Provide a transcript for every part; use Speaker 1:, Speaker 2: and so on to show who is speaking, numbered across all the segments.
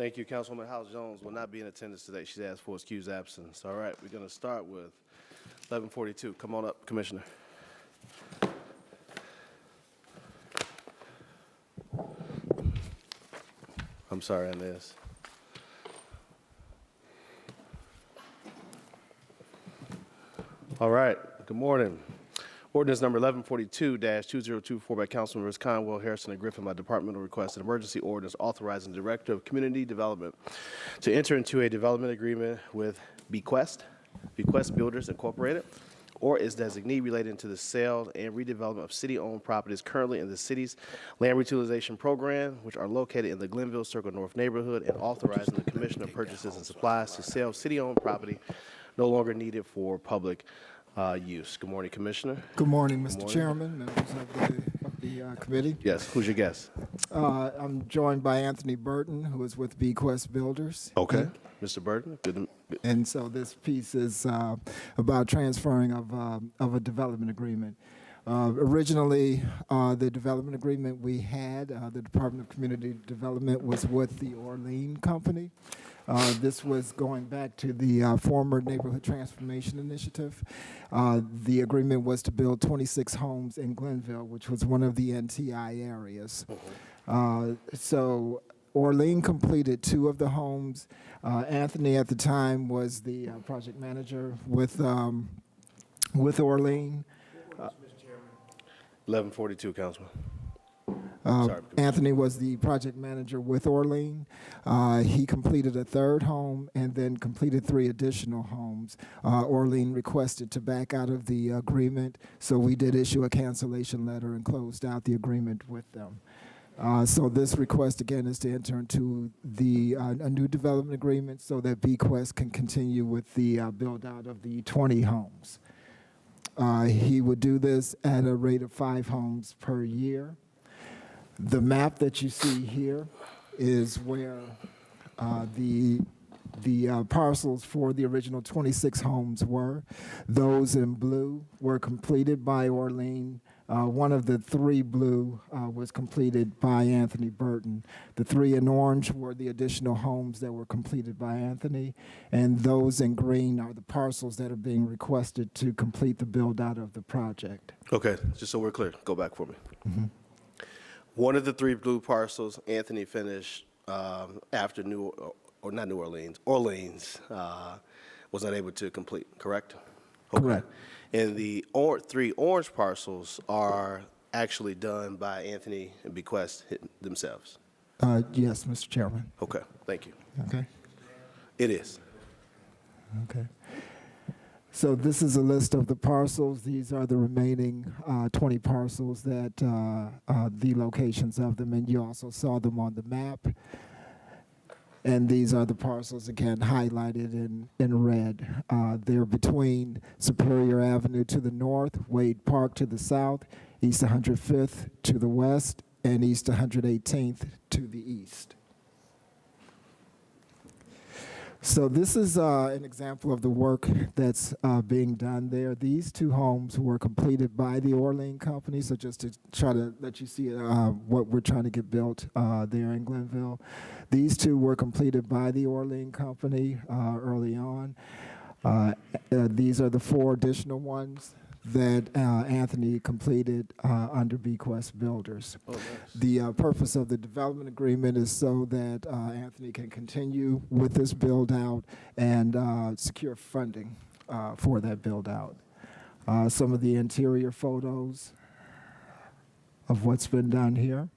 Speaker 1: Thank you. Councilwoman House Jones will not be in attendance today. She's asked for excused absence. All right, we're going to start with 1142. Come on up, Commissioner. I'm sorry, Inez. All right, good morning. Ordinance number 1142-2024 by Councilmembers Conwell, Harrison, and Griffin. My department will request an emergency ordinance authorizing the Director of Community Development to enter into a development agreement with Bequest Builders Incorporated, or its designee relating to the sale and redevelopment of city-owned properties currently in the city's land reutilization program, which are located in the Glenville Circle North neighborhood, and authorizing the Commission of Purchases and Supplies to sell city-owned property no longer needed for public use. Good morning, Commissioner.
Speaker 2: Good morning, Mr. Chairman, members of the committee.
Speaker 1: Yes, who's your guest?
Speaker 2: I'm joined by Anthony Burton, who is with Bequest Builders.
Speaker 1: Okay, Mr. Burton. Good.
Speaker 2: And so this piece is about transferring of a development agreement. Originally, the development agreement we had, the Department of Community Development, was with the Orlean Company. This was going back to the former Neighborhood Transformation Initiative. The agreement was to build 26 homes in Glenville, which was one of the NTI areas. So Orlean completed 2 of the homes. Anthony at the time was the project manager with Orlean.
Speaker 1: 1142, Councilman.
Speaker 2: Anthony was the project manager with Orlean. He completed a 3rd home and then completed 3 additional homes. Orlean requested to back out of the agreement, so we did issue a cancellation letter and closed out the agreement with them. So this request again is to enter into a new development agreement so that Bequest can continue with the build out of the 20 homes. He would do this at a rate of 5 homes per year. The map that you see here is where the parcels for the original 26 homes were. Those in blue were completed by Orlean. One of the 3 blue was completed by Anthony Burton. The 3 in orange were the additional homes that were completed by Anthony, and those in green are the parcels that are being requested to complete the build out of the project.
Speaker 1: Okay, just so we're clear, go back for me.
Speaker 2: Mm-hmm.
Speaker 1: One of the 3 blue parcels, Anthony finished after Orleans was not able to complete, correct? Okay.
Speaker 2: Correct.
Speaker 1: And the 3 orange parcels are actually done by Anthony and Bequest themselves.
Speaker 2: Yes, Mr. Chairman.
Speaker 1: Okay, thank you.
Speaker 2: Okay.
Speaker 1: It is.
Speaker 2: Okay. So this is a list of the parcels. These are the remaining 20 parcels that the locations of them, and you also saw them on the map. And these are the parcels, again, highlighted in red. They're between Superior Avenue to the north, Wade Park to the south, East 105th to the west, and East 118th to the east. So this is an example of the work that's being done there. These 2 homes were completed by the Orlean Company, so just to try to let you see what we're trying to get built there in Glenville. These 2 were completed by the Orlean Company early on. These are the 4 additional ones that Anthony completed under Bequest Builders.
Speaker 1: Oh, nice.
Speaker 2: The purpose of the development agreement is so that Anthony can continue with this build out and secure funding for that build out. Some of the interior photos of what's been done here.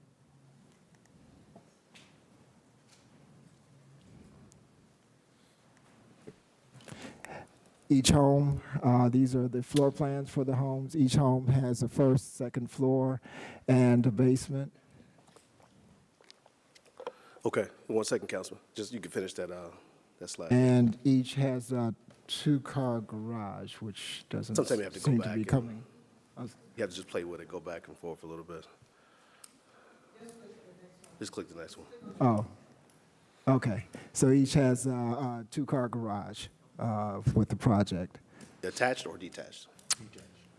Speaker 2: Each home, these are the floor plans for the homes. Each home has a 1st, 2nd floor, and a basement.
Speaker 1: Okay, 1 second, Councilman. Just you can finish that slide.
Speaker 2: And each has a 2-car garage, which doesn't
Speaker 1: Sometimes you have to go
Speaker 2: seem
Speaker 1: back
Speaker 2: to be
Speaker 1: and-
Speaker 2: coming.
Speaker 1: You have to just play with it, go back and forth a little bit. Just click the next one.
Speaker 2: Oh, okay. So each has a 2-car garage with the project.
Speaker 1: Attached or detached?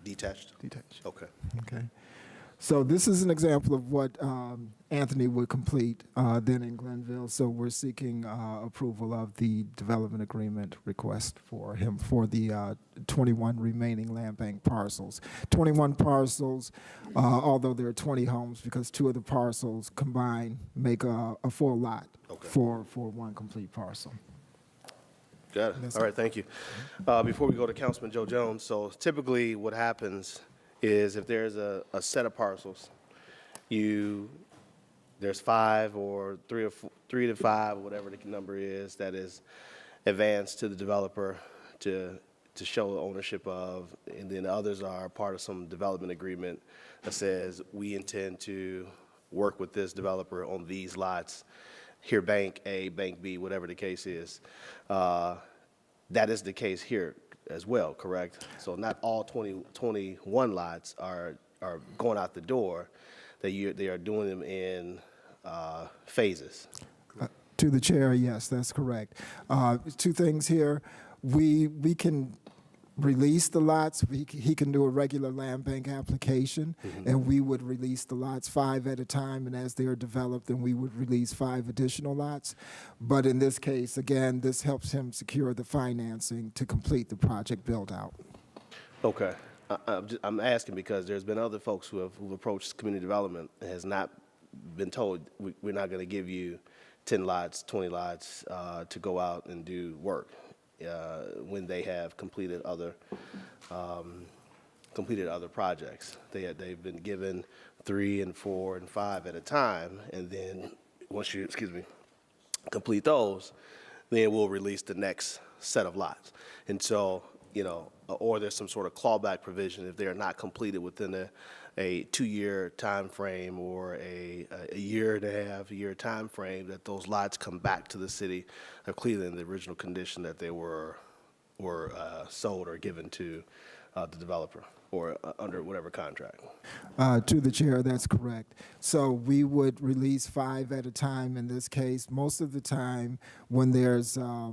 Speaker 1: Detached.
Speaker 2: Detached.
Speaker 1: Okay.
Speaker 2: Okay. So this is an example of what Anthony would complete then in Glenville. So we're seeking approval of the development agreement request for him for the 21 remaining land bank parcels. 21 parcels, although there are 20 homes because 2 of the parcels combined make a full lot for one complete parcel.
Speaker 1: Got it. All right, thank you. Before we go to Councilman Joe Jones, so typically what happens is if there's a set of parcels, there's 5 or 3 or 3 to 5 or whatever the number is that is advanced to the developer to show ownership of, and then the others are part of some development agreement that says we intend to work with this developer on these lots. Here, Bank A, Bank B, whatever the case is. That is the case here as well, correct? So not all 21 lots are going out the door. They are doing them in phases.
Speaker 2: To the chair, yes, that's correct. 2 things here. We can release the lots. He can do a regular land bank application, and we would release the lots 5 at a time, and as they are developed, then we would release 5 additional lots. But in this case, again, this helps him secure the financing to complete the project build-out.
Speaker 1: Okay. I'm asking because there's been other folks who've approached community development and has not been told we're not going to give you 10 lots, 20 lots to go out and do work. When they have completed other projects. They've been given 3 and 4 and 5 at a time, and then once you complete those, then we'll release the next set of lots. And so, or there's some sort of clawback provision if they are not completed within a 2-year time frame or a year and a half, year time frame, that those lots come back to the city of Cleveland in the original condition that they were sold or given to the developer or under whatever contract.
Speaker 2: To the chair, that's correct. So we would release 5 at a time in this case. Most of the time when there's a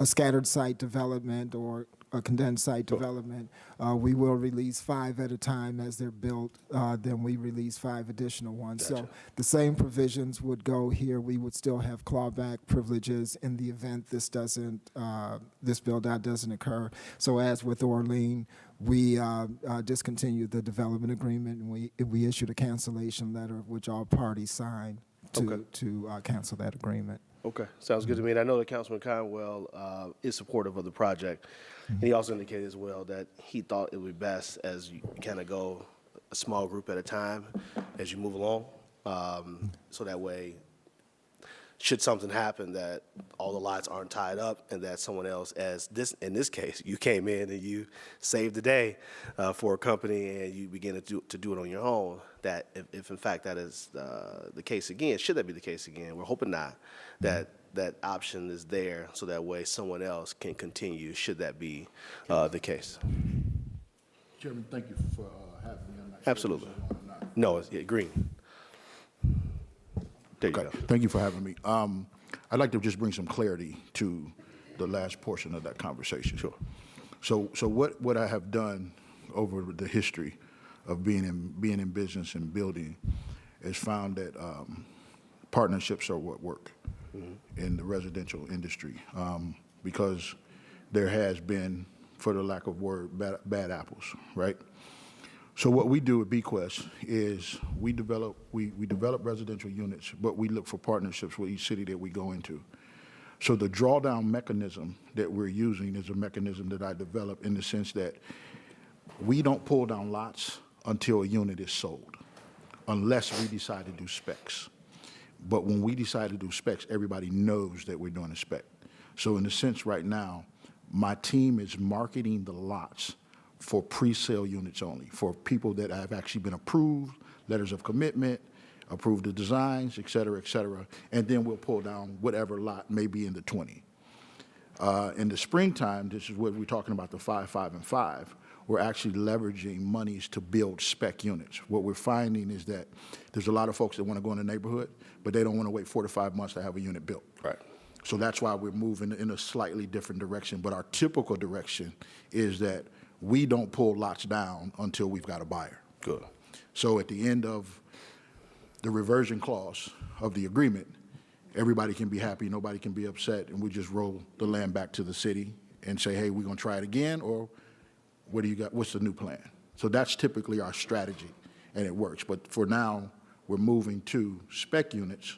Speaker 2: scattered site development or a condensed site development, we will release 5 at a time as they're built. Then we release 5 additional ones.
Speaker 1: Gotcha.
Speaker 2: So the same provisions would go here. We would still have clawback privileges in the event this build out doesn't occur. So as with Orlean, we discontinued the development agreement, and we issued a cancellation letter which all parties signed to cancel that agreement.
Speaker 1: Okay, sounds good to me. And I know that Councilman Conwell is supportive of the project. And he also indicated as well that he thought it would be best as you kind of go a small group at a time as you move along. So that way, should something happen, that all the lots aren't tied up and that someone else, in this case, you came in and you saved the day for a company and you begin to do it on your own, that if in fact that is the case again, should that be the case again, we're hoping not, that option is there so that way someone else can continue should that be the case.
Speaker 3: Chairman, thank you for having me. I'm not
Speaker 1: Absolutely.
Speaker 3: Sure this is on or not.
Speaker 1: No, it's green. There you go.
Speaker 3: Thank you for having me. I'd like to just bring some clarity to the last portion of that conversation.
Speaker 1: Sure.
Speaker 3: So what I have done over the history of being in business and building is found that partnerships are what work in the residential industry because there has been, for the lack of word, bad apples, right? So what we do at Bequest is we develop residential units, but we look for partnerships with each city that we go into. So the drawdown mechanism that we're using is a mechanism that I developed in the sense that we don't pull down lots until a unit is sold, unless we decide to do specs. But when we decide to do specs, everybody knows that we're doing a spec. So in a sense right now, my team is marketing the lots for pre-sale units only, for people that have actually been approved, letters of commitment, approved the designs, et cetera, and then we'll pull down whatever lot may be in the 20. In the springtime, this is what we're talking about, the 5, 5, and 5, we're actually leveraging monies to build spec units. What we're finding is that there's a lot of folks that want to go in the neighborhood, but they don't want to wait 4 to 5 months to have a unit built.
Speaker 1: Right.
Speaker 3: So that's why we're moving in a slightly different direction, but our typical direction is that we don't pull lots down until we've got a buyer.
Speaker 1: Good.
Speaker 3: So at the end of the reversion clause of the agreement, everybody can be happy, nobody can be upset, and we just roll the land back to the city and say, hey, we're going to try it again, or what do you got? What's the new plan? So that's typically our strategy, and it works. But for now, we're moving to spec units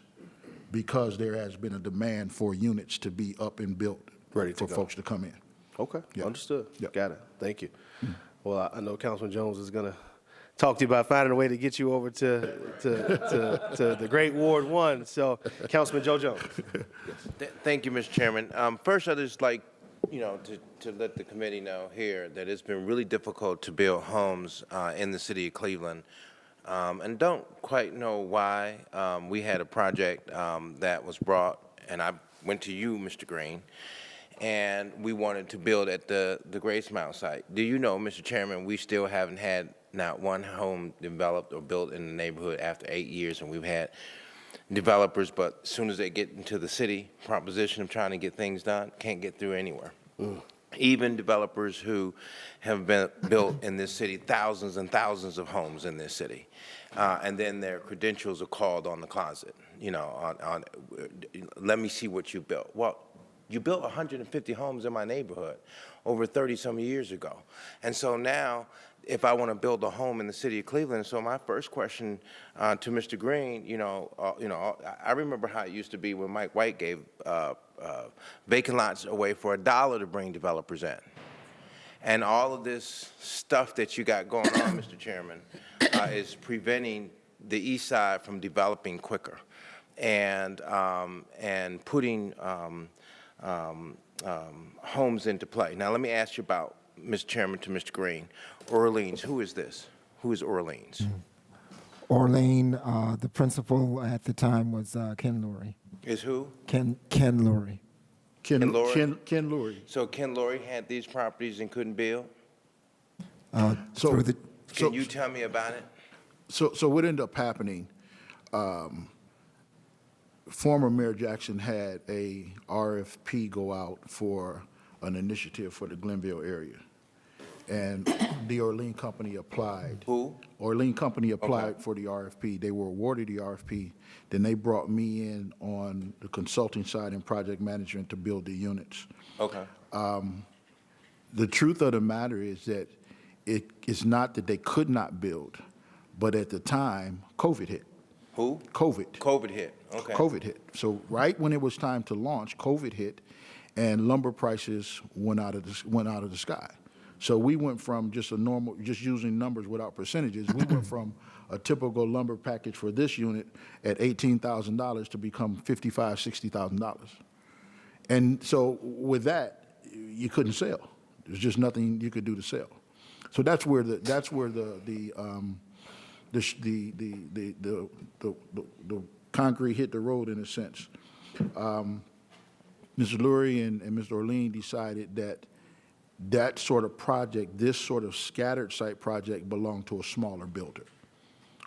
Speaker 3: because there has been a demand for units to be up and built
Speaker 1: Ready to
Speaker 3: for
Speaker 1: go.
Speaker 3: folks to come in.
Speaker 1: Okay,
Speaker 3: Yeah.
Speaker 1: understood.
Speaker 3: Yeah.
Speaker 1: Got it. Thank you. Well, I know Councilman Jones is going to talk to you about finding a way to get you over to the great Ward 1. So, Councilman Joe Jones.
Speaker 4: Thank you, Mr. Chairman. First, I'd just like, to let the committee know here that it's been really difficult to build homes in the city of Cleveland, and don't quite know why. We had a project that was brought, and I went to you, Mr. Green, and we wanted to build at the Grace Mount site. Do you know, Mr. Chairman, we still haven't had not one home developed or built in the neighborhood after 8 years, and we've had developers, but as soon as they get into the city proposition of trying to get things done, can't get through anywhere. Even developers who have been built in this city, thousands and thousands of homes in this city, and then their credentials are called on the closet, let me see what you built. Well, you built 150 homes in my neighborhood over 30-some years ago. And so now, if I want to build a home in the city of Cleveland, so my first question to Mr. Green, I remember how it used to be when Mike White gave vacant lots away for $1 to bring developers in. And all of this stuff that you got going on, Mr. Chairman, is preventing the east side from developing quicker and putting homes into play. Now, let me ask you about, Mr. Chairman, to Mr. Green, Orleans. Who is this? Who is Orleans?
Speaker 2: Orlean, the principal at the time was Ken Lurie.
Speaker 4: Is who?
Speaker 2: Ken Lurie.
Speaker 3: Ken
Speaker 4: Lurie?
Speaker 3: Ken Lurie.
Speaker 4: So Ken Lurie had these properties and couldn't build?
Speaker 2: Through the,
Speaker 4: Can you tell me about it?
Speaker 3: So what ended up happening, former Mayor Jackson had a RFP go out for an initiative for the Glenville area. And the Orlean Company applied.
Speaker 4: Who?
Speaker 3: Orlean Company applied for the RFP. They were awarded the RFP. Then they brought me in on the consulting side and project management to build the units.
Speaker 4: Okay.
Speaker 3: The truth of the matter is that it's not that they could not build, but at the time, COVID hit.
Speaker 4: Who?
Speaker 3: COVID.
Speaker 4: COVID hit. Okay.
Speaker 3: COVID hit. So right when it was time to launch, COVID hit, and lumber prices went out of the sky. So we went from just using numbers without percentages, we went from a typical lumber package for this unit at $18,000 to become $55,000, $60,000. And so with that, you couldn't sell. There's just nothing you could do to sell. So that's where the concrete hit the road in a sense. Mr. Lurie and Mr. Orlean decided that sort of project, this sort of scattered site project, belonged to a smaller builder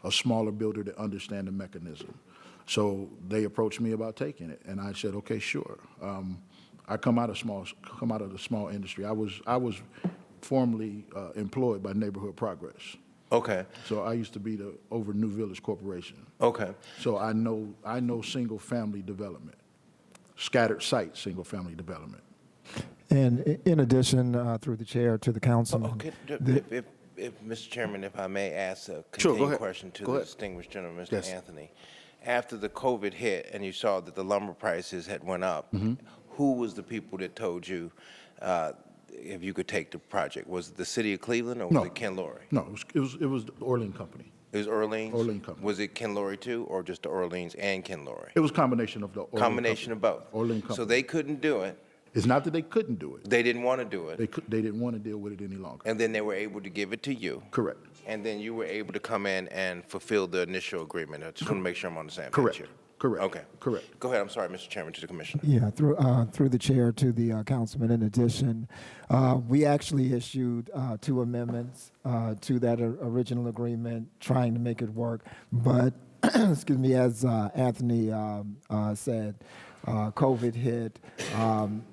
Speaker 3: that understands the mechanism. So they approached me about taking it, and I said, okay, sure. I come out of the small industry. I was formerly employed by Neighborhood Progress.
Speaker 4: Okay.
Speaker 3: So I used to be over New Village Corporation.
Speaker 4: Okay.
Speaker 3: So I know single family development, scattered site single family development.
Speaker 2: and in addition, through the chair to the councilman.
Speaker 4: Okay. If Mr. Chairman, if I may ask a
Speaker 1: Sure, go
Speaker 4: continuing
Speaker 1: ahead.
Speaker 4: question to
Speaker 1: Go
Speaker 4: the
Speaker 1: ahead.
Speaker 4: distinguished gentleman, Mr.
Speaker 1: Yes.
Speaker 4: Anthony. After the COVID hit and you saw that the lumber prices had went up, who was the people that told you if you could take the project? Was it the city of Cleveland or was
Speaker 3: No.
Speaker 4: it Ken Lurie?
Speaker 3: No, it was the Orlean Company.
Speaker 4: It was Orleans?
Speaker 3: Orlean Company.
Speaker 4: Was it Ken Lurie too, or just the Orleans and Ken Lurie?
Speaker 3: It was a combination of the Orlean
Speaker 4: Combination of
Speaker 3: Company.
Speaker 4: both.
Speaker 3: Orlean Company.
Speaker 4: So they couldn't do it.
Speaker 3: It's not that they couldn't do it.
Speaker 4: They didn't want to do it.
Speaker 3: They didn't want to deal with it any longer.
Speaker 4: And then they were able to give it to you.
Speaker 3: Correct.
Speaker 4: And then you were able to come in and fulfill the initial agreement. I just want to make sure I'm on the same page
Speaker 3: Correct.
Speaker 4: here.
Speaker 3: Correct.
Speaker 4: Okay.
Speaker 3: Correct.
Speaker 4: Go ahead. I'm sorry, Mr. Chairman, to the commissioner.
Speaker 2: Yeah, through the chair to the councilman. In addition, we actually issued 2 amendments to that original agreement, trying to make it work. But, excuse me, as Anthony said, COVID hit,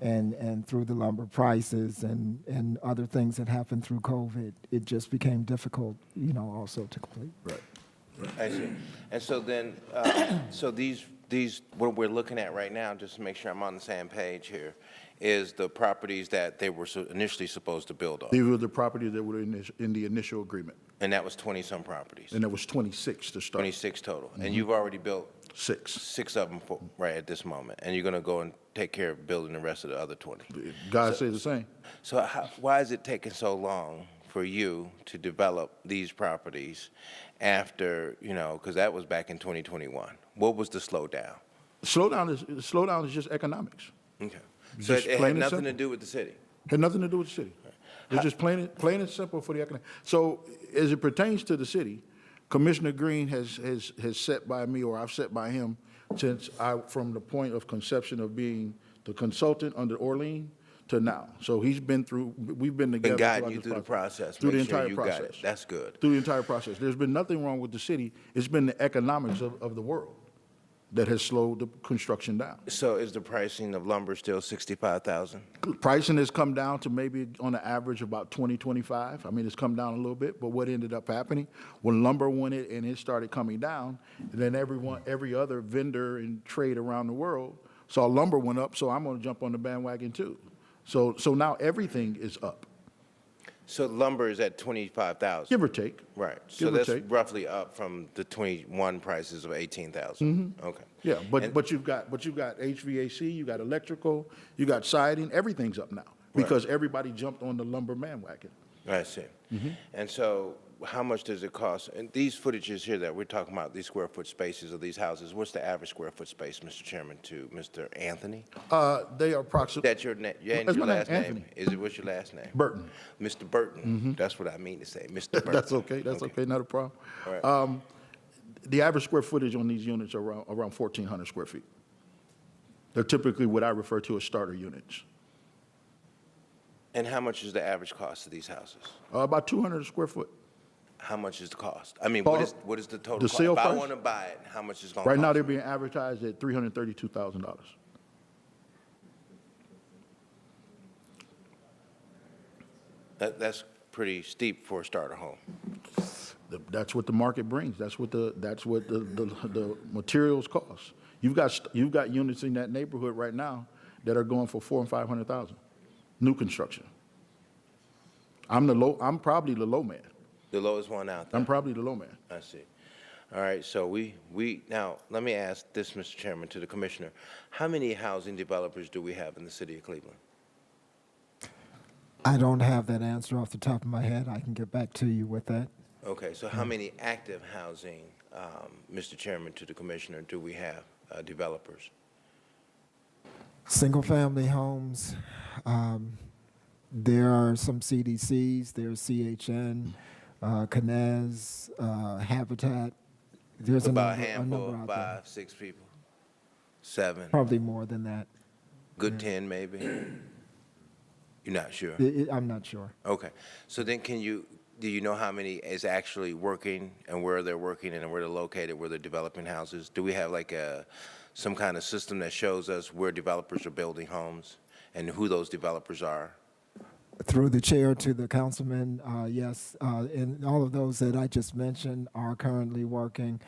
Speaker 2: and through the lumber prices and other things that happened through COVID, it just became difficult, also to complete.
Speaker 3: Right.
Speaker 4: I see. And so then, so these, what we're looking at right now, just to make sure I'm on the same page here, is the properties that they were initially supposed to build on.
Speaker 3: These were the properties that were in the initial agreement,
Speaker 4: And that was 20-some properties,
Speaker 3: and there was 26 to start.
Speaker 4: 26 total. And you've already built
Speaker 3: 6.
Speaker 4: 6 of them right at this moment. And you're going to go and take care of building the rest of the other 20.
Speaker 3: God says the same.
Speaker 4: So why is it taking so long for you to develop these properties after, because that was back in 2021? What was the slowdown?
Speaker 3: Slowdown is just economics.
Speaker 4: Okay. So
Speaker 3: Just
Speaker 4: it
Speaker 3: plain
Speaker 4: had
Speaker 3: and
Speaker 4: nothing
Speaker 3: simple.
Speaker 4: to do with the city?
Speaker 3: Had nothing to do with the city. It's just plain and simple for the economic. So as it pertains to the city, Commissioner Green has set by me, or I've set by him, from the point of conception of being the consultant under Orlean to now. So we've been together.
Speaker 4: Been guiding
Speaker 3: throughout
Speaker 4: you
Speaker 3: this
Speaker 4: through the process.
Speaker 3: Through the
Speaker 4: Make sure
Speaker 3: entire
Speaker 4: you got
Speaker 3: process.
Speaker 4: it. That's good.
Speaker 3: Through the entire process. There's been nothing wrong with the city. It's been the economics of the world that has slowed the construction down.
Speaker 4: So is the pricing of lumber still $65,000?
Speaker 3: Pricing has come down to maybe on an average about 20, 25. I mean, it's come down a little bit, but what ended up happening, when lumber went and it started coming down, then every other vendor and trade around the world saw lumber went up, so I'm gonna jump on the bandwagon too. So now everything is up,
Speaker 4: So lumber is at $25,000?
Speaker 3: give or take.
Speaker 4: Right. So
Speaker 3: Give or
Speaker 4: that's
Speaker 3: take.
Speaker 4: roughly up from the 21 prices of $18,000. Okay.
Speaker 3: Yeah,
Speaker 4: And-
Speaker 3: but you've got HVAC, you got electrical, you got siding, everything's up now because everybody jumped on the lumber bandwagon.
Speaker 4: I see.
Speaker 3: Mm-hmm.
Speaker 4: And so how much does it cost? And these footages here that we're talking about, these square foot spaces of these houses, what's the average square foot space, Mr. Chairman, to Mr. Anthony?
Speaker 3: They are approximately.
Speaker 4: That's your name,
Speaker 3: That's
Speaker 4: your
Speaker 3: my name,
Speaker 4: last name?
Speaker 3: Anthony.
Speaker 4: What's your last name?
Speaker 3: Burton.
Speaker 4: Mr. Burton. That's what I mean to say, Mr. Burton.
Speaker 3: That's okay. That's okay. Not a problem.
Speaker 4: All right.
Speaker 3: The average square footage on these units are around 1,400 square feet. They're typically what I refer to as starter units.
Speaker 4: And how much is the average cost of these houses?
Speaker 3: About 200 a square foot.
Speaker 4: How much is the cost? I mean,
Speaker 3: Well,
Speaker 4: what is the total
Speaker 3: the
Speaker 4: cost?
Speaker 3: sale
Speaker 4: If I
Speaker 3: price?
Speaker 4: want to buy it, how much is it going to cost?
Speaker 3: Right now, they're
Speaker 4: me?
Speaker 3: being advertised at $332,000.
Speaker 4: That's pretty steep for a starter home.
Speaker 3: That's what the market brings. That's what the materials cost. You've got units in that neighborhood right now that are going for $400,000 and $500,000, new construction. I'm probably the low man.
Speaker 4: The lowest one out there.
Speaker 3: I'm probably the low man.
Speaker 4: I see. All right, so now, let me ask this, Mr. Chairman, to the Commissioner. How many housing developers do we have in the city of Cleveland?
Speaker 2: I don't have that answer off the top of my head. I can get back to you with that.
Speaker 4: Okay, so how many active housing, Mr. Chairman, to the Commissioner, do we have, developers?
Speaker 2: Single-family homes, there are some CDCs, there's CHN, Canez, Habitat. There's
Speaker 4: About a
Speaker 2: number
Speaker 4: handful,
Speaker 2: out there.
Speaker 4: 5, 6 people? 7?
Speaker 2: Probably more than that.
Speaker 4: Good 10, maybe? You're not sure?
Speaker 2: I'm not sure.
Speaker 4: Okay, so then do you know how many is actually working and where they're working and where they're located, where they're developing houses? Do we have like some kind of system that shows us where developers are building homes and who those developers are?
Speaker 2: Through the chair to the councilman, yes, and all of those that I just mentioned are currently working.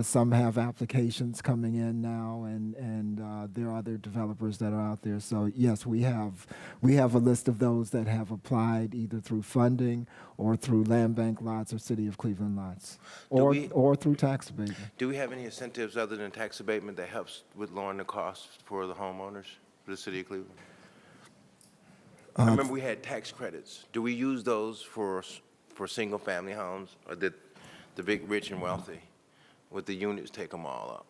Speaker 2: Some have applications coming in now, and there are other developers that are out there. So yes, we have a list of those that have applied either through funding or through land bank lots or City of Cleveland lots, or through tax abatement.
Speaker 4: Do we have any incentives other than tax abatement that helps with lowering the costs for the homeowners for the city of Cleveland? I remember we had tax credits. Do we use those for single-family homes, or did the big rich and wealthy with the units take them all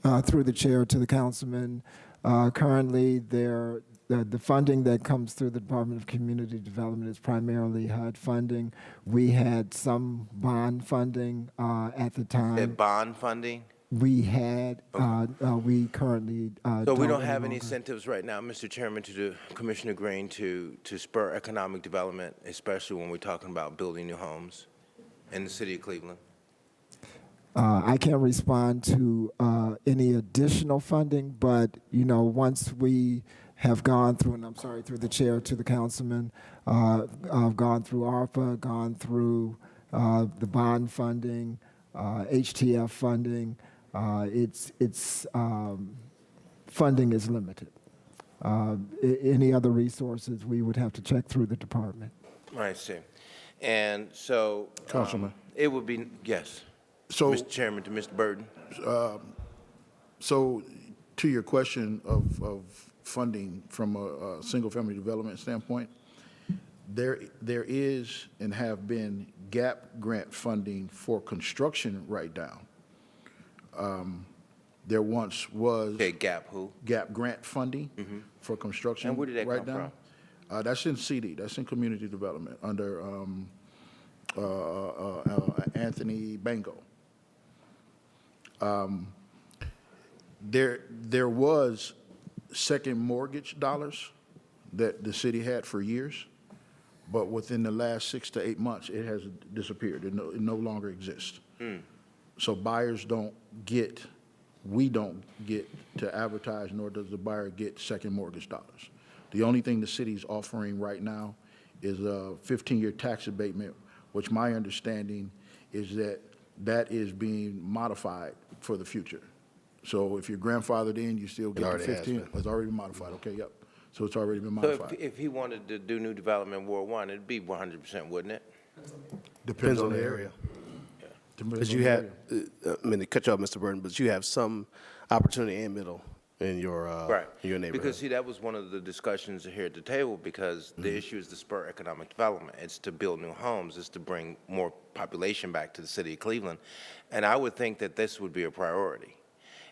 Speaker 4: up?
Speaker 2: Through the chair to the councilman, currently the funding that comes through the Department of Community Development is primarily HUD funding. We had some bond funding at the time.
Speaker 4: That bond funding?
Speaker 2: We had, we currently
Speaker 4: So we don't
Speaker 2: any
Speaker 4: have any
Speaker 2: longer.
Speaker 4: incentives right now, Mr. Chairman, to the Commissioner Green to spur economic development, especially when we're talking about building new homes in the city of Cleveland?
Speaker 2: I can't respond to any additional funding, but, once we have gone through, and I'm sorry, through the chair to the councilman, gone through ARPA, gone through the bond funding, HTF funding, its funding is limited. Any other resources, we would have to check through the department.
Speaker 4: I see. And so.
Speaker 3: Councilman.
Speaker 4: It would be, yes.
Speaker 3: So-
Speaker 4: Mr. Chairman, to Mr. Burton.
Speaker 3: So to your question of funding from a single-family development standpoint, there is and have been GAP grant funding for construction right now. There once was
Speaker 4: Okay, Gap who?
Speaker 3: GAP grant funding for construction
Speaker 4: And where did that
Speaker 3: right
Speaker 4: come
Speaker 3: now. That's in CD, that's in community development under Anthony Bango. There was second mortgage dollars that the city had for years, but within the last 6 to 8 months, it has disappeared. It no longer exists. So buyers don't get, we don't get to advertise, nor does the buyer get second mortgage dollars. The only thing the city's offering right now is a 15-year tax abatement, which my understanding is that that is being modified for the future. So if you're grandfathered in, you still get the
Speaker 1: already has
Speaker 3: 15.
Speaker 1: been.
Speaker 3: It's already been modified, okay, yep. So it's already been
Speaker 4: So
Speaker 3: modified.
Speaker 4: if he wanted to do new development in Ward 1, it'd be 100%, wouldn't it?
Speaker 1: Depends on the area.
Speaker 3: Depends
Speaker 1: Because
Speaker 3: on
Speaker 1: you
Speaker 3: the
Speaker 1: have,
Speaker 3: area.
Speaker 1: I mean, to cut you off, Mr. Burton, but you have some opportunity in middle in your,
Speaker 4: Right.
Speaker 1: in your neighborhood.
Speaker 4: Because, see, that was one of the discussions here at the table, because the issue is to spur economic development. It's to build new homes. It's to bring more population back to the city of Cleveland. And I would think that this would be a priority.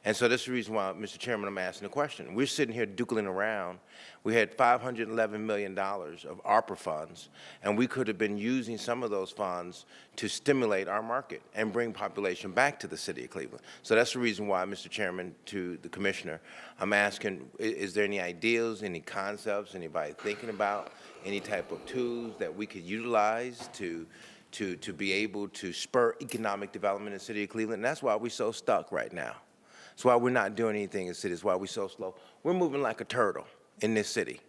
Speaker 4: And so this is the reason why, Mr. Chairman, I'm asking the question. We're sitting here doodling around. We had $511 million of ARPA funds, and we could have been using some of those funds to stimulate our market and bring population back to the city of Cleveland. So that's the reason why, Mr. Chairman, to the commissioner, I'm asking, is there any ideas, any concepts, anybody thinking about any type of tools that we could utilize to be able to spur economic development in the city of Cleveland? And that's why we're so stuck right now. That's why we're not doing anything in the city. That's why we're so slow. We're moving like a turtle in this city.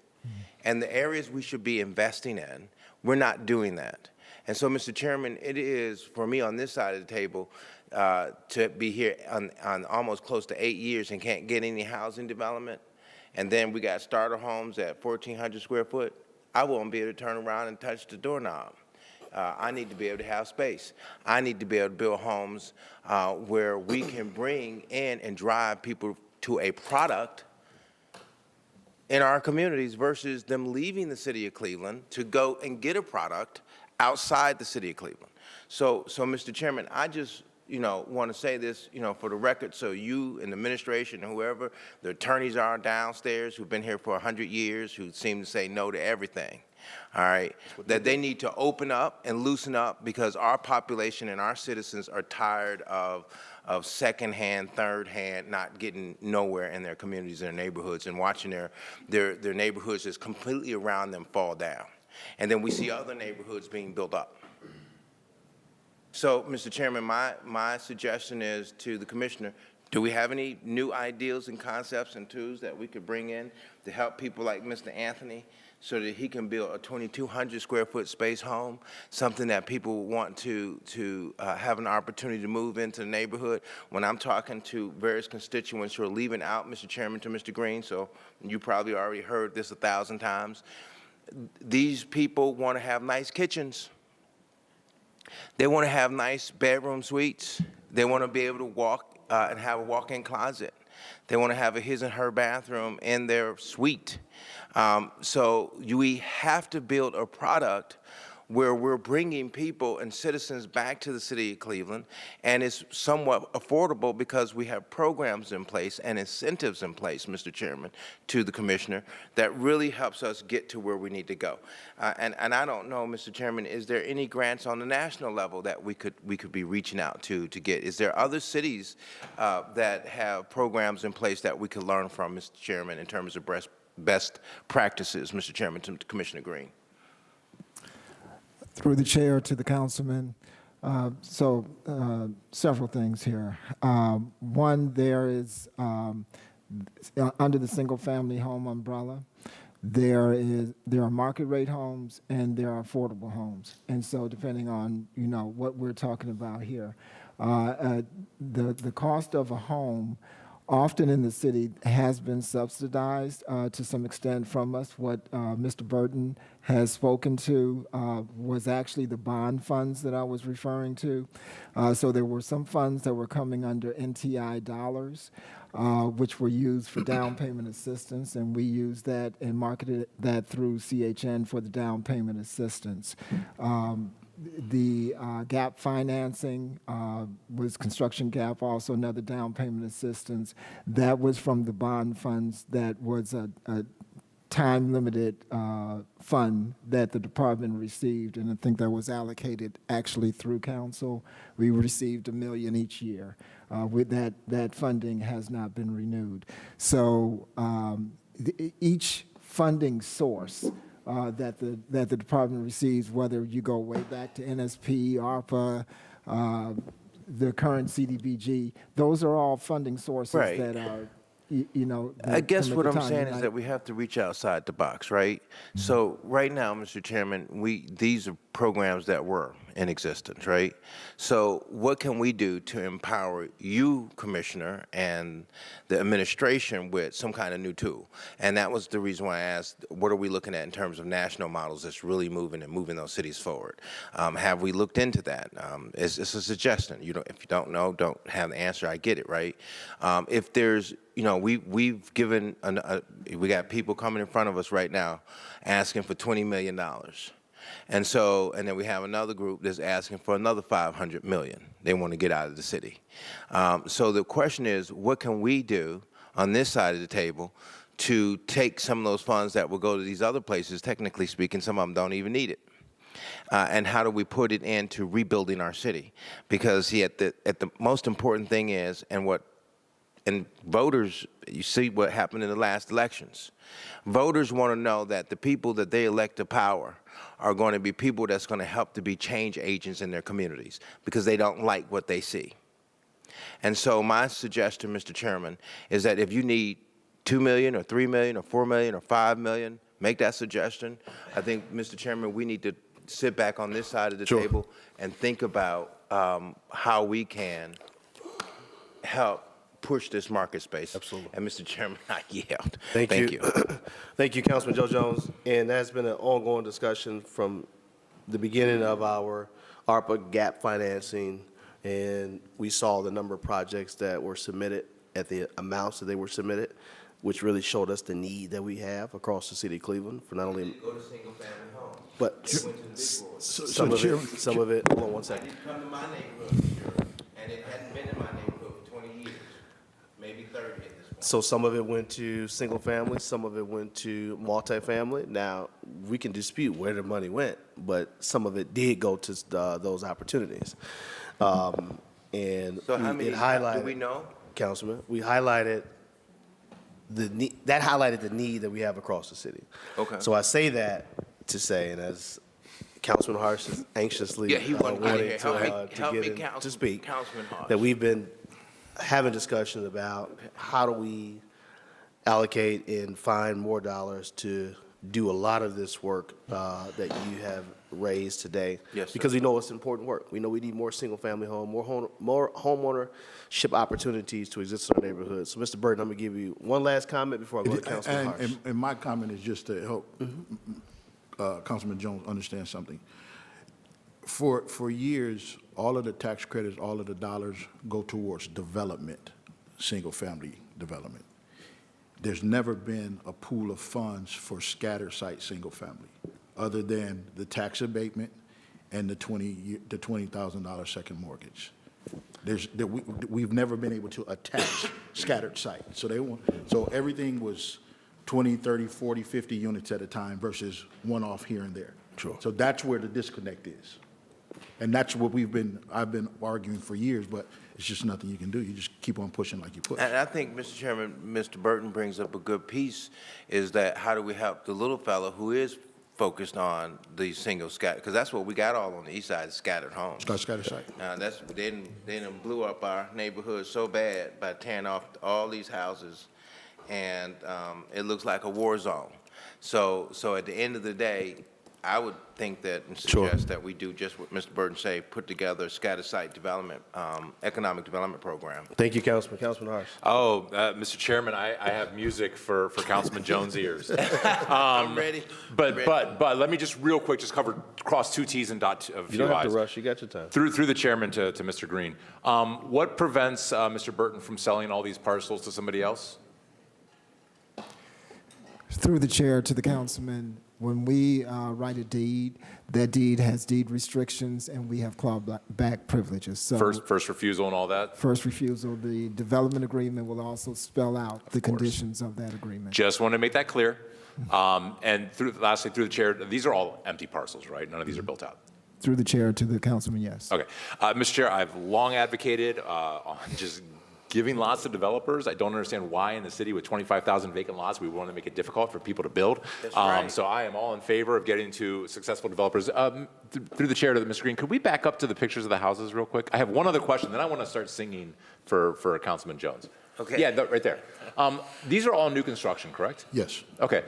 Speaker 4: And the areas we should be investing in, we're not doing that. And so, Mr. Chairman, it is, for me on this side of the table, to be here on almost close to 8 years and can't get any housing development, and then we got starter homes at 1,400 square foot, I won't be able to turn around and touch the doorknob. I need to be able to have space. I need to be able to build homes where we can bring in and drive people to a product in our communities versus them leaving the city of Cleveland to go and get a product outside the city of Cleveland. So Mr. Chairman, I just, want to say this, for the record, so you and the administration and whoever, the attorneys are downstairs who've been here for 100 years, who seem to say no to everything. All right, that they need to open up and loosen up, because our population and our citizens are tired of secondhand, third-hand, not getting nowhere in their communities and their neighborhoods, and watching their neighborhoods just completely around them fall down. And then we see other neighborhoods being built up. So, Mr. Chairman, my suggestion is to the commissioner, do we have any new ideas and concepts and tools that we could bring in to help people like Mr. Anthony, so that he can build a 2,200 square foot space home, something that people want to have an opportunity to move into the neighborhood? When I'm talking to various constituents who are leaving out, Mr. Chairman, to Mr. Green, so you probably already heard this 1,000 times, these people want to have nice kitchens. They want to have nice bedroom suites. They want to be able to walk and have a walk-in closet. They want to have a his and her bathroom in their suite. So we have to build a product where we're bringing people and citizens back to the city of Cleveland, and it's somewhat affordable because we have programs in place and incentives in place, Mr. Chairman, to the commissioner, that really helps us get to where we need to go. And I don't know, Mr. Chairman, is there any grants on the national level that we could be reaching out to get? Is there other cities that have programs in place that we could learn from, Mr. Chairman, in terms of best practices, Mr. Chairman, to Commissioner Green?
Speaker 2: Through the chair to the councilman. Several things here. One, there is, under the single-family home umbrella, there are market rate homes and there are affordable homes. And so depending on, what we're talking about here, The cost of a home often in the city has been subsidized to some extent from us. What Mr. Burton has spoken to was actually the bond funds that I was referring to. So there were some funds that were coming under NTI dollars, which were used for down payment assistance, and we used that and marketed that through CHN for the down payment assistance. The gap financing was construction gap, also another down payment assistance. That was from the bond funds. That was a time-limited fund that the department received, and I think that was allocated actually through council. We received $1 million each year. With that funding has not been renewed. So each funding source that the department receives, whether you go way back to NSP, ARPA, the current CDBG, those are all funding sources
Speaker 4: Right.
Speaker 2: that are,
Speaker 4: I guess
Speaker 2: come at
Speaker 4: what
Speaker 2: the
Speaker 4: I'm
Speaker 2: time.
Speaker 4: saying
Speaker 2: And
Speaker 4: is that we have to reach outside the box, right? So right now, Mr. Chairman, these are programs that were in existence, right? So what can we do to empower you, Commissioner, and the administration with some kind of new tool? And that was the reason why I asked, what are we looking at in terms of national models that's really moving those cities forward? Have we looked into that? It's a suggestion. If you don't know, don't have the answer. I get it, right? If there's we've given, we got people coming in front of us right now asking for $20 million. And then we have another group that's asking for another $500 million. They want to get out of the city. So the question is, what can we do on this side of the table to take some of those funds that will go to these other places? Technically speaking, some of them don't even need it. And how do we put it into rebuilding our city? Because at the most important thing is, and voters, you see what happened in the last elections. Voters want to know that the people that they elect to power are going to be people that's going to help to be change agents in their communities because they don't like what they see. And so my suggestion, Mr. Chairman, is that if you need $2 million or $3 million or $4 million or $5 million, make that suggestion. I think, Mr. Chairman, we need to sit back on this side of the table and think about how we can help push this market space.
Speaker 1: Absolutely.
Speaker 4: And Mr. Chairman, I yelled.
Speaker 1: Thank you. Thank you, Councilman Joe Jones. And that's been an ongoing discussion from the beginning of our ARPA gap financing, and we saw the number of projects that were submitted at the amounts that they were submitted, which really showed us the need that we have across the city of Cleveland for not only,
Speaker 4: Go to single-family homes.
Speaker 1: but
Speaker 4: It went to the big boards.
Speaker 1: some of it, hold on one
Speaker 4: I
Speaker 1: second.
Speaker 4: didn't come to my neighborhood, sure, and it hadn't been in my neighborhood for 20 years, maybe 30 at this point.
Speaker 1: So some of it went to single family, some of it went to multifamily. Now, we can dispute where the money went, but some of it did go to those opportunities. And
Speaker 4: So how
Speaker 1: it
Speaker 4: many,
Speaker 1: highlighted,
Speaker 4: do we know?
Speaker 1: Councilman, we highlighted the need, that highlighted the need that we have across the city.
Speaker 4: Okay.
Speaker 1: So I say that to say, and as Councilman Harsh is anxiously
Speaker 4: Yeah, he wanted out of here.
Speaker 1: wanting
Speaker 4: Help me,
Speaker 1: to get in,
Speaker 4: Councilman-
Speaker 1: to speak,
Speaker 4: Councilman Harsh.
Speaker 1: that we've been having discussions about how do we allocate and find more dollars to do a lot of this work that you have raised today.
Speaker 4: Yes, sir.
Speaker 1: Because we know it's important work. We know we need more single-family home, more homeownership opportunities to exist in our neighborhoods. So, Mr. Burton, I'm going to give you one last comment before I go to Councilman Harsh.
Speaker 3: And my comment is just to help Councilman Jones understand something. For years, all of the tax credits, all of the dollars go towards development, single-family development. There's never been a pool of funds for scatter site single-family, other than the tax abatement and the $20,000 second mortgage. We've never been able to attach scattered site. So everything was 20, 30, 40, 50 units at a time versus one off here and there.
Speaker 1: Sure.
Speaker 3: So that's where the disconnect is. And that's what I've been arguing for years, but it's just nothing you can do. You just keep on pushing like you push.
Speaker 4: And I think, Mr. Chairman, Mr. Burton brings up a good piece, is that how do we help the little fellow who is focused on the single scatter, because that's what we got all on the east side, scattered homes.
Speaker 3: Scattered site.
Speaker 4: They done blew up our neighborhood so bad by tearing off all these houses, and it looks like a war zone. So at the end of the day, I would think that and
Speaker 1: Sure.
Speaker 4: suggest that we do just what Mr. Burton say, put together a scattered site development, economic development program.
Speaker 1: Thank you, Councilman. Councilman Harsh.
Speaker 5: Oh, Mr. Chairman, I have music for Councilman Jones' ears.
Speaker 4: I'm ready.
Speaker 5: But let me just real quick just cross two T's and dot a
Speaker 1: You
Speaker 5: few
Speaker 1: don't have
Speaker 5: I's.
Speaker 1: to rush. You got your time.
Speaker 5: Through the chairman to Mr. Green. What prevents Mr. Burton from selling all these parcels to somebody else?
Speaker 2: Through the chair to the councilman, when we write a deed, that deed has deed restrictions and we have clawback privileges. So
Speaker 5: First refusal and all that?
Speaker 2: first refusal, the development agreement will also spell out the conditions of that agreement.
Speaker 5: Just want to make that clear. And lastly, through the chair, these are all empty parcels, right? None of these are built out.
Speaker 2: Through the chair to the councilman, yes.
Speaker 5: Okay. Mr. Chair, I've long advocated on just giving lots to developers. I don't understand why in the city with 25,000 vacant lots, we want to make it difficult for people to build.
Speaker 4: That's right.
Speaker 5: So I am all in favor of getting to successful developers. Through the chair to Mr. Green, could we back up to the pictures of the houses real quick? I have one other question, then I want to start singing for Councilman Jones.
Speaker 4: Okay.
Speaker 5: Yeah, right there. These are all new construction, correct?
Speaker 3: Yes.
Speaker 5: Okay.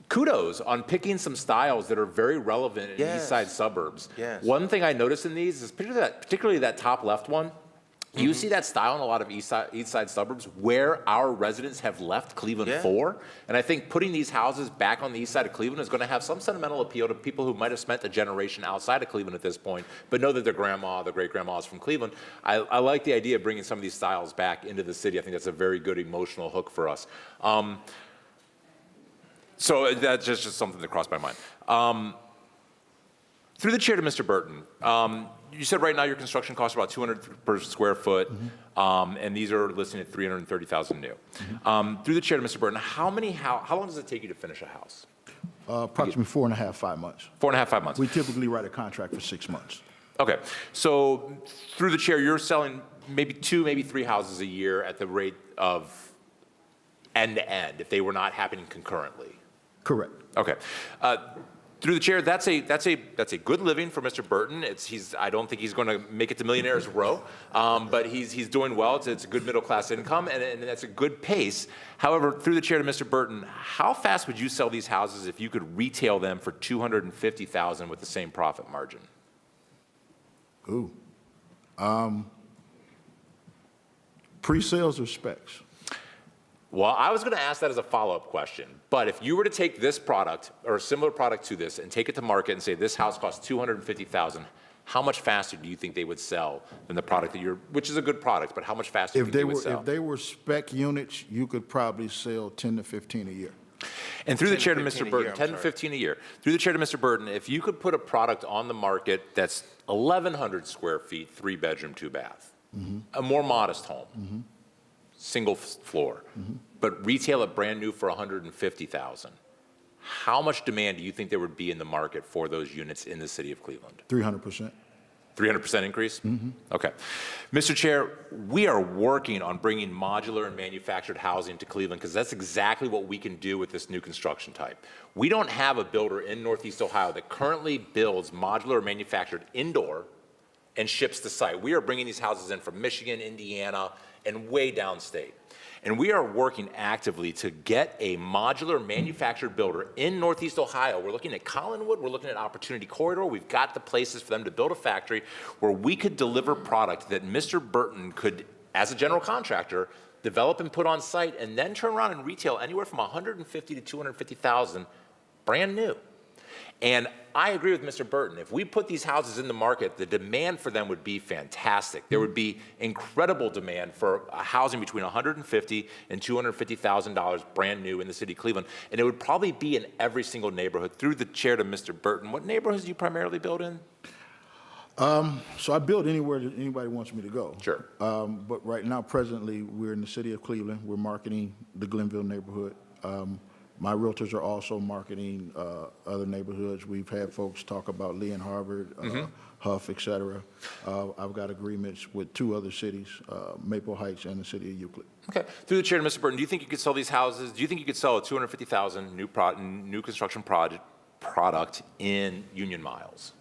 Speaker 5: Kudos on picking some styles that are very relevant in
Speaker 4: Yes.
Speaker 5: East Side suburbs.
Speaker 4: Yes.
Speaker 5: One thing I noticed in these is particularly that top left one. You see that style in a lot of East Side suburbs where our residents have left Cleveland
Speaker 4: Yeah.
Speaker 5: for. And I think putting these houses back on the east side of Cleveland is going to have some sentimental appeal to people who might have spent a generation outside of Cleveland at this point, but know that their grandma, their great-grandma is from Cleveland. I like the idea of bringing some of these styles back into the city. I think that's a very good emotional hook for us. So that's just something that crossed my mind. Through the chair to Mr. Burton, you said right now your construction costs are about $200 per square foot, and these are listed at $330,000 new. Through the chair to Mr. Burton, how long does it take you to finish a house?
Speaker 3: Approximately 4.5, 5 months.
Speaker 5: 4.5, 5 months.
Speaker 3: We typically write a contract for 6 months.
Speaker 5: Okay, so through the chair, you're selling maybe 2, maybe 3 houses a year at the rate of end to end if they were not happening concurrently.
Speaker 3: Correct.
Speaker 5: Okay. Through the chair, that's a good living for Mr. Burton. I don't think he's going to make it to Millionaires Row, but he's doing well. It's a good middle class income, and that's a good pace. However, through the chair to Mr. Burton, how fast would you sell these houses if you could retail them for $250,000 with the same profit margin?
Speaker 3: Ooh. Pre-sales or specs?
Speaker 5: Well, I was going to ask that as a follow-up question, but if you were to take this product or a similar product to this and take it to market and say this house costs $250,000, how much faster do you think they would sell than the product which is a good product, but how much faster do you think they would sell?
Speaker 3: If they were spec units, you could probably sell 10 to 15 a year.
Speaker 5: And through the
Speaker 4: 10
Speaker 5: chair
Speaker 4: to
Speaker 5: to
Speaker 4: 15
Speaker 5: Mr.
Speaker 4: a
Speaker 5: Burton,
Speaker 4: year, I'm
Speaker 5: 10 to
Speaker 4: sorry.
Speaker 5: 15 a year. Through the chair to Mr. Burton, if you could put a product on the market that's 1,100 square feet, 3-bedroom, 2-bath, a more modest home, single floor, but retail it brand new for $150,000, how much demand do you think there would be in the market for those units in the city of Cleveland?
Speaker 3: 300%.
Speaker 5: 300% increase? Okay. Mr. Chair, we are working on bringing modular and manufactured housing to Cleveland because that's exactly what we can do with this new construction type. We don't have a builder in Northeast Ohio that currently builds modular or manufactured indoor and ships to site. We are bringing these houses in from Michigan, Indiana, and way downstate. And we are working actively to get a modular manufactured builder in Northeast Ohio. We're looking at Collinwood, we're looking at Opportunity Corridor. We've got the places for them to build a factory where we could deliver product that Mr. Burton could, as a general contractor, develop and put on site and then turn around and retail anywhere from $150,000 to $250,000 brand new. And I agree with Mr. Burton. If we put these houses in the market, the demand for them would be fantastic. There would be incredible demand for a housing between $150,000 and $250,000 brand new in the city of Cleveland. And it would probably be in every single neighborhood. Through the chair to Mr. Burton, what neighborhoods do you primarily build in?
Speaker 3: So I build anywhere that anybody wants me to go.
Speaker 5: Sure.
Speaker 3: But right now, presently, we're in the city of Cleveland. We're marketing the Glenville neighborhood. My realtors are also marketing other neighborhoods. We've had folks talk about Lee and Harvard, Huff, et cetera. I've got agreements with 2 other cities, Maple Heights and the city of Euclid.
Speaker 5: Okay. Through the chair to Mr. Burton, do you think you could sell these houses? Do you think you could sell a $250,000 new construction product in Union Miles?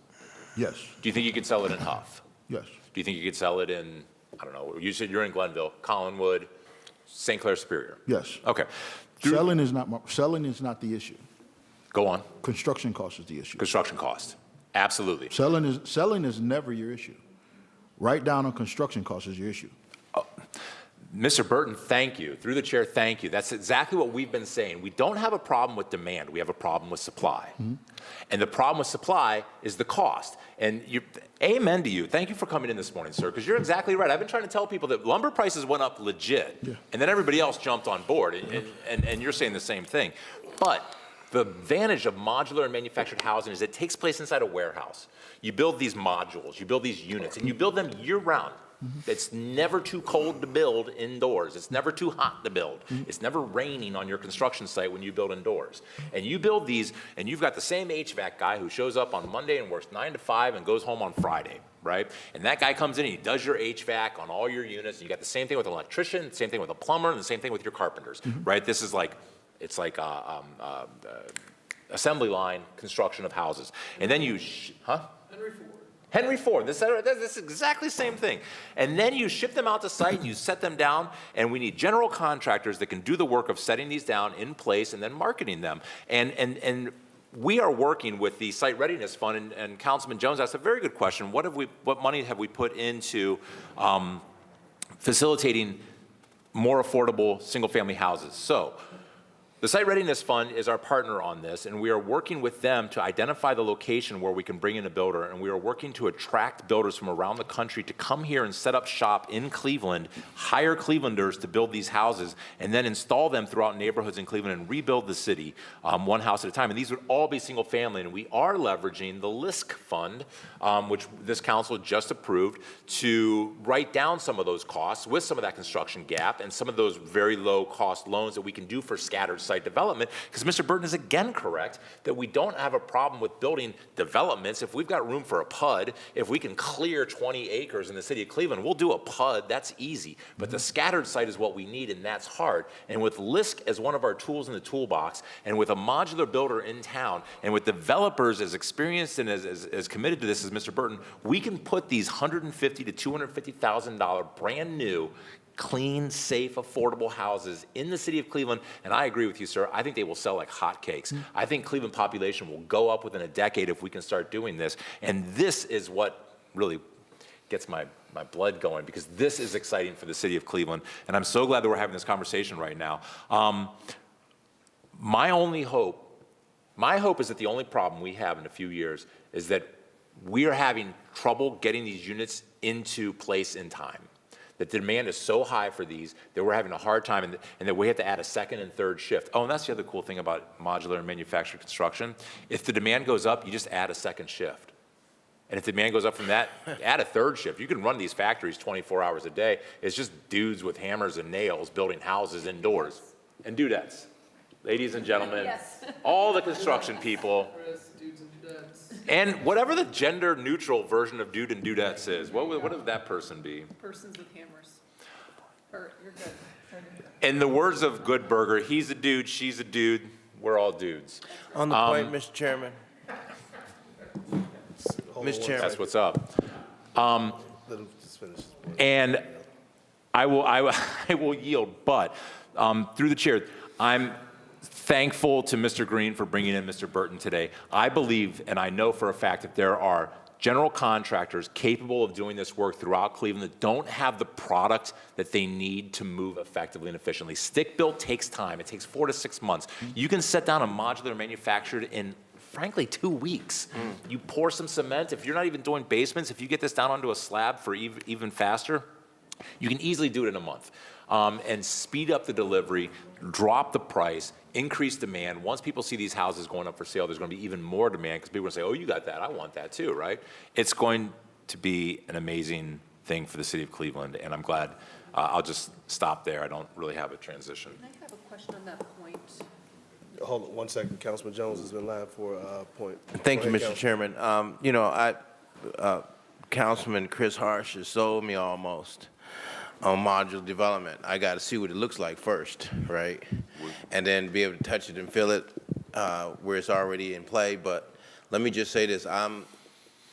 Speaker 3: Yes,
Speaker 5: Do you think you could sell it in Huff?
Speaker 3: yes.
Speaker 5: Do you think you could sell it in, I don't know, you said you're in Glenville, Collinwood, St. Clair Superior?
Speaker 3: Yes.
Speaker 5: Okay.
Speaker 3: Selling is not the issue.
Speaker 5: Go on.
Speaker 3: Construction cost is the issue.
Speaker 5: Construction cost. Absolutely.
Speaker 3: Selling is never your issue. Write down on construction cost is your issue.
Speaker 5: Mr. Burton, thank you. Through the chair, thank you. That's exactly what we've been saying. We don't have a problem with demand. We have a problem with supply. And the problem with supply is the cost. And amen to you. Thank you for coming in this morning, sir, because you're exactly right. I've been trying to tell people that lumber prices went up legit, and then everybody else jumped on board, and you're saying the same thing. But the advantage of modular and manufactured housing is it takes place inside a warehouse. You build these modules, you build these units, and you build them year-round. It's never too cold to build indoors. It's never too hot to build. It's never raining on your construction site when you build indoors. And you build these, and you've got the same HVAC guy who shows up on Monday and works 9 to 5 and goes home on Friday, right? And that guy comes in and he does your HVAC on all your units. And you got the same thing with an electrician, the same thing with a plumber, and the same thing with your carpenters, right? This is like, it's like assembly line construction of houses. And then you, Henry Ford, this is exactly the same thing. And then you ship them out to site and you set them down, and we need general contractors that can do the work of setting these down in place and then marketing them. And we are working with the Site Readiness Fund, and Councilman Jones asked a very good question. What money have we put into facilitating more affordable single-family houses? So the Site Readiness Fund is our partner on this, and we are working with them to identify the location where we can bring in a builder, and we are working to attract builders from around the country to come here and set up shop in Cleveland, hire Clevelanders to build these houses, and then install them throughout neighborhoods in Cleveland and rebuild the city one house at a time. And these would all be single family, and we are leveraging the LISC fund, which this council just approved, to write down some of those costs with some of that construction gap and some of those very low cost loans that we can do for scattered site development, because Mr. Burton is again correct that we don't have a problem with building developments. If we've got room for a PUD, if we can clear 20 acres in the city of Cleveland, we'll do a PUD, that's easy. But the scattered site is what we need, and that's hard. And with LISC as one of our tools in the toolbox, and with a modular builder in town, and with developers as experienced and as committed to this as Mr. Burton, we can put these $150,000 to $250,000 brand new, clean, safe, affordable houses in the city of Cleveland. And I agree with you, sir. I think they will sell like hotcakes. I think Cleveland population will go up within a decade if we can start doing this. And this is what really gets my blood going, because this is exciting for the city of Cleveland. And I'm so glad that we're having this conversation right now. My hope is that the only problem we have in a few years is that we are having trouble getting these units into place in time. That the demand is so high for these that we're having a hard time, and that we have to add a second and third shift. Oh, and that's the other cool thing about modular and manufactured construction. If the demand goes up, you just add a second shift. And if the demand goes up from that, add a third shift. You can run these factories 24 hours a day. It's just dudes with hammers and nails building houses indoors. And dudettes. Ladies and gentlemen, yes. All the construction people.
Speaker 6: Dudes and dudettes.
Speaker 5: And whatever the gender neutral version of dude and dudettes is, what would that person be?
Speaker 6: Persons with hammers. Or, you're good.
Speaker 5: In the words of Good Burger, he's a dude, she's a dude, we're all dudes.
Speaker 4: On the point, Mr. Chairman. Mr. Chairman.
Speaker 5: That's what's up.
Speaker 1: Let him just finish.
Speaker 5: And I will yield, but through the chair, I'm thankful to Mr. Green for bringing in Mr. Burton today. I believe, and I know for a fact, that there are general contractors capable of doing this work throughout Cleveland that don't have the product that they need to move effectively and efficiently. Stick-built takes time. It takes 4 to 6 months. You can set down a modular manufactured in, frankly, 2 weeks. You pour some cement. If you're not even doing basements, if you get this down onto a slab for even faster, you can easily do it in a month. And speed up the delivery, drop the price, increase demand. Once people see these houses going up for sale, there's going to be even more demand, because people are going to say, oh, you got that, I want that too, right? It's going to be an amazing thing for the city of Cleveland, and I'm glad. I'll just stop there. I don't really have a transition.
Speaker 6: Can I have a question on that point?
Speaker 1: Hold on 1 second. Councilman Jones has been live for a point.
Speaker 4: Thank you,
Speaker 1: Go ahead,
Speaker 4: Mr. Chairman. Councilman Chris Harsh has sold me almost on modular development. I got to see what it looks like first, right? And then be able to touch it and feel it where it's already in play. But let me just say this. I'm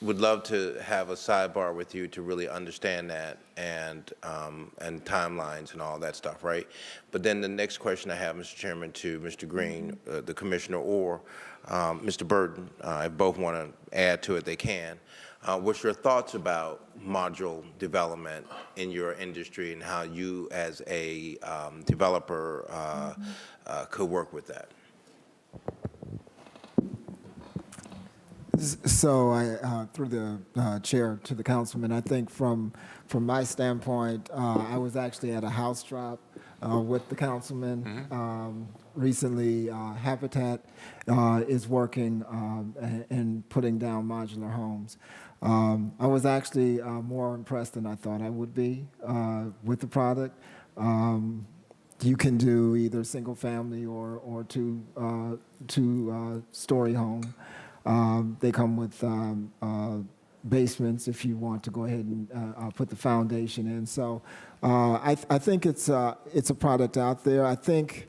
Speaker 4: would love to have a sidebar with you to really understand that and timelines and all that stuff, right? But then the next question I have, Mr. Chairman, to Mr. Green, the Commissioner, or Mr. Burton, if both want to add to it, they can. What's your thoughts about module development in your industry and how you as a developer could work with that?
Speaker 2: So I, through the chair to the councilman, I think from my standpoint, I was actually at a house drop with the councilman recently. Habitat is working and putting down modular homes. I was actually more impressed than I thought I would be with the product. You can do either single family or two-story home. They come with basements if you want to go ahead and put the foundation in. So I think it's a product out there. I think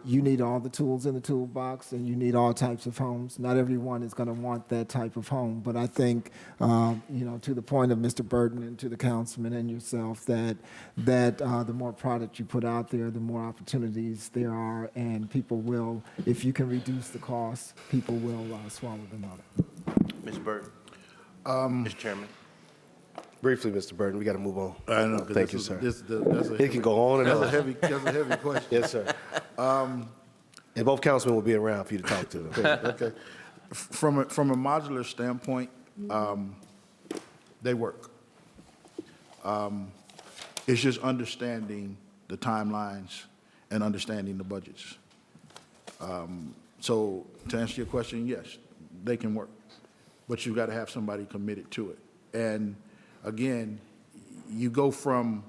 Speaker 2: you need all the tools in the toolbox, and you need all types of homes. Not everyone is going to want that type of home, but I think to the point of Mr. Burton and to the councilman and yourself, that the more product you put out there, the more opportunities there are, and people will, if you can reduce the cost, people will swallow them up.
Speaker 4: Ms. Burton? Mr. Chairman?
Speaker 1: Briefly, Mr. Burton, we got to move on.
Speaker 3: I know. 'Cause
Speaker 1: Thank
Speaker 3: this
Speaker 1: you,
Speaker 3: is-
Speaker 1: sir.
Speaker 3: that's a
Speaker 1: It can go on and
Speaker 3: That's a
Speaker 1: on.
Speaker 3: heavy question.
Speaker 1: Yes, sir. And both councilmen will be around for you to talk to them.
Speaker 3: Okay. From a modular standpoint, they work. It's just understanding the timelines and understanding the budgets. So to answer your question, yes, they can work, but you've got to have somebody committed to it. And again, you go from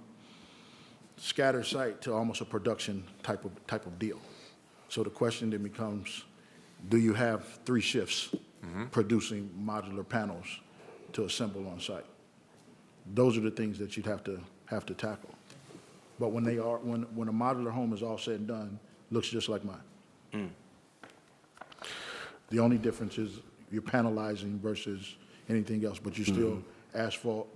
Speaker 3: scatter site to almost a production type of deal. So the question then becomes, do you have 3 shifts producing modular panels to assemble on site? Those are the things that you'd have to tackle. But when a modular home is all said and done, looks just like mine. The only difference is you're panelizing versus anything else, but you're still asphalt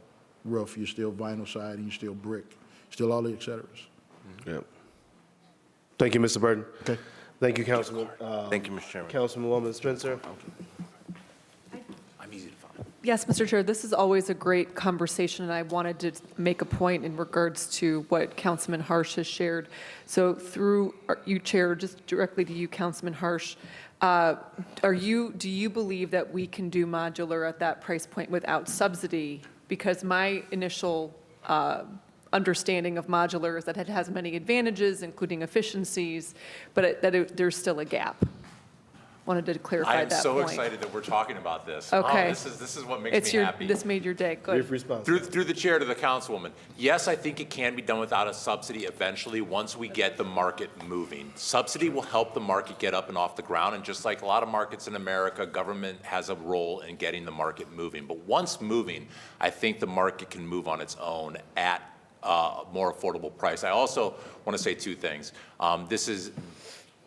Speaker 3: roof, you're still vinyl siding, you're still brick, still all the et ceteras.
Speaker 1: Yep. Thank you, Mr. Burton.
Speaker 3: Okay.
Speaker 1: Thank you, Councilman.
Speaker 4: Thank you, Mr. Chairman.
Speaker 1: Councilwoman Spencer.
Speaker 5: I'm easy to find.
Speaker 6: Yes, Mr. Chair, this is always a great conversation, and I wanted to make a point in regards to what Councilman Harsh has shared. So through you, Chair, just directly to you, Councilman Harsh, do you believe that we can do modular at that price point without subsidy? Because my initial understanding of modular is that it has many advantages, including efficiencies, but there's still a gap. Wanted to clarify
Speaker 5: I am
Speaker 6: that
Speaker 5: so
Speaker 6: point.
Speaker 5: excited that we're talking about this.
Speaker 6: Okay.
Speaker 5: Oh, this is what makes me happy.
Speaker 6: This made your day. Good.
Speaker 1: Brief response.
Speaker 5: Through the chair to the councilwoman, yes, I think it can be done without a subsidy eventually once we get the market moving. Subsidy will help the market get up and off the ground, and just like a lot of markets in America, government has a role in getting the market moving. But once moving, I think the market can move on its own at a more affordable price. I also want to say 2 things. This is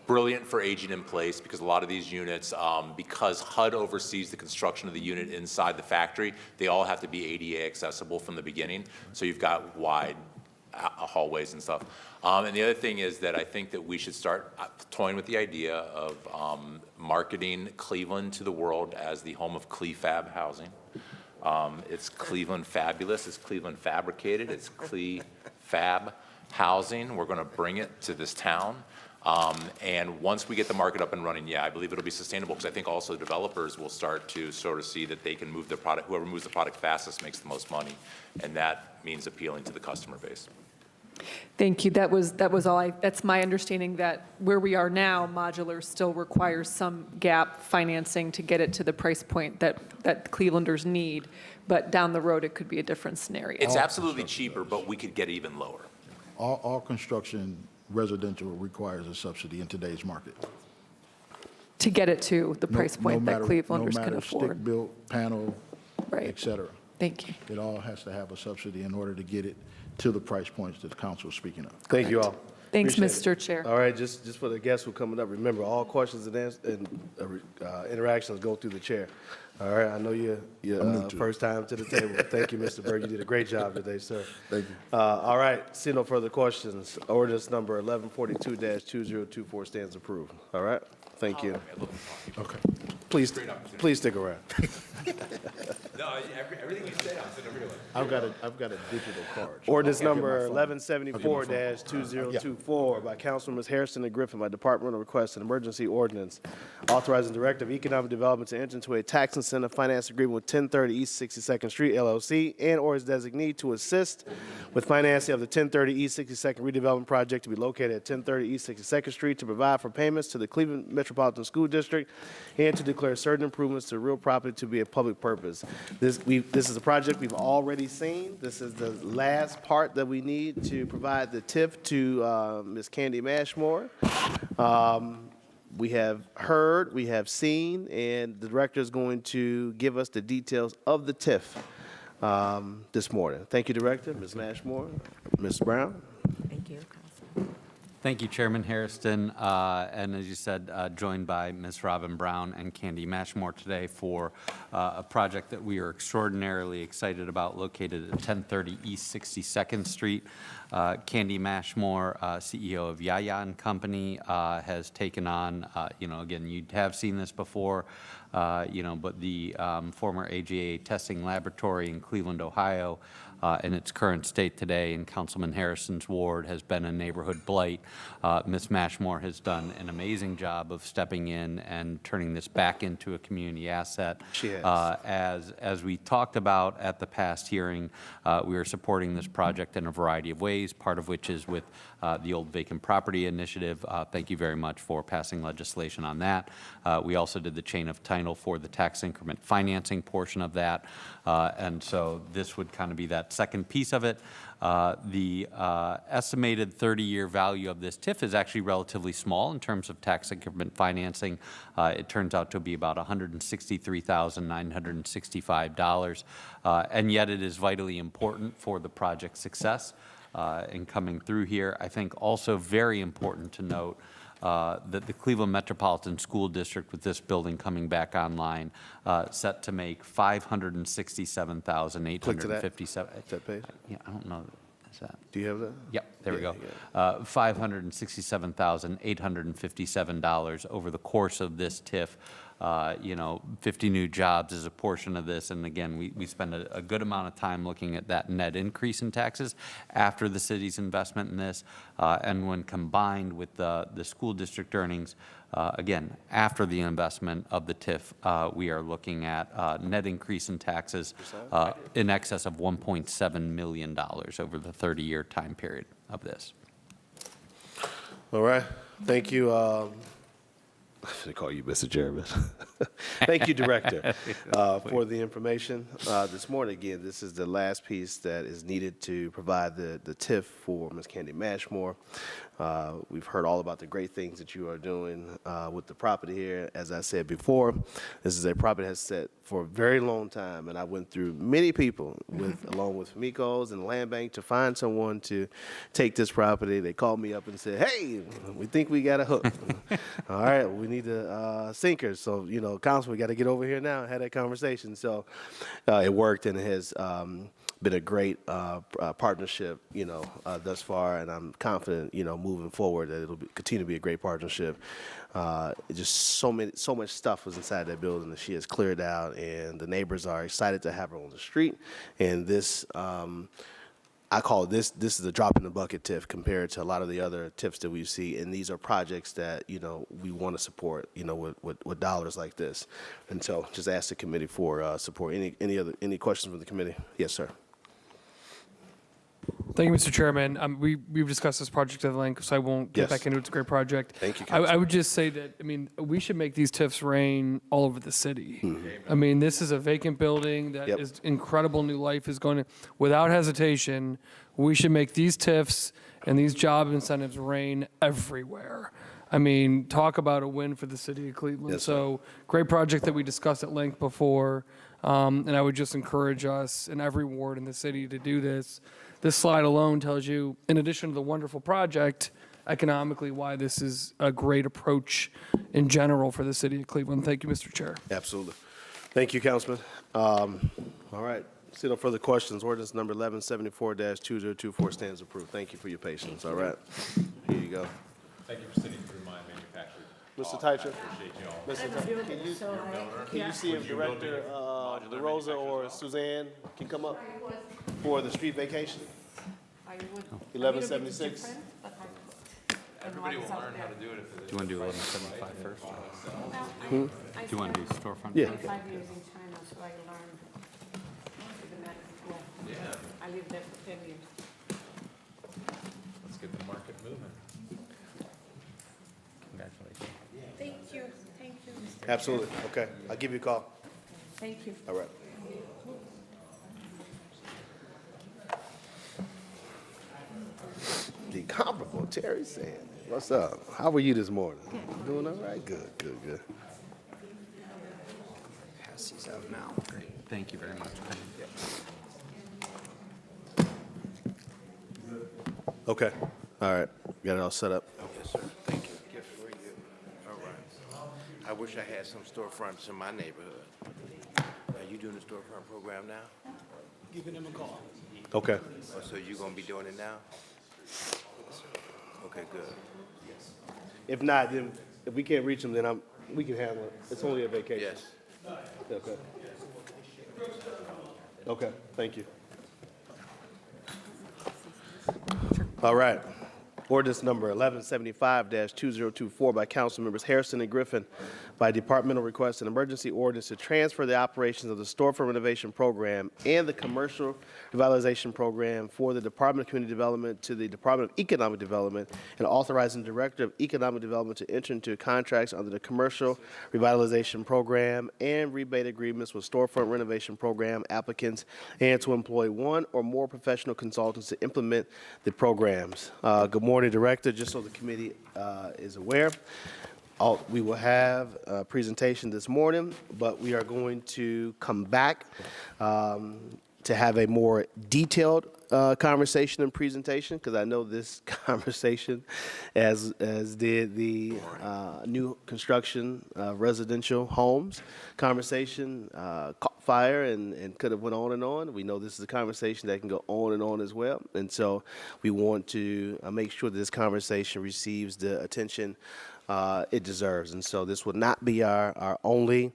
Speaker 5: brilliant for aging in place because a lot of these units, because HUD oversees the construction of the unit inside the factory, they all have to be ADA accessible from the beginning. So you've got wide hallways and stuff. And the other thing is that I think that we should start toying with the idea of marketing Cleveland to the world as the home of Clefab housing. It's Cleveland fabulous, it's Cleveland fabricated, it's Clefab housing. We're going to bring it to this town. And once we get the market up and running, yeah, I believe it'll be sustainable because I think also developers will start to sort of see that they can move their product, whoever moves the product fastest makes the most money. And that means appealing to the customer base.
Speaker 6: Thank you. That was all. That's my understanding that where we are now, modular still requires some gap financing to get it to the price point that Clevelanders need. But down the road, it could be a different scenario.
Speaker 5: It's absolutely cheaper, but we could get even lower.
Speaker 3: All construction residential requires a subsidy in today's market.
Speaker 6: To get it to the price point that Clevelanders can
Speaker 3: No matter
Speaker 6: afford.
Speaker 3: stick-built, panel,
Speaker 6: Right.
Speaker 3: et cetera.
Speaker 6: Thank you.
Speaker 3: It all has to have a subsidy in order to get it to the price points that the council is speaking of.
Speaker 1: Thank you all.
Speaker 6: Thanks,
Speaker 1: Appreciate it.
Speaker 6: Mr. Chair.
Speaker 1: All right, just for the guests who are coming up, remember, all questions and interactions go through the chair. All right, I know
Speaker 3: I'm
Speaker 1: you're
Speaker 3: new to it.
Speaker 1: first time to the table. Thank you, Mr. Berg. You did a great job today, sir.
Speaker 3: Thank you.
Speaker 1: All right, see no further questions. Ordinance number 1142-2024 stands approved. All right, thank you.
Speaker 3: Okay.
Speaker 1: Please stick around.
Speaker 5: No, everything you say, I'm sitting over here like.
Speaker 3: I've got a digital card.
Speaker 1: Ordinance number 1174-2024 by Councilmembers Harrison and Griffin. My department will request an emergency ordinance authorizing Director of Economic Development to enter into a tax incentive finance agreement with 1030 East 62nd Street LLC and or its designee to assist with financing of the 1030 East 62nd redevelopment project to be located at 1030 East 62nd Street, to provide for payments to the Cleveland Metropolitan School District and to declare certain improvements to real property to be a public purpose. This is a project we've already seen. This is the last part that we need to provide the TIF to Ms. Candy Mashmore. We have heard, we have seen, and the director is going to give us the details of the TIF this morning. Thank you, Director. Ms. Mashmore, Ms. Brown.
Speaker 7: Thank you, Councilman.
Speaker 8: Thank you, Chairman Hairston, and as you said, joined by Ms. Robin Brown and Candy Mashmore today for a project that we are extraordinarily excited about, located at 1030 East 62nd Street. Candy Mashmore, CEO of Yaya and Company, has taken on, again, you have seen this before, but the former AGA testing laboratory in Cleveland, Ohio, in its current state today in Councilman Harrison's ward has been a neighborhood blight. Ms. Mashmore has done an amazing job of stepping in and turning this back into a community asset.
Speaker 1: She has.
Speaker 8: As we talked about at the past hearing, we are supporting this project in a variety of ways, part of which is with the old vacant property initiative. Thank you very much for passing legislation on that. We also did the chain of title for the tax increment financing portion of that. And so this would kind of be that second piece of it. The estimated 30-year value of this TIF is actually relatively small in terms of tax increment financing. It turns out to be about $163,965, and yet it is vitally important for the project's success in coming through here. I think also very important to note that the Cleveland Metropolitan School District, with this building coming back online, set to make $567,857.
Speaker 1: Click to that page.
Speaker 8: Yeah, I don't know. Is that?
Speaker 1: Do you have that?
Speaker 8: Yep, there we
Speaker 1: Yeah,
Speaker 8: go. $567,857 over the course of this TIF. 50 new jobs is a portion of this. And again, we spend a good amount of time looking at that net increase in taxes after the city's investment in this. And when combined with the school district earnings, again, after the investment of the TIF, we are looking at net increase in taxes in excess of $1.7 million over the 30-year time period of this.
Speaker 1: All right. Thank you. I should call you Mr. Chairman. Thank you, Director, for the information this morning. Again, this is the last piece that is needed to provide the TIF for Ms. Candy Mashmore. We've heard all about the great things that you are doing with the property here. As I said before, this is a property that has sat for a very long time, and I went through many people along with Famicos and the Land Bank to find someone to take this property. They called me up and said, "Hey, we think we got a hook." All right, we need the sinkers. So, Council, we got to get over here now and have that conversation. So it worked, and it has been a great partnership, thus far, and I'm confident, moving forward that it'll continue to be a great partnership. Just so much stuff was inside that building that she has cleared out, and the neighbors are excited to have her on the street. And this, I call it this is a drop in the bucket TIF compared to a lot of the other TIFs that we see. And these are projects that, we want to support, with dollars like this. And so just ask the committee for support. Any questions from the committee? Yes, sir.
Speaker 9: Thank you, Mr. Chairman. We've discussed this project at length, so I won't get back into it. It's a great project.
Speaker 1: Thank you,
Speaker 9: I would just say that, we should make these TIFs rain all over the city. This is a vacant building that
Speaker 1: Yep.
Speaker 9: is incredible new life is going to, without hesitation, we should make these TIFs and these job incentives rain everywhere. Talk about a win for the city of Cleveland.
Speaker 1: Yes, sir.
Speaker 9: So great project that we discussed at length before. And I would just encourage us in every ward in the city to do this. This slide alone tells you, in addition to the wonderful project, economically why this is a great approach in general for the city of Cleveland. Thank you, Mr. Chair.
Speaker 1: Absolutely. Thank you, Councilman. All right, see no further questions. Ordinance number 1174-2024 stands approved. Thank you for your patience. All right, here you go.
Speaker 5: Thank you for sitting through my manufactured.
Speaker 1: Mr. Teicher,
Speaker 5: Appreciate you all.
Speaker 1: can you see if Director DeRosa or Suzanne can come up for the street vacation? 1176.
Speaker 5: Everybody will learn how to do it if
Speaker 8: Do you want to do 1175 first?
Speaker 7: Well,
Speaker 8: Do you want to do storefront?
Speaker 1: Yeah.
Speaker 7: 5 years in China, so I learned the medical. Yeah. I lived there for 10 years.
Speaker 5: Let's get the market moving.
Speaker 8: Congratulations.
Speaker 7: Thank you, Mr.
Speaker 1: Absolutely. Okay, I'll give you a call.
Speaker 7: Thank you.
Speaker 1: All right. The incomparable Terry Sandy. What's up? How were you this morning? Doing all right? Good, good, good.
Speaker 10: Pass these out now.
Speaker 8: Great. Thank you very much.
Speaker 1: Okay. All right. Got it all set up.
Speaker 4: Yes, sir. Thank you. Gift for you. All right. I wish I had some storefronts in my neighborhood. Are you doing the storefront program now?
Speaker 10: Giving them a call.
Speaker 1: Okay.
Speaker 4: Oh, so you gonna be doing it now? Okay, good.
Speaker 1: If not, then if we can't reach them, then we can handle it. It's only a vacation.
Speaker 4: Yes.
Speaker 1: Okay. Okay. Thank you. All right. Ordinance number 1175-2024 by council members Harrison and Griffin by departmental request, an emergency ordinance to transfer the operations of the storefront renovation program and the commercial revitalization program for the Department of Community Development to the Department of Economic Development, and authorizing the Director of Economic Development to enter into contracts under the commercial revitalization program and rebate agreements with storefront renovation program applicants, and to employ one or more professional consultants to implement the programs. Good morning, Director. Just so the committee is aware, we will have a presentation this morning, but we are going to come back to have a more detailed conversation and presentation, because I know this conversation, as did the new construction residential homes conversation, caught fire and could have went on and on. We know this is a conversation that can go on and on as well, and so we want to make sure that this conversation receives the attention it deserves. And so this will not be our only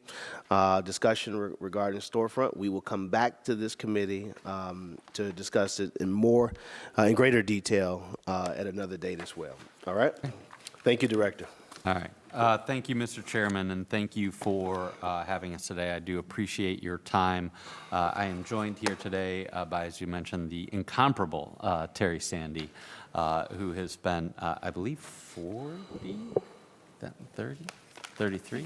Speaker 1: discussion regarding storefront. We will come back to this committee to discuss it in greater detail at another date as well. All right? Thank you, Director.
Speaker 8: All right. Thank you, Mr. Chairman, and thank you for having us today. I do appreciate your time. I am joined here today by, as you mentioned, the incomparable Terry Sandy, who has spent, I believe, 33?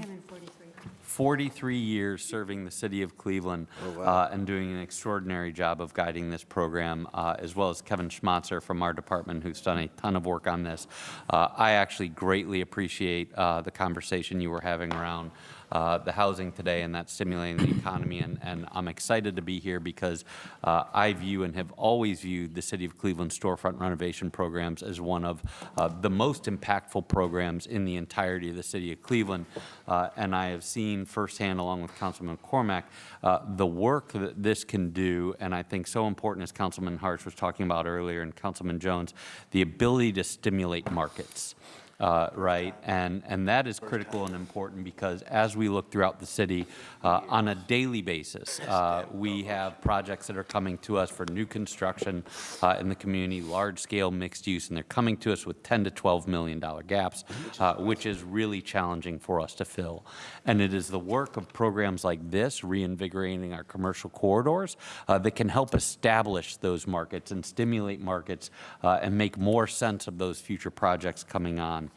Speaker 8: 43 years serving the city of Cleveland and doing an extraordinary job of guiding this program, as well as Kevin Schmatzer from our department, who's done a ton of work on this. I actually greatly appreciate the conversation you were having around the housing today and that stimulating the economy, and I'm excited to be here because I view and have always viewed the City of Cleveland storefront renovation programs as one of the most impactful programs in the entirety of the City of Cleveland, and I have seen firsthand, along with Councilman McCormack, the work that this can do, and I think so important, as Councilman Harsh was talking about earlier and Councilman Jones, the ability to stimulate markets. Right, and that is critical and important because as we look throughout the city on a daily basis, we have projects that are coming to us for new construction in the community, large-scale mixed use, and they're coming to us with $10 to $12 million gaps, which is really challenging for us to fill. And it is the work of programs like this, reinvigorating our commercial corridors, that can help establish those markets and stimulate markets and make more sense of those future projects coming on.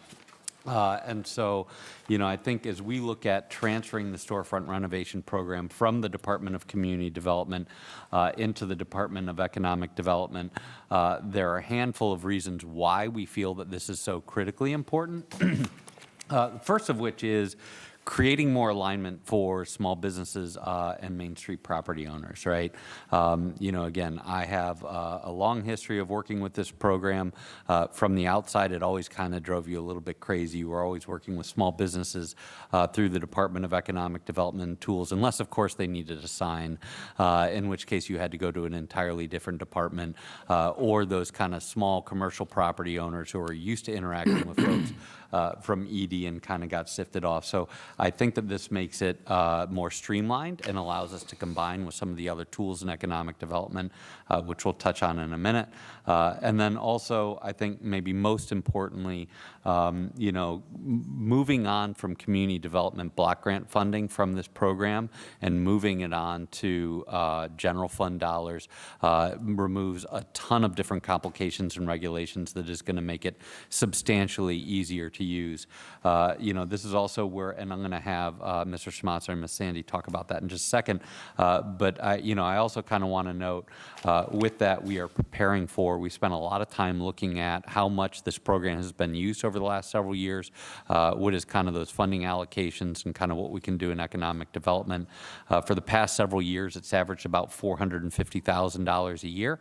Speaker 8: And so, I think as we look at transferring the storefront renovation program from the Department of Community Development into the Department of Economic Development, there are a handful of reasons why we feel that this is so critically important. First of which is creating more alignment for small businesses and Main Street property owners, right? Again, I have a long history of working with this program. From the outside, it always kind of drove you a little bit crazy. You were always working with small businesses through the Department of Economic Development tools, unless, of course, they needed a sign, in which case you had to go to an entirely different department, or those kind of small commercial property owners who are used to interacting with folks from ED and kind of got sifted off. So I think that this makes it more streamlined and allows us to combine with some of the other tools in economic development, which we'll touch on in a minute. And then also, I think maybe most importantly, moving on from community development block grant funding from this program and moving it on to general fund dollars removes a ton of different complications and regulations that is going to make it substantially easier to use. This is also where, and I'm going to have Mr. Schmatzer and Ms. Sandy talk about that in just a second. But I also kind of want to note with that we are preparing for. We spent a lot of time looking at how much this program has been used over the last several years. What is kind of those funding allocations and kind of what we can do in economic development. For the past several years, it's averaged about $450,000 a year,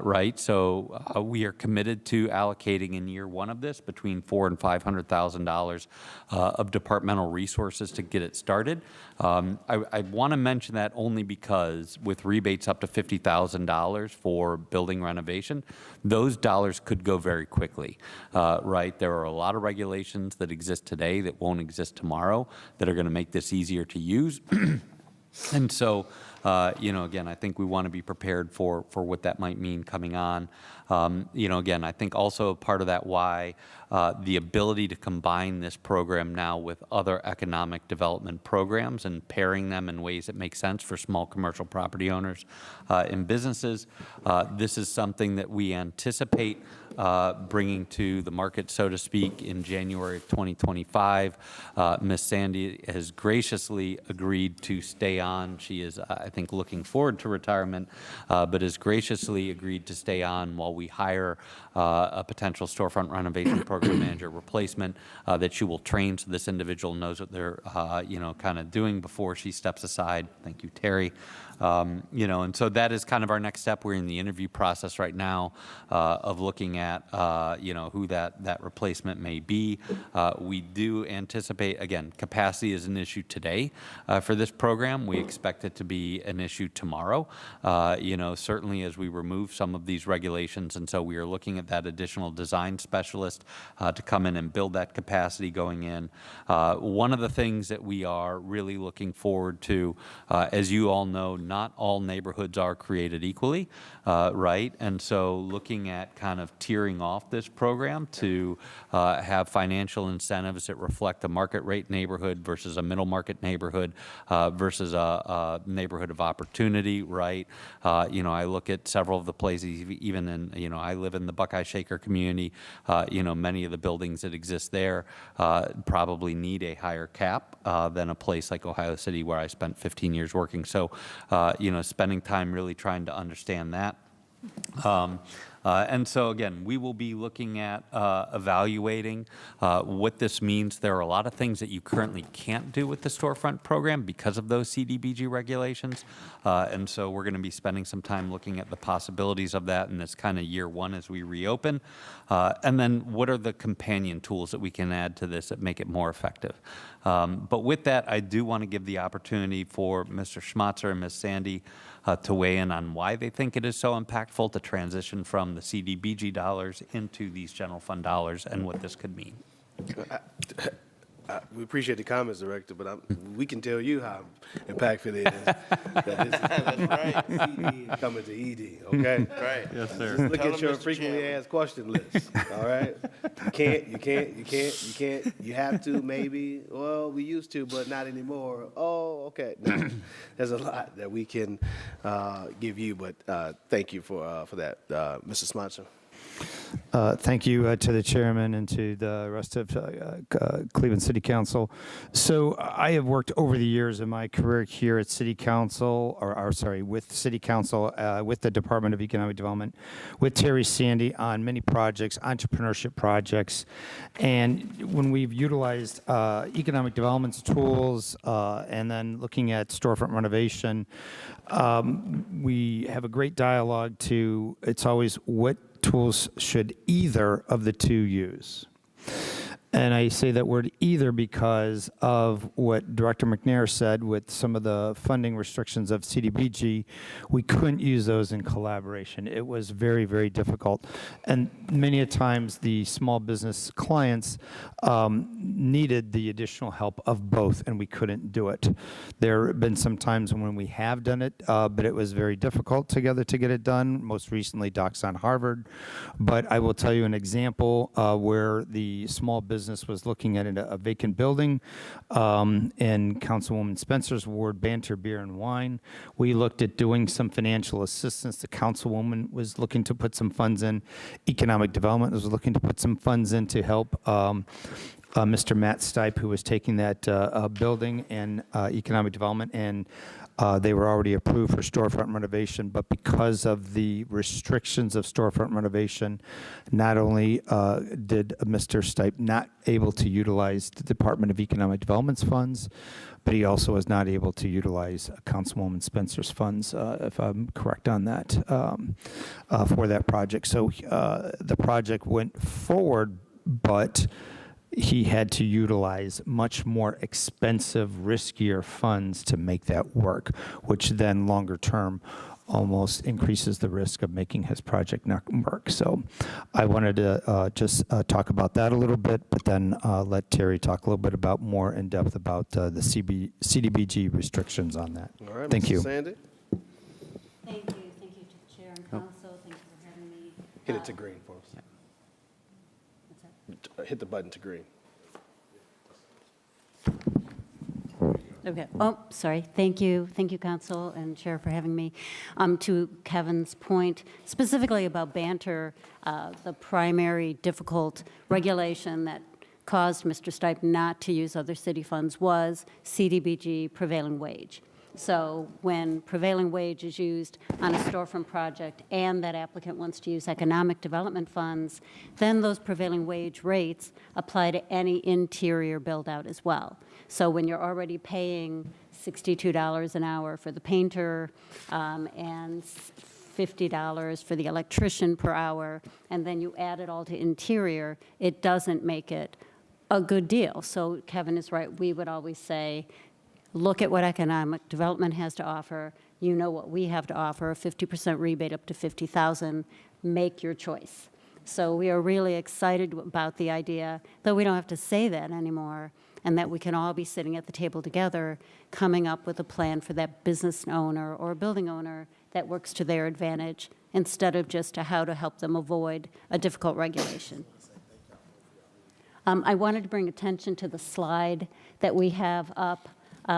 Speaker 8: right? So we are committed to allocating in year one of this between $400,000 and $500,000 of departmental resources to get it started. I want to mention that only because with rebates up to $50,000 for building renovation, those dollars could go very quickly, right? There are a lot of regulations that exist today that won't exist tomorrow that are going to make this easier to use. And so, again, I think we want to be prepared for what that might mean coming on. Again, I think also part of that why the ability to combine this program now with other economic development programs and pairing them in ways that make sense for small commercial property owners and businesses. This is something that we anticipate bringing to the market, so to speak, in January of 2025. Ms. Sandy has graciously agreed to stay on. She is, I think, looking forward to retirement, but has graciously agreed to stay on while we hire a potential storefront renovation program manager replacement that she will train so this individual knows what they're, kind of doing before she steps aside. Thank you, Terry. And so that is kind of our next step. We're in the interview process right now of looking at, who that replacement may be. We do anticipate, again, capacity is an issue today for this program. We expect it to be an issue tomorrow, certainly as we remove some of these regulations. And so we are looking at that additional design specialist to come in and build that capacity going in. One of the things that we are really looking forward to, as you all know, not all neighborhoods are created equally, right? And so looking at kind of tiering off this program to have financial incentives that reflect a market rate neighborhood versus a middle market neighborhood versus a neighborhood of opportunity, right? I look at several of the places, even in, I live in the Buckeye Shaker community, many of the buildings that exist there probably need a higher cap than a place like Ohio City where I spent 15 years working. So, spending time really trying to understand that. And so, again, we will be looking at evaluating what this means. There are a lot of things that you currently can't do with the storefront program because of those CDBG regulations. And so we're going to be spending some time looking at the possibilities of that in this kind of year one as we reopen. And then what are the companion tools that we can add to this that make it more effective? But with that, I do want to give the opportunity for Mr. Schmatzer and Ms. Sandy to weigh in on why they think it is so impactful to transition from the CDBG dollars into these general fund dollars and what this could mean.
Speaker 1: We appreciate the comments, Director, but we can tell you how impactful it is. That's right. CD is coming to ED, okay?
Speaker 4: Right.
Speaker 8: Yes, sir.
Speaker 1: Just look
Speaker 4: Tell
Speaker 1: at
Speaker 4: them,
Speaker 1: your
Speaker 4: Mr.
Speaker 1: frequently
Speaker 4: Chairman.
Speaker 1: asked question list, all right? You can't, you have to, maybe, well, we used to, but not anymore. Oh, okay. No, there's a lot that we can give you, but thank you for that, Mr. Smonson.
Speaker 11: Thank you to the chairman and to the rest of Cleveland City Council. So I have worked over the years in my career here at City Council, with City Council, with the Department of Economic Development, with Terry Sandy on many projects, entrepreneurship projects. And when we've utilized economic development tools and then looking at storefront renovation, we have a great dialogue to, it's always what tools should either of the two use. And I say that word either because of what Director McNair said with some of the funding restrictions of CDBG, we couldn't use those in collaboration. It was very, very difficult. And many a times the small business clients needed the additional help of both, and we couldn't do it. There have been some times when we have done it, but it was very difficult together to get it done. Most recently, Docs on Harvard. But I will tell you an example where the small business was looking at a vacant building in Councilwoman Spencer's ward, Banter Beer and Wine. We looked at doing some financial assistance. The councilwoman was looking to put some funds in. Economic Development was looking to put some funds in to help Mr. Matt Stipe, who was taking that building and economic development, and they were already approved for storefront renovation, but because of the restrictions of storefront renovation, not only did Mr. Stipe not able to utilize the Department of Economic Development's funds, but he also was not able to utilize Councilwoman Spencer's funds, if I'm correct on that, for that project. So the project went forward, but he had to utilize much more expensive, riskier funds to make that work, which then longer term almost increases the risk of making his project not work. So I wanted to just talk about that a little bit, but then let Terry talk a little bit about more in depth about the CDBG restrictions on that.
Speaker 1: All right,
Speaker 11: Thank
Speaker 1: Mrs.
Speaker 11: you.
Speaker 1: Sandy?
Speaker 7: Thank you to the chair and council. Thank you for having me.
Speaker 1: Hit it to green for us. Hit the button to green.
Speaker 7: Okay. Oh, sorry. Thank you. Thank you, council and chair, for having me. To Kevin's point, specifically about Banter, the primary difficult regulation that caused Mr. Stipe not to use other city funds was CDBG prevailing wage. So when prevailing wage is used on a storefront project and that applicant wants to use economic development funds, then those prevailing wage rates apply to any interior build out as well. So when you're already paying $62 an hour for the painter and $50 for the electrician per hour, and then you add it all to interior, it doesn't make it a good deal. So Kevin is right. We would always say, look at what economic development has to offer. You know what we have to offer, a 50% rebate up to $50,000. Make your choice. So we are really excited about the idea, though we don't have to say that anymore, and that we can all be sitting at the table together, coming up with a plan for that business owner or building owner that works to their advantage, instead of just how to help them avoid a difficult regulation. I wanted to bring attention to the slide that we have up.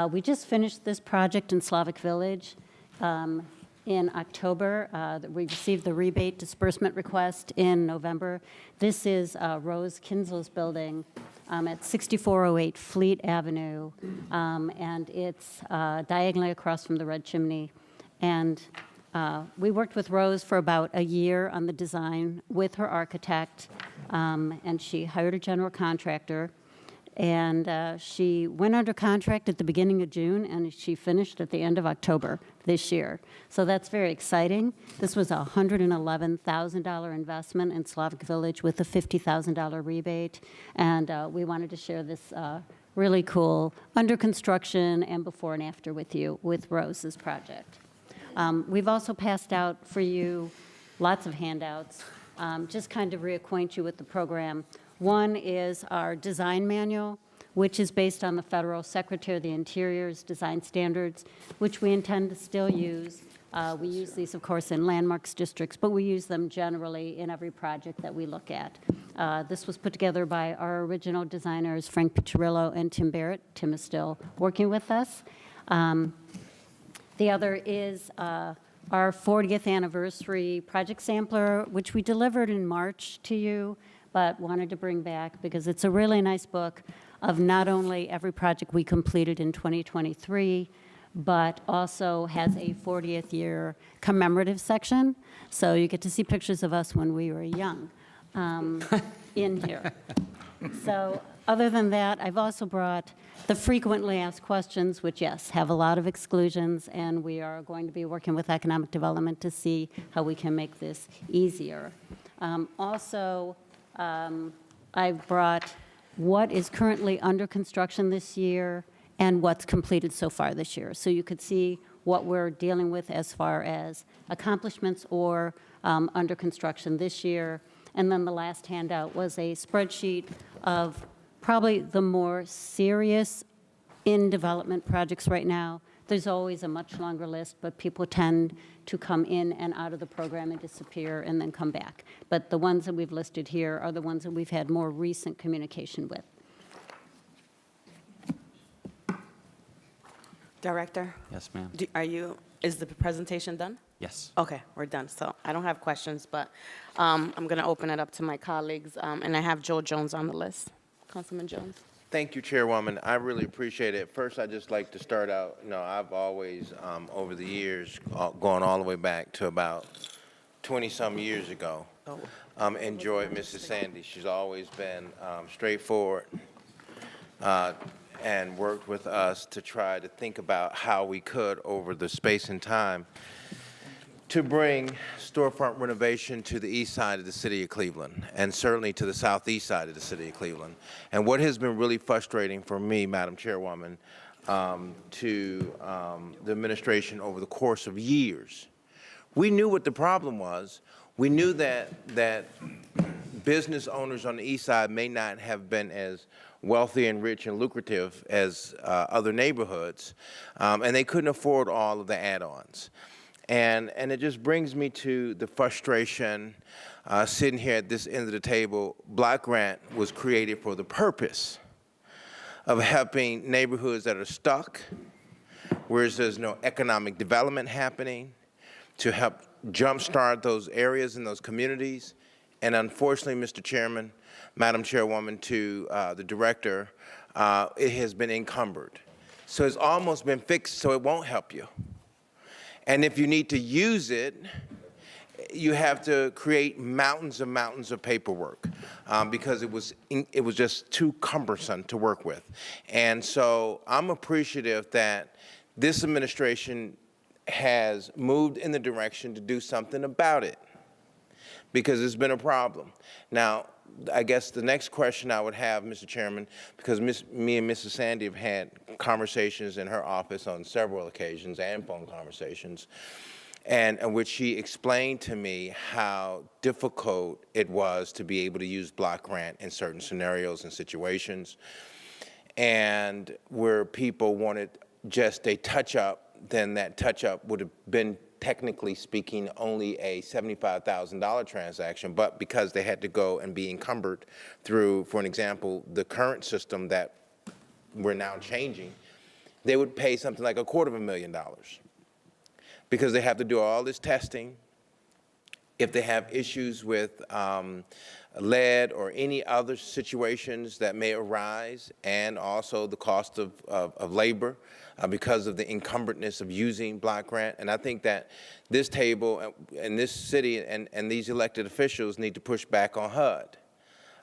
Speaker 7: We just finished this project in Slavic Village in October. We received the rebate disbursement request in November. This is Rose Kinsel's building at 6408 Fleet Avenue, and it's diagonally across from the Red Chimney. And we worked with Rose for about a year on the design with her architect, and she hired a general contractor. And she went under contract at the beginning of June, and she finished at the end of October this year. So that's very exciting. This was a $111,000 investment in Slavic Village with a $50,000 rebate. And we wanted to share this really cool under construction and before and after with you with Rose's project. We've also passed out for you lots of handouts, just kind of reacquaint you with the program. One is our design manual, which is based on the Federal Secretary of the Interior's design standards, which we intend to still use. We use these, of course, in landmarks districts, but we use them generally in every project that we look at. This was put together by our original designers, Frank Piccirillo and Tim Barrett. Tim is still working with us. The other is our 40th anniversary project sampler, which we delivered in March to you, but wanted to bring back because it's a really nice book of not only every project we completed in 2023, but also has a 40th year commemorative section. So you get to see pictures of us when we were young in here. So other than that, I've also brought the frequently asked questions, which, yes, have a lot of exclusions, and we are going to be working with economic development to see how we can make this easier. I've brought what is currently under construction this year and what's completed so far this year. So you could see what we're dealing with as far as accomplishments or under construction this year. And then the last handout was a spreadsheet of probably the more serious in-development projects right now. There's always a much longer list, but people tend to come in and out of the program and disappear and then come back. But the ones that we've listed here are the ones that we've had more recent communication with.
Speaker 12: Director,
Speaker 8: Yes, ma'am.
Speaker 12: is the presentation done?
Speaker 8: Yes.
Speaker 12: Okay, we're done. So I don't have questions, but I'm going to open it up to my colleagues, and I have Joe Jones on the list. Councilman Jones.
Speaker 4: Thank you, Chairwoman. I really appreciate it. First, I'd just like to start out, I've always, over the years, gone all the way back to about 20-some years ago, enjoyed Mrs. Sandy. She's always been straightforward and worked with us to try to think about how we could, over the space and time, to bring storefront renovation to the east side of the city of Cleveland, and certainly to the southeast side of the city of Cleveland. And what has been really frustrating for me, Madam Chairwoman, to the administration over the course of years, we knew what the problem was. We knew that business owners on the east side may not have been as wealthy and rich and lucrative as other neighborhoods, and they couldn't afford all of the add-ons. And it just brings me to the frustration sitting here at this end of the table. Block grant was created for the purpose of helping neighborhoods that are stuck, where there's no economic development happening, to help jumpstart those areas and those communities. And unfortunately, Mr. Chairman, Madam Chairwoman, to the director, it has been encumbered. So it's almost been fixed so it won't help you. And if you need to use it, you have to create mountains of paperwork because it was just too cumbersome to work with. And so I'm appreciative that this administration has moved in the direction to do something about it, because it's been a problem. Now, I guess the next question I would have, Mr. Chairman, because me and Mrs. Sandy have had conversations in her office on several occasions and phone conversations, and in which she explained to me how difficult it was to be able to use block grant in certain scenarios and situations, and where people wanted just a touch-up, then that touch-up would have been, technically speaking, only a $75,000 transaction, but because they had to go and be encumbered through, for an example, the current system that we're now changing, they would pay something like $250,000 because they have to do all this testing. If they have issues with lead or any other situations that may arise, and also the cost of labor because of the encumberdness of using block grant. And I think that this table and this city and these elected officials need to push back on HUD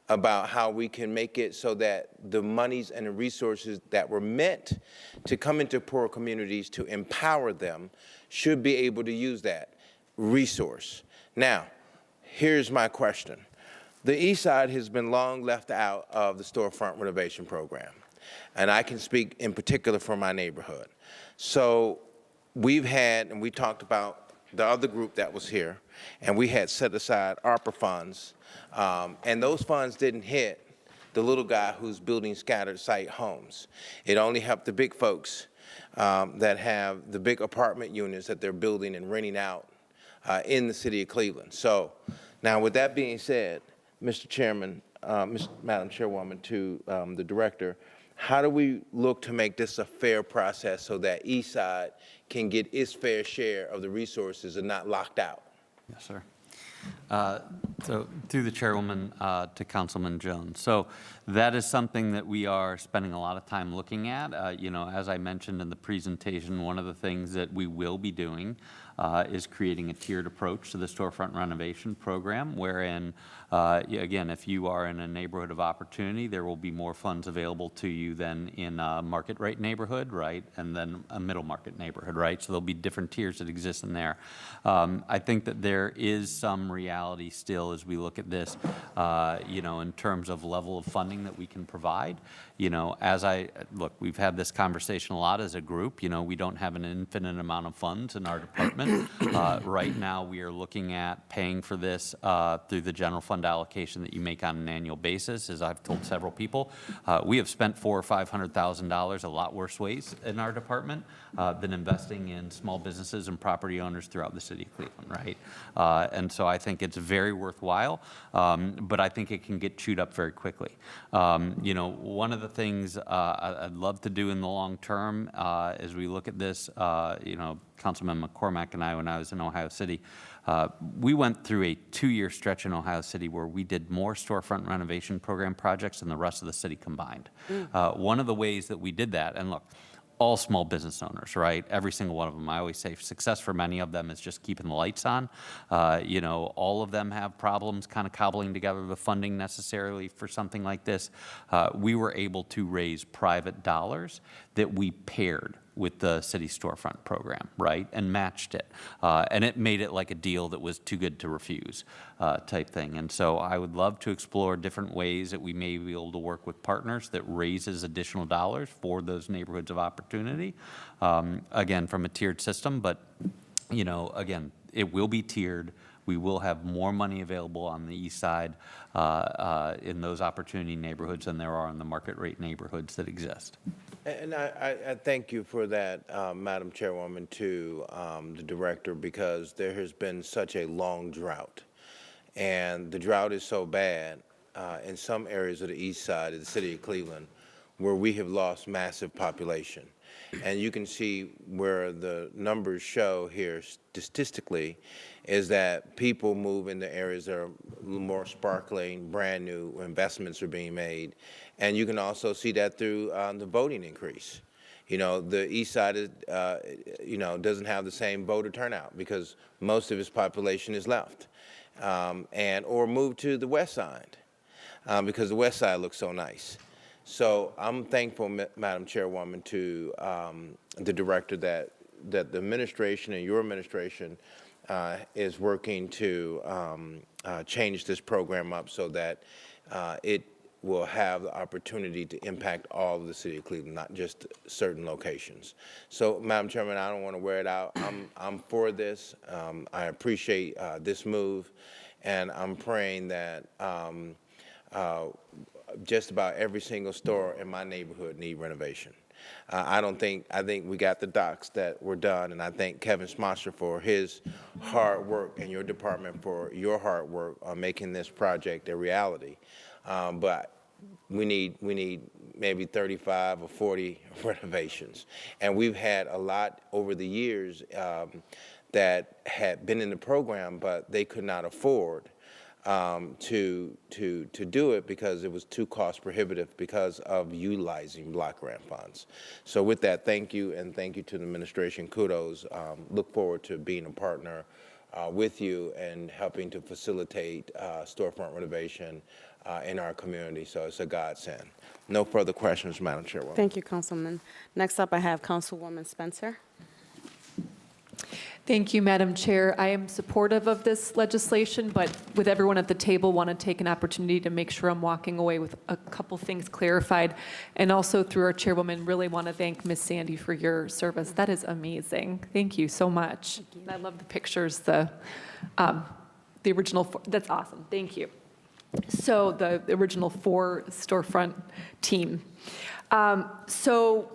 Speaker 4: about how we can make it so that the monies and the resources that were meant to come into poor communities to empower them should be able to use that resource. Now, here's my question. The east side has been long left out of the storefront renovation program, and I can speak in particular for my neighborhood. So we've had, and we talked about the other group that was here, and we had set aside ARPA funds, and those funds didn't hit the little guy who's building scattered site homes. It only helped the big folks that have the big apartment units that they're building and renting out in the city of Cleveland. So now, with that being said, Mr. Chairman, Madam Chairwoman, to the director, how do we look to make this a fair process so that East Side can get its fair share of the resources and not locked out?
Speaker 8: Yes, sir. So through the chairwoman to Councilman Jones. So that is something that we are spending a lot of time looking at. You know, as I mentioned in the presentation, one of the things that we will be doing is creating a tiered approach to the storefront renovation program, wherein, again, if you are in a neighborhood of opportunity, there will be more funds available to you than in a market rate neighborhood, right? And then a middle market neighborhood, right? So there'll be different tiers that exist in there. I think that there is some reality still as we look at this, you know, in terms of level of funding that we can provide. You know, look, we've had this conversation a lot as a group. You know, we don't have an infinite amount of funds in our department. Right now, we are looking at paying for this through the general fund allocation that you make on an annual basis. As I've told several people, we have spent $400,000 or $500,000 a lot worse ways in our department than investing in small businesses and property owners throughout the city of Cleveland, right? And so I think it's very worthwhile, but I think it can get chewed up very quickly. You know, one of the things I'd love to do in the long term as we look at this, you know, Councilman McCormack and I, when I was in Ohio City, we went through a 2-year stretch in Ohio City where we did more storefront renovation program projects than the rest of the city combined. One of the ways that we did that, and look, all small business owners, right? Every single one of them. I always say success for many of them is just keeping the lights on. You know, all of them have problems kind of cobbling together the funding necessarily for something like this. We were able to raise private dollars that we paired with the city storefront program, right, and matched it. And it made it like a deal that was too good to refuse type thing. And so I would love to explore different ways that we may be able to work with partners that raises additional dollars for those neighborhoods of opportunity, again, from a tiered system. But, you know, again, it will be tiered. We will have more money available on the east side in those opportunity neighborhoods than there are in the market rate neighborhoods that exist.
Speaker 4: And I thank you for that, Madam Chairwoman, to the director, because there has been such a long drought. And the drought is so bad in some areas of the east side of the city of Cleveland where we have lost massive population. And you can see where the numbers show here statistically is that people move into areas that are a little more sparkling, brand new, where investments are being made. And you can also see that through the voting increase. You know, the east side is, you know, doesn't have the same voter turnout because most of its population is left or moved to the west side because the west side looks so nice. So I'm thankful, Madam Chairwoman, to the director that the administration and your administration is working to change this program up so that it will have the opportunity to impact all of the city of Cleveland, not just certain locations. So, Madam Chairman, I don't want to wear it out. I'm for this. I appreciate this move, and I'm praying that just about every single store in my neighborhood need renovation. I think we got the docs that were done, and I thank Kevin Smosser for his hard work and your department for your hard work on making this project a reality. But we need maybe 35 or 40 renovations. And we've had a lot over the years that had been in the program, but they could not afford to do it because it was too cost prohibitive because of utilizing block grant funds. So with that, thank you, and thank you to the administration. Kudos. Look forward to being a partner with you and helping to facilitate storefront renovation in our community. So it's a godsend. No further questions, Madam Chairwoman.
Speaker 12: Thank you, Councilman. Next up, I have Councilwoman Spencer.
Speaker 6: Thank you, Madam Chair. I am supportive of this legislation, but with everyone at the table, want to take an opportunity to make sure I'm walking away with a couple things clarified. And also through our chairwoman, really want to thank Ms. Sandy for your service. That is amazing. Thank you so much. I love the pictures, the original, that's awesome. Thank you. So the original 4 storefront team. So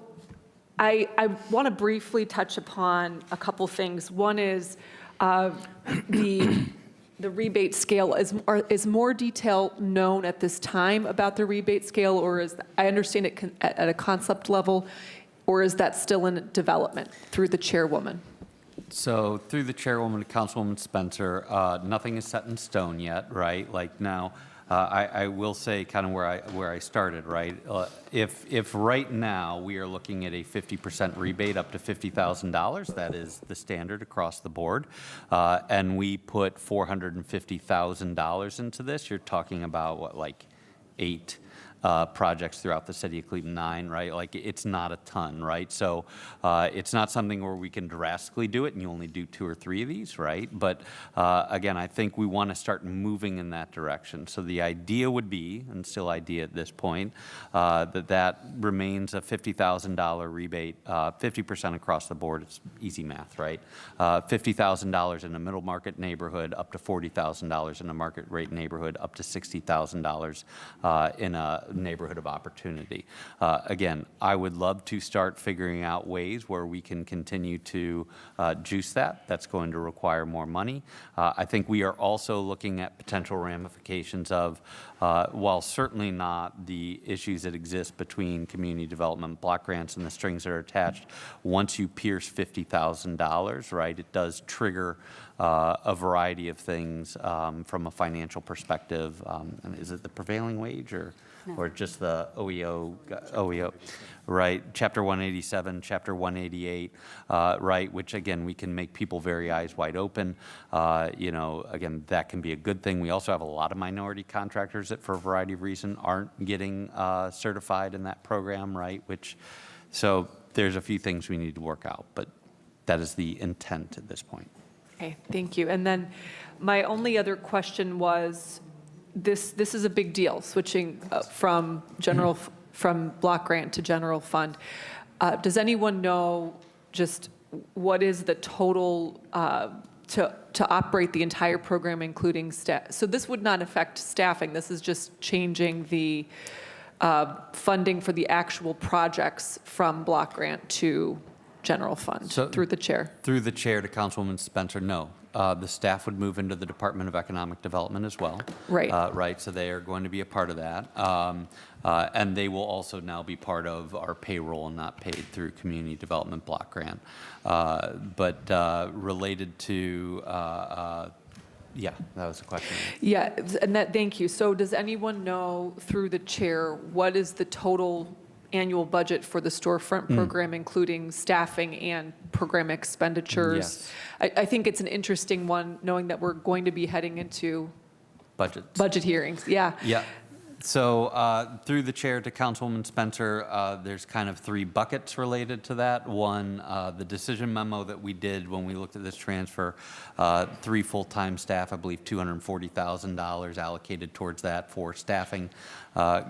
Speaker 6: I want to briefly touch upon a couple things. One is the the rebate scale, is more detail known at this time about the rebate scale, or I understand it at a concept level, or is that still in development through the chairwoman?
Speaker 8: So through the chairwoman, Councilwoman Spencer, nothing is set in stone yet, right? Like now, I will say kind of where I started, right? If right now we are looking at a 50% rebate up to $50,000, that is the standard across the board, and we put $450,000 into this, you're talking about what, like 8 projects throughout the city of Cleveland, 9, right? Like, it's not a ton, right? So it's not something where we can drastically do it and you only do 2 or 3 of these, right? But again, I think we want to start moving in that direction. So the idea would be, and still idea at this point, that remains a $50,000 rebate, 50% across the board. It's easy math, right? $50,000 in a middle market neighborhood, up to $40,000 in a market rate neighborhood, up to $60,000 in a neighborhood of opportunity. Again, I would love to start figuring out ways where we can continue to juice that. That's going to require more money. I think we are also looking at potential ramifications of, while certainly not the issues that exist between community development block grants and the strings that are attached, once you pierce $50,000, right, it does trigger a variety of things from a financial perspective. And is it the prevailing wage or just the OEO, right? Chapter 187, Chapter 188, right? Which again, we can make people very eyes wide open. You know, again, that can be a good thing. We also have a lot of minority contractors that, for a variety of reasons, aren't getting certified in that program, right? So there's a few things we need to work out, but that is the intent at this point.
Speaker 6: Okay, thank you. And then my only other question was, this is a big deal, switching from block grant to general fund. Does anyone know just what is the total to operate the entire program, including staff? So this would not affect staffing. This is just changing the funding for the actual projects from block grant to general fund, through the chair.
Speaker 8: Through the chair to Councilwoman Spencer, no. The staff would move into the Department of Economic Development as well.
Speaker 6: Right.
Speaker 8: Right, so they are going to be a part of that. And they will also now be part of our payroll and not paid through Community Development Block Grant. But related to, yeah, that was the question.
Speaker 6: Yeah, and thank you. So does anyone know, through the chair, what is the total annual budget for the storefront program, including staffing and program expenditures?
Speaker 8: Yes.
Speaker 6: I think it's an interesting one, knowing that we're going to be heading into budget hearings. Yeah.
Speaker 8: Yeah. So through the chair to Councilwoman Spencer, there's kind of 3 buckets related to that. One, the decision memo that we did when we looked at this transfer, 3 full-time staff, I believe $240,000 allocated towards that for staffing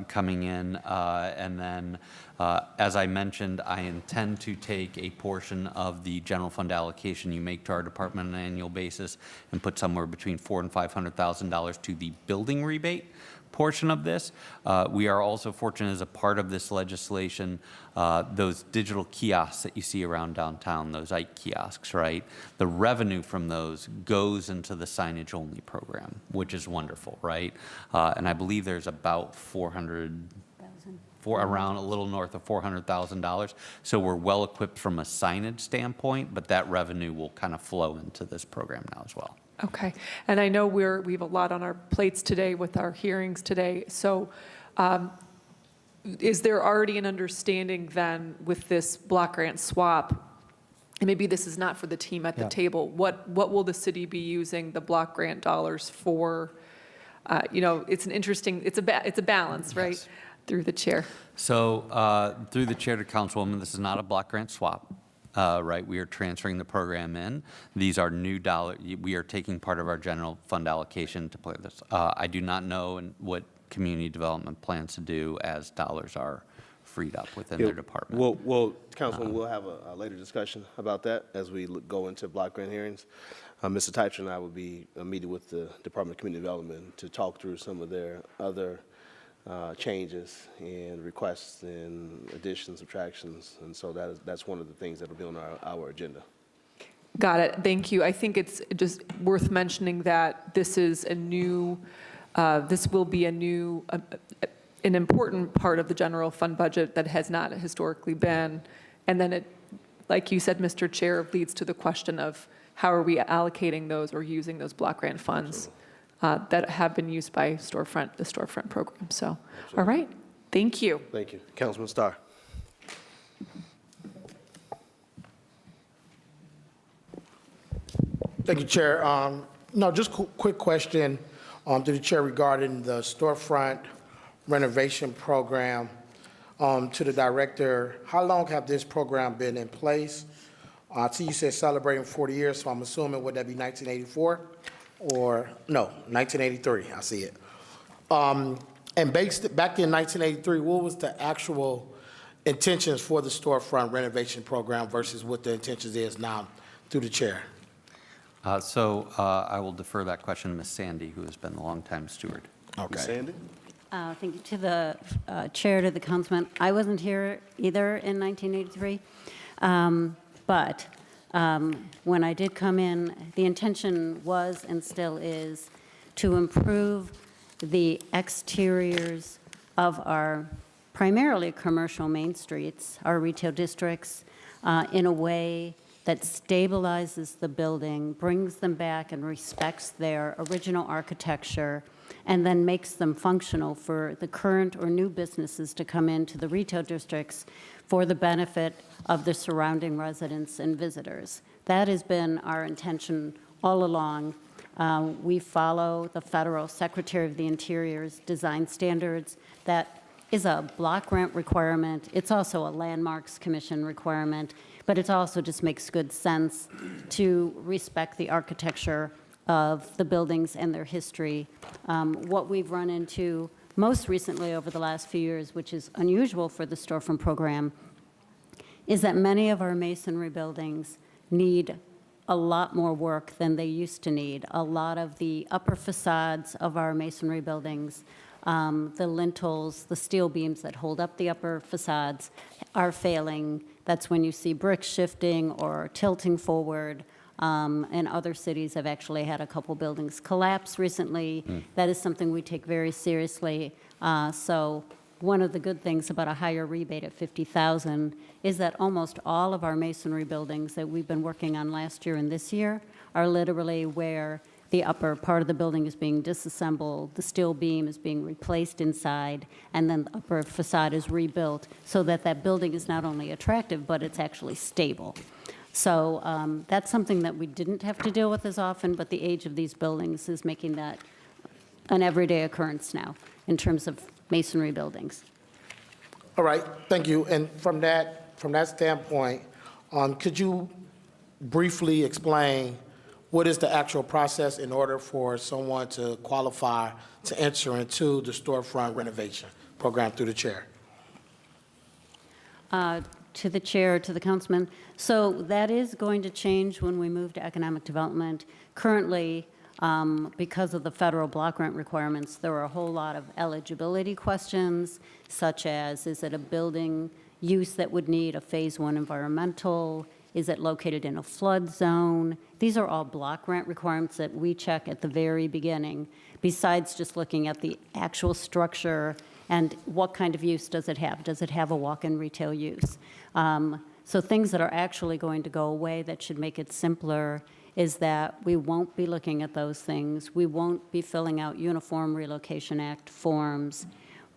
Speaker 8: coming in. And then, as I mentioned, I intend to take a portion of the general fund allocation you make to our department on an annual basis and put somewhere between $400,000 and $500,000 to the building rebate portion of this. We are also fortunate, as a part of this legislation, those digital kiosks that you see around downtown, those Ike kiosks, right? The revenue from those goes into the signage only program, which is wonderful, right? And I believe there's about around a little north of $400,000. So we're well equipped from a signage standpoint, but that revenue will kind of flow into this program now as well.
Speaker 6: Okay. And I know we have a lot on our plates today with our hearings today. So is there already an understanding then with this block grant swap, and maybe this is not for the team at the table, what will the city be using the block grant dollars for? You know, it's an interesting, it's a balance, right?
Speaker 8: Yes.
Speaker 6: Through the chair.
Speaker 8: So through the chair to Councilwoman, this is not a block grant swap. Right, we are transferring the program in. These are new dollars. We are taking part of our general fund allocation to play this. I do not know what community development plans to do as dollars are freed up within their department.
Speaker 1: Well, Councilman, we'll have a later discussion about that as we go into block grant hearings. Mr. Teicher and I will be meeting with the Department of Community Development to talk through some of their other changes and requests and additions, subtractions, and so that's one of the things that will be on our agenda.
Speaker 6: Got it. Thank you. I think it's just worth mentioning that this is a new, this will be a new, an important part of the general fund budget that has not historically been. And then it, like you said, Mr. Chair, leads to the question of how are we allocating those or using those block grant funds that have been used by Storefront, the Storefront program. So, all right. Thank you.
Speaker 1: Thank you. Councilman Starr.
Speaker 10: Thank you, Chair. No, just quick question to the Chair regarding the storefront renovation program. To the Director, how long have this program been in place? I see you said celebrating 40 years, so I'm assuming would that be 1984? Or, no, 1983, I see it. And based back in 1983, what was the actual intentions for the storefront renovation program versus what the intentions is now through the Chair?
Speaker 8: I will defer that question to Ms. Sandy, who has been the longtime steward.
Speaker 10: Okay.
Speaker 1: Sandy?
Speaker 7: Thank you to the chair, to the councilman. I wasn't here either in 1983, but when I did come in, the intention was and still is to improve the exteriors of our primarily commercial main streets, our retail districts, in a way that stabilizes the building, brings them back and respects their original architecture, and then makes them functional for the current or new businesses to come into the retail districts for the benefit of the surrounding residents and visitors. That has been our intention all along. We follow the Federal Secretary of the Interior's design standards. That is a block grant requirement. It's also a Landmarks Commission requirement, but it also just makes good sense to respect the architecture of the buildings and their history. What we've run into most recently over the last few years, which is unusual for the storefront program, is that many of our masonry buildings need a lot more work than they used to need. A lot of the upper facades of our masonry buildings, the lintels, the steel beams that hold up the upper facades are failing. That's when you see bricks shifting or tilting forward. And other cities have actually had a couple buildings collapse recently. That is something we take very seriously. So one of the good things about a higher rebate at $50,000 is that almost all of our masonry buildings that we've been working on last year and this year are literally where the upper part of the building is being disassembled, the steel beam is being replaced inside, and then the upper facade is rebuilt so that that building is not only attractive, but it's actually stable. So that's something that we didn't have to deal with as often, but the age of these buildings is making that an everyday occurrence now in terms of masonry buildings.
Speaker 10: All right, thank you. And from that standpoint, could you briefly explain what is the actual process in order for someone to qualify to enter into the storefront renovation program through the Chair?
Speaker 7: To the chair, to the councilman. So that is going to change when we move to economic development. Currently, because of the federal block grant requirements, there are a whole lot of eligibility questions, such as, is it a building use that would need a phase 1 environmental? Is it located in a flood zone? These are all block grant requirements that we check at the very beginning, besides just looking at the actual structure and what kind of use does it have? Does it have a walk-in retail use? So things that are actually going to go away that should make it simpler is that we won't be looking at those things. We won't be filling out Uniform Relocation Act forms.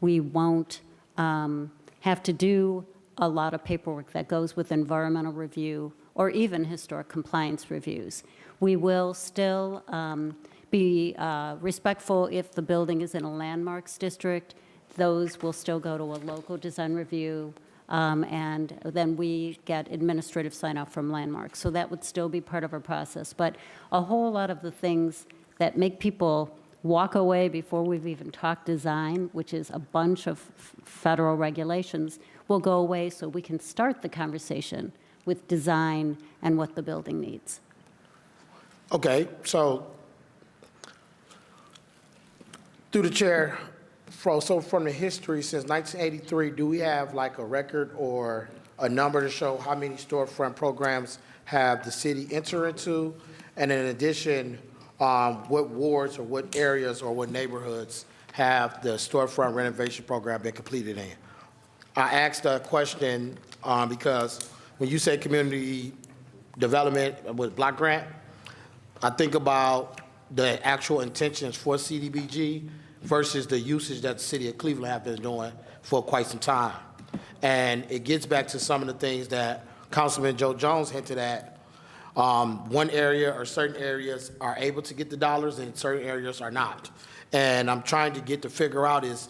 Speaker 7: We won't have to do a lot of paperwork that goes with environmental review or even historic compliance reviews. We will still be respectful if the building is in a landmarks district. Those will still go to a local design review, and then we get administrative sign-off from landmarks. So that would still be part of our process. But a whole lot of the things that make people walk away before we've even talked design, which is a bunch of federal regulations, will go away so we can start the conversation with design and what the building needs.
Speaker 10: Okay, so through the Chair, so from the history since 1983, do we have like a record or a number to show how many storefront programs have the city enter into? And in addition, what wards or what areas or what neighborhoods have the storefront renovation program been completed in? I asked a question because when you say community development with block grant, I think about the actual intentions for CDBG versus the usage that the city of Cleveland have been doing for quite some time. And it gets back to some of the things that Councilman Joe Jones hinted at. One area or certain areas are able to get the dollars and certain areas are not. And I'm trying to get to figure out is,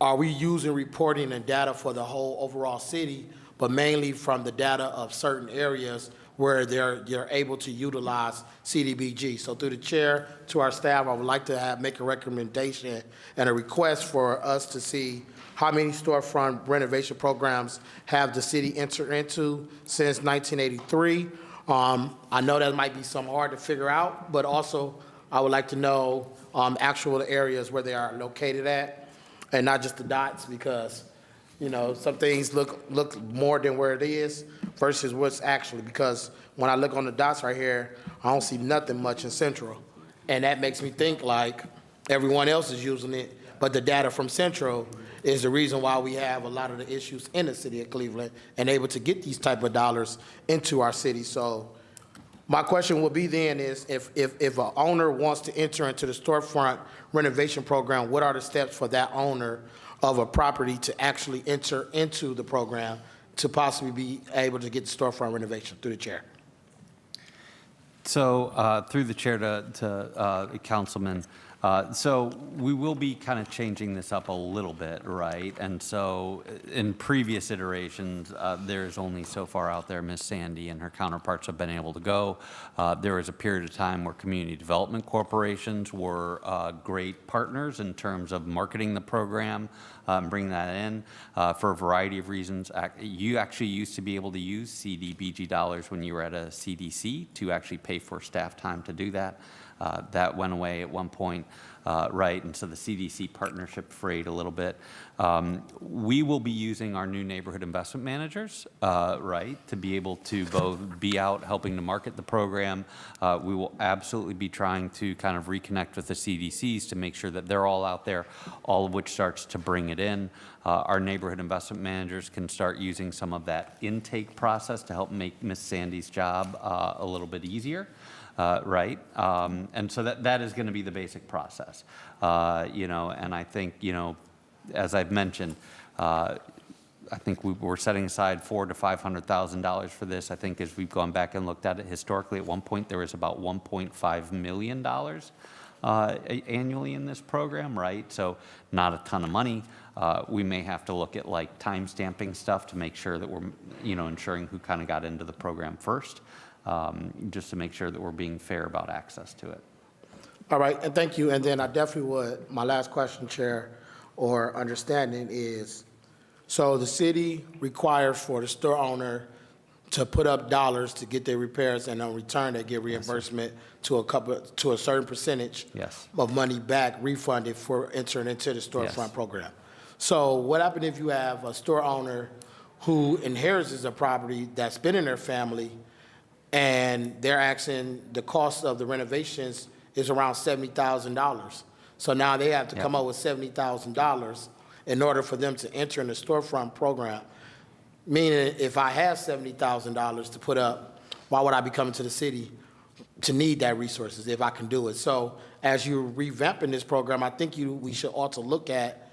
Speaker 10: are we using reporting and data for the whole overall city, but mainly from the data of certain areas where they're able to utilize CDBG. So through the chair to our staff, I would like to make a recommendation and a request for us to see how many storefront renovation programs have the city entered into since 1983. I know that might be some hard to figure out, but also I would like to know actual areas where they are located at, and not just the dots, because you know, some things look more than where it is versus what's actually, because when I look on the dots right here, I don't see nothing much in Central. And that makes me think like everyone else is using it, but the data from Central is the reason why we have a lot of the issues in the city of Cleveland and able to get these type of dollars into our city. So my question would be then is if an owner wants to enter into the storefront renovation program, what are the steps for that owner of a property to actually enter into the program to possibly be able to get the storefront renovation? Through the chair.
Speaker 8: So through the chair to Councilman, so we will be kind of changing this up a little bit, right? And so in previous iterations, there's only so far out there Miss Sandy and her counterparts have been able to go. There was a period of time where community development corporations were great partners in terms of marketing the program, bring that in for a variety of reasons. You actually used to be able to use CDBG dollars when you were at a CDC to actually pay for staff time to do that. That went away at one point, right? And so the CDC partnership frayed a little bit. We will be using our new neighborhood investment managers, right, to be able to both be out helping to market the program. We will absolutely be trying to kind of reconnect with the CDCs to make sure that they're all out there, all of which starts to bring it in. Our neighborhood investment managers can start using some of that intake process to help make Miss Sandy's job a little bit easier. Right? And so that is going to be the basic process, you know, and I think, you know, as I've mentioned, I think we're setting aside $400,000 to $500,000 for this. I think as we've gone back and looked at it historically, at one point there was about $1.5 million annually in this program, right? So not a ton of money. We may have to look at like time stamping stuff to make sure that we're, you know, ensuring who kind of got into the program first. Just to make sure that we're being fair about access to it.
Speaker 10: All right, and thank you. And then I definitely would, my last question, Chair, or understanding is, so the city requires for the store owner to put up dollars to get their repairs, and on return they get reimbursement to a certain percentage of money back refunded for entering into the storefront program. So what happens if you have a store owner who inherits a property that's been in their family, and they're asking the cost of the renovations is around $70,000. So now they have to come up with $70,000 in order for them to enter in the storefront program. Meaning, if I have $70,000 to put up, why would I be coming to the city to need that resources if I can do it? So as you're revamping this program, I think we should also look at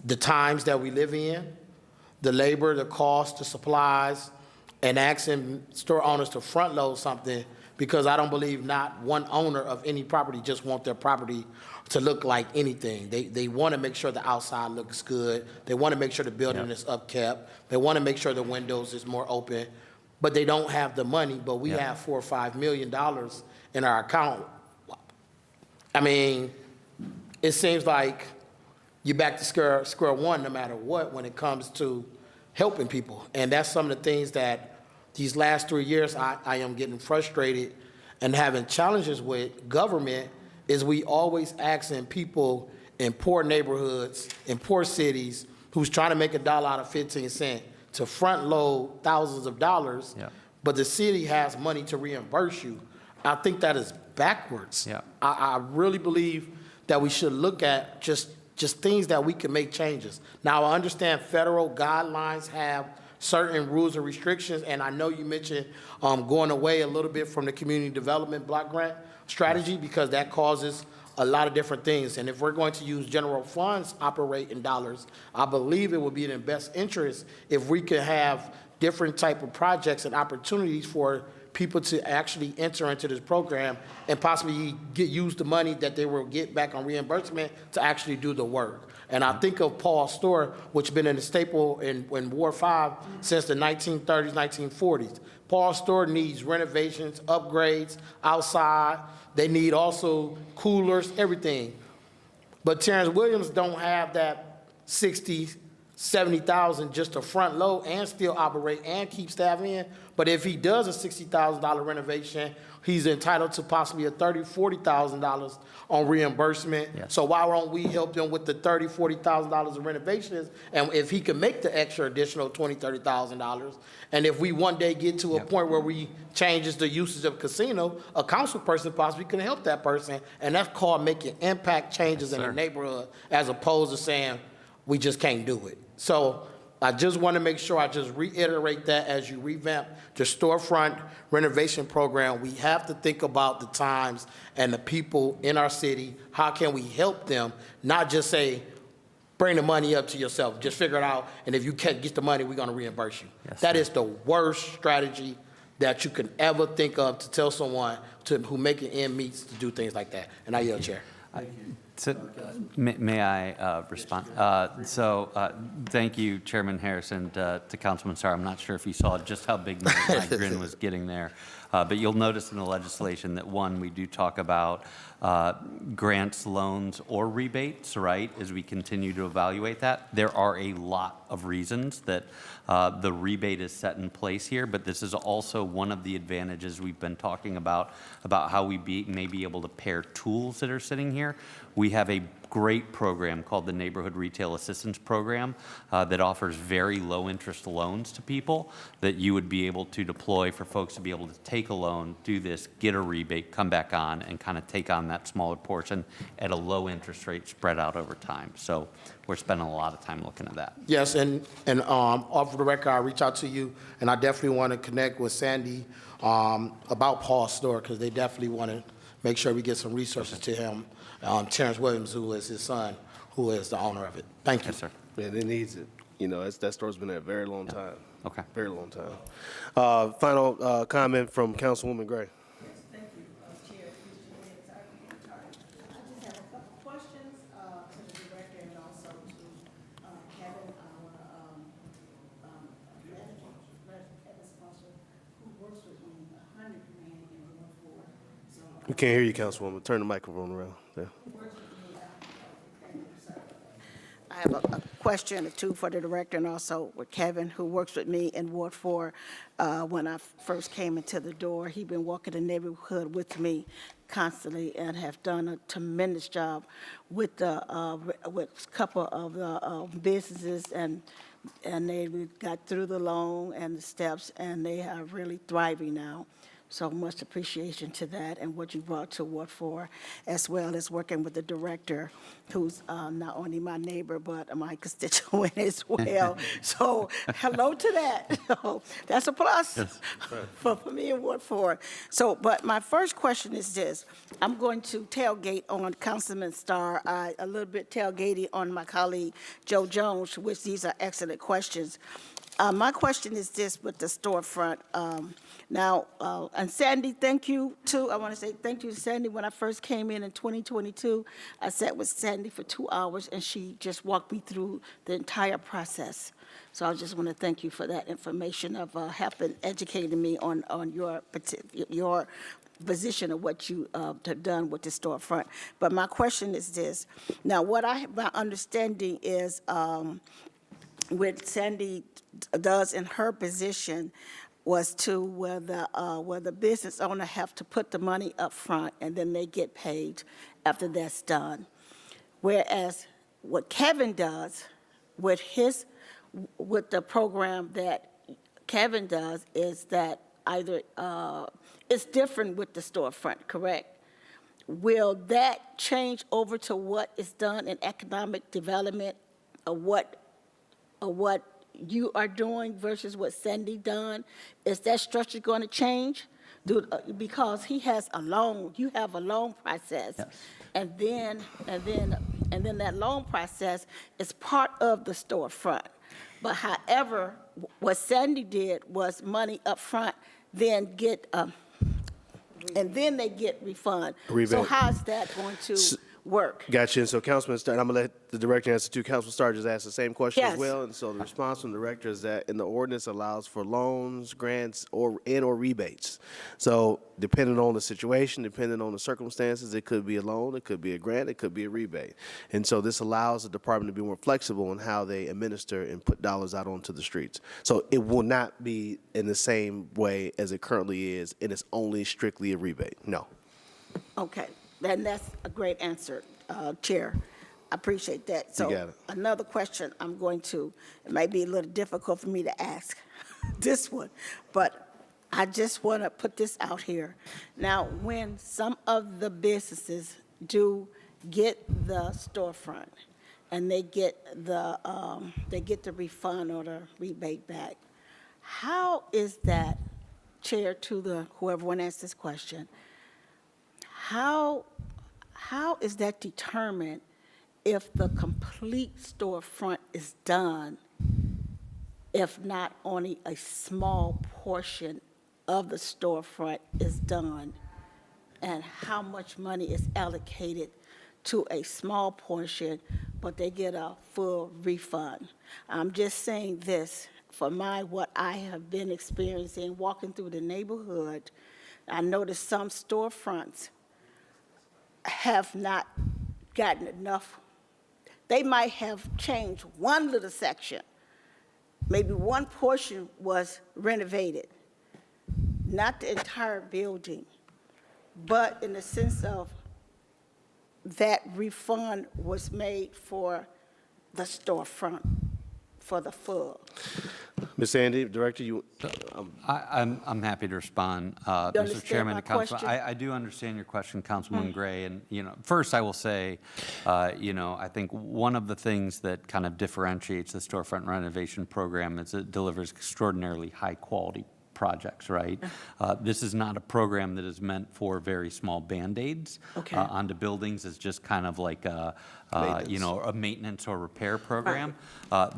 Speaker 10: the times that we live in, the labor, the cost, the supplies, and asking store owners to front load something, because I don't believe not one owner of any property just want their property to look like anything. They want to make sure the outside looks good. They want to make sure the building is upkept. They want to make sure the windows is more open, but they don't have the money. But we have $4 or $5 million in our account. I mean, it seems like you're back to square one no matter what when it comes to helping people. And that's some of the things that these last 3 years I am getting frustrated and having challenges with government is we always asking people in poor neighborhoods, in poor cities, who's trying to make $1 out of 15 cents to front load thousands of dollars but the city has money to reimburse you, I think that is backwards.
Speaker 8: Yeah.
Speaker 10: I really believe that we should look at just things that we can make changes. Now, I understand federal guidelines have certain rules and restrictions, and I know you mentioned going away a little bit from the community development block grant strategy because that causes a lot of different things. And if we're going to use general funds operating dollars, I believe it would be in the best interest if we could have different type of projects and opportunities for people to actually enter into this program and possibly use the money that they will get back on reimbursement to actually do the work. And I think of Paul's Store, which has been in a staple in Ward 5 since the 1930s, 1940s. Paul's Store needs renovations, upgrades, outside. They need also coolers, everything. But Terrence Williams don't have that 60, 70,000 just to front load and still operate and keep staff in. But if he does a $60,000 renovation, he's entitled to possibly a $30,000, $40,000 on reimbursement.
Speaker 8: Yes.
Speaker 10: So why don't we help them with the $30,000, $40,000 of renovations? And if he can make the extra additional $20,000, $30,000, and if we one day get to a point where we changes the usage of casino, a council person possibly can help that person. And that's called making impact changes in the neighborhood as opposed to saying, we just can't do it. So I just want to make sure I just reiterate that as you revamp the storefront renovation program, we have to think about the times and the people in our city. How can we help them? Not just say, bring the money up to yourself. Just figure it out. And if you can't get the money, we're going to reimburse you.
Speaker 8: Yes,
Speaker 10: that
Speaker 8: sir.
Speaker 10: is the worst strategy that you can ever think of to tell someone who making end meets to do things like that. And I yield, Chair.
Speaker 8: So, may I respond? Thank you, Chairman Harrison, to Councilman Starr. I'm not sure if you saw just how big my grin was getting there. But you'll notice in the legislation that, one, we do talk about grants, loans, or rebates, right, as we continue to evaluate that. There are a lot of reasons that the rebate is set in place here, but this is also one of the advantages we've been talking about how we may be able to pair tools that are sitting here. We have a great program called the Neighborhood Retail Assistance Program that offers very low interest loans to people that you would be able to deploy for folks to be able to take a loan, do this, get a rebate, come back on, and kind of take on that smaller portion at a low interest rate spread out over time. So we're spending a lot of time looking at that.
Speaker 10: Yes, and off the record, I'll reach out to you, and I definitely want to connect with Sandy about Paul's Store, because they definitely want to make sure we get some resources to him. Terrence Williams, who is his son, who is the owner of it. Thank you.
Speaker 8: Yes, sir.
Speaker 1: Yeah, it needs it. You know, that store's been there a very long time.
Speaker 8: Okay.
Speaker 1: Very long time. Final comment from Councilwoman Gray.
Speaker 13: Thank you, Chair. I just have a couple questions to the director and also to Kevin, our Kevin sponsor, who works with me 100 man in Ward 4. So
Speaker 1: We can't hear you, Councilwoman. Turn the microphone around. There.
Speaker 13: I have a question or two for the director and also with Kevin, who works with me in Ward 4. When I first came into the door, he'd been walking the neighborhood with me constantly and have done a tremendous job with with a couple of the businesses, and they got through the loan and the steps, and they are really thriving now. So much appreciation to that and what you brought to Ward 4, as well as working with the director, who's not only my neighbor, but my constituent as well. So hello to that. So that's a plus for me in Ward 4. So, but my first question is this. I'm going to tailgate on Councilman Starr, a little bit tailgating on my colleague Joe Jones, which these are excellent questions. My question is this with the storefront. And Sandy, thank you too. I want to say thank you to Sandy. When I first came in 2022, I sat with Sandy for 2 hours and she just walked me through the entire process. So I just want to thank you for that information of helping educating me on your position of what you have done with the storefront. But my question is this. Now, my understanding is what Sandy does in her position was to where the business owner have to put the money up front and then they get paid after that's done. Whereas what Kevin does with the program that Kevin does is that either, it's different with the storefront, correct? Will that change over to what is done in economic development, or what you are doing versus what Sandy done? Is that structure going to change? Because he has a loan, you have a loan process.
Speaker 8: Yes.
Speaker 13: And then that loan process is part of the storefront. But however, what Sandy did was money up front, then get, and then they get refund.
Speaker 1: Rebate.
Speaker 13: So how's that going to work?
Speaker 1: Gotcha. And so Councilman Starr, I'm going to let the director answer too. Councilman Starr just asked the same question as
Speaker 13: Yes.
Speaker 1: well. And so the response from the director is that in the ordinance allows for loans, grants, or rebates. So depending on the situation, depending on the circumstances, it could be a loan, it could be a grant, it could be a rebate. And so this allows the department to be more flexible in how they administer and put dollars out onto the streets. So it will not be in the same way as it currently is, and it's only strictly a rebate. No.
Speaker 13: Okay, then that's a great answer, Chair. I appreciate that. So
Speaker 1: got it.
Speaker 13: another question it might be a little difficult for me to ask this one, but I just want to put this out here. Now, when some of the businesses do get the storefront and they get the refund or the rebate back, how is that, Chair, to whoever want to ask this question, how is that determined if the complete storefront is done, if not only a small portion of the storefront is done, and how much money is allocated to a small portion, but they get a full refund? I'm just saying this for what I have been experiencing walking through the neighborhood. I noticed some storefronts have not gotten enough. They might have changed one little section. Maybe one portion was renovated, not the entire building, but in the sense of that refund was made for the storefront, for the full.
Speaker 1: Ms. Sandy, Director,
Speaker 8: I'm happy to respond, Mr.
Speaker 13: understand
Speaker 8: Chairman
Speaker 13: my
Speaker 8: and Councilman.
Speaker 13: question?
Speaker 8: I do understand your question, Councilwoman Gray, and first I will say, I think one of the things that kind of differentiates the storefront renovation program is it delivers extraordinarily high quality projects, right? This is not a program that is meant for very small Band-Aids onto buildings. It's just kind of like a maintenance or repair program.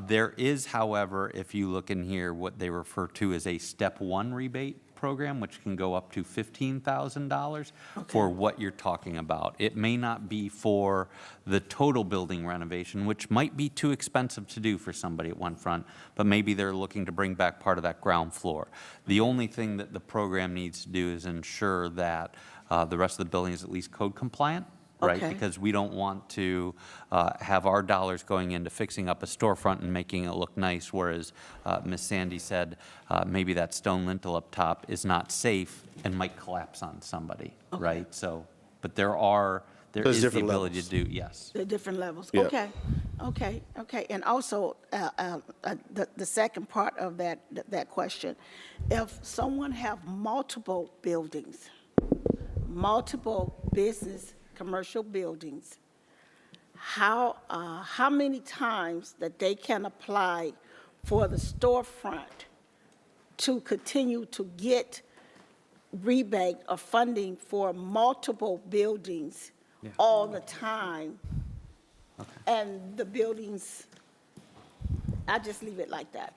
Speaker 8: There is, however, if you look in here, what they refer to as a step one rebate program, which can go up to $15,000 for what you're talking about. It may not be for the total building renovation, which might be too expensive to do for somebody at one front, but maybe they're looking to bring back part of that ground floor. The only thing that the program needs to do is ensure that the rest of the building is at least code compliant. Right, because we don't want to have our dollars going into fixing up a storefront and making it look nice, whereas Ms. Sandy said maybe that stone lintel up top is not safe and might collapse on somebody, right? So, but there is the ability to do, yes.
Speaker 13: There are different levels.
Speaker 1: Yeah.
Speaker 13: Okay. And also, the second part of that question, if someone have multiple buildings, multiple business commercial buildings, how many times that they can apply for the storefront to continue to get rebate or funding for multiple buildings all the time? And the buildings, I just leave it like that.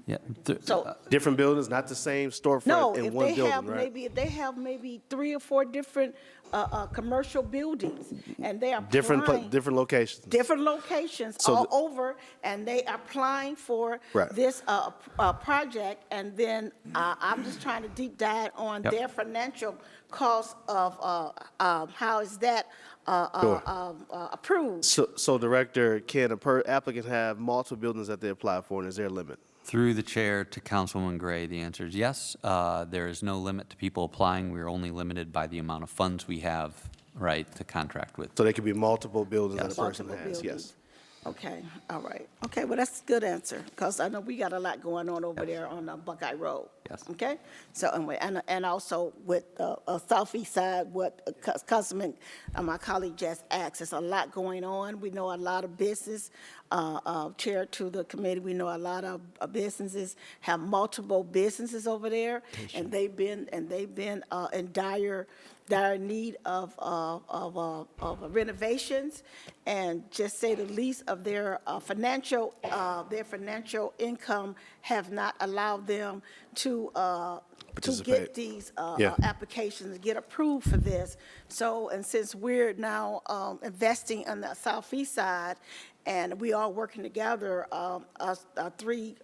Speaker 8: Yeah.
Speaker 13: So
Speaker 1: different buildings, not the same storefront in one building, right?
Speaker 13: If they have maybe 3 or 4 different commercial buildings, and they are
Speaker 1: Different locations.
Speaker 13: different locations
Speaker 1: So
Speaker 13: all over, and they are applying for
Speaker 1: Right.
Speaker 13: this project, and then I'm just trying to deep dive on their financial cost of how is that approved.
Speaker 1: So Director, can applicant have multiple buildings that they apply for, and is there a limit?
Speaker 8: Through the chair to Councilwoman Gray, the answer is yes. There is no limit to people applying. We are only limited by the amount of funds we have, right, to contract with.
Speaker 1: So there could be multiple buildings that a
Speaker 8: Yes.
Speaker 1: person
Speaker 13: Multiple
Speaker 1: has,
Speaker 13: buildings.
Speaker 1: yes.
Speaker 13: Okay, all right. Okay, well, that's a good answer, because I know we got a lot going on over there on Buckeye Road.
Speaker 8: Yes.
Speaker 13: Okay? So, anyway, and also with southeast side, what Councilman, my colleague just asked, there's a lot going on. We know a lot of business, chair to the committee, we know a lot of businesses have multiple businesses over there, and they've been in dire need of renovations, and just say the least of their financial income have not allowed them to get these applications, get approved for this. So, and since we're now investing on the southeast side, and we are working together, us three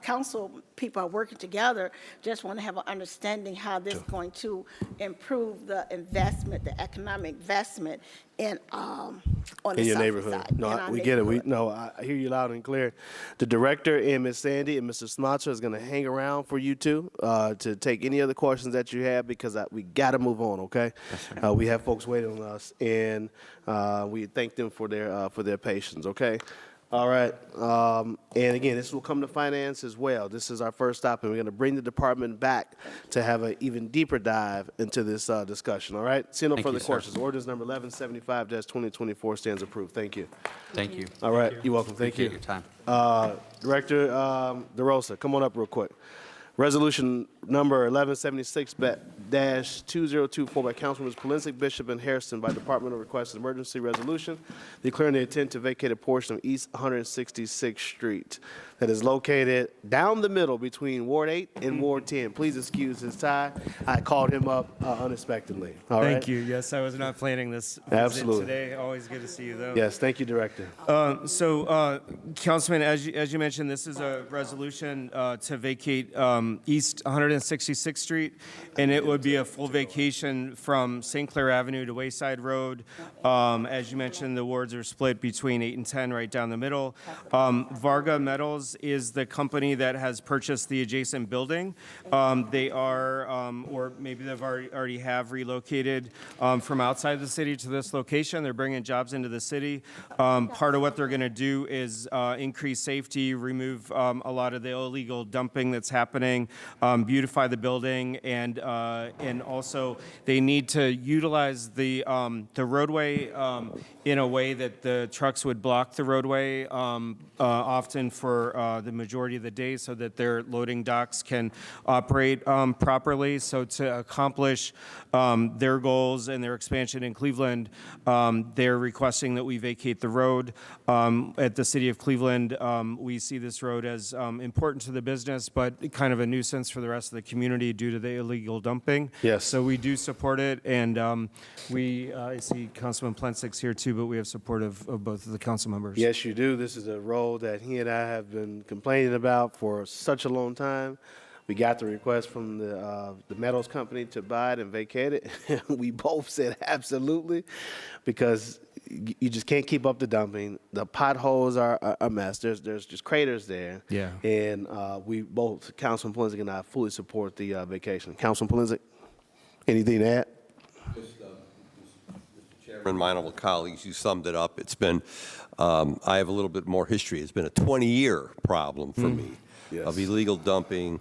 Speaker 13: council people are working together, just want to have an understanding how this is going to improve the investment, the economic investment in on the
Speaker 1: In your
Speaker 13: southeast
Speaker 1: neighborhood.
Speaker 13: side, in
Speaker 1: No,
Speaker 13: our
Speaker 1: we get it.
Speaker 13: neighborhood.
Speaker 1: I hear you loud and clear. The director and Ms. Sandy and Mr. Sinatra is going to hang around for you two to take any other questions that you have, because we got to move on, okay? We have folks waiting on us, and we thank them for their patience, okay? All right. And again, this will come to finance as well. This is our first stop, and we're going to bring the department back to have an even deeper dive into this discussion, all right? See no
Speaker 8: Thank
Speaker 1: further
Speaker 8: you, sir.
Speaker 1: questions. Ordinance number 1175-2024 stands approved. Thank you.
Speaker 8: Thank you.
Speaker 1: All right, you're welcome. Thank
Speaker 8: Appreciate
Speaker 1: you.
Speaker 8: your time.
Speaker 1: Director DeRosa, come on up real quick. Resolution number 1176-2024 by Councilmembers Polinsky, Bishop, and Harrison by departmental request an emergency resolution declaring the intent to vacate a portion of East 166th Street that is located down the middle between Ward 8 and Ward 10. Please excuse his tie. I called him up unexpectedly. All right?
Speaker 14: Thank you. Yes, I was not planning this visit
Speaker 1: Absolutely.
Speaker 14: today. Always good to see you, though.
Speaker 1: Yes, thank you, Director.
Speaker 14: Councilman, as you mentioned, this is a resolution to vacate East 166th Street, and it would be a full vacation from St. Clair Avenue to Wayside Road. As you mentioned, the wards are split between 8 and 10, right down the middle. Varga Metals is the company that has purchased the adjacent building. They are, or maybe they've already have relocated from outside the city to this location. They're bringing jobs into the city. Part of what they're going to do is increase safety, remove a lot of the illegal dumping that's happening, beautify the building, and also they need to utilize the roadway in a way that the trucks would block the roadway often for the majority of the day, so that their loading docks can operate properly. So to accomplish their goals and their expansion in Cleveland, they're requesting that we vacate the road. At the City of Cleveland, we see this road as important to the business, but kind of a nuisance for the rest of the community due to the illegal dumping.
Speaker 1: Yes.
Speaker 14: So we do support it, and I see Councilman Plensick's here too, but we have support of both of the council members.
Speaker 1: Yes, you do. This is a road that he and I have been complaining about for such a long time. We got the request from the metals company to buy it and vacate it. We both said absolutely, because you just can't keep up the dumping. The potholes are a mess. There's just craters there.
Speaker 14: Yeah.
Speaker 1: And we both, Councilman Polinsky and I, fully support the vacation. Councilman Polinsky, anything to add?
Speaker 15: Chairman, my honorable colleagues, you summed it up. It's been, I have a little bit more history. It's been a 20-year problem for me of illegal dumping,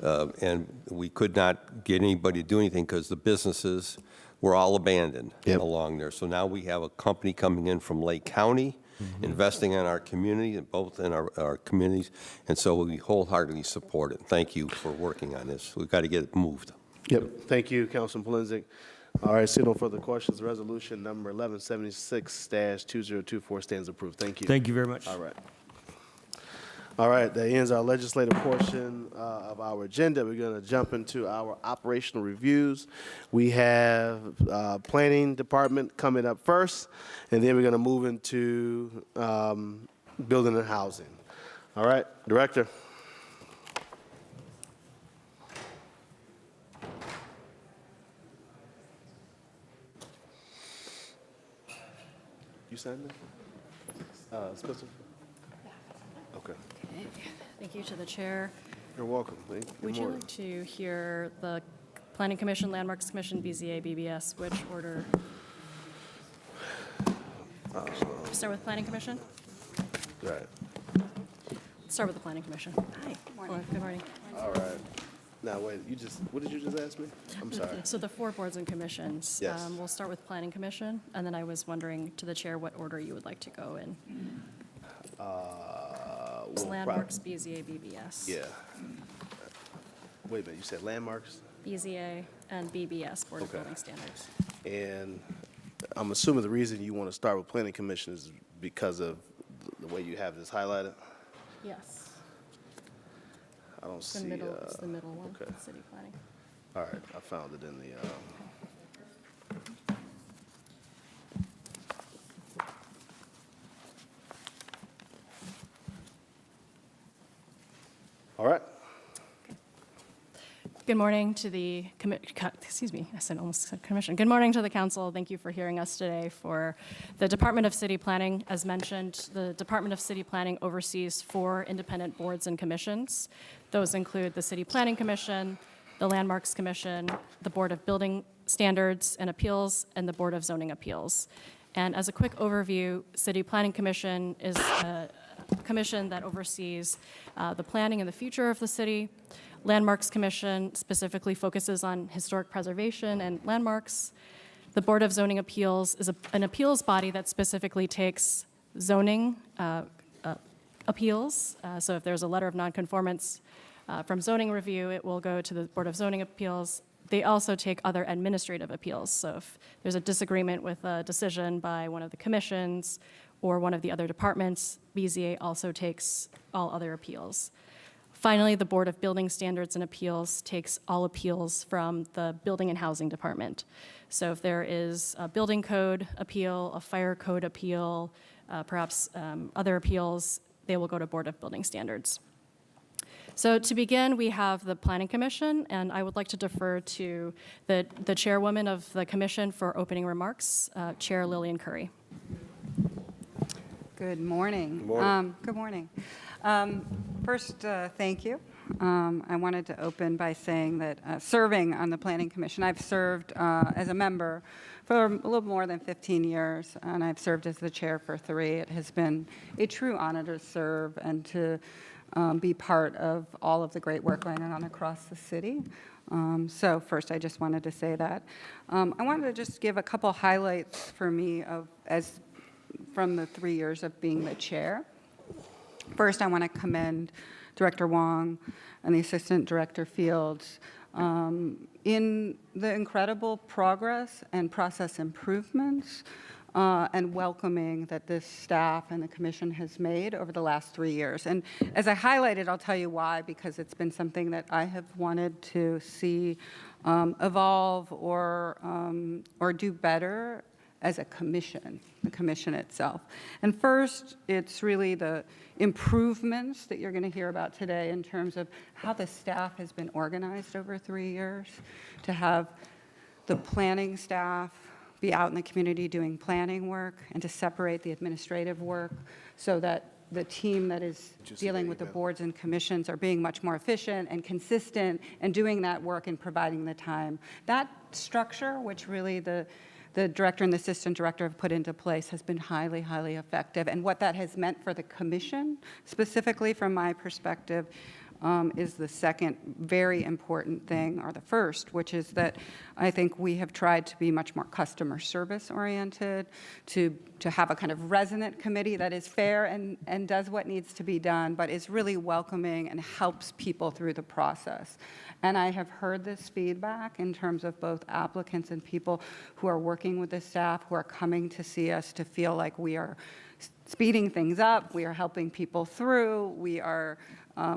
Speaker 15: and we could not get anybody to do anything because the businesses were all abandoned along there. So now we have a company coming in from Lake County, investing in our community, and both in our communities, and so we wholeheartedly support it. Thank you for working on this. We've got to get it moved.
Speaker 1: Yep. Thank you, Councilman Polinsky. All right, see no further questions. Resolution number 1176-2024 stands approved. Thank you.
Speaker 14: Thank you very much.
Speaker 1: All right. All right, that ends our legislative portion of our agenda. We're going to jump into our operational reviews. We have Planning Department coming up first, and then we're going to move into Building and Housing. All right, Director. You signed that? Spencer? Okay.
Speaker 16: Thank you to the chair.
Speaker 1: You're welcome. Good
Speaker 16: Would you
Speaker 1: morning.
Speaker 16: like to hear the Planning Commission, Landmarks Commission, BZA, BBS, which order? Start with Planning Commission?
Speaker 1: Right.
Speaker 16: Let's start with the Planning Commission. Hi. Good morning.
Speaker 1: All right. Now, wait, what did you just ask me? I'm sorry.
Speaker 16: So the 4 boards and commissions.
Speaker 1: Yes.
Speaker 16: We'll start with Planning Commission, and then I was wondering to the chair what order you would like to go in. It's Landmarks, BZA, BBS.
Speaker 1: Yeah. Wait a minute, you said landmarks?
Speaker 16: BZA and BBS, Board of
Speaker 1: Okay.
Speaker 16: Building Standards.
Speaker 1: And I'm assuming the reason you want to start with planning commission is because of the way you have this highlighted?
Speaker 16: Yes.
Speaker 1: I don't
Speaker 16: It's the
Speaker 1: see,
Speaker 16: middle, it's the middle one,
Speaker 1: okay.
Speaker 16: city planning.
Speaker 1: All right, I found it in the, all right.
Speaker 16: Good morning to the, excuse me, I said almost said commission. Good morning to the council. Thank you for hearing us today for the Department of City Planning. As mentioned, the Department of City Planning oversees 4 independent boards and commissions. Those include the City Planning Commission, the Landmarks Commission, the Board of Building Standards and Appeals, and the Board of Zoning Appeals. And as a quick overview, City Planning Commission is a commission that oversees the planning and the future of the city. Landmarks Commission specifically focuses on historic preservation and landmarks. The Board of Zoning Appeals is an appeals body that specifically takes zoning appeals. So if there's a letter of nonconformance from zoning review, it will go to the Board of Zoning Appeals. They also take other administrative appeals. So if there's a disagreement with a decision by one of the commissions or one of the other departments, BZA also takes all other appeals. Finally, the Board of Building Standards and Appeals takes all appeals from the Building and Housing Department. So if there is a building code appeal, a fire code appeal, perhaps other appeals, they will go to Board of Building Standards. So to begin, we have the Planning Commission, and I would like to defer to the chairwoman of the commission for opening remarks, Chair Lillian Curry.
Speaker 17: Good morning.
Speaker 1: Good morning.
Speaker 17: Good morning. First, thank you. I wanted to open by saying that serving on the Planning Commission, I've served as a member for a little more than 15 years, and I've served as the chair for 3. It has been a true honor to serve and to be part of all of the great work going on across the city. So first, I just wanted to say that. I wanted to just give a couple highlights for me from the 3 years of being the chair. First, I want to commend Director Wong and the Assistant Director Fields in the incredible progress and process improvements and welcoming that this staff and the commission has made over the last 3 years. And as I highlighted, I'll tell you why, because it's been something that I have wanted to see evolve or do better as a commission, the commission itself. And first, it's really the improvements that you're going to hear about today in terms of how the staff has been organized over 3 years, to have the planning staff be out in the community doing planning work, and to separate the administrative work so that the team that is dealing with the boards and commissions are being much more efficient and consistent and doing that work and providing the time. That structure, which really the director and the assistant director have put into place, has been highly, highly effective. And what that has meant for the commission, specifically from my perspective, is the second very important thing, or the first, which is that I think we have tried to be much more customer service oriented, to have a kind of resonant committee that is fair and does what needs to be done, but is really welcoming and helps people through the process. And I have heard this feedback in terms of both applicants and people who are working with the staff, who are coming to see us, to feel like we are speeding things up, we are helping people through, we are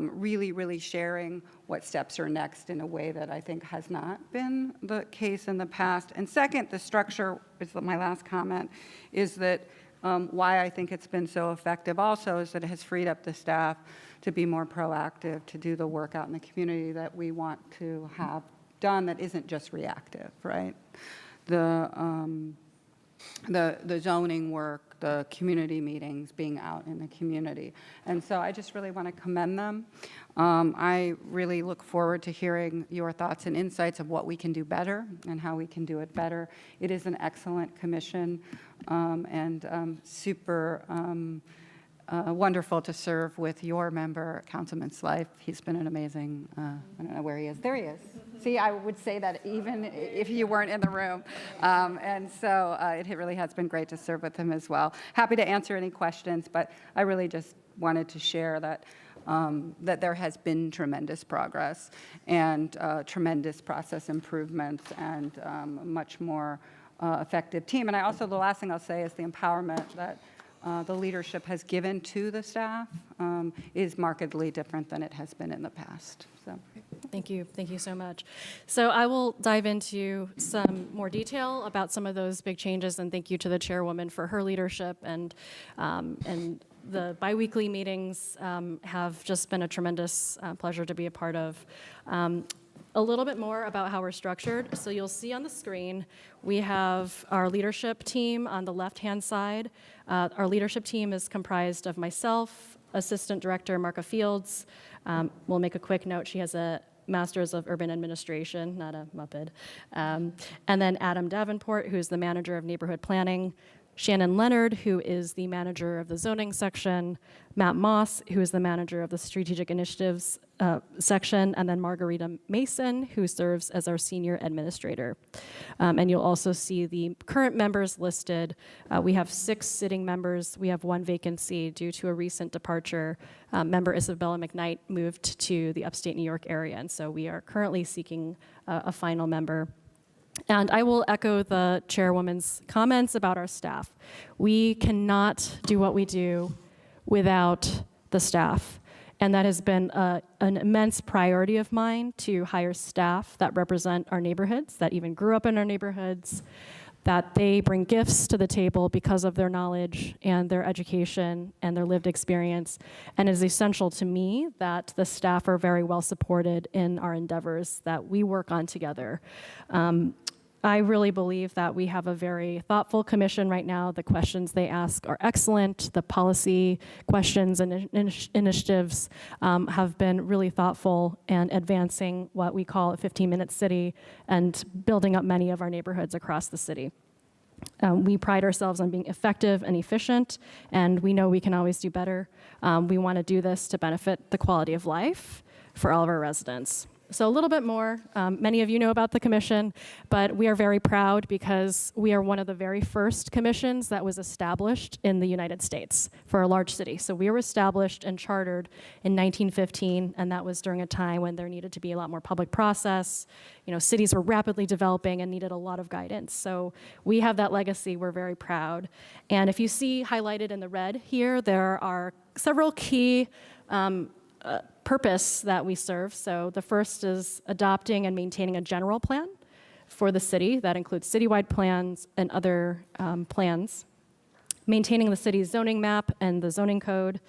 Speaker 17: really, really sharing what steps are next in a way that I think has not been the case in the past. And second, the structure, is my last comment, is that why I think it's been so effective also is that it has freed up the staff to be more proactive, to do the work out in the community that we want to have done that isn't just reactive, right? The zoning work, the community meetings, being out in the community. And so I just really want to commend them. I really look forward to hearing your thoughts and insights of what we can do better and how we can do it better. It is an excellent commission and super wonderful to serve with your member, Councilman Slife. He's been an amazing, I don't know where he is. There he is. See, I would say that even if you weren't in the room. And so it really has been great to serve with him as well. Happy to answer any questions, but I really just wanted to share that that there has been tremendous progress and tremendous process improvements and a much more effective team. And I also, the last thing I'll say is the empowerment that the leadership has given to the staff is markedly different than it has been in the past. So.
Speaker 16: Thank you so much. So I will dive into some more detail about some of those big changes, and thank you to the chairwoman for her leadership, and the biweekly meetings have just been a tremendous pleasure to be a part of. A little bit more about how we're structured. So you'll see on the screen, we have our leadership team on the left-hand side. Our leadership team is comprised of myself, Assistant Director Marka Fields. We'll make a quick note, she has a Master's of Urban Administration, not a Muppet. And then Adam Davenport, who's the Manager of Neighborhood Planning. Shannon Leonard, who is the manager of the zoning section, Matt Moss, who is the manager of the strategic initiatives section, and then Margarita Mason, who serves as our senior administrator. And you'll also see the current members listed. We have 6 sitting members. We have 1 vacancy due to a recent departure. Member Isabella McKnight moved to the upstate New York area, and so we are currently seeking a final member. And I will echo the chairwoman's comments about our staff. We cannot do what we do without the staff. And that has been an immense priority of mine, to hire staff that represent our neighborhoods, that even grew up in our neighborhoods, that they bring gifts to the table because of their knowledge and their education and their lived experience. And it is essential to me that the staff are very well supported in our endeavors that we work on together. I really believe that we have a very thoughtful commission right now. The questions they ask are excellent. The policy questions and initiatives have been really thoughtful and advancing what we call a 15-minute city and building up many of our neighborhoods across the city. We pride ourselves on being effective and efficient, and we know we can always do better. We want to do this to benefit the quality of life for all of our residents. So a little bit more, many of you know about the commission, but we are very proud because we are one of the very first commissions that was established in the United States for a large city. So we were established and chartered in 1915, and that was during a time when there needed to be a lot more public process. You know, cities were rapidly developing and needed a lot of guidance. So we have that legacy, we're very proud. And if you see highlighted in the red here, there are several key purpose that we serve. So the first is adopting and maintaining a general plan for the city that includes citywide plans and other plans, maintaining the city's zoning map and the zoning code,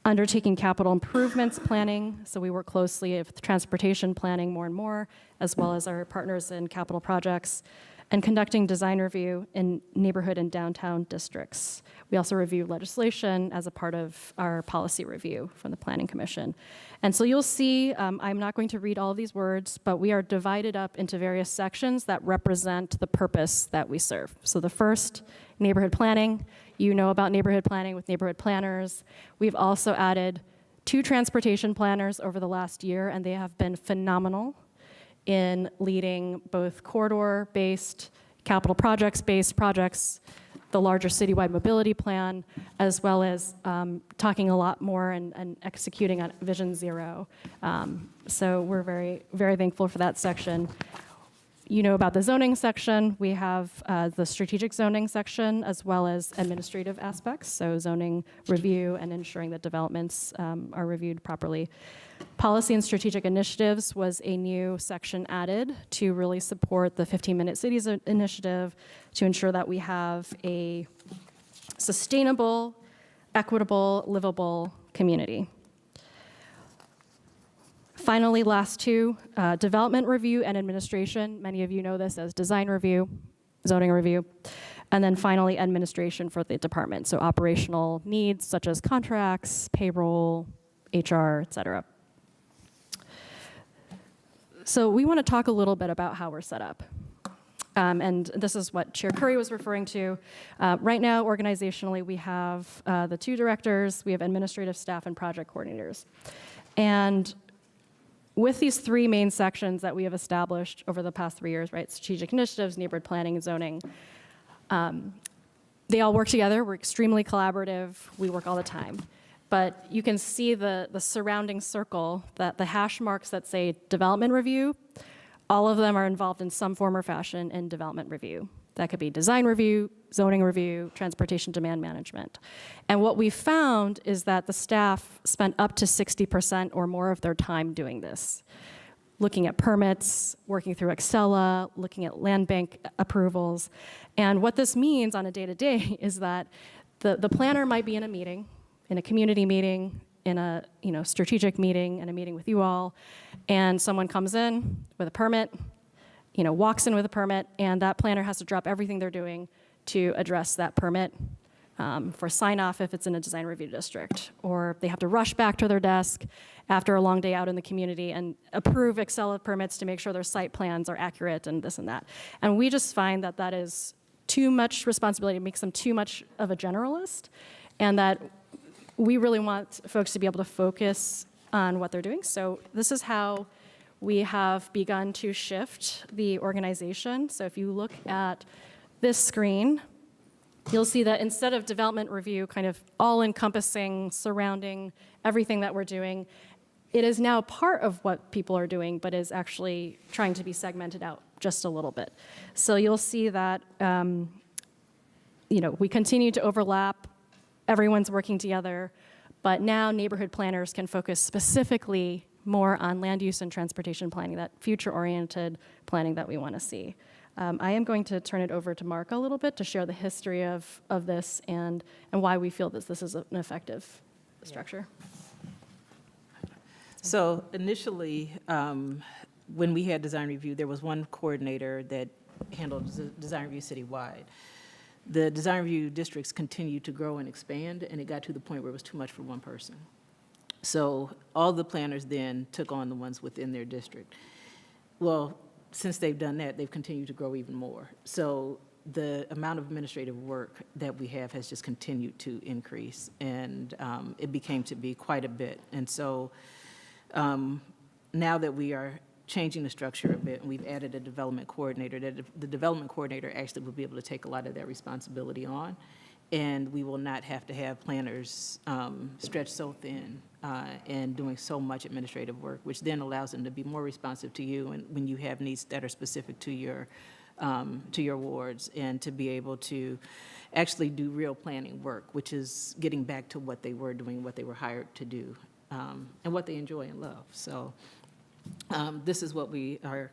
Speaker 16: undertaking capital improvements planning. So we work closely with transportation planning more and more, as well as our partners in capital projects, and conducting design review in neighborhood and downtown districts. We also review legislation as a part of our policy review from the Planning Commission. And so you'll see, I'm not going to read all of these words, but we are divided up into various sections that represent the purpose that we serve. So the first, neighborhood planning. You know about neighborhood planning with neighborhood planners. We've also added 2 transportation planners over the last year, and they have been phenomenal in leading both corridor-based, capital projects-based projects, the larger citywide mobility plan, as well as talking a lot more and executing on Vision Zero. So we're very, very thankful for that section. You know about the zoning section. We have the strategic zoning section, as well as administrative aspects, so zoning review and ensuring that developments are reviewed properly. Policy and strategic initiatives was a new section added to really support the 15-minute cities initiative to ensure that we have a sustainable, equitable, livable community. Finally, last 2, development review and administration. Many of you know this as design review, zoning review. And then finally, administration for the department. So operational needs such as contracts, payroll, HR, et cetera. So we want to talk a little bit about how we're set up. And this is what Chair Curry was referring to. Right now, organizationally, we have the 2 directors, we have administrative staff, and project coordinators. And with these 3 main sections that we have established over the past 3 years, right, strategic initiatives, neighborhood planning, and zoning, they all work together. We're extremely collaborative. We work all the time. But you can see the surrounding circle, that the hash marks that say development review, all of them are involved in some form or fashion in development review. That could be design review, zoning review, transportation demand management. And what we found is that the staff spent up to 60% or more of their time doing this, looking at permits, working through Excella, looking at land bank approvals. And what this means on a day-to-day is that the planner might be in a meeting, in a community meeting, in a strategic meeting, in a meeting with you all, and someone comes in with a permit, walks in with a permit, and that planner has to drop everything they're doing to address that permit for sign-off if it's in a design review district, or they have to rush back to their desk after a long day out in the community and approve Excella permits to make sure their site plans are accurate and this and that. And we just find that that is too much responsibility. It makes them too much of a generalist, and that we really want folks to be able to focus on what they're doing. So this is how we have begun to shift the organization. So if you look at this screen, you'll see that instead of development review kind of all-encompassing, surrounding everything that we're doing, it is now part of what people are doing, but is actually trying to be segmented out just a little bit. So you'll see that we continue to overlap. Everyone's working together, but now neighborhood planners can focus specifically more on land use and transportation planning, that future-oriented planning that we want to see. I am going to turn it over to Mark a little bit to share the history of this and why we feel that this is an effective structure.
Speaker 18: So initially, when we had design review, there was one coordinator that handled design review citywide. The design review districts continued to grow and expand, and it got to the point where it was too much for one person. So all the planners then took on the ones within their district. Well, since they've done that, they've continued to grow even more. So the amount of administrative work that we have has just continued to increase, and it became to be quite a bit. And so now that we are changing the structure a bit, and we've added a development coordinator, that the development coordinator actually will be able to take a lot of that responsibility on, and we will not have to have planners stretched so thin and doing so much administrative work, which then allows them to be more responsive to you and when you have needs that are specific to your wards, and to be able to actually do real planning work, which is getting back to what they were doing, what they were hired to do, and what they enjoy and love. So this is what we are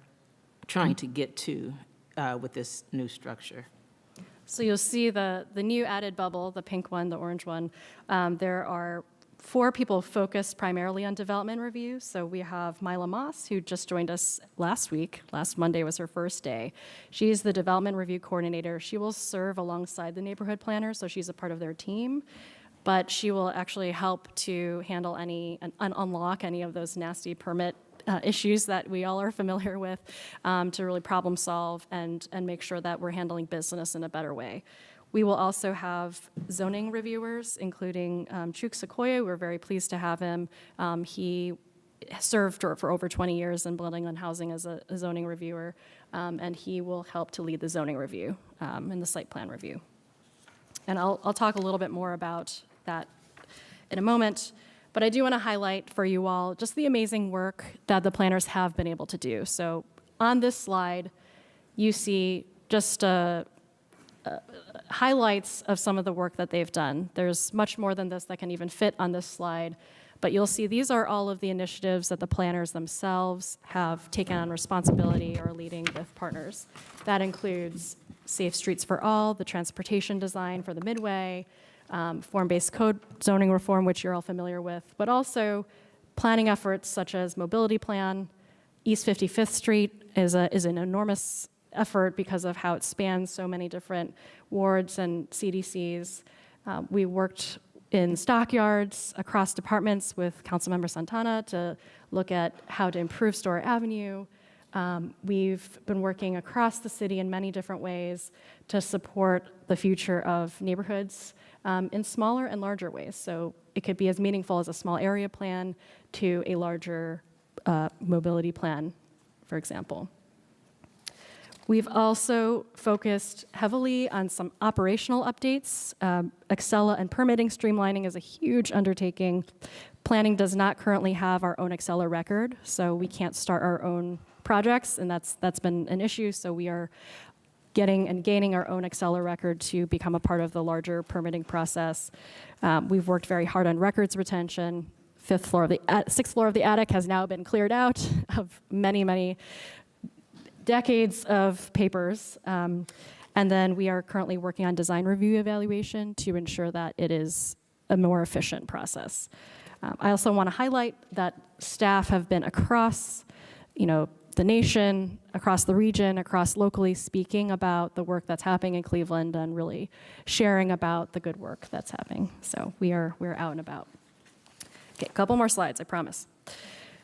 Speaker 18: trying to get to with this new structure.
Speaker 16: So you'll see the new added bubble, the pink one, the orange one. There are 4 people focused primarily on development review. So we have Mila Moss, who just joined us last week. Last Monday was her first day. She's the development review coordinator. She will serve alongside the neighborhood planner, so she's a part of their team. But she will actually help to handle and unlock any of those nasty permit issues that we all are familiar with, to really problem solve and make sure that we're handling business in a better way. We will also have zoning reviewers, including Chuk Sequoia. We're very pleased to have him. He served for over 20 years in building and housing as a zoning reviewer, and he will help to lead the zoning review and the site plan review. And I'll talk a little bit more about that in a moment. But I do want to highlight for you all just the amazing work that the planners have been able to do. So on this slide, you see just highlights of some of the work that they've done. There's much more than this that can even fit on this slide. But you'll see these are all of the initiatives that the planners themselves have taken on responsibility or leading with partners. That includes Safe Streets for All, the transportation design for the Midway, form-based code zoning reform, which you're all familiar with, but also planning efforts such as mobility plan. East 55th Street is an enormous effort because of how it spans so many different wards and CDCs. We worked in stockyards across departments with Councilmember Santana to look at how to improve Store Avenue. We've been working across the city in many different ways to support the future of neighborhoods in smaller and larger ways. So it could be as meaningful as a small area plan to a larger mobility plan, for example. We've also focused heavily on some operational updates. Accela and permitting streamlining is a huge undertaking. Planning does not currently have our own Accela record, so we can't start our own projects, and that's been an issue. So we are getting and gaining our own Accela record to become a part of the larger permitting process. We've worked very hard on records retention. Sixth floor of the attic has now been cleared out of many decades of papers. And then we are currently working on design review evaluation to ensure that it is a more efficient process. I also want to highlight that staff have been across, the nation, across the region, across locally, speaking about the work that's happening in Cleveland and really sharing about the good work that's happening. So we're out and about. Okay, a couple more slides, I promise.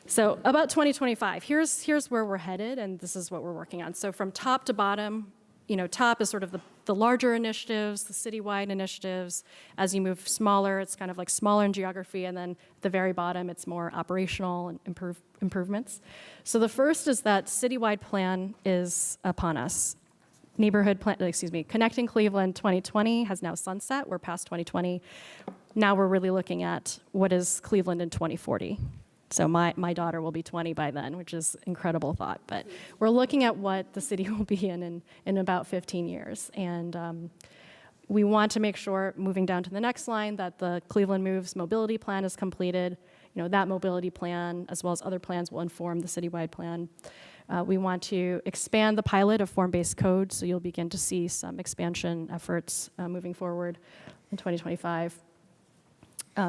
Speaker 16: So about 2025, here's where we're headed, and this is what we're working on. So from top to bottom, top is sort of the larger initiatives, the citywide initiatives. As you move smaller, it's kind of like smaller in geography, and then at the very bottom, it's more operational and improvements. So the first is that citywide plan is upon us. Connecting Cleveland 2020 has now sunset. We're past 2020. Now we're really looking at what is Cleveland in 2040. So my daughter will be 20 by then, which is an incredible thought. But we're looking at what the city will be in about 15 years. And we want to make sure, moving down to the next line, that the Cleveland Moves mobility plan is completed. That mobility plan, as well as other plans, will inform the citywide plan. We want to expand the pilot of form-based code, so you'll begin to see some expansion efforts moving forward in 2025.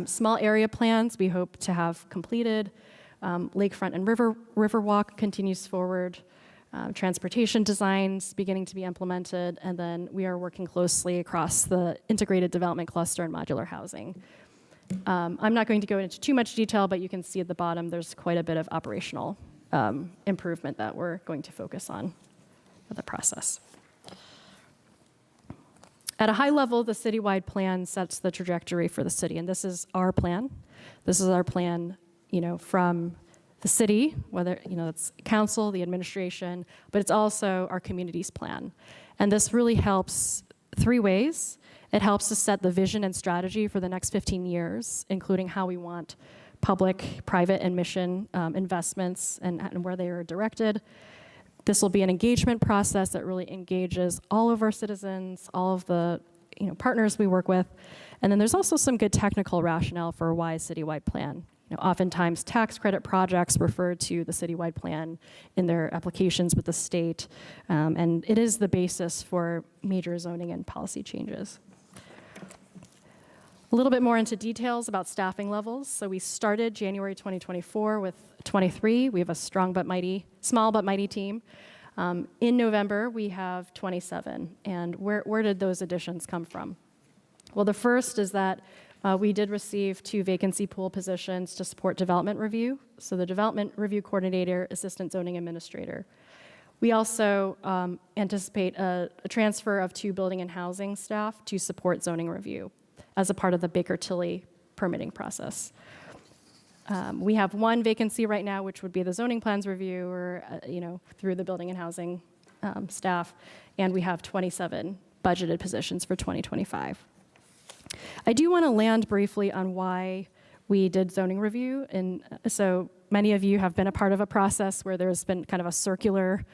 Speaker 16: Small area plans we hope to have completed. Lakefront and Riverwalk continues forward. Transportation designs beginning to be implemented. And then we are working closely across the integrated development cluster and modular housing. I'm not going to go into too much detail, but you can see at the bottom there's quite a bit of operational improvement that we're going to focus on for the process. At a high level, the citywide plan sets the trajectory for the city, and this is our plan. This is our plan, from the city, whether, it's council, the administration, but it's also our community's plan. And this really helps three ways. It helps to set the vision and strategy for the next 15 years, including how we want public, private, and mission investments and where they are directed. This will be an engagement process that really engages all of our citizens, all of the partners we work with. And then there's also some good technical rationale for why a citywide plan. Oftentimes tax credit projects refer to the citywide plan in their applications with the state. And it is the basis for major zoning and policy changes. A little bit more into details about staffing levels. So we started January 2024 with 23. We have a small but mighty team. In November, we have 27. And where did those additions come from? Well, the first is that we did receive 2 vacancy pool positions to support development review. So the development review coordinator, assistant zoning administrator. We also anticipate a transfer of 2 building and housing staff to support zoning review as a part of the Baker-Tilly permitting process. We have 1 vacancy right now, which would be the zoning plans review or, through the building and housing staff, and we have 27 budgeted positions for 2025. I do want to land briefly on why we did zoning review. And so many of you have been a part of a process where there's been kind of a circular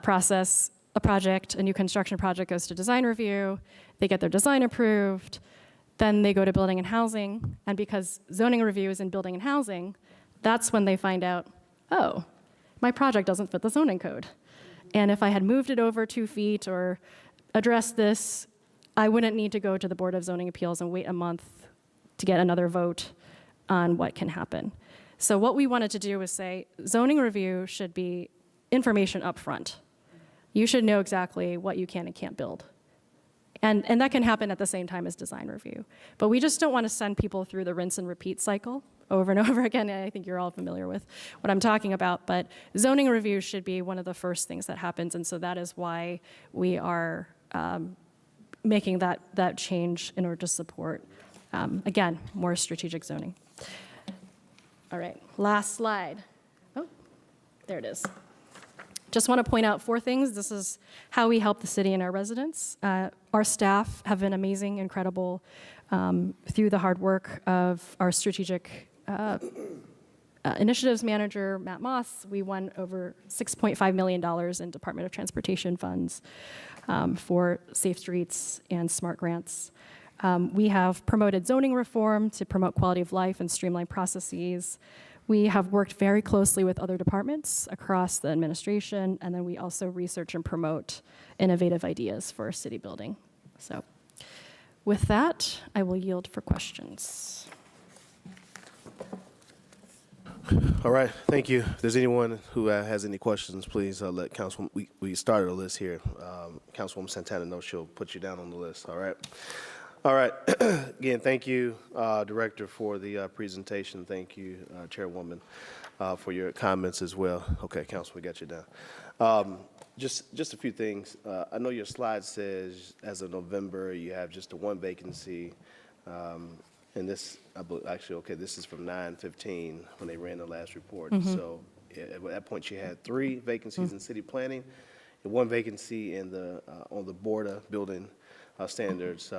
Speaker 16: process. A new construction project goes to design review, they get their design approved, then they go to building and housing, and because zoning review is in building and housing, that's when they find out, oh, my project doesn't fit the zoning code. And if I had moved it over 2 feet or addressed this, I wouldn't need to go to the Board of Zoning Appeals and wait a month to get another vote on what can happen. So what we wanted to do was say, zoning review should be information up front. You should know exactly what you can and can't build. And that can happen at the same time as design review. But we just don't want to send people through the rinse and repeat cycle over and over again. I think you're all familiar with what I'm talking about. But zoning review should be one of the first things that happens. And so that is why we are making that change in order to support, again, more strategic zoning. All right, last slide. Oh, there it is. Just want to point out 4 things. This is how we help the city and our residents. Our staff have been amazing, incredible, through the hard work of our strategic initiatives manager, Matt Moss. We won over $6.5 million in Department of Transportation funds for safe streets and smart grants. We have promoted zoning reform to promote quality of life and streamline processes. We have worked very closely with other departments across the administration, and then we also research and promote innovative ideas for city building. So with that, I will yield for questions.
Speaker 1: All right, thank you. If there's anyone who has any questions, please let Councilwoman, we started a list here. Councilwoman Santana knows she'll put you down on the list, all right? All right, again, thank you, Director, for the presentation. Thank you, Chairwoman, for your comments as well. Okay, Council, we got you down. Just a few things. I know your slide says as of November, you have just the 1 vacancy. And this, actually, okay, this is from 9/15 when they ran the last report. So at that point, you had 3 vacancies in city planning and 1 vacancy in the on the Board of Building Standards.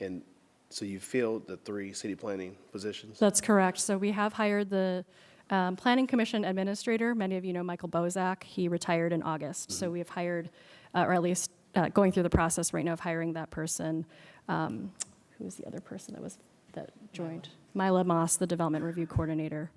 Speaker 1: And so you filled the 3 city planning positions?
Speaker 16: That's correct. So we have hired the Planning Commission Administrator. Many of you know Michael Bozak. He retired in August. So we have hired, or at least going through the process right now of hiring that person. Who was the other person that joined? Mila Moss, the Development Review Coordinator.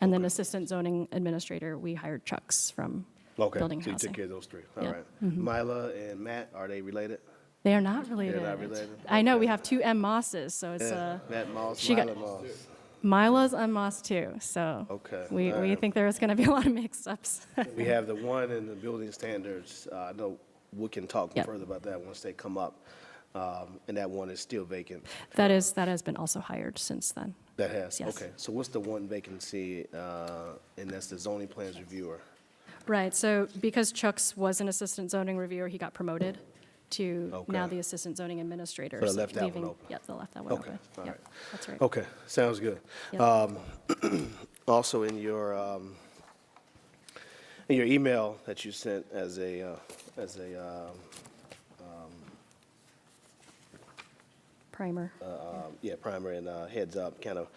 Speaker 16: And then Assistant Zoning Administrator, we hired Chucks from Building
Speaker 1: so
Speaker 16: Housing.
Speaker 1: you took care of those 3. All
Speaker 16: Yeah.
Speaker 1: right. Mila and Matt, are they related?
Speaker 16: They are not related.
Speaker 1: They're not related?
Speaker 16: I know, we have 2 M. Mosses, so it's
Speaker 1: Matt Moss,
Speaker 16: she
Speaker 1: Mila
Speaker 16: got-
Speaker 1: Moss.
Speaker 16: Mila's on Moss too, so
Speaker 1: Okay.
Speaker 16: we
Speaker 1: All right.
Speaker 16: think there's going to be a lot of mix-ups.
Speaker 1: We have the 1 in the building standards. I know we can talk
Speaker 16: Yep.
Speaker 1: further about that once they come up. And that 1 is still vacant.
Speaker 16: That has been also hired since then.
Speaker 1: That has?
Speaker 16: Yes.
Speaker 1: Okay. So what's the 1 vacancy, and that's the zoning plans reviewer?
Speaker 16: Right, so because Chucks was an assistant zoning reviewer, he got promoted to now
Speaker 1: Okay.
Speaker 16: the assistant zoning administrator.
Speaker 1: So they left that one
Speaker 16: leaving-
Speaker 1: open?
Speaker 16: Yep, they left that one
Speaker 1: Okay,
Speaker 16: open.
Speaker 1: all
Speaker 16: Yep,
Speaker 1: right.
Speaker 16: that's right.
Speaker 1: Okay, sounds good.
Speaker 16: Yep.
Speaker 1: Also in your email that you sent as a
Speaker 16: Primer.
Speaker 1: primer and heads up, kind of,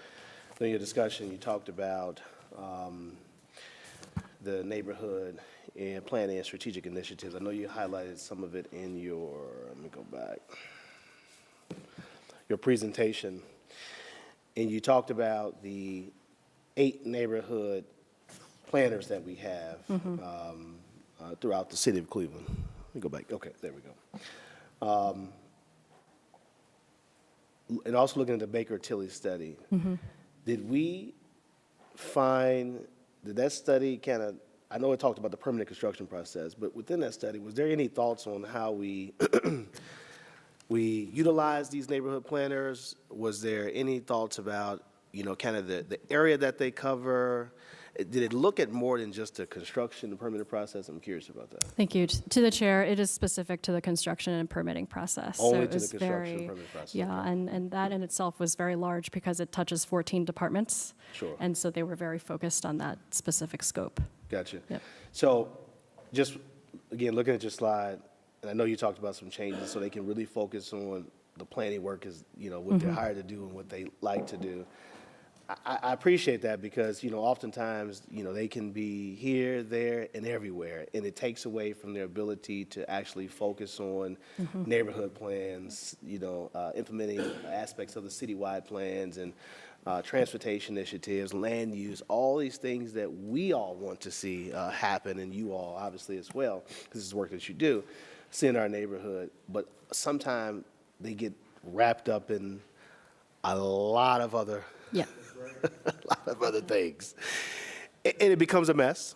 Speaker 1: in your discussion, you talked about the neighborhood and planning and strategic initiatives. I know you highlighted some of it in your, let me go back, your presentation. And you talked about the 8 neighborhood planners that we have throughout the city of Cleveland. Let me go back. Okay, there we go. And also looking at the Baker Tilly study, did we find, did that study kind of, I know it talked about the permanent construction process, but within that study, was there any thoughts on how we we utilize these neighborhood planners? Was there any thoughts about, kind of the area that they cover? Did it look at more than just the construction and permitting process? I'm curious about that.
Speaker 16: Thank you. To the chair, it is specific to the construction and permitting process.
Speaker 1: Only
Speaker 16: So
Speaker 1: to
Speaker 16: it
Speaker 1: the
Speaker 16: was
Speaker 1: construction and
Speaker 16: very-
Speaker 1: permitting process,
Speaker 16: Yeah,
Speaker 1: okay.
Speaker 16: and that in itself was very large because it touches 14 departments.
Speaker 1: Sure.
Speaker 16: And so they were very focused on that specific scope.
Speaker 1: Gotcha.
Speaker 16: Yep.
Speaker 1: So just, again, looking at your slide, and I know you talked about some changes so they can really focus on the planning work is, what they're hired to do and what they like to do. I appreciate that because, oftentimes, they can be here, there, and everywhere, and it takes away from their ability to actually focus on neighborhood plans, implementing aspects of the citywide plans and transportation initiatives, land use, all these things that we all want to see happen, and you all obviously as well, because this is work that you do, see in our neighborhood. But sometimes they get wrapped up in a lot of other a lot of other things. And it becomes a mess,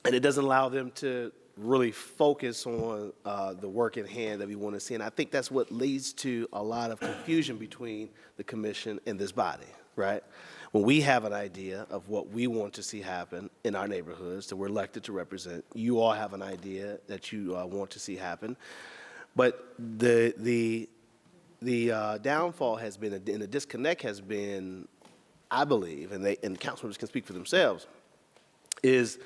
Speaker 1: and it doesn't allow them to really focus on the work at hand that we want to see. And I think that's what leads to a lot of confusion between the commission and this body, right? When we have an idea of what we want to see happen in our neighborhoods that we're elected to represent, you all have an idea that you want to see happen. But the downfall has been, and the disconnect has been, I believe, and councilors can speak for themselves, is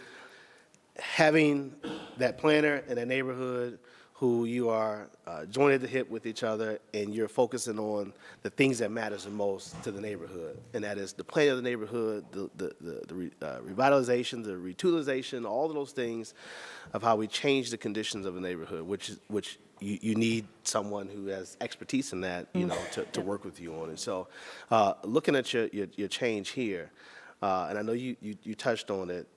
Speaker 1: having that planner in a neighborhood who you are joined at the hip with each other, and you're focusing on the things that matters the most to the neighborhood, and that is the plan of the neighborhood, the revitalization, the retoolization, all of those things of how we change the conditions of a neighborhood, which you need someone who has expertise in that, to work with you on. And so, looking at your change here, and I know you touched on it.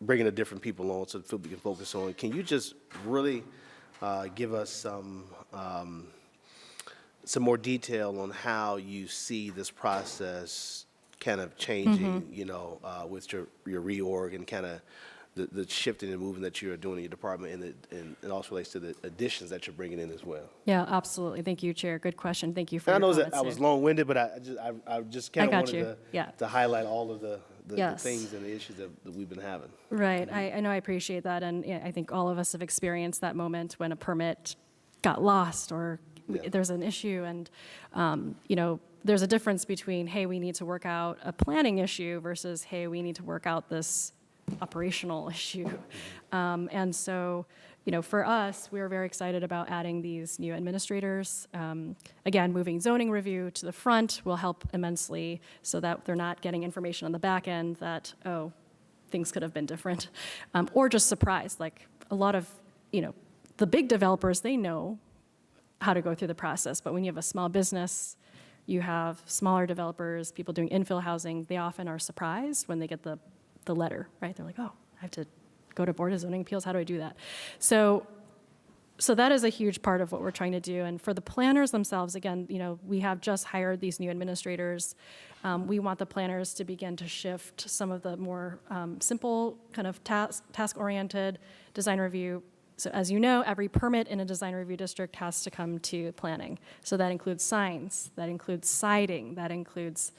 Speaker 1: Bringing the different people on so that we can focus on. Can you just really give us some more detail on how you see this process kind of changing, with your reorg and kind of the shifting and moving that you're doing in your department, and it also relates to the additions that you're bringing in as well?
Speaker 16: Yeah, absolutely. Thank you, Chair. Good question. Thank you for
Speaker 1: And I
Speaker 16: your
Speaker 1: know that
Speaker 16: comments
Speaker 1: I was
Speaker 16: there.
Speaker 1: long-winded, but I just kind of wanted to highlight all of the
Speaker 16: Yes.
Speaker 1: things and the issues that we've been having.
Speaker 16: Right. I know I appreciate that. And I think all of us have experienced that moment when a permit got lost or there's an issue. And, there's a difference between, hey, we need to work out a planning issue versus, hey, we need to work out this operational issue. And so, for us, we are very excited about adding these new administrators. Again, moving zoning review to the front will help immensely so that they're not getting information on the back end that, oh, things could have been different, or just surprised. Like a lot of, the big developers, they know how to go through the process. But when you have a small business, you have smaller developers, people doing infill housing, they often are surprised when they get the letter, right? They're like, oh, I have to go to Board of Zoning Appeals, how do I do that? So that is a huge part of what we're trying to do. And for the planners themselves, again, we have just hired these new administrators. We want the planners to begin to shift some of the more simple kind of task-oriented design review. So as you know, every permit in a design review district has to come to planning. So that includes signs, that includes siding, that includes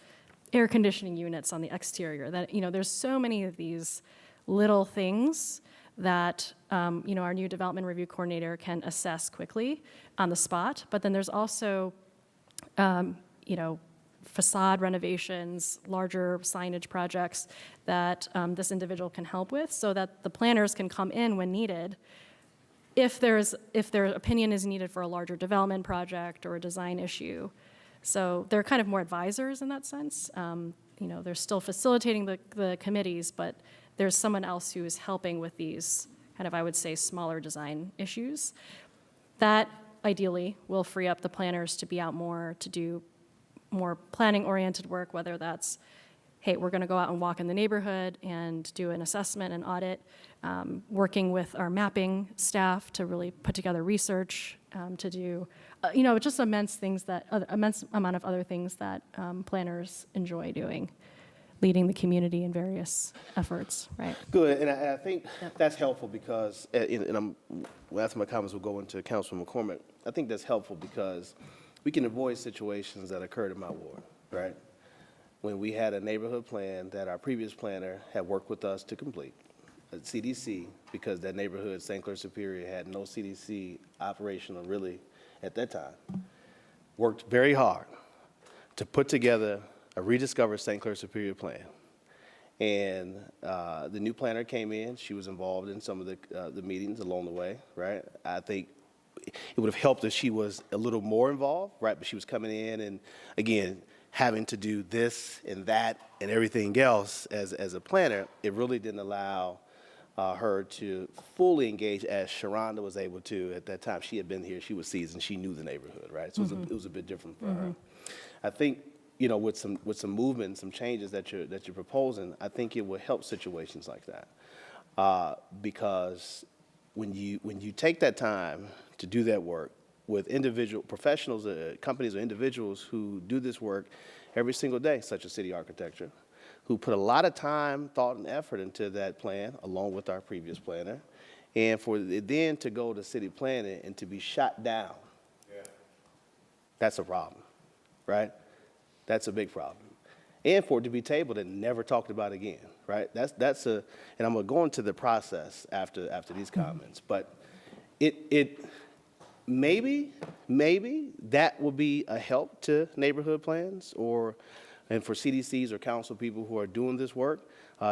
Speaker 16: air conditioning units on the exterior. That, there's so many of these little things that our new development review coordinator can assess quickly on the spot. But then there's also facade renovations, larger signage projects that this individual can help with, so that the planners can come in when needed. If their opinion is needed for a larger development project or a design issue. So they're kind of more advisors in that sense. They're still facilitating the committees, but there's someone else who is helping with these kind of, I would say, smaller design issues. That ideally will free up the planners to be out more, to do more planning-oriented work, whether that's, hey, we're going to go out and walk in the neighborhood and do an assessment and audit, working with our mapping staff to really put together research, to do, just immense amount of other things that planners enjoy doing, leading the community in various efforts, right?
Speaker 1: Good, and I think that's helpful because, after my comments will go into Councilman McCormick, I think that's helpful because we can avoid situations that occurred in my ward, right? When we had a neighborhood plan that our previous planner had worked with us to complete, at CDC, because that neighborhood, St. Clair Superior, had no CDC operational really at that time, worked very hard to put together a rediscovered St. Clair Superior plan. And the new planner came in. She was involved in some of the meetings along the way, right? I think it would have helped if she was a little more involved, right? But she was coming in and, again, having to do this and that and everything else as a planner. It really didn't allow her to fully engage as Sharonda was able to at that time. She had been here, she was seasoned, she knew the neighborhood, right? So it was a bit different for her. I think, with some movement, some changes that you're proposing, I think it will help situations like that. Because when you take that time to do that work with individual professionals, companies or individuals who do this work every single day, such as city architecture, who put a lot of time, thought, and effort into that plan, along with our previous planner, And for it then to go to city planning and to be shot down, that's a problem, right? That's a big problem. And for it to be tabled and never talked about again, right? That's and I'm gonna go into the process after these comments, but it maybe that will be a help to neighborhood plans and for CDCs or council people who are doing this work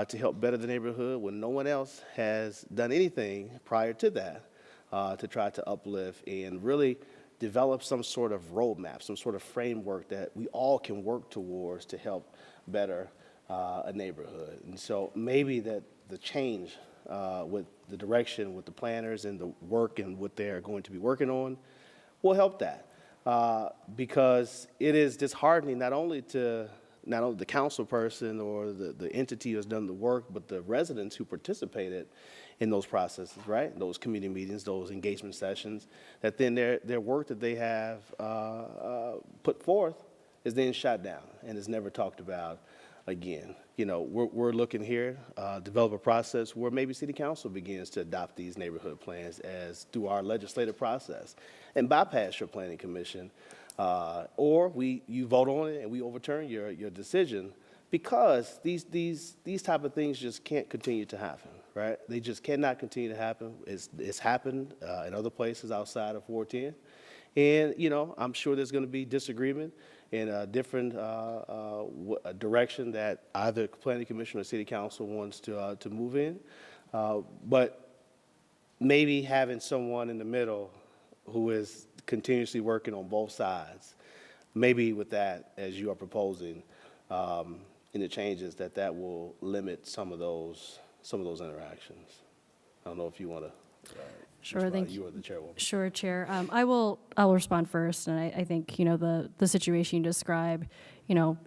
Speaker 1: to help better the neighborhood when no one else has done anything prior to that to try to uplift and really develop some sort of roadmap, some sort of framework that we all can work towards to help better a neighborhood. And so maybe that the change with the direction, with the planners and the work and what they're going to be working on will help that. Because it is disheartening not only the council person or the entity who has done the work, but the residents who participated in those processes, right? Those community meetings, those engagement sessions, that then their work that they have put forth is then shot down and is never talked about again. You know, we're looking here, develop a process where maybe city council begins to adopt these neighborhood plans as through our legislative process and bypass your planning commission, or you vote on it and we overturn your decision, because these type of things just can't continue to happen, right? They just cannot continue to happen. It's happened in other places outside of 410. And, you know, I'm sure there's going to be disagreement in a different direction that either planning commission or city council wants to move in. But maybe having someone in the middle who is continuously working on both sides, maybe with that, as you are proposing, in the changes, that will limit some of those interactions. I don't know if you want to.
Speaker 16: Sure, thank you.
Speaker 1: You are the chairwoman.
Speaker 16: Sure, Chair. I'll respond first, and I think, you know, the situation you describe, you know,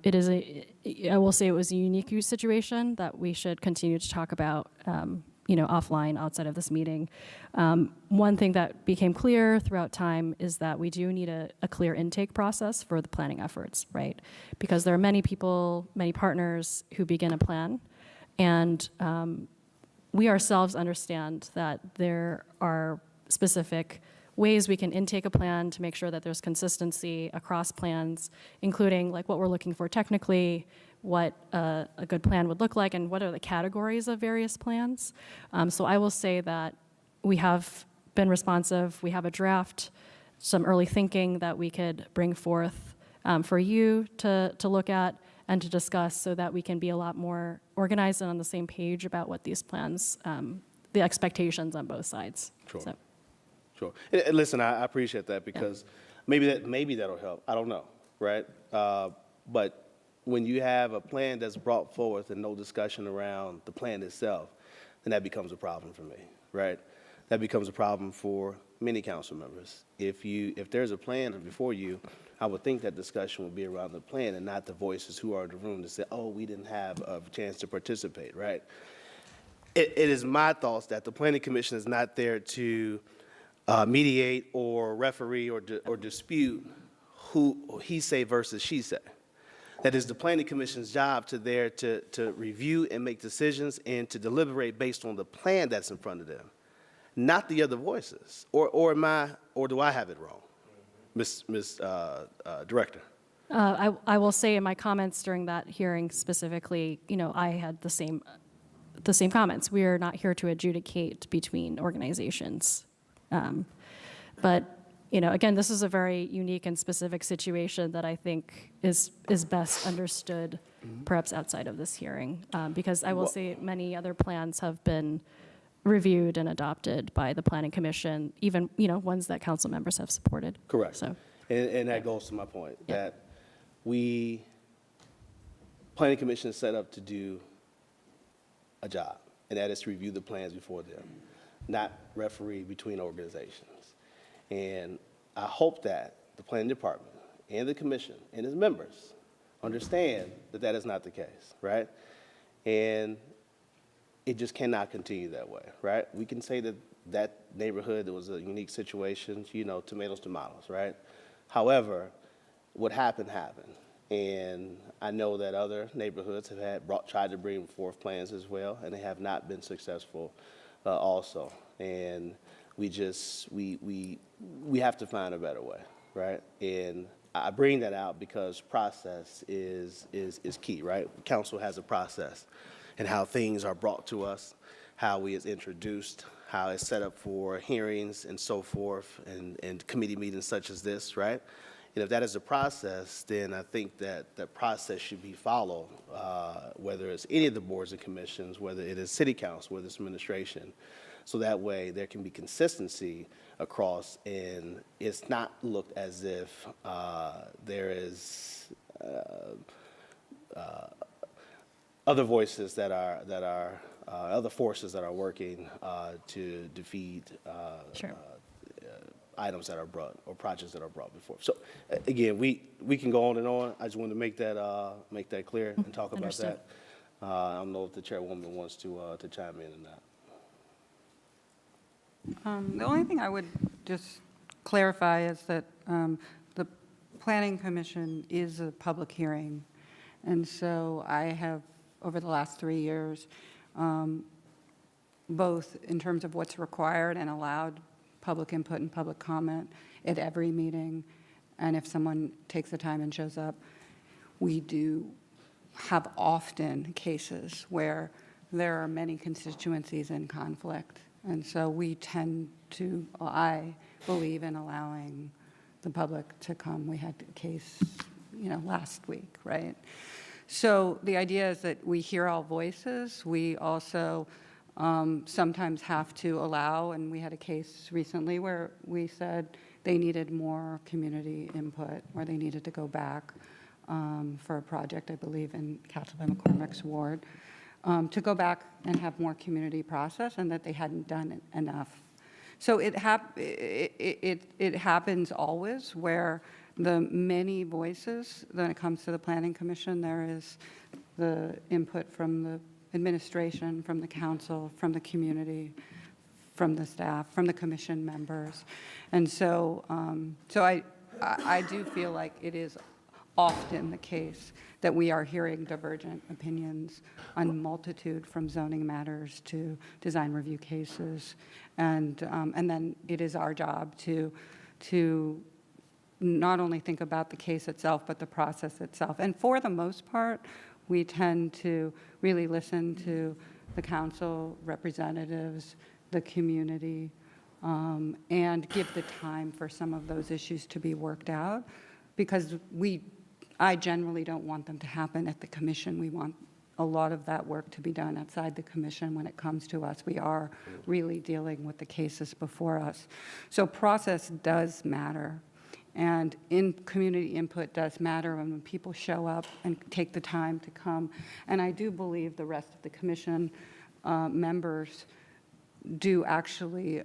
Speaker 16: I will say it was a unique situation that we should continue to talk about, you know, offline, outside of this meeting. One thing that became clear throughout time is that we do need a clear intake process for the planning efforts, right? Because there are many people, many partners who begin a plan, and we ourselves understand that there are specific ways we can intake a plan to make sure that there's consistency across plans, including like what we're looking for technically, what a good plan would look like, and what are the categories of various plans. So I will say that we have been responsive. We have a draft, some early thinking that we could bring forth for you to look at and to discuss, so that we can be a lot more organized and on the same page about what these plans, the expectations on both sides.
Speaker 1: Sure.
Speaker 16: So.
Speaker 1: Sure. And listen, I appreciate that, because maybe that'll help. I don't know, right? But when you have a plan that's brought forth and no discussion around the plan itself, then that becomes a problem for me, right? That becomes a problem for many council members. If there's a plan before you, I would think that discussion would be around the plan and not the voices who are in the room to say, oh, we didn't have a chance to participate, right? It is my thoughts that the Planning Commission is not there to mediate or referee or dispute who he say versus she say. That is the Planning Commission's job to review and make decisions and to deliberate based on the plan that's in front of them, not the other voices. Or do I have it wrong, Ms. Director?
Speaker 16: I will say in my comments during that hearing specifically, you know, I had the same comments. We are not here to adjudicate between organizations. But, you know, again, this is a very unique and specific situation that I think is best understood perhaps outside of this hearing. Because I will say many other plans have been reviewed and adopted by the Planning Commission, even, you know, ones that council members have supported.
Speaker 1: Correct.
Speaker 16: So.
Speaker 1: And that goes to my point, that Planning Commission is set up to do a job, and that is to review the plans before them, not referee between organizations. And I hope that the planning department and the commission and its members understand that that is not the case, right? And it just cannot continue that way, right? We can say that neighborhood, there was a unique situation, you know, tomatoes, right? However, what happened. And I know that other neighborhoods have tried to bring forth plans as well, and they have not been successful also. And we have to find a better way, right? And I bring that out because process is key, right? Council has a process and how things are brought to us, how it's introduced, how it's set up for hearings and so forth, and committee meetings such as this, right? And if that is a process, then I think that that process should be followed, whether it's any of the boards and commissions, whether it is city council, whether it's administration. So that way there can be consistency across, and it's not looked as if there is other voices that are other forces that are working to defeat items that are brought or projects that are brought before. So again, we can go on and on. I just wanted to make that clear and talk about that. I don't know if the chairwoman wants to chime in on that.
Speaker 17: The only thing I would just clarify is that the Planning Commission is a public hearing. And so I have, over the last 3 years, both in terms of what's required and allowed public input and public comment at every meeting. And if someone takes the time and shows up, we do have often cases where there are many constituencies in conflict. And so we tend to, I believe in allowing the public to come. We had a case, last week, right? So the idea is that we hear all voices. We also sometimes have to allow, and we had a case recently where we said they needed more community input, or they needed to go back for a project, I believe, in Councilman McCormick's ward, to go back and have more community process, and that they hadn't done enough. So it happens always where the many voices, when it comes to the Planning Commission, there is the input from the administration, from the council, from the community, from the staff, from the commission members. And so, I do feel like it is often the case that we are hearing divergent opinions on multitude, from zoning matters to design review cases. And then it is our job to not only think about the case itself, but the process itself. And for the most part, we tend to really listen to the council representatives, the community, and give the time for some of those issues to be worked out, because I generally don't want them to happen at the commission. We want a lot of that work to be done outside the commission. When it comes to us, we are really dealing with the cases before us. So process does matter. And community input does matter when people show up and take the time to come. And I do believe the rest of the commission members do actually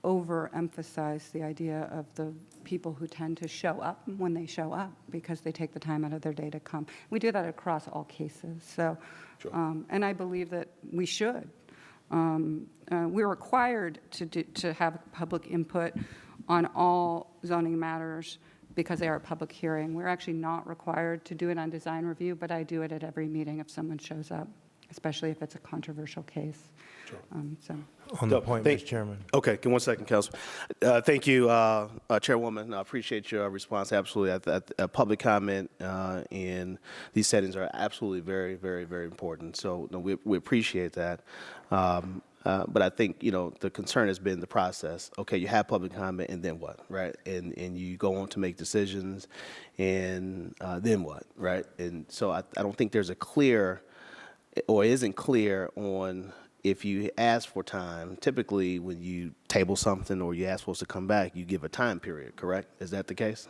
Speaker 17: overemphasize the idea of the people who tend to show up when they show up, because they take the time out of their day to come. We do that across all cases. So, and I believe that we should. We're required to have public input on all zoning matters because they are a public hearing. We're actually not required to do it on design review, but I do it at every meeting if someone shows up, especially if it's a controversial case.
Speaker 19: On the point, Mr. Chairman.
Speaker 1: Okay, give 1 second, Council. Thank you, Chairwoman. I appreciate your response. Absolutely. Public comment in these settings are absolutely very, very, very important. So no, we appreciate that. But I think, the concern has been the process. Okay, you have public comment, and then what, right? And you go on to make decisions, and then what, right? And so I don't think there's a clear, or isn't clear on, if you ask for time, typically when you table something or you ask for us to come back, you give a time period, correct? Is that the case?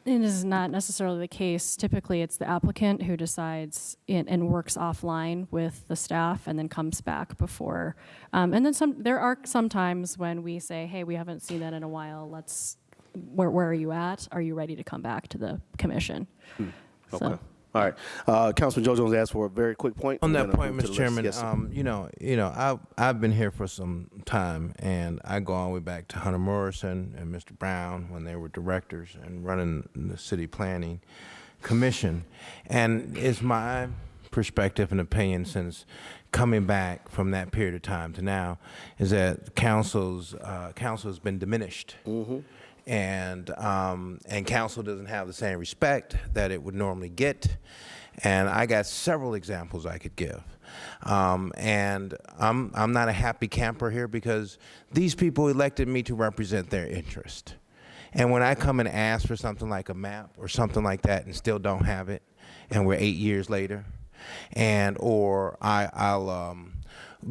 Speaker 16: It is not necessarily the case. Typically, it's the applicant who decides and works offline with the staff and then comes back before. And then there are some times when we say, hey, we haven't seen that in a while. Where are you at? Are you ready to come back to the commission?
Speaker 1: Okay. So. All right. Councilman Joe Jones asked for a very quick point.
Speaker 19: On that point, Mr. Chairman,
Speaker 1: yes,
Speaker 19: I've been here for some time, and I go all the way back to Hunter Morrison and Mr. Brown when they were directors and running the city planning commission. And it's my perspective and opinion since coming back from that period of time to now is that council has been diminished. And council doesn't have the same respect that it would normally get. And I got several examples I could give. And I'm not a happy camper here because these people elected me to represent their interest. And when I come and ask for something like a map or something like that and still don't have it, and we're 8 years later, or I'll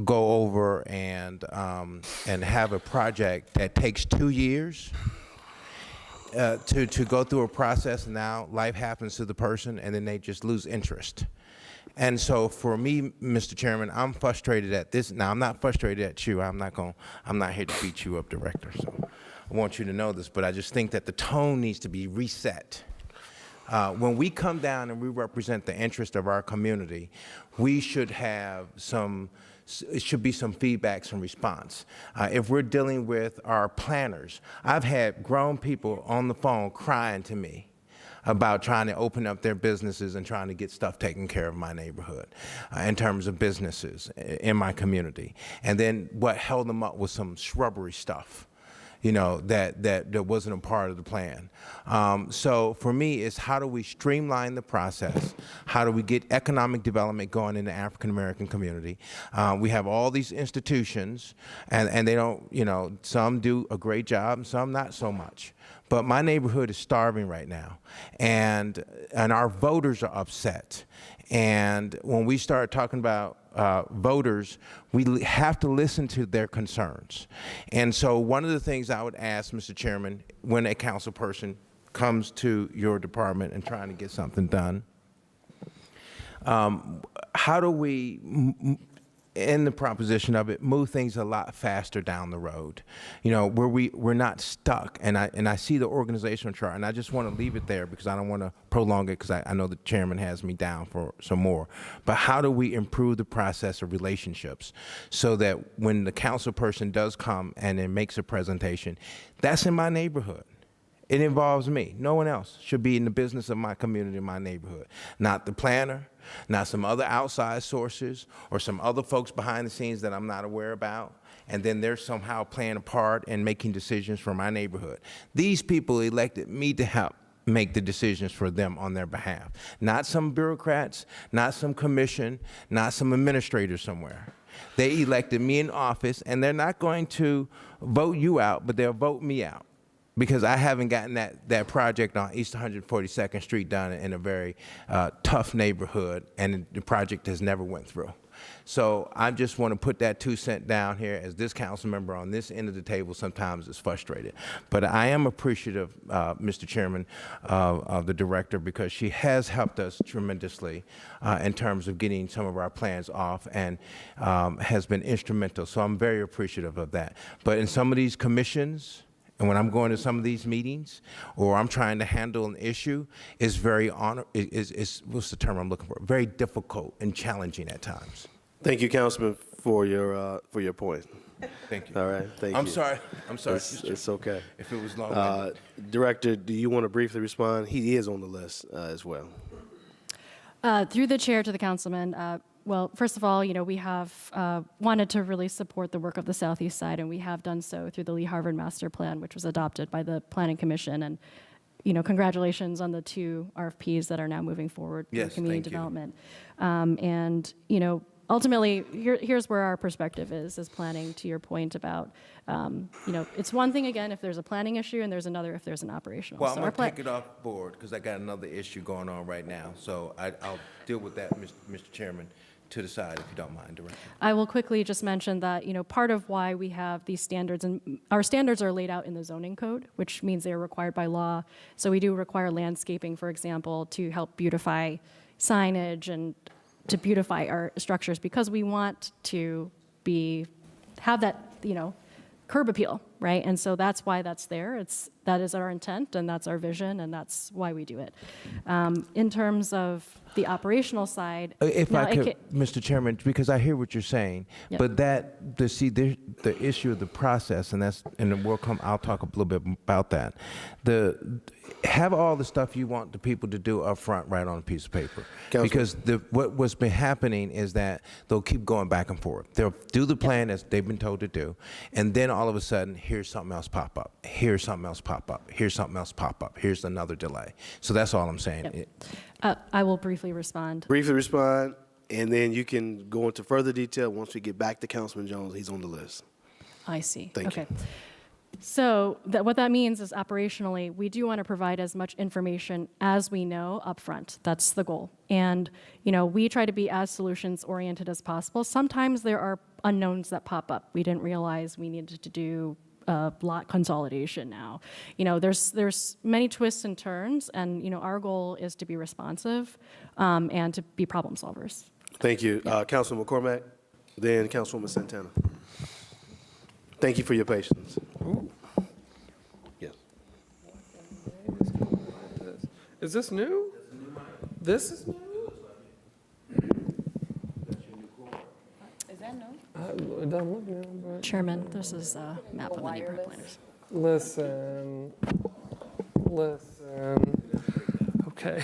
Speaker 19: go over and have a project that takes 2 years to go through a process, and now life happens to the person, and then they just lose interest. And so for me, Mr. Chairman, I'm frustrated at this. Now, I'm not frustrated at you. I'm not here to beat you up, Director. So I want you to know this, but I just think that the tone needs to be reset. When we come down and we represent the interest of our community, we should have it should be some feedback, some response. If we're dealing with our planners, I've had grown people on the phone crying to me about trying to open up their businesses and trying to get stuff taken care of in my neighborhood in terms of businesses in my community. And then what held them up was some shrubbery stuff, you know, that wasn't a part of the plan. So for me, it's how do we streamline the process? How do we get economic development going in the African American community? We have all these institutions, and they don't, you know, some do a great job and some not so much. But my neighborhood is starving right now, and our voters are upset. And when we start talking about voters, we have to listen to their concerns. And so one of the things I would ask, Mr. Chairman, when a council person comes to your department and trying to get something done, how do we, in the proposition of it, move things a lot faster down the road, you know, where we're not stuck. And I see the organizational chart, and I just want to leave it there because I don't want to prolong it because I know the chairman has me down for some more. But how do we improve the process of relationships so that when the council person does come and then makes a presentation, that's in my neighborhood. It involves me. No one else should be in the business of my community, my neighborhood. Not the planner, not some other outside sources or some other folks behind the scenes that I'm not aware about, and then they're somehow playing a part in making decisions for my neighborhood. These people elected me to help make the decisions for them on their behalf. Not some bureaucrats, not some commission, not some administrator somewhere. They elected me in office, and they're not going to vote you out, but they'll vote me out, because I haven't gotten that project on East 142nd Street done in a very tough neighborhood, and the project has never went through. So I just want to put that 2 cents down here as this council member on this end of the table sometimes is frustrated. But I am appreciative, Mr. Chairman, of the director, because she has helped us tremendously in terms of getting some of our plans off, and has been instrumental. So I'm very appreciative of that. But in some of these commissions, and when I'm going to some of these meetings, or I'm trying to handle an issue, it's very what's the term I'm looking for? Very difficult and challenging at times.
Speaker 1: Thank you, Councilman, for your point.
Speaker 19: Thank you.
Speaker 1: All right, thank you.
Speaker 19: I'm sorry.
Speaker 1: It's okay.
Speaker 19: If it was long.
Speaker 1: Director, do you want to briefly respond? He is on the list as well.
Speaker 16: Through the chair to the councilman, well, first of all, you know, we have wanted to really support the work of the Southeast Side, and we have done so through the Lee Harvard Master Plan, which was adopted by the Planning Commission. And, you know, congratulations on the 2 RFPs that are now moving forward through community development. And, you know, ultimately, here's where our perspective is planning, to your point about, you know, it's one thing, again, if there's a planning issue, and there's another if there's an operational.
Speaker 19: Well,
Speaker 16: so
Speaker 19: I'm going to take it off board because I got another issue going on right now. So I'll deal with that, Mr. Chairman, to the side, if you don't mind, Director.
Speaker 16: I will quickly just mention that, you know, part of why we have these standards, and our standards are laid out in the zoning code, which means they are required by law. So we do require landscaping, for example, to help beautify signage and to beautify our structures, because we want to have that, you know, curb appeal right? And so that's why that's there. That is our intent, and that's our vision, and that's why we do it. In terms of the operational side,
Speaker 19: If
Speaker 16: now
Speaker 19: I
Speaker 16: it
Speaker 19: could,
Speaker 16: ca-
Speaker 19: Mr. Chairman, because I hear what you're saying,
Speaker 16: Yep.
Speaker 19: but the issue of the process, and I'll talk a little bit about that. Have all the stuff you want the people to do up front right on a piece of paper. Because what's been happening is that they'll keep going back and forth. They'll do the plan as they've been told to do, and then all of a sudden, here's something else pop up. Here's something else pop up. Here's something else pop up. Here's another delay. So that's all I'm saying.
Speaker 16: I will briefly respond.
Speaker 1: Briefly respond, and then you can go into further detail once we get back to Councilman Jones. He's on the list.
Speaker 16: I see.
Speaker 1: Thank
Speaker 16: Okay. So what that means is operationally, we do want to provide as much information as we know upfront. That's the goal. And, we try to be as solutions oriented as possible. Sometimes there are unknowns that pop up. We didn't realize we needed to do lot consolidation now. There's many twists and turns, and, our goal is to be responsive and to be problem solvers.
Speaker 1: Thank you. Councilman McCormack, then Councilwoman Santana. Thank you for your patience. Yes.
Speaker 9: Is this new? This is new?
Speaker 7: Is that no?
Speaker 9: It doesn't look new, but.
Speaker 16: Chairman, this is a map of the neighborhood planners.
Speaker 9: Listen. Okay.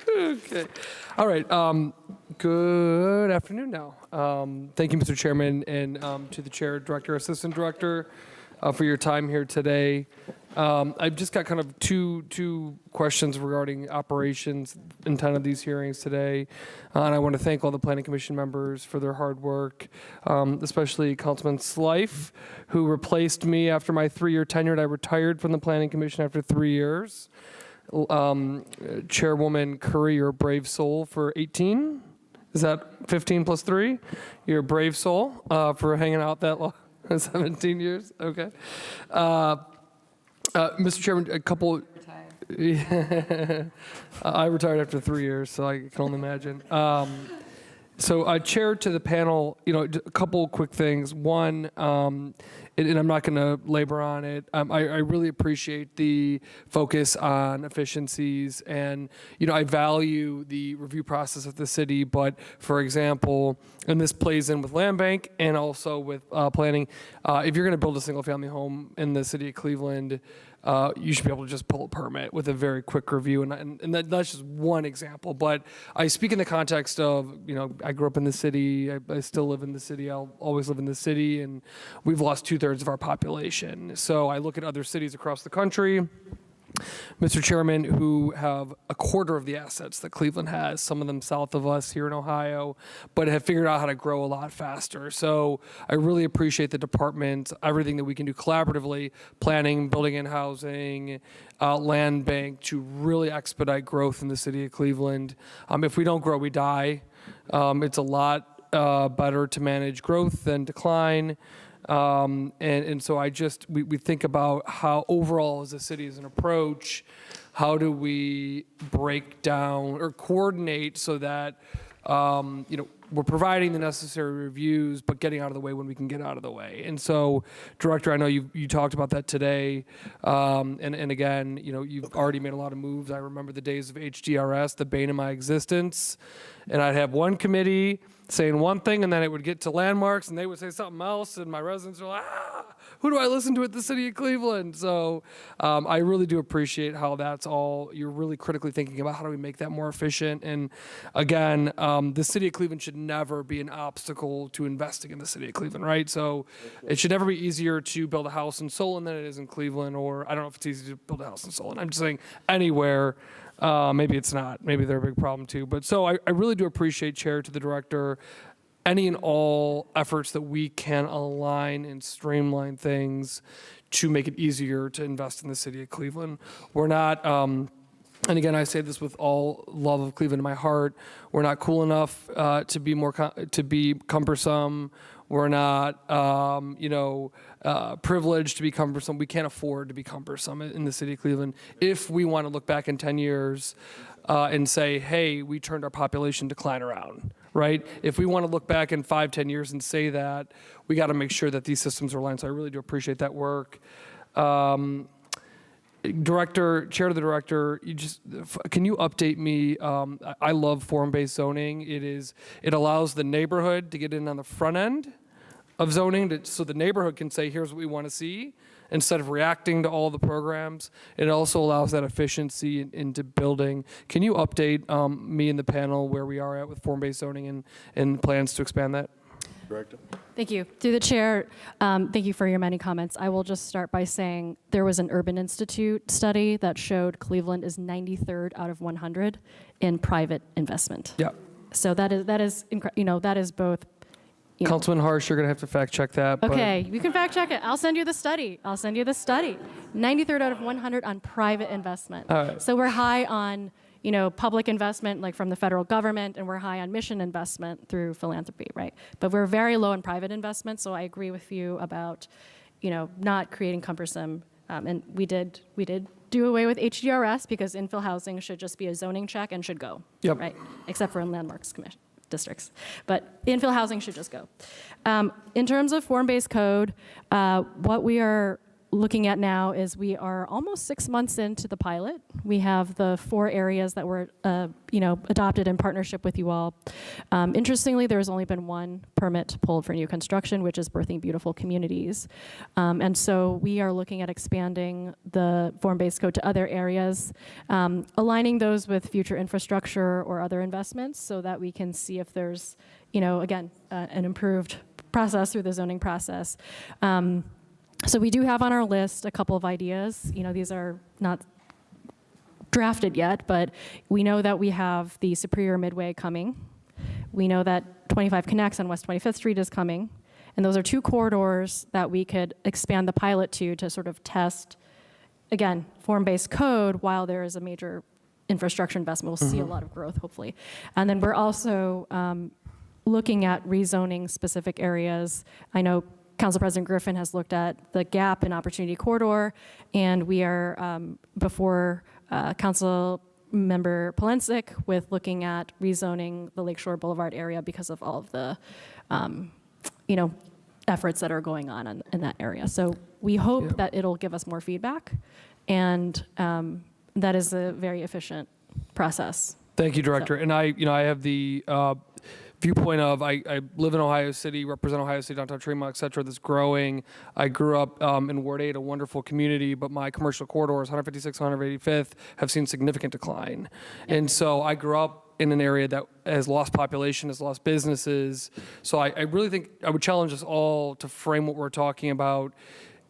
Speaker 9: Okay. All right. Good afternoon now. Thank you, Mr. Chairman, and to the chair, director, assistant director, for your time here today. I've just got kind of two questions regarding operations, intent of these hearings today. And I want to thank all the Planning Commission members for their hard work, especially Councilman Slife, who replaced me after my 3-year tenure. I retired from the Planning Commission after 3 years. Chairwoman Curry, you're a brave soul for 18. Is that 15 plus 3? You're a brave soul for hanging out that long, 17 years. Okay. Mr. Chairman, a couple. I retired after 3 years, so I can only imagine. So, chair to the panel, a couple quick things. One, and I'm not going to labor on it. I really appreciate the focus on efficiencies, and I value the review process of the city. But for example, and this plays in with land bank and also with planning. If you're going to build a single-family home in the city of Cleveland, you should be able to just pull a permit with a very quick review. And that's just one example. But I speak in the context of, I grew up in the city. I still live in the city. I'll always live in the city. And we've lost 2/3 of our population. So I look at other cities across the country, Mr. Chairman, who have a quarter of the assets that Cleveland has, some of them south of us here in Ohio, but have figured out how to grow a lot faster. So I really appreciate the department, everything that we can do collaboratively, planning, building and housing, land bank, to really expedite growth in the city of Cleveland. If we don't grow, we die. It's a lot better to manage growth than decline. And so we think about how overall as a city, as an approach, how do we break down or coordinate so that, we're providing the necessary reviews, but getting out of the way when we can get out of the way. And so, Director, I know you talked about that today. And again, you've already made a lot of moves. I remember the days of HDRS, the bane of my existence. And I'd have one committee saying one thing, and then it would get to landmarks, and they would say something else, and my residents are like, who do I listen to at the city of Cleveland? So I really do appreciate how that's all, you're really critically thinking about how do we make that more efficient. And again, the city of Cleveland should never be an obstacle to investing in the city of Cleveland, right? So it should never be easier to build a house in Solon than it is in Cleveland, or I don't know if it's easy to build a house in Solon. I'm just saying anywhere. Maybe it's not. Maybe they're a big problem too. But so I really do appreciate, Chair, to the Director, any and all efforts that we can align and streamline things to make it easier to invest in the city of Cleveland. We're not, and again, I say this with all love of Cleveland in my heart, we're not cool enough to be cumbersome. We're not, privileged to be cumbersome. We can't afford to be cumbersome in the city of Cleveland. If we want to look back in 10 years and say, hey, we turned our population decline around, right? If we want to look back in 5, 10 years and say that, we got to make sure that these systems are aligned. So I really do appreciate that work. Chair to the director, can you update me? I love form-based zoning. It allows the neighborhood to get in on the front end of zoning, so the neighborhood can say, here's what we want to see, instead of reacting to all the programs. It also allows that efficiency into building. Can you update me and the panel where we are at with form-based zoning and plans to expand that?
Speaker 1: Director?
Speaker 16: Thank you. Through the chair, thank you for your many comments. I will just start by saying there was an Urban Institute study that showed Cleveland is 93rd out of 100 in private investment.
Speaker 9: Yeah.
Speaker 16: So that is both.
Speaker 9: Councilman Harsh, you're going to have to fact check that.
Speaker 16: Okay, you can fact check it. I'll send you the study. 93rd out of 100 on private investment.
Speaker 9: All right.
Speaker 16: So we're high on, public investment, like from the federal government, and we're high on mission investment through philanthropy, right? But we're very low in private investment, so I agree with you about, not creating cumbersome, and we did do away with HDRS because infill housing should just be a zoning check and should go,
Speaker 9: Yep.
Speaker 16: right? Except for in landmarks districts. But infill housing should just go. In terms of form-based code, what we are looking at now is we are almost 6 months into the pilot. We have the 4 areas that were, adopted in partnership with you all. Interestingly, there has only been 1 permit pulled for new construction, which is Birthing Beautiful Communities. And so we are looking at expanding the form-based code to other areas, aligning those with future infrastructure or other investments so that we can see if there's, again, an improved process through the zoning process. So we do have on our list a couple of ideas. These are not drafted yet, but we know that we have the Superior Midway coming. We know that 25 Connects on West 25th Street is coming. And those are 2 corridors that we could expand the pilot to sort of test, again, form-based code while there is a major infrastructure investment. We'll see a lot of growth, hopefully. And then we're also looking at rezoning specific areas. I know Council President Griffin has looked at the gap in Opportunity Corridor, and we are before Council Member Polensik with looking at rezoning the Lakeshore Boulevard area because of all of the, efforts that are going on in that area. So we hope that it'll give us more feedback, and that is a very efficient process.
Speaker 9: Thank you, Director. And I have the viewpoint of I live in Ohio City, represent Ohio City, downtown Tremont, et cetera, that's growing. I grew up in Ward 8, a wonderful community, but my commercial corridors, 156, 185th, have seen significant decline. And so I grew up in an area that has lost population, has lost businesses. So I really think I would challenge us all to frame what we're talking about,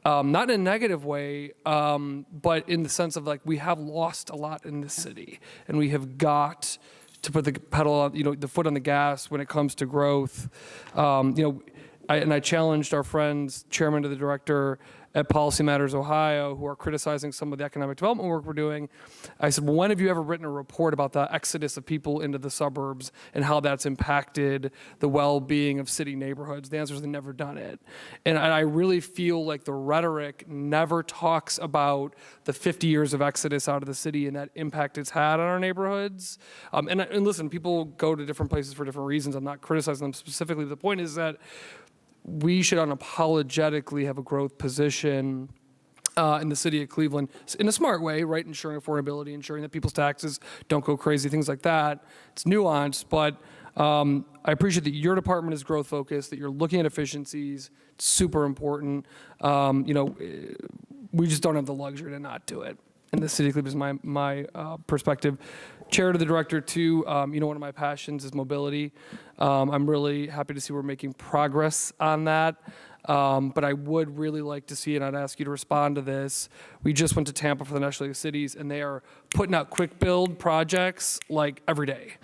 Speaker 9: not in a negative way, but in the sense of we have lost a lot in this city, and we have got to put the pedal, the foot on the gas when it comes to growth. I challenged our friends, chairman to the director at Policy Matters Ohio, who are criticizing some of the economic development work we're doing. I said, well, when have you ever written a report about the exodus of people into the suburbs and how that's impacted the well-being of city neighborhoods? The answer is they've never done it. And I really feel like the rhetoric never talks about the 50 years of exodus out of the city and that impact it's had on our neighborhoods. And listen, people go to different places for different reasons. I'm not criticizing them specifically. The point is that we should unapologetically have a growth position in the city of Cleveland in a smart way, right? Ensuring affordability, ensuring that people's taxes don't go crazy, things like that. It's nuanced, but I appreciate that your department is growth focused, that you're looking at efficiencies. It's super important. We just don't have the luxury to not do it. And the city of Cleveland is my perspective. Chair to the director, too, one of my passions is mobility. I'm really happy to see we're making progress on that. But I would really like to see, and I'd ask you to respond to this. We just went to Tampa for the National League of Cities, and they are putting out quick build projects every day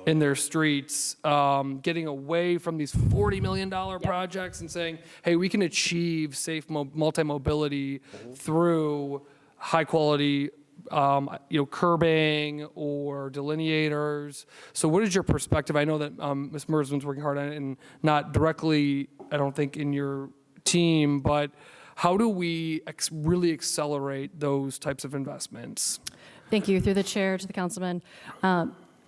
Speaker 9: in their streets, getting away from these $40 million projects and saying, hey, we can achieve safe multi-mobility through high quality curbing or delineators. So what is your perspective? I know that Ms. Mersman's working hard on it, and not directly, I don't think, in your team, but how do we really accelerate those types of investments?
Speaker 16: Thank you. Through the chair to the councilman.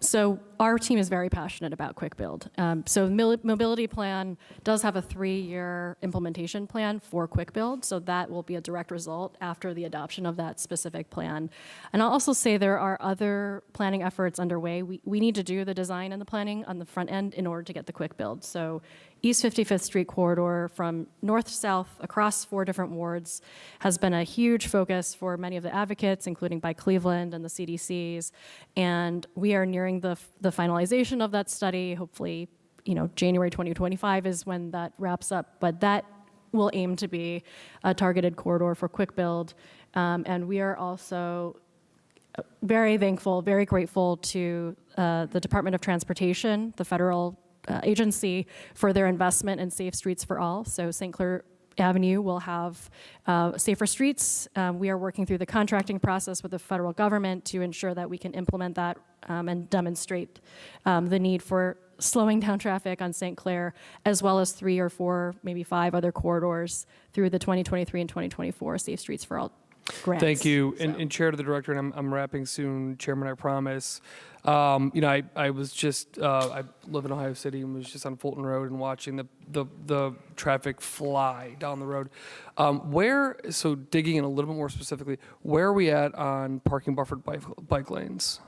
Speaker 16: So our team is very passionate about quick build. So mobility plan does have a 3-year implementation plan for quick build. So that will be a direct result after the adoption of that specific plan. And I'll also say there are other planning efforts underway. We need to do the design and the planning on the front end in order to get the quick build. So East 55th Street corridor from north to south across 4 different wards has been a huge focus for many of the advocates, including by Cleveland and the CDCs. And we are nearing the finalization of that study. Hopefully, January 2025 is when that wraps up. But that will aim to be a targeted corridor for quick build. And we are also very thankful, very grateful to the Department of Transportation, the federal agency, for their investment in Safe Streets for All. So St. Clair Avenue will have safer streets. We are working through the contracting process with the federal government to ensure that we can implement that and demonstrate the need for slowing down traffic on St. Clair, as well as 3 or 4, maybe 5 other corridors through the 2023 and 2024 Safe Streets for All grants.
Speaker 9: Thank you. And Chair to the Director, and I'm wrapping soon, Chairman, I promise. I was just, I live in Ohio City and was just on Fulton Road and watching the traffic fly down the road. So digging in a little bit more specifically, where are we at on parking buffered bike lanes?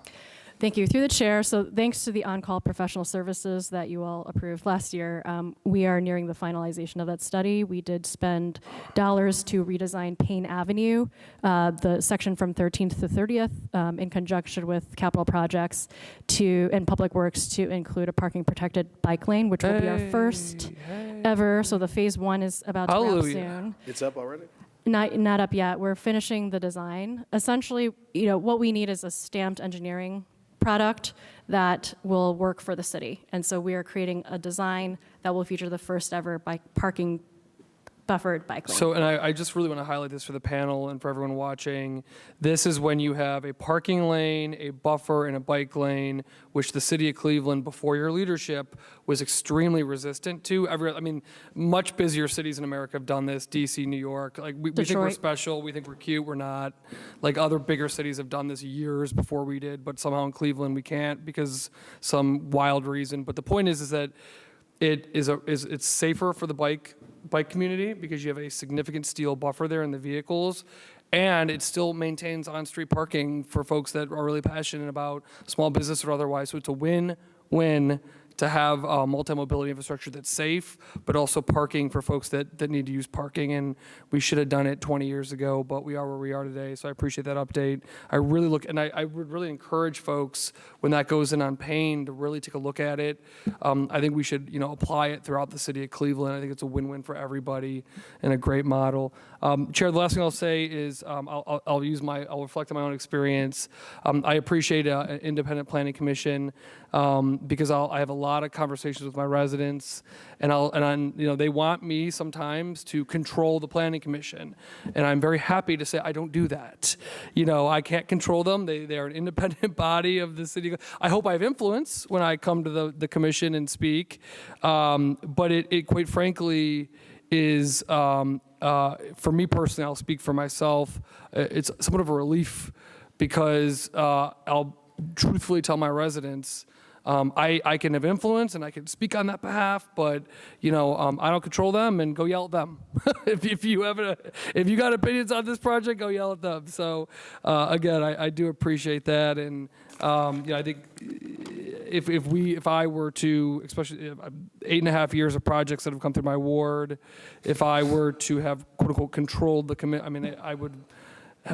Speaker 16: Thank you. Through the chair, so thanks to the on-call professional services that you all approved last year, we are nearing the finalization of that study. We did spend dollars to redesign Payne Avenue, the section from 13th to 30th, in conjunction with capital projects and Public Works to include a parking protected bike lane, which will be our first ever. So the phase 1 is about to wrap soon.
Speaker 1: It's up already?
Speaker 16: Not up yet. We're finishing the design. Essentially, what we need is a stamped engineering product that will work for the city. And so we are creating a design that will feature the first ever parking buffered bike lane.
Speaker 9: So, and I just really want to highlight this for the panel and for everyone watching. This is when you have a parking lane, a buffer, and a bike lane, which the city of Cleveland, before your leadership, was extremely resistant to. Much busier cities in America have done this. DC, New York. We think we're special. We think we're cute. We're not. Other bigger cities have done this years before we did, but somehow in Cleveland we can't because some wild reason. But the point is that it's safer for the bike community because you have a significant steel buffer there in the vehicles, and it still maintains on-street parking for folks that are really passionate about small business or otherwise. So it's a win-win to have multi-mobility infrastructure that's safe, but also parking for folks that need to use parking. And we should have done it 20 years ago, but we are where we are today. So I appreciate that update. I really I would really encourage folks when that goes in on Payne to really take a look at it. I think we should, apply it throughout the city of Cleveland. I think it's a win-win for everybody and a great model. Chair, the last thing I'll say is I'll reflect on my own experience. I appreciate an independent planning commission because I have a lot of conversations with my residents, and they want me sometimes to control the planning commission, and I'm very happy to say I don't do that. I can't control them. They are an independent body of the city. I hope I have influence when I come to the commission and speak, but it quite frankly is, for me personally, I'll speak for myself, it's somewhat of a relief because I'll truthfully tell my residents I can have influence and I can speak on that behalf, but I don't control them, and go yell at them. if you got opinions on this project, go yell at them. So again, I do appreciate that, and I think if I were to, especially 8.5 years of projects that have come through my ward, if I were to have quote unquote controlled the committee,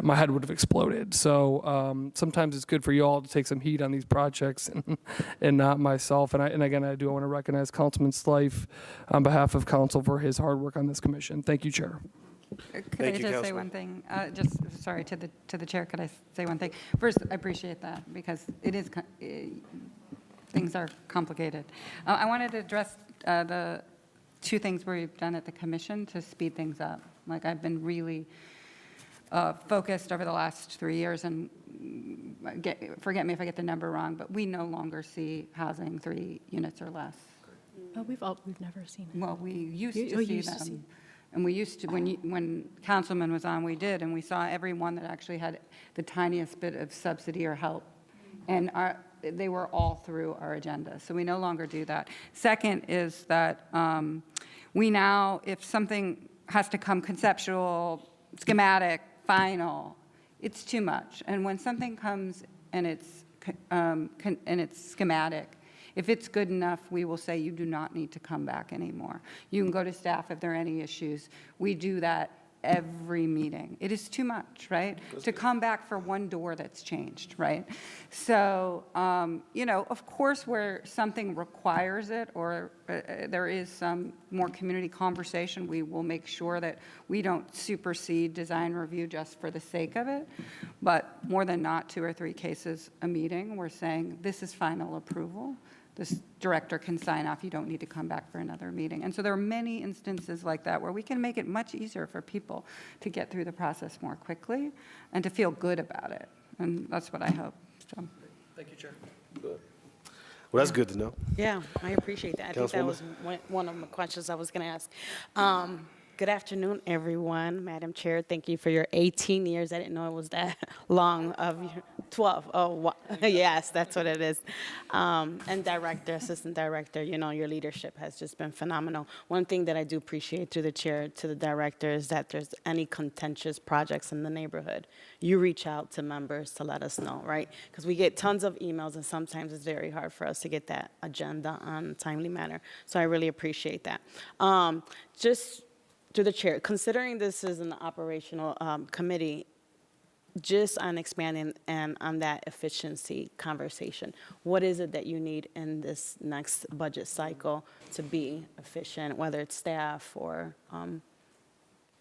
Speaker 9: my head would have exploded. So sometimes it's good for you all to take some heat on these projects and not myself. And again, I want to recognize Councilman Slife on behalf of council for his hard work on this commission. Thank you, Chair.
Speaker 17: Could I just say one thing? Sorry, to the chair, could I say one thing? First, I appreciate that because things are complicated. I wanted to address the 2 things we've done at the commission to speed things up. I've been really focused over the last 3 years, and forget me if I get the number wrong, but we no longer see housing 3 units or less.
Speaker 16: Oh, we've never seen it.
Speaker 17: Well, we used to see them. And we used to, when Councilman was on, we did, and we saw every one that actually had the tiniest bit of subsidy or help. And they were all through our agenda, so we no longer do that. Second is that we now, if something has to come conceptual, schematic, final, it's too much. And when something comes and it's schematic, if it's good enough, we will say you do not need to come back anymore. You can go to staff if there are any issues. We do that every meeting. It is too much, right? To come back for one door that's changed, right? So, you know, of course, where something requires it or there is some more community conversation, we will make sure that we don't supersede design review just for the sake of it. But more than not, 2 or 3 cases a meeting, we're saying this is final approval. This director can sign off. You don't need to come back for another meeting. And so there are many instances like that where we can make it much easier for people to get through the process more quickly and to feel good about it. And that's what I hope. So.
Speaker 9: Thank you, Chair.
Speaker 1: Good. Well, that's good to know.
Speaker 12: Yeah, I appreciate that. I think that was one of my questions I was going to ask. Good afternoon, everyone. Madam Chair, thank you for your 18 years. I didn't know it was that long of 12. Oh, wow. Yes, that's what it is. And director, assistant director, you know, your leadership has just been phenomenal. One thing that I do appreciate through the chair to the director is that there's any contentious projects in the neighborhood, you reach out to members to let us know, right? Because we get tons of emails and sometimes it's very hard for us to get that agenda on a timely manner. So I really appreciate that. Just through the chair, considering this is an operational committee, just on expanding and on that efficiency conversation, what is it that you need in this next budget cycle to be efficient, whether it's staff or,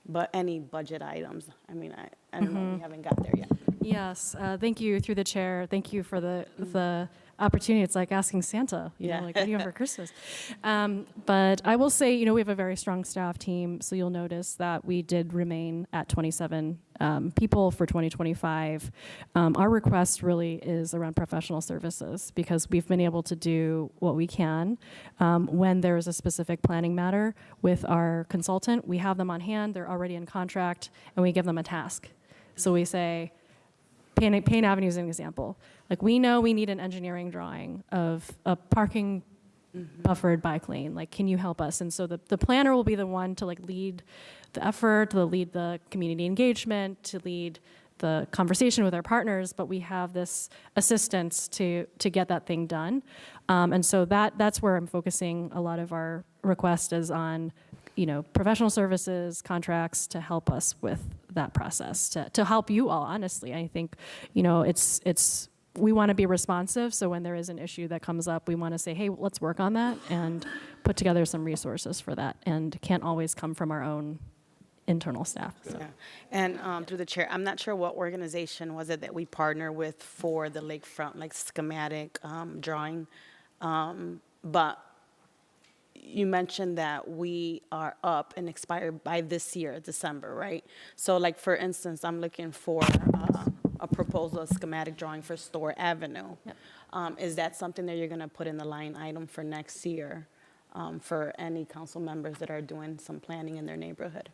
Speaker 12: but any budget items? I mean, I don't know, we haven't got there yet.
Speaker 16: Yes, thank you through the chair. Thank you for the opportunity. It's like asking Santa, you know, like, what do you have for Christmas? But I will say, you know, we have a very strong staff team, so you'll notice that we did remain at 27 people for 2025. Our request really is around professional services because we've been able to do what we can. When there is a specific planning matter with our consultant, we have them on hand, they're already in contract, and we give them a task. So we say, Payne Avenue is an example. Like, we know we need an engineering drawing of a parking buffered bike lane. Like, can you help us? And so the planner will be the one to like lead the effort, to lead the community engagement, to lead the conversation with our partners, but we have this assistance to get that thing done. And so that's where I'm focusing a lot of our request is on, you know, professional services, contracts to help us with that process, to help you all, honestly. I think, you know, we want to be responsive, so when there is an issue that comes up, we want to say, hey, let's work on that and put together some resources for that, and can't always come from our own internal staff. So.
Speaker 12: Yeah. And through the chair, I'm not sure what organization was it that we partner with for the lakefront, like schematic drawing, but you mentioned that we are up and expired by this year, December, right? So like, for instance, I'm looking for a proposal, a schematic drawing for Store Avenue. Yep. Is that something that you're going to put in the line item for next year for any council members that are doing some planning in their neighborhood?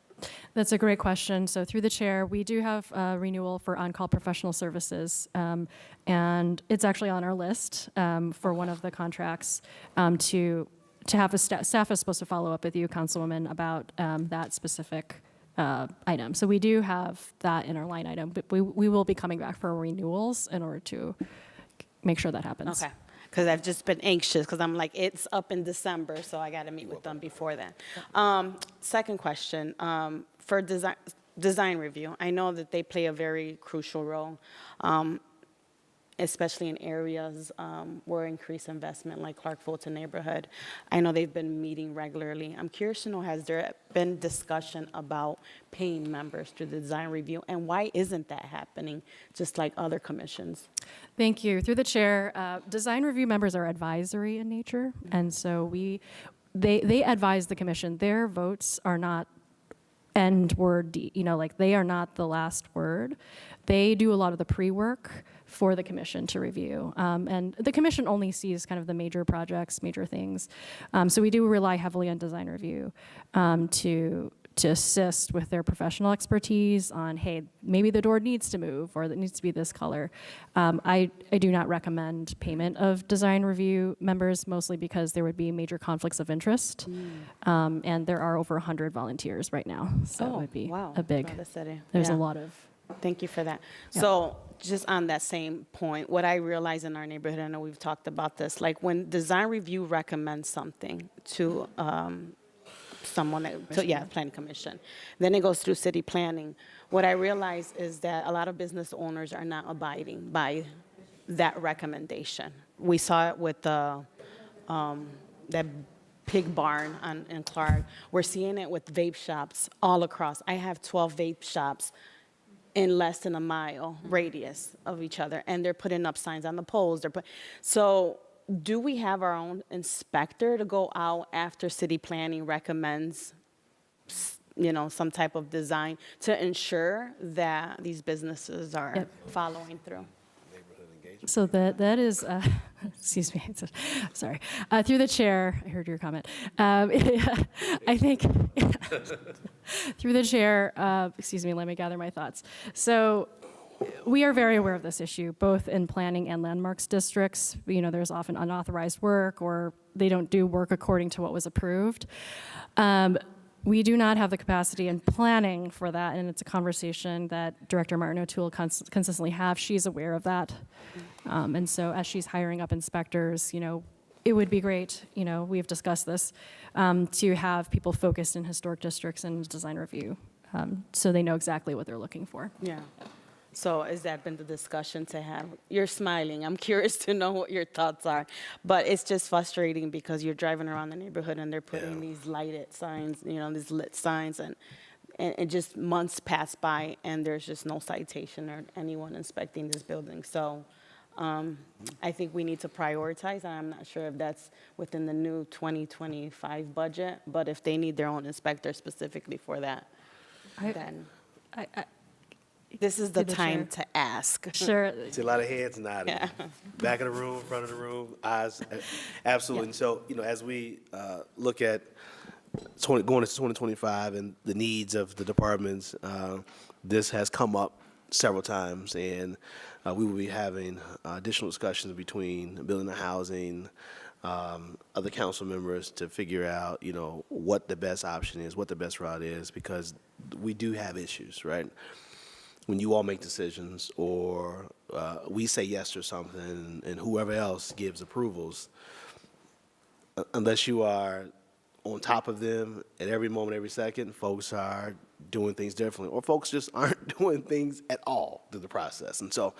Speaker 16: That's a great question. So through the chair, we do have a renewal for on-call professional services, and it's actually on our list for one of the contracts to have a staff is supposed to follow up with you, Councilwoman, about that specific item. So we do have that in our line item, but we will be coming back for renewals in order to make sure that happens.
Speaker 12: Okay, because I've just been anxious because I'm like, it's up in December, so I got to meet with them before then. Second question, for design review, I know that they play a very crucial role, especially in areas where increased investment like Clark Fulton neighborhood. I know they've been meeting regularly. I'm curious to know, has there been discussion about paying members through the design review, and why isn't that happening just like other commissions?
Speaker 16: Thank you. Through the chair, design review members are advisory in nature, and so they advise the commission. Their votes are not end word, you know, like they are not the last word. They do a lot of the pre-work for the commission to review. And the commission only sees kind of the major projects, major things. So we do rely heavily on design review to to assist with their professional expertise on, hey, maybe the door needs to move or it needs to be this color. I do not recommend payment of design review members, mostly because there would be major conflicts of interest. And there are over 100 volunteers right now. So it would be a big,
Speaker 12: Throughout the city.
Speaker 16: there's
Speaker 12: Yeah.
Speaker 16: a lot of.
Speaker 12: Thank you for that.
Speaker 16: Yeah.
Speaker 12: So just on that same point, what I realize in our neighborhood, I know we've talked about this, like when design review recommends something to someone, planning commission, then it goes through city planning. What I realize is that a lot of business owners are not abiding by that recommendation. We saw it with the that pig barn in Clark. We're seeing it with vape shops all across. I have 12 vape shops in less than a mile radius of each other, and they're putting up signs on the poles. So do we have our own inspector to go out after city planning recommends, some type of design to ensure that these businesses are following through?
Speaker 16: So that is, excuse me, sorry. Through the chair, I heard your comment. I think, through the chair, excuse me, let me gather my thoughts. So we are very aware of this issue, both in planning and landmarks districts. There's often unauthorized work or they don't do work according to what was approved. We do not have the capacity in planning for that, and it's a conversation that Director Martin O'Toole consistently have. She's aware of that. And so as she's hiring up inspectors, it would be great, we've discussed this, to have people focused in historic districts and design review, so they know exactly what they're looking for.
Speaker 12: Yeah. So has that been the discussion to have? You're smiling. I'm curious to know what your thoughts are. But it's just frustrating because you're driving around the neighborhood and they're putting these lighted signs, these lit signs, and just months pass by and there's just no citation or anyone inspecting this building. So I think we need to prioritize. I'm not sure if that's within the new 2025 budget, but if they need their own inspector specifically for that, then this is the time to ask.
Speaker 16: Sure.
Speaker 1: See a lot of heads nodding.
Speaker 12: Yeah.
Speaker 1: Back of the room, front of the room, eyes, absolutely. And so, as we look at going into 2025 and the needs of the departments, this has come up several times, and we will be having additional discussions between building and housing, other council members to figure out, what the best option is, what the best route is, because we do have issues, right? When you all make decisions or we say yes to something and whoever else gives approvals, unless you are on top of them at every moment, every second, folks are doing things differently, or folks just aren't doing things at all through the process. And so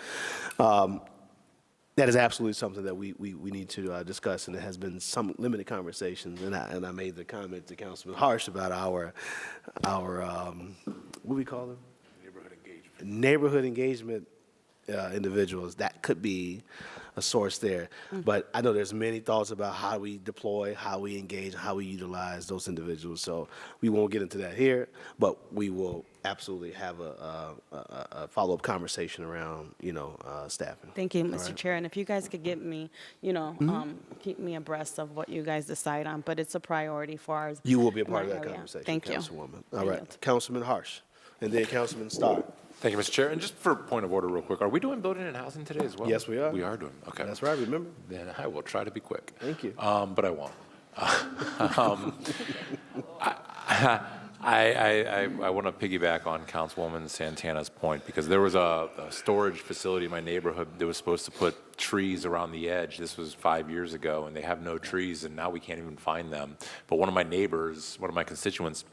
Speaker 1: that is absolutely something that we need to discuss, and there has been some limited conversations, and I made the comment to Councilman Harsh about our what we call them? Neighborhood engagement individuals. That could be a source there. But I know there's many thoughts about how we deploy, how we engage, how we utilize those individuals. So we won't get into that here, but we will absolutely have a follow-up conversation around, staffing.
Speaker 12: Thank you, Mr. Chair. And if you guys could get me, keep me abreast of what you guys decide on, but it's a priority for ours.
Speaker 1: You will be a part
Speaker 12: in
Speaker 1: of
Speaker 12: our
Speaker 1: that
Speaker 12: area.
Speaker 1: conversation,
Speaker 12: Thank you.
Speaker 1: Councilwoman. All right, Councilman Harsh, and then Councilman Starr.
Speaker 5: Thank you, Mr. Chair. And just for point of order real quick, are we doing building and housing today as well?
Speaker 1: Yes, we are.
Speaker 5: We are doing, okay.
Speaker 1: That's right, remember?
Speaker 5: Then I will try to be quick.
Speaker 1: Thank you.
Speaker 5: But I won't. I want to piggyback on Councilwoman Santana's point, because there was a storage facility in my neighborhood that was supposed to put trees around the edge. This was 5 years ago, and they have no trees, and now we can't even find them. But one of my neighbors, one of my constituents,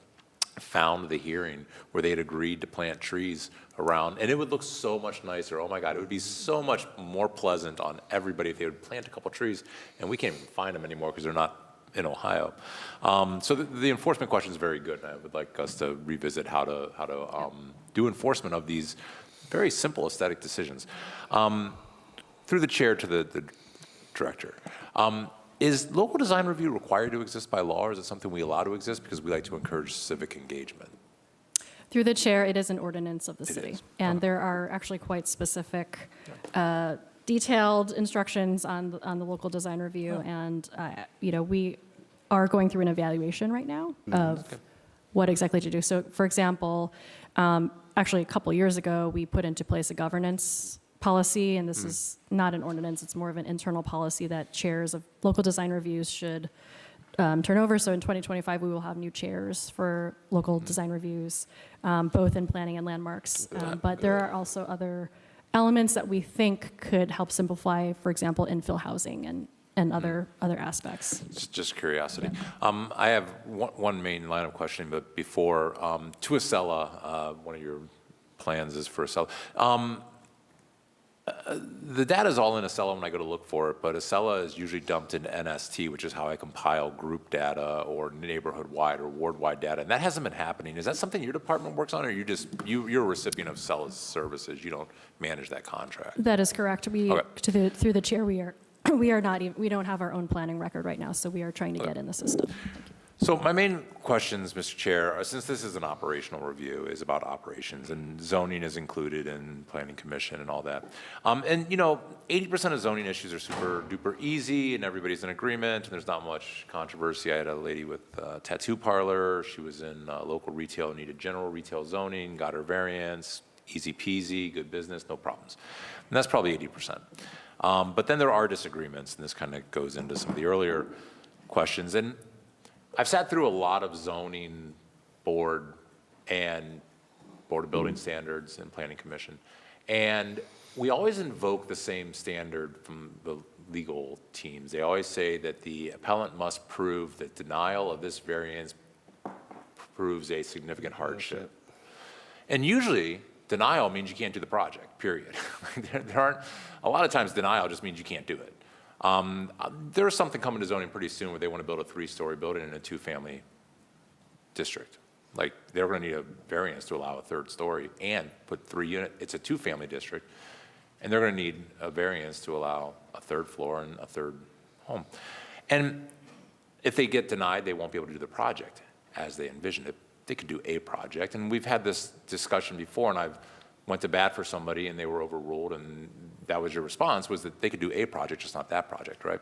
Speaker 5: found the hearing where they had agreed to plant trees around, and it would look so much nicer. Oh my God, it would be so much more pleasant on everybody if they would plant a couple trees, and we can't even find them anymore because they're not in Ohio. So the enforcement question is very good, and I would like us to revisit how to do enforcement of these very simple aesthetic decisions. Through the chair to the director. Is local design review required to exist by law, or is it something we allow to exist because we like to encourage civic engagement?
Speaker 16: Through the chair, it is an ordinance of the city. And there are actually quite specific, detailed instructions on the local design review. And, we are going through an evaluation right now of what exactly to do. So for example, actually a couple years ago, we put into place a governance policy, and this is not an ordinance, it's more of an internal policy that chairs of local design reviews should turn over. So in 2025, we will have new chairs for local design reviews, both in planning and landmarks. But there are also other elements that we think could help simplify, for example, infill housing and other aspects.
Speaker 5: Just curiosity. I have one main line of questioning, but before, to Acela, one of your plans is for Acela. The data is all in Acela when I go to look for it, but Acela is usually dumped in NST, which is how I compile group data or neighborhood-wide or ward-wide data, and that hasn't been happening. Is that something your department works on, or you're a recipient of Acela's services? You don't manage that contract?
Speaker 16: That is correct.
Speaker 5: Okay.
Speaker 16: Through the chair, we don't have our own planning record right now, so we are trying to get in the system.
Speaker 5: So my main questions, Mr. Chair, since this is an operational review, is about operations, and zoning is included in Planning Commission and all that. And 80% of zoning issues are super duper easy, and everybody's in agreement, and there's not much controversy. I had a lady with a tattoo parlor. She was in local retail, needed general retail zoning, got her variance, easy peasy, good business, no problems. And that's probably 80%. But then there are disagreements, and this kind of goes into some of the earlier questions. And I've sat through a lot of zoning board and Board of Building Standards and Planning Commission, and we always invoke the same standard from the legal teams. They always say that the appellant must prove that denial of this variance proves a significant hardship. And usually, denial means you can't do the project, period. There aren't, a lot of times denial just means you can't do it. There's something coming to zoning pretty soon where they want to build a 3-story building in a 2-family district. Like, they're going to need a variance to allow a 3rd story and put 3 units. It's a 2-family district, and they're going to need a variance to allow a 3rd floor and a 3rd home. And if they get denied, they won't be able to do the project as they envisioned it. They could do a project, and we've had this discussion before, and I've went to bat for somebody, and they were overruled, and that was your response, was that they could do a project, just not that project, right?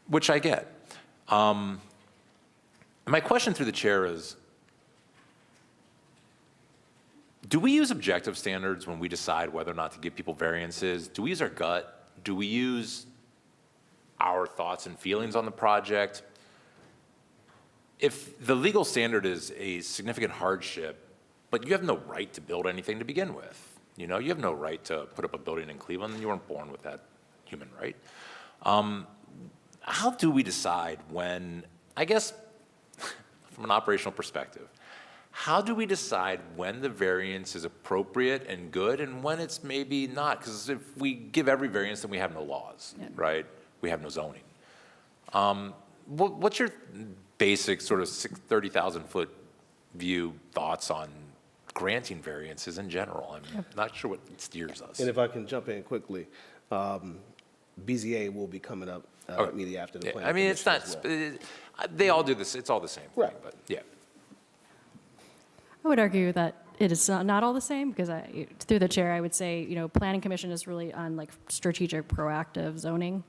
Speaker 5: Which I get. My question through the chair is, do we use objective standards when we decide whether or not to give people variances? Do we use our gut? Do we use our thoughts and feelings on the project? If the legal standard is a significant hardship, but you have no right to build anything to begin with, you have no right to put up a building in Cleveland. You weren't born with that human right. How do we decide when, I guess, from an operational perspective, how do we decide when the variance is appropriate and good and when it's maybe not? Because if we give every variance, then we have no laws, right? We have no zoning. What's your basic sort of 30,000-foot view thoughts on granting variances in general? I'm not sure what steers us.
Speaker 1: And if I can jump in quickly, BZA will be coming up immediately after the plan.
Speaker 5: I mean, it's not, they all do this, it's all the same thing, but yeah.
Speaker 16: I would argue that it is not all the same, because through the chair, I would say, Planning Commission is really on like strategic, proactive zoning.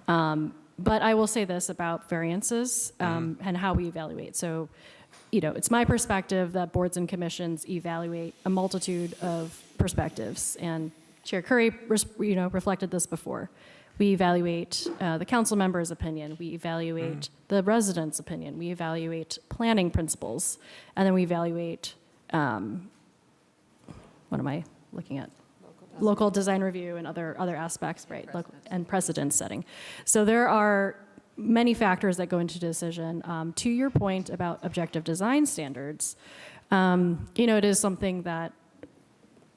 Speaker 16: But I will say this about variances and how we evaluate. So, it's my perspective that boards and commissions evaluate a multitude of perspectives. And Chair Curry, reflected this before. We evaluate the council member's opinion. We evaluate the resident's opinion. We evaluate planning principles. And then we evaluate, what am I looking at? Local design review and other aspects, right? And precedent setting. So there are many factors that go into decision. To your point about objective design standards, it is something that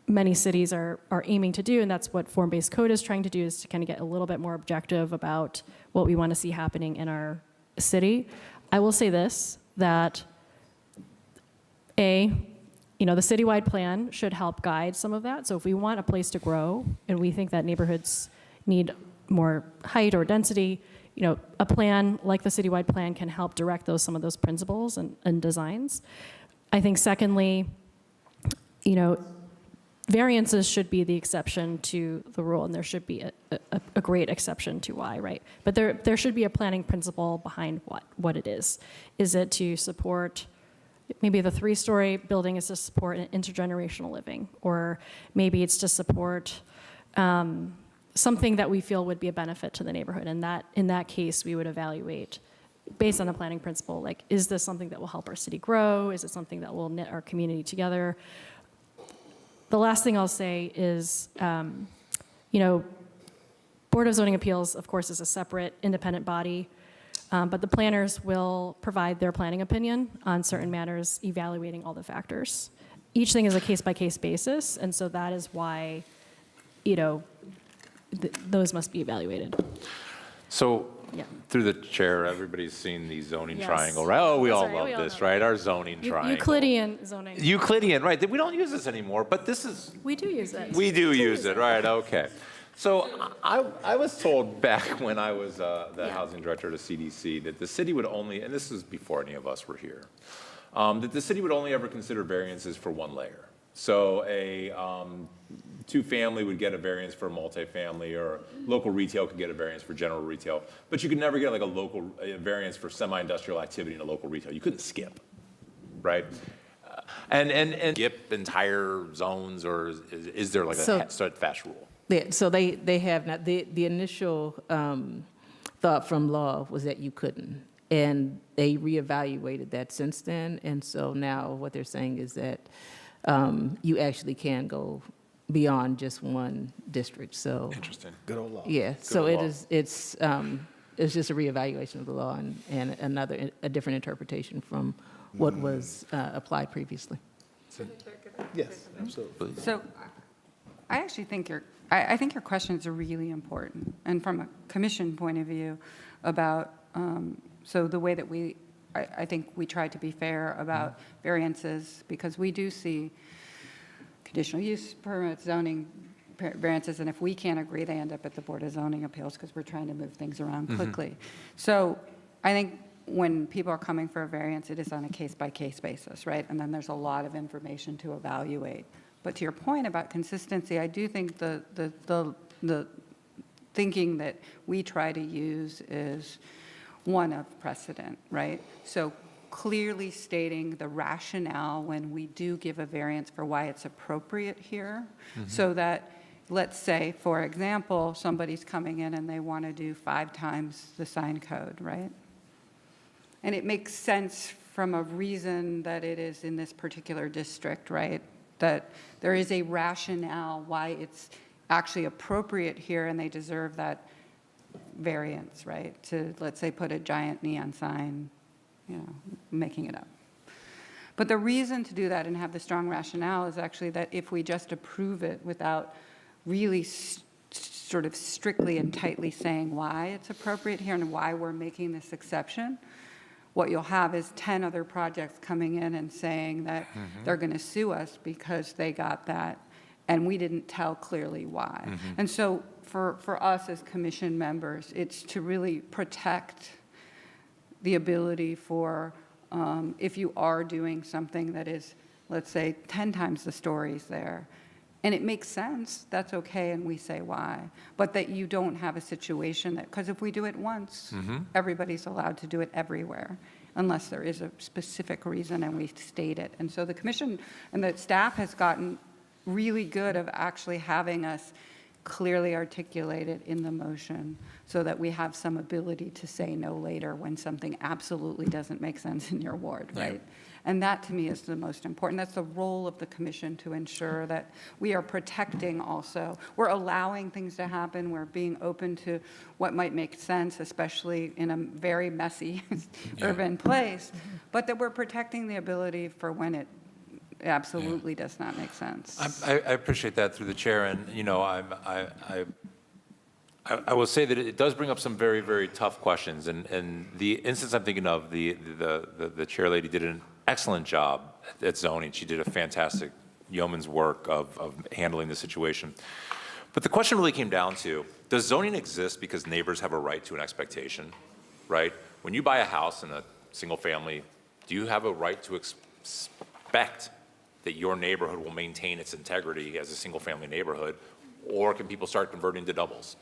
Speaker 16: many cities are aiming to do, and that's what form-based code is trying to do, is to kind of get a little bit more objective about what we want to see happening in our city. I will say this, that the citywide plan should help guide some of that. So if we want a place to grow and we think that neighborhoods need more height or density, a plan like the citywide plan can help direct some of those principles and designs. I think secondly, variances should be the exception to the rule, and there should be a great exception to why, right? But there should be a planning principle behind what it is. Is it to support maybe the 3-story building is to support an intergenerational living, or maybe it's to support something that we feel would be a benefit to the neighborhood. And that, in that case, we would evaluate based on the planning principle, like, is this something that will help our city grow? Is it something that will knit our community together? The last thing I'll say is, Board of Zoning Appeals, of course, is a separate independent body, but the planners will provide their planning opinion on certain matters, evaluating all the factors. Each thing is a case-by-case basis, and so that is why, those must be evaluated.
Speaker 5: So,
Speaker 16: Yeah.
Speaker 5: through the chair, everybody's seen the zoning
Speaker 16: Yes.
Speaker 5: triangle, right? Oh, we all
Speaker 16: That's right,
Speaker 5: love
Speaker 16: we all
Speaker 5: this,
Speaker 16: know
Speaker 5: right? Our zoning triangle.
Speaker 16: Euclidean zoning.
Speaker 5: Euclidean, right? We don't use this anymore, but this is,
Speaker 16: We do use it.
Speaker 5: we do use it, right? Okay. So I was told back when I was the housing director at a CDC that the city would only, and this is before any of us were here, that the city would only ever consider variances for one layer. So a 2-family would get a variance for a multifamily, or local retail could get a variance for general retail, but you could never get like a variance for semi-industrial activity in a local retail. You couldn't skip, right? And skip entire zones, or is there like a fast rule?
Speaker 18: Yeah, so they have not, the initial thought from law was that you couldn't. And they reevaluated that since then. And so now what they're saying is that you actually can go beyond just one district. So
Speaker 5: interesting.
Speaker 1: Good old law.
Speaker 18: yeah.
Speaker 1: Good
Speaker 18: So
Speaker 1: old
Speaker 18: it
Speaker 1: law.
Speaker 18: is. It's just a reevaluation of the law and a different interpretation from what was applied previously.
Speaker 1: Yes, absolutely.
Speaker 17: So I actually think I think your questions are really important. And from a commission point of view about, so the way that I think we try to be fair about variances, because we do see conditional use permits, zoning variances, and if we can't agree, they end up at the Board of Zoning Appeals because we're trying to move things around quickly. So I think when people are coming for a variance, it is on a case-by-case basis, right? And then there's a lot of information to evaluate. But to your point about consistency, I do think the thinking that we try to use is one of precedent, right? So clearly stating the rationale when we do give a variance for why it's appropriate here, so that, let's say, for example, somebody's coming in and they want to do 5 times the sign code, right? And it makes sense from a reason that it is in this particular district, right? That there is a rationale why it's actually appropriate here and they deserve that variance, right? To, let's say, put a giant neon sign, making it up. But the reason to do that and have the strong rationale is actually that if we just approve it without really sort of strictly and tightly saying why it's appropriate here and why we're making this exception, what you'll have is 10 other projects coming in and saying that they're going to sue us because they got that, and we didn't tell clearly why. And so for us as commission members, it's to really protect the ability for, if you are doing something that is, let's say, 10 times the stories there, and it makes sense, that's okay, and we say why. But that you don't have a situation that, because if we do it once, everybody's allowed to do it everywhere, unless there is a specific reason and we state it. And so the commission and the staff has gotten really good of actually having us clearly articulated in the motion so that we have some ability to say no later when something absolutely doesn't make sense in your ward, right? And that, to me, is the most important. That's the role of the commission, to ensure that we are protecting also. We're allowing things to happen. We're being open to what might make sense, especially in a very messy urban place, but that we're protecting the ability for when it absolutely does not make sense.
Speaker 5: I appreciate that through the chair, and I will say that it does bring up some very, very tough questions. And the instance I'm thinking of, the chair lady did an excellent job at zoning. She did a fantastic yeoman's work of handling the situation. But the question really came down to, does zoning exist because neighbors have a right to an expectation, right? When you buy a house in a single family, do you have a right to expect that your neighborhood will maintain its integrity as a single family neighborhood, or can people start converting to doubles?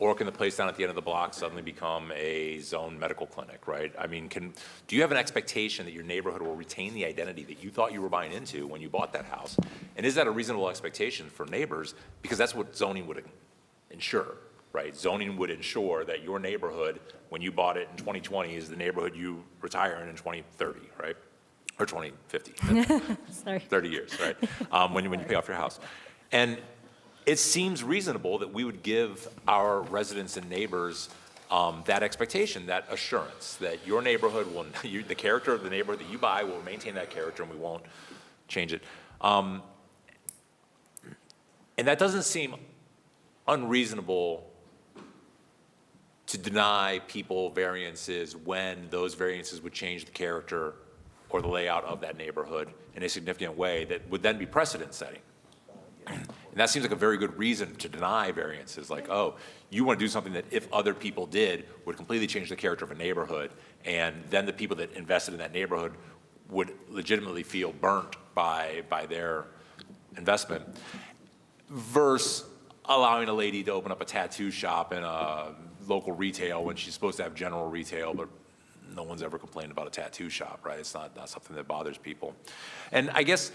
Speaker 5: Or can the place down at the end of the block suddenly become a zone medical clinic, right? I mean, do you have an expectation that your neighborhood will retain the identity that you thought you were buying into when you bought that house? And is that a reasonable expectation for neighbors? Because that's what zoning would ensure, right? Zoning would ensure that your neighborhood, when you bought it in 2020, is the neighborhood you retire in 2030, right? Or 2050.
Speaker 16: Sorry.
Speaker 5: 30 years, right? When you pay off your house. And it seems reasonable that we would give our residents and neighbors that expectation, that assurance, that your neighborhood will, the character of the neighborhood that you buy will maintain that character and we won't change it. And that doesn't seem unreasonable to deny people variances when those variances would change the character or the layout of that neighborhood in a significant way that would then be precedent setting. And that seems like a very good reason to deny variances, like, oh, you want to do something that if other people did would completely change the character of a neighborhood, and then the people that invested in that neighborhood would legitimately feel burnt by their investment, versus allowing a lady to open up a tattoo shop in a local retail when she's supposed to have general retail, but no one's ever complained about a tattoo shop, right? It's not something that bothers people. And I guess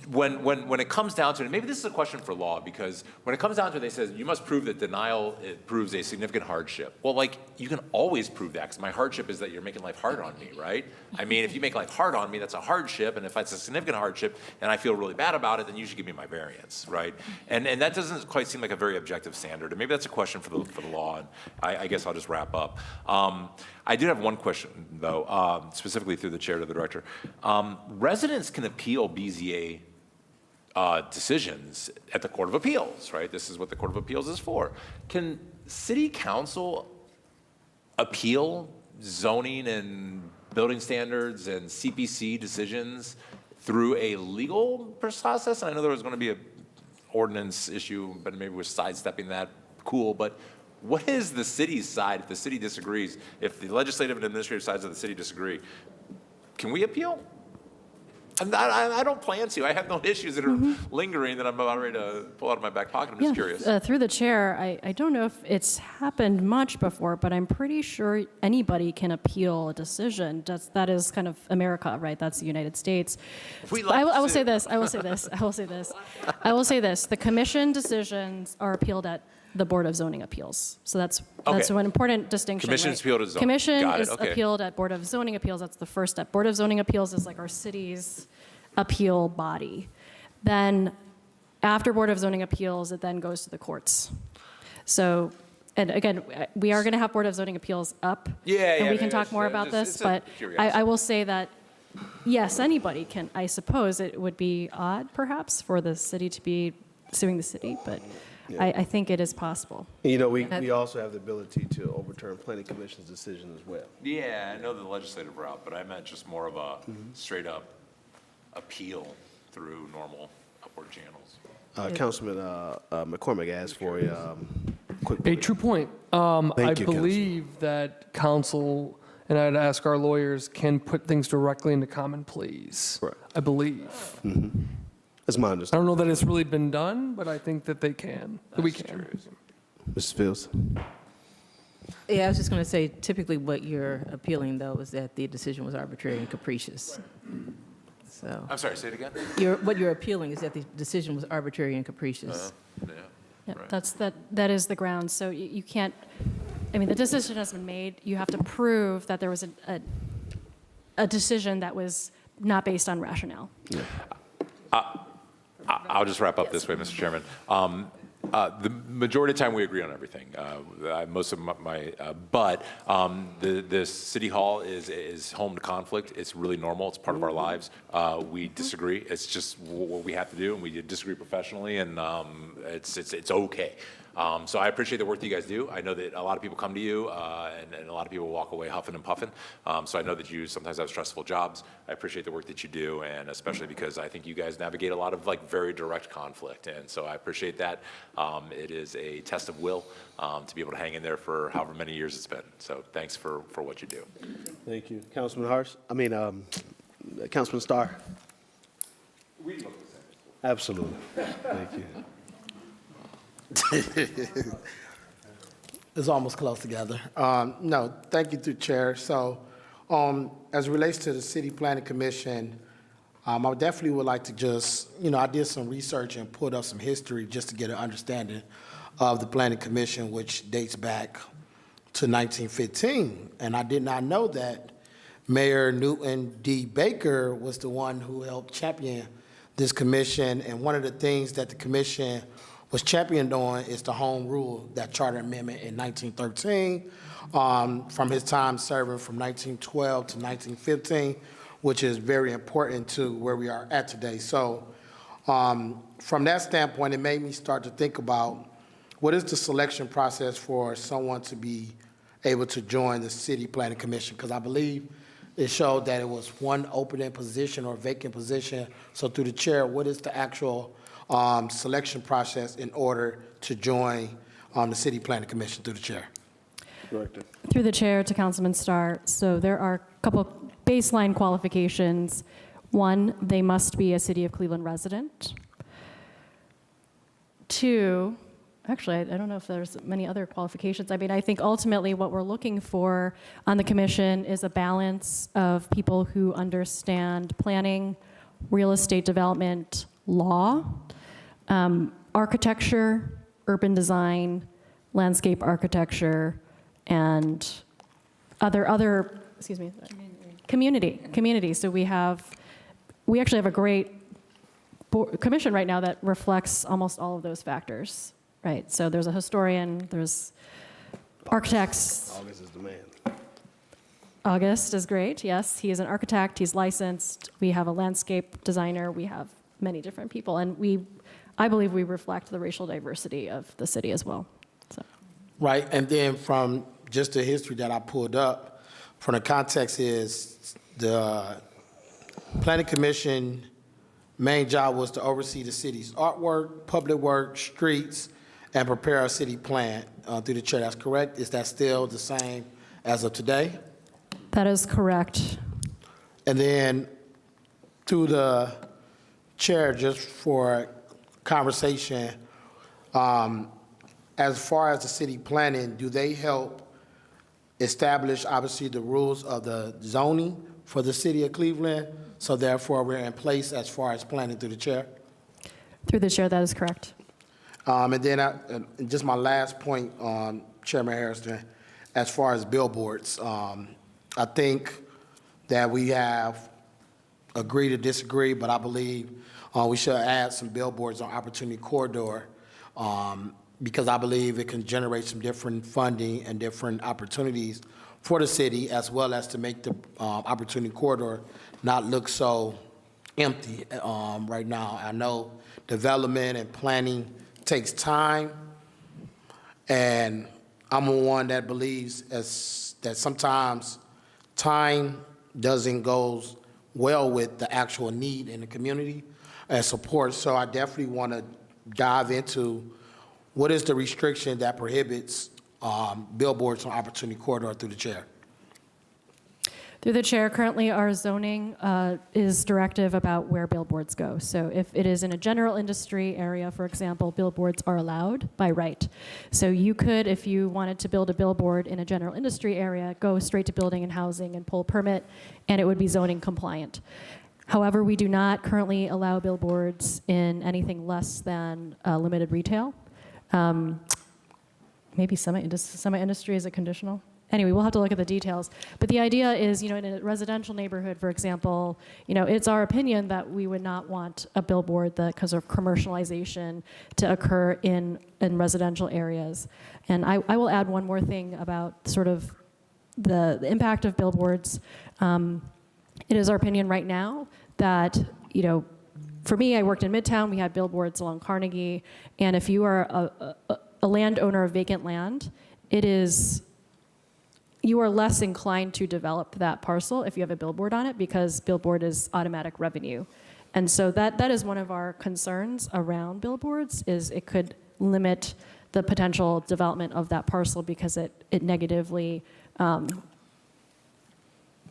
Speaker 5: when it comes down to it, maybe this is a question for law, because when it comes down to it, they say you must prove that denial it proves a significant hardship. Well, like, you can always prove that, because my hardship is that you're making life hard on me, right? I mean, if you make life hard on me, that's a hardship, and if it's a significant hardship and I feel really bad about it, then you should give me my variance, right? And that doesn't quite seem like a very objective standard, and maybe that's a question for the law, and I guess I'll just wrap up. I did have one question, though, specifically through the chair to the director. Residents can appeal BZA decisions at the Court of Appeals, right? This is what the Court of Appeals is for. Can City Council appeal zoning and building standards and CPC decisions through a legal process? And I know there was going to be an ordinance issue, but maybe we're sidestepping that. Cool, but what is the city's side if the city disagrees? If the legislative and administrative sides of the city disagree, can we appeal? And I don't plan to. I have no issues that are lingering that I'm about ready to pull out of my back pocket. I'm just curious.
Speaker 16: Through the chair, I don't know if it's happened much before, but I'm pretty sure anybody can appeal a decision. That is kind of America, right? That's the United States. I will say this. The commission decisions are appealed at the Board of Zoning Appeals. So that's an important distinction.
Speaker 5: Commission's appealed at zoning.
Speaker 16: Commission
Speaker 5: Got it.
Speaker 16: is
Speaker 5: Okay.
Speaker 16: appealed at Board of Zoning Appeals. That's the first step. Board of Zoning Appeals is like our city's appeal body. Then after Board of Zoning Appeals, it then goes to the courts. So, and again, we are going to have Board of Zoning Appeals up. And we can talk more about this, but I will say that, yes, anybody can. I suppose it would be odd, perhaps, for the city to be suing the city, but I think it is possible.
Speaker 1: You know, we also have the ability to overturn planning commission's decision as well.
Speaker 5: Yeah, I know the legislative route, but I meant just more of a straight up appeal through normal upward channels.
Speaker 1: Councilman McCormick asked for a quick.
Speaker 9: A true point. I believe that council, and I'd ask our lawyers, can put things directly into common pleas.
Speaker 1: Right.
Speaker 9: I believe.
Speaker 1: That's my
Speaker 9: I
Speaker 1: understanding.
Speaker 9: don't know that it's really been done, but I think that they can. That we can.
Speaker 1: Mrs. Fields?
Speaker 18: Yeah, I was just going to say, typically what you're appealing, though, is that the decision was arbitrary and capricious. So
Speaker 5: I'm sorry, say it again?
Speaker 18: what you're appealing is that the decision was arbitrary and capricious.
Speaker 16: Yeah, that is the ground. So you can't, I mean, the decision has been made. You have to prove that there was a decision that was not based on rationale.
Speaker 5: I'll just wrap up this way, Mr. Chairman. The majority of the time we agree on everything. Most of the City Hall is home to conflict. It's really normal. It's part of our lives. We disagree. It's just what we have to do, and we disagree professionally, and it's okay. So I appreciate the work that you guys do. I know that a lot of people come to you, and a lot of people walk away huffing and puffing. So I know that you sometimes have stressful jobs. I appreciate the work that you do, and especially because I think you guys navigate a lot of very direct conflict, and so I appreciate that. It is a test of will to be able to hang in there for however many years it's been. So thanks for what you do.
Speaker 1: Thank you. Councilman Councilman Starr? Absolutely. Thank you.
Speaker 10: It's almost close together. No, thank you, through Chair. So, as it relates to the City Planning Commission, I definitely would like to just, I did some research and pulled up some history just to get an understanding of the Planning Commission, which dates back to 1915. And I did not know that Mayor Newton D. Baker was the one who helped champion this commission. And one of the things that the commission was championed on is the Home Rule, that charter amendment in 1913, from his time serving from 1912 to 1915, which is very important to where we are at today. So from that standpoint, it made me start to think about what is the selection process for someone to be able to join the City Planning Commission, because I believe it showed that it was one opening position or vacant position. So through the chair, what is the actual selection process in order to join the City Planning Commission, through the chair?
Speaker 1: Director.
Speaker 16: Through the chair to Councilman Starr. So there are a couple baseline qualifications. One, they must be a City of Cleveland resident. Two, actually, I don't know if there's many other qualifications. I mean, I think ultimately what we're looking for on the commission is a balance of people who understand planning, real estate development, law, architecture, urban design, landscape architecture, and other community. So we actually have a great commission right now that reflects almost all of those factors, right? So there's a historian, there's architects.
Speaker 1: August is the man.
Speaker 16: August is great, yes. He is an architect, he's licensed. We have a landscape designer, we have many different people, and I believe we reflect the racial diversity of the city as well. So.
Speaker 10: Right, and then from just the history that I pulled up, from the context is the Planning Commission main job was to oversee the city's artwork, public works, streets, and prepare a city plan. Through the chair, that's correct? Is that still the same as of today?
Speaker 16: That is correct.
Speaker 10: And then through the chair, just for conversation, as far as the city planning, do they help establish, obviously, the rules of the zoning for the city of Cleveland? So therefore, we're in place as far as planning, through the chair?
Speaker 16: Through the chair, that is correct.
Speaker 10: And then just my last point, Chairman Harrison, as far as billboards, I think that we have agreed to disagree, but I believe we should add some billboards on Opportunity Corridor, because I believe it can generate some different funding and different opportunities for the city, as well as to make the Opportunity Corridor not look so empty right now. I know development and planning takes time, and I'm one that believes that sometimes time doesn't go well with the actual need in the community and support. So I definitely want to dive into what is the restriction that prohibits billboards on Opportunity Corridor, through the chair?
Speaker 16: Through the chair, currently our zoning is directive about where billboards go. So if it is in a general industry area, for example, billboards are allowed by right. So you could, if you wanted to build a billboard in a general industry area, go straight to building and housing and pull a permit, and it would be zoning compliant. However, we do not currently allow billboards in anything less than limited retail. Maybe semi-industry, is it conditional? Anyway, we'll have to look at the details. But the idea is, in a residential neighborhood, for example, it's our opinion that we would not want a billboard, because of commercialization, to occur in residential areas. And I will add one more thing about sort of the impact of billboards. It is our opinion right now that, for me, I worked in Midtown. We had billboards along Carnegie. And if you are a landowner of vacant land, you are less inclined to develop that parcel if you have a billboard on it, because billboard is automatic revenue. And so that is one of our concerns around billboards, is it could limit the potential development of that parcel, because it negatively,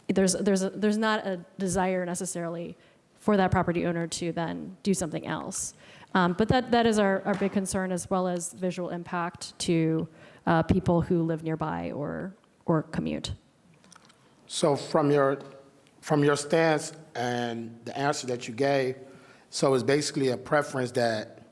Speaker 16: there's not a desire necessarily for that property owner to then do something else. But that is our big concern, as well as visual impact to people who live nearby or commute.
Speaker 10: So from your stance and the answer that you gave, so it's basically a preference that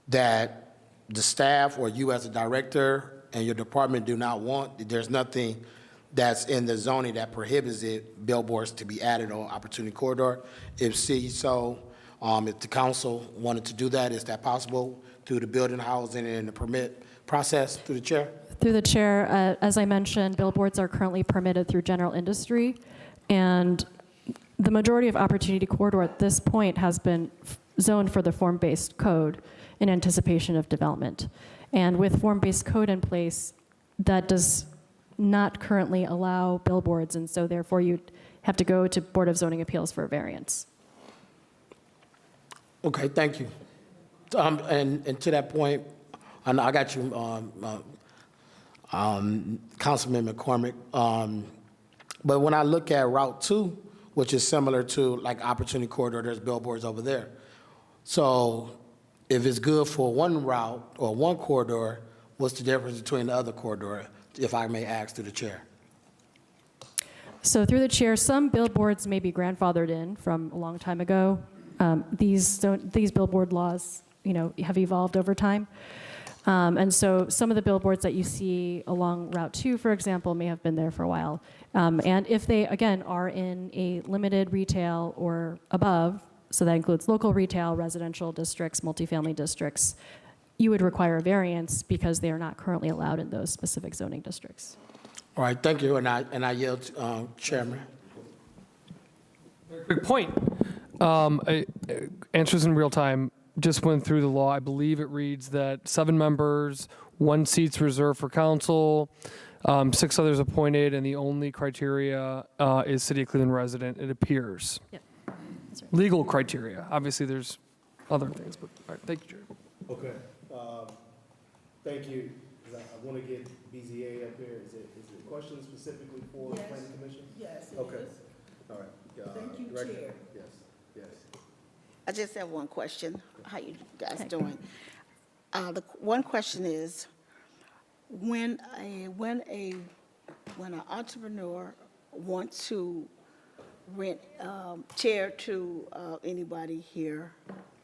Speaker 10: the staff or you as a director and your department do not want. There's nothing that's in the zoning that prohibits billboards to be added on Opportunity Corridor. If the council wanted to do that, is that possible through the building, housing, and the permit process through the chair?
Speaker 16: Through the chair, as I mentioned, billboards are currently permitted through general industry, and the majority of Opportunity Corridor at this point has been zoned for the form-based code in anticipation of development. And with form-based code in place, that does not currently allow billboards, and so therefore you have to go to Board of Zoning Appeals for a variance.
Speaker 10: Okay, thank you. And to that point, I got you, Councilman McCormick. But when I look at Route 2, which is similar to like Opportunity Corridor, there's billboards over there. So if it's good for one route or one corridor, what's the difference between the other corridor, if I may ask through the chair?
Speaker 16: So through the chair, some billboards may be grandfathered in from a long time ago. These billboard laws, have evolved over time. And so some of the billboards that you see along Route 2, for example, may have been there for a while. And if they, again, are in a limited retail or above, so that includes local retail, residential districts, multifamily districts, you would require a variance because they are not currently allowed in those specific zoning districts.
Speaker 10: All right, thank you, and I yield, Chairman.
Speaker 9: Quick point. Answers in real time. Just went through the law. I believe it reads that 7 members, 1 seat's reserved for council, 6 others appointed, and the only criteria is City of Cleveland resident, it appears.
Speaker 16: Yep. That's right.
Speaker 9: Legal criteria. Obviously, there's other things, but all right, thank you, Chair.
Speaker 1: Okay. Thank you. I want to get BZA up here. Is it a question specifically for the Planning Commission?
Speaker 13: Yes, it
Speaker 1: Okay.
Speaker 13: is.
Speaker 1: All right.
Speaker 13: Thank you,
Speaker 1: Director?
Speaker 13: Chair.
Speaker 1: Yes.
Speaker 13: I just have one question. How you guys doing? The one question is, when an entrepreneur wants to rent chair to anybody here,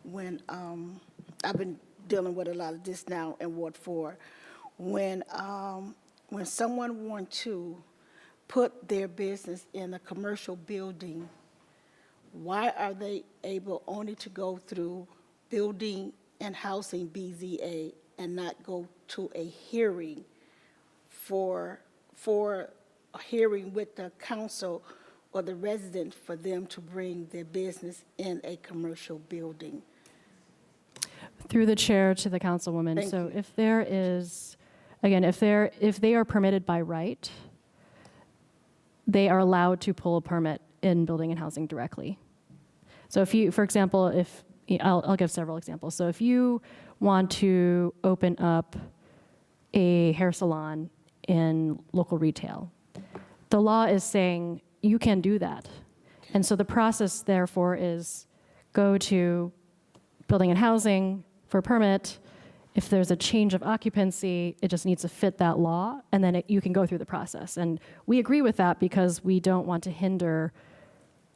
Speaker 13: when I've been dealing with a lot of this now in Ward 4, when someone wants to put their business in a commercial building, why are they able only to go through Building and Housing BZA and not go to a hearing for a hearing with the council or the resident for them to bring their business in a commercial building?
Speaker 16: Through the chair to the councilwoman.
Speaker 13: Thank
Speaker 16: So
Speaker 13: you.
Speaker 16: if there is, again, if they are permitted by right, they are allowed to pull a permit in Building and Housing directly. So if you, for example, I'll give several examples. So if you want to open up a hair salon in local retail, the law is saying you can do that. And so the process, therefore, is go to Building and Housing for a permit. If there's a change of occupancy, it just needs to fit that law, and then you can go through the process. And we agree with that because we don't want to hinder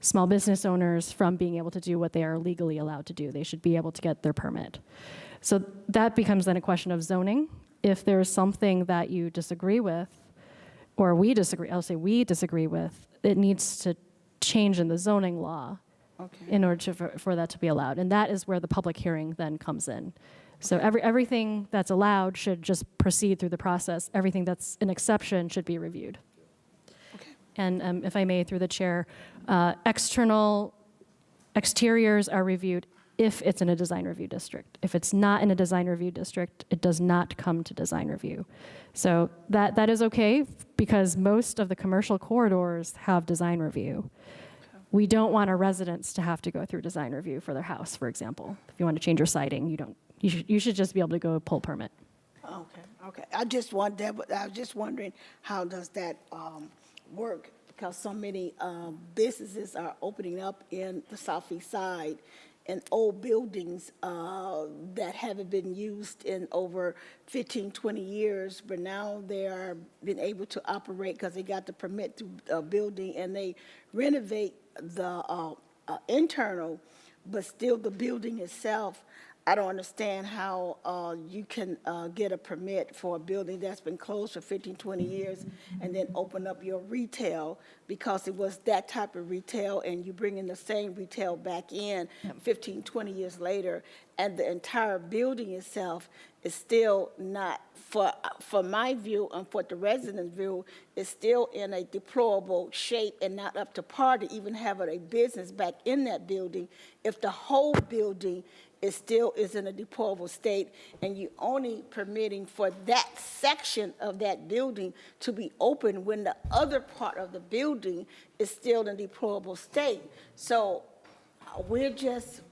Speaker 16: small business owners from being able to do what they are legally allowed to do. They should be able to get their permit. So that becomes then a question of zoning. If there's something that you disagree with, or we disagree with, it needs to change in the zoning law in order for that to be allowed. And that is where the public hearing then comes in. So everything that's allowed should just proceed through the process. Everything that's an exception should be reviewed. And if I may, through the chair, exteriors are reviewed if it's in a design review district. If it's not in a design review district, it does not come to design review. So that is okay because most of the commercial corridors have design review. We don't want our residents to have to go through design review for their house, for example. If you want to change your siding, you should just be able to go pull permit.
Speaker 13: Okay. I was just wondering, how does that work? Because so many businesses are opening up in the southeast side, in old buildings that haven't been used in over 15, 20 years, but now they are being able to operate because they got the permit to building, and they renovate the internal, but still the building itself. I don't understand how you can get a permit for a building that's been closed for 15, 20 years and then open up your retail because it was that type of retail, and you bring in the same retail back in 15, 20 years later, and the entire building itself is still not, for my view and for the residents' view, is still in a deplorable shape and not up to par to even have a business back in that building if the whole building is in a deplorable state, and you only permitting for that section of that building to be open when the other part of the building is still in a deplorable state. So we're just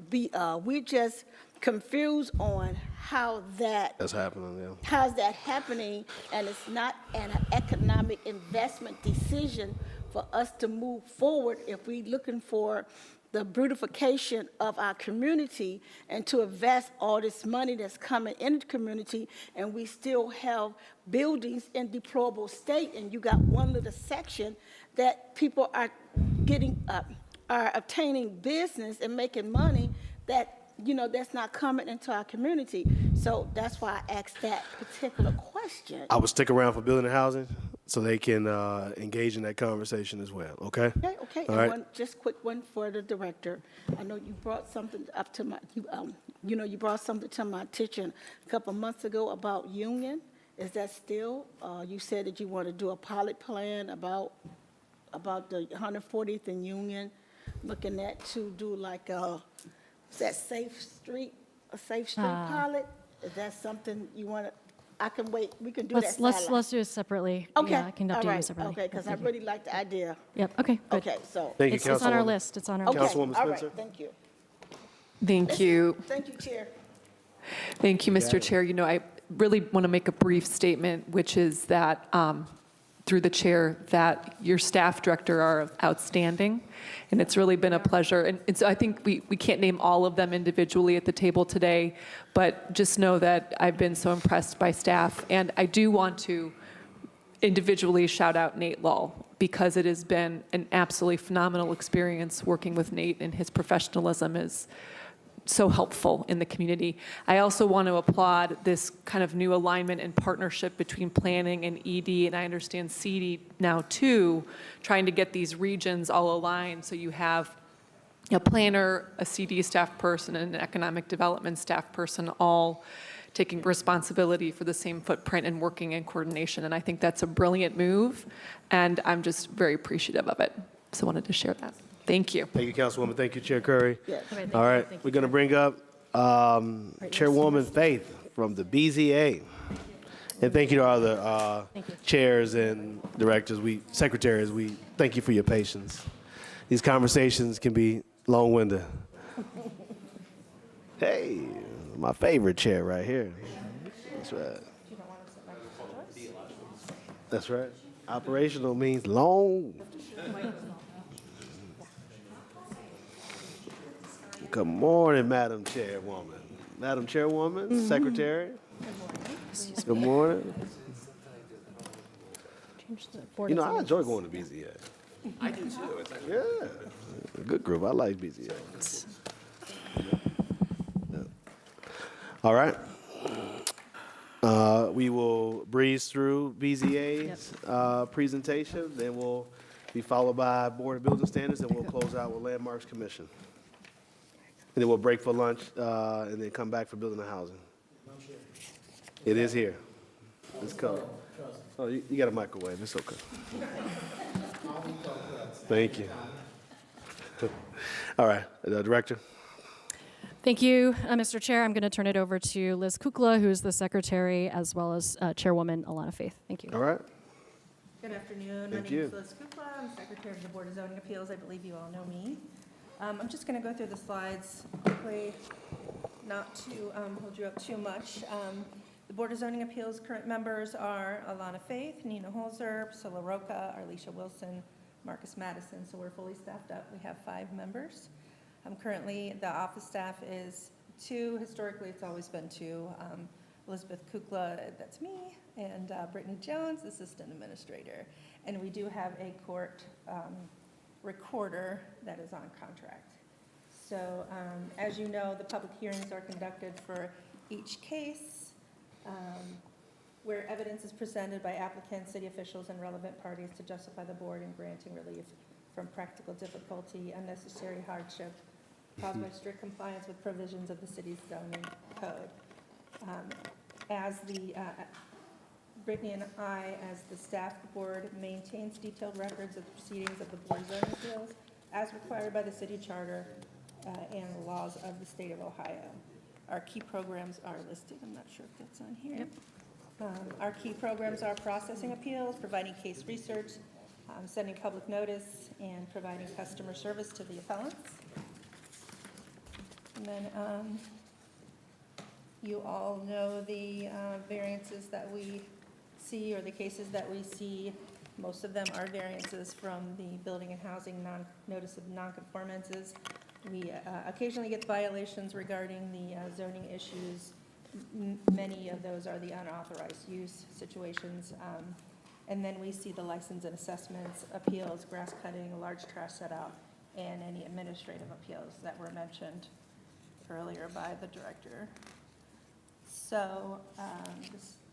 Speaker 13: confused on how
Speaker 1: That's happening, yeah.
Speaker 13: how's that happening, and it's not an economic investment decision for us to move forward if we're looking for the beautification of our community and to invest all this money that's coming into the community, and we still have buildings in deplorable state, and you got one little section that people are getting, are obtaining business and making money that, you know, that's not coming into our community. So that's why I asked that particular question.
Speaker 1: I would stick around for building and housing so they can engage in that conversation as well, okay?
Speaker 13: Okay.
Speaker 1: All
Speaker 13: And
Speaker 1: right.
Speaker 13: one, just quick one for the director. I know you brought something up to my, you brought something to my attention a couple months ago about Union. Is that still, you said that you want to do a pilot plan about the 140th and Union, looking at to do like is that a safe street pilot? Is that something you want to, I can wait, we can do that sideline.
Speaker 16: Let's do it separately.
Speaker 13: Okay.
Speaker 16: Yeah, I can
Speaker 13: All
Speaker 16: update you
Speaker 13: right.
Speaker 16: separately.
Speaker 13: Okay, because I really like the idea.
Speaker 16: Yep, okay, good.
Speaker 13: Okay, so.
Speaker 1: Thank you,
Speaker 16: It's on our
Speaker 1: Councilwoman.
Speaker 16: list, it's on our
Speaker 13: Okay,
Speaker 16: list.
Speaker 1: Councilwoman
Speaker 13: all right,
Speaker 1: Spencer?
Speaker 13: thank you.
Speaker 6: Thank you.
Speaker 13: Thank you, Chair.
Speaker 6: Thank you, Mr. Chair. You know, I really want to make a brief statement, which is that, through the chair, that your staff director are outstanding, and it's really been a pleasure. And so I think we can't name all of them individually at the table today, but just know that I've been so impressed by staff. And I do want to individually shout out Nate Lull, because it has been an absolutely phenomenal experience working with Nate, and his professionalism is so helpful in the community. I also want to applaud this kind of new alignment and partnership between planning and ED, and I understand CD now too, trying to get these regions all aligned so you have a planner, a CD staff person, and an economic development staff person all taking responsibility for the same footprint and working in coordination. And I think that's a brilliant move, and I'm just very appreciative of it. So I wanted to share that. Thank you.
Speaker 1: Thank you, Councilwoman. Thank you, Chair Curry.
Speaker 13: Yes.
Speaker 16: Okay, thank
Speaker 1: All
Speaker 16: you,
Speaker 1: right,
Speaker 16: thank you,
Speaker 1: we're going to bring up Chairwoman Faith from the BZA. And thank you to all the chairs and directors, secretaries. We thank you for your patience. These conversations can be long-winded. Hey, my favorite chair right here. That's right. That's right. Operational means long. Good morning, Madam Chairwoman. Madam Chairwoman, Secretary. Good morning. You know, I enjoy going to BZA.
Speaker 5: I do too. It's actually
Speaker 1: Yeah, good group. I like BZA. All right. We will breeze through BZA's presentation, then we'll be followed by Board of Building Standards, and we'll close out with Landmarks Commission. And then we'll break for lunch, and then come back for building and housing. It is here. It's coming. Oh, you got a microwave. It's okay. Thank you. All right, Director.
Speaker 16: Thank you, Mr. Chair. I'm going to turn it over to Liz Kukla, who is the secretary, as well as Chairwoman Alana Faith. Thank you.
Speaker 1: All right.
Speaker 20: Good afternoon.
Speaker 1: Thank
Speaker 20: My
Speaker 1: you.
Speaker 20: name is Liz Kukla. I'm Secretary of the Board of Zoning Appeals. I believe you all know me. I'm just going to go through the slides quickly, not to hold you up too much. The Board of Zoning Appeals current members are Alana Faith, Nina Holzer, Priscilla Roca, Arlisha Wilson, Marcus Madison. So we're fully staffed up. We have 5 members. Currently, the office staff is 2. Historically, it's always been 2. Elizabeth Kukla, that's me, and Brittany Jones, assistant administrator. And we do have a court recorder that is on contract. So as you know, the public hearings are conducted for each case where evidence is presented by applicants, city officials, and relevant parties to justify the board in granting relief from practical difficulty, unnecessary hardship caused by strict compliance with provisions of the city's zoning code. As the Brittany and I, as the staff board, maintains detailed records of proceedings of the Board of Zoning Appeals as required by the city charter and the laws of the state of Ohio. Our key programs are listed. I'm not sure if that's on here.
Speaker 16: Yep.
Speaker 20: Our key programs are processing appeals, providing case research, sending public notice, and providing customer service to the appellants. And then you all know the variances that we see, or the cases that we see. Most of them are variances from the building and housing notice of nonconformances. We occasionally get violations regarding the zoning issues. Many of those are the unauthorized use situations. And then we see the license and assessments, appeals, grass cutting, a large trash set out, and any administrative appeals that were mentioned earlier by the director. So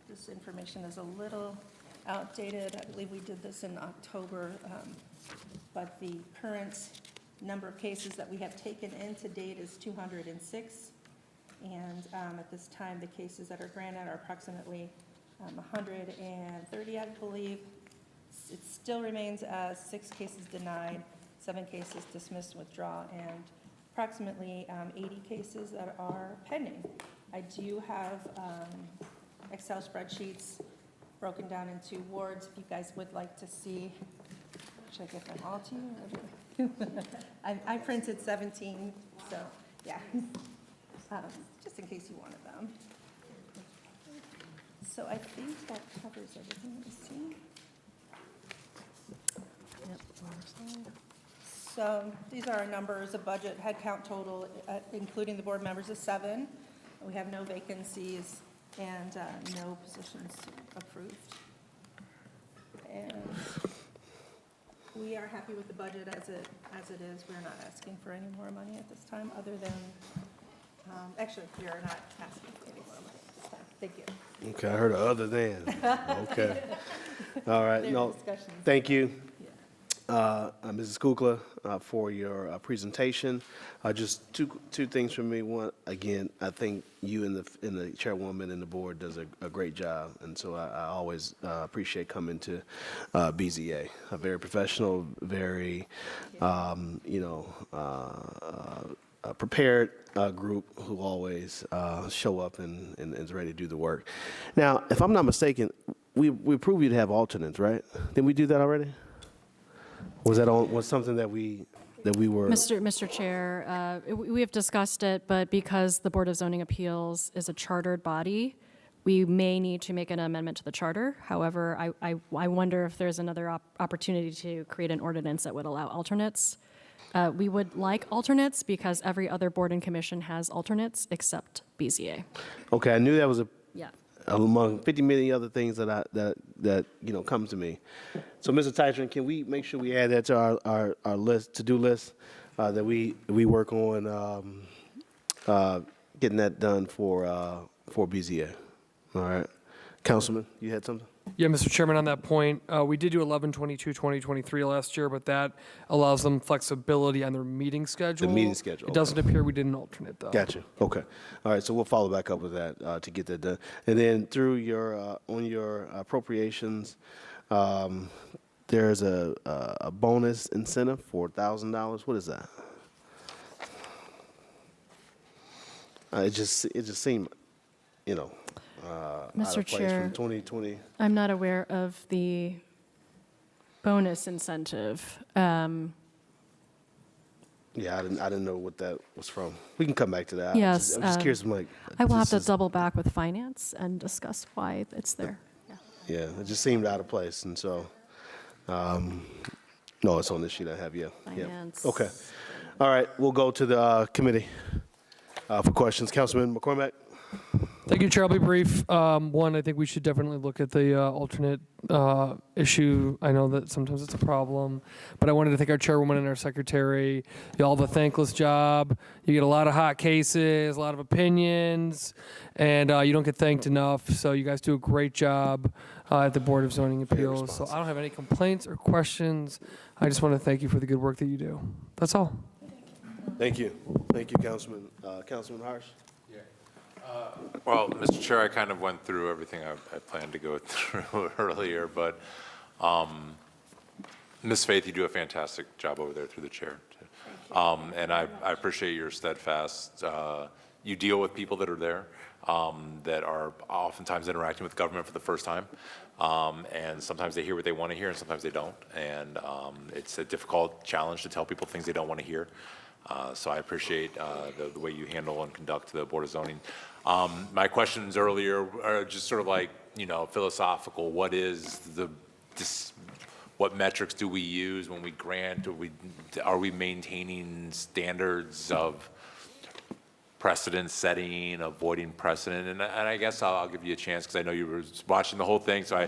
Speaker 20: this information is a little outdated. I believe we did this in October, but the current number of cases that we have taken in to date is 206. And at this time, the cases that are granted are approximately 130, I believe. It still remains 6 cases denied, 7 cases dismissed and withdraw, and approximately 80 cases that are pending. I do have Excel spreadsheets broken down into wards if you guys would like to see. Should I get them all to you? I printed 17, so yeah. Just in case you wanted them. So I think that covers everything. Let me see. So these are our numbers. The budget headcount total, including the board members, is 7. We have no vacancies and no positions approved. And we are happy with the budget as it is. We're not asking for any more money at this time, other than, actually, we are not asking for any more money at this time. Thank you.
Speaker 1: Okay, I heard a other than. Okay. All right,
Speaker 20: There are
Speaker 1: no,
Speaker 20: discussions.
Speaker 1: thank you, Mrs. Kukla, for your presentation. Just two things from me. One, again, I think you and the chairwoman and the board does a great job, and so I always appreciate coming to BZA. A very professional, very, prepared group who always show up and is ready to do the work. Now, if I'm not mistaken, we approved you to have alternates, right? Didn't we do that already? Was something that we were?
Speaker 16: Mr. Chair, we have discussed it, but because the Board of Zoning Appeals is a chartered body, we may need to make an amendment to the charter. However, I wonder if there's another opportunity to create an ordinance that would allow alternates. We would like alternates because every other board and commission has alternates except BZA.
Speaker 1: Okay, I knew that was
Speaker 16: Yeah.
Speaker 1: among 50 million other things that come to me. So, Mr. Titron, can we make sure we add that to our list, to-do list, that we work on getting that done for BZA? All right. Councilman, you had something?
Speaker 9: Yeah, Mr. Chairman, on that point, we did do 11/22/2023 last year, but that allows them flexibility on their meeting schedule.
Speaker 1: The meeting schedule,
Speaker 9: It doesn't appear we did an alternate, though.
Speaker 1: Gotcha. Okay. All right. So we'll follow back up with that to get that done. And then through your on your appropriations, there's a bonus incentive for $1,000. What is that? It just seemed, out
Speaker 16: Mr.
Speaker 1: of place
Speaker 16: Chair,
Speaker 1: from 2020.
Speaker 16: I'm not aware of the bonus incentive.
Speaker 1: Yeah, I didn't know what that was from. We can come back to that.
Speaker 16: Yes.
Speaker 1: I'm just curious. I'm like,
Speaker 16: I will have
Speaker 1: this
Speaker 16: to double back with finance and discuss why it's there.
Speaker 1: Yeah, it just seemed out of place, and so, no, it's on this sheet I have. Yeah,
Speaker 16: Finance.
Speaker 1: yeah. Okay. All right, we'll go to the committee for questions. Councilman McCormack?
Speaker 9: Thank you, Chair. I'll be brief. One, I think we should definitely look at the alternate issue. I know that sometimes it's a problem, but I wanted to thank our chairwoman and our secretary. Y'all have a thankless job. You get a lot of hot cases, a lot of opinions, and you don't get thanked enough. So you guys do a great job at the Board of Zoning Appeals. So I don't have any complaints or questions. I just want to thank you for the good work that you do. That's all.
Speaker 1: Thank you. Thank you, Councilman. Councilman Harsh?
Speaker 5: Well, Mr. Chair, I kind of went through everything I planned to go through earlier, but Ms. Faith, you do a fantastic job over there through the chair. And I appreciate your steadfast, you deal with people that are there that are oftentimes interacting with government for the first time. And sometimes they hear what they want to hear and sometimes they don't. And it's a difficult challenge to tell people things they don't want to hear. So I appreciate the way you handle and conduct the Board of Zoning. My questions earlier are just sort of like, philosophical. What is what metrics do we use when we grant? Are we maintaining standards of precedent setting, avoiding precedent? And I guess I'll give you a chance because I know you were watching the whole thing. So I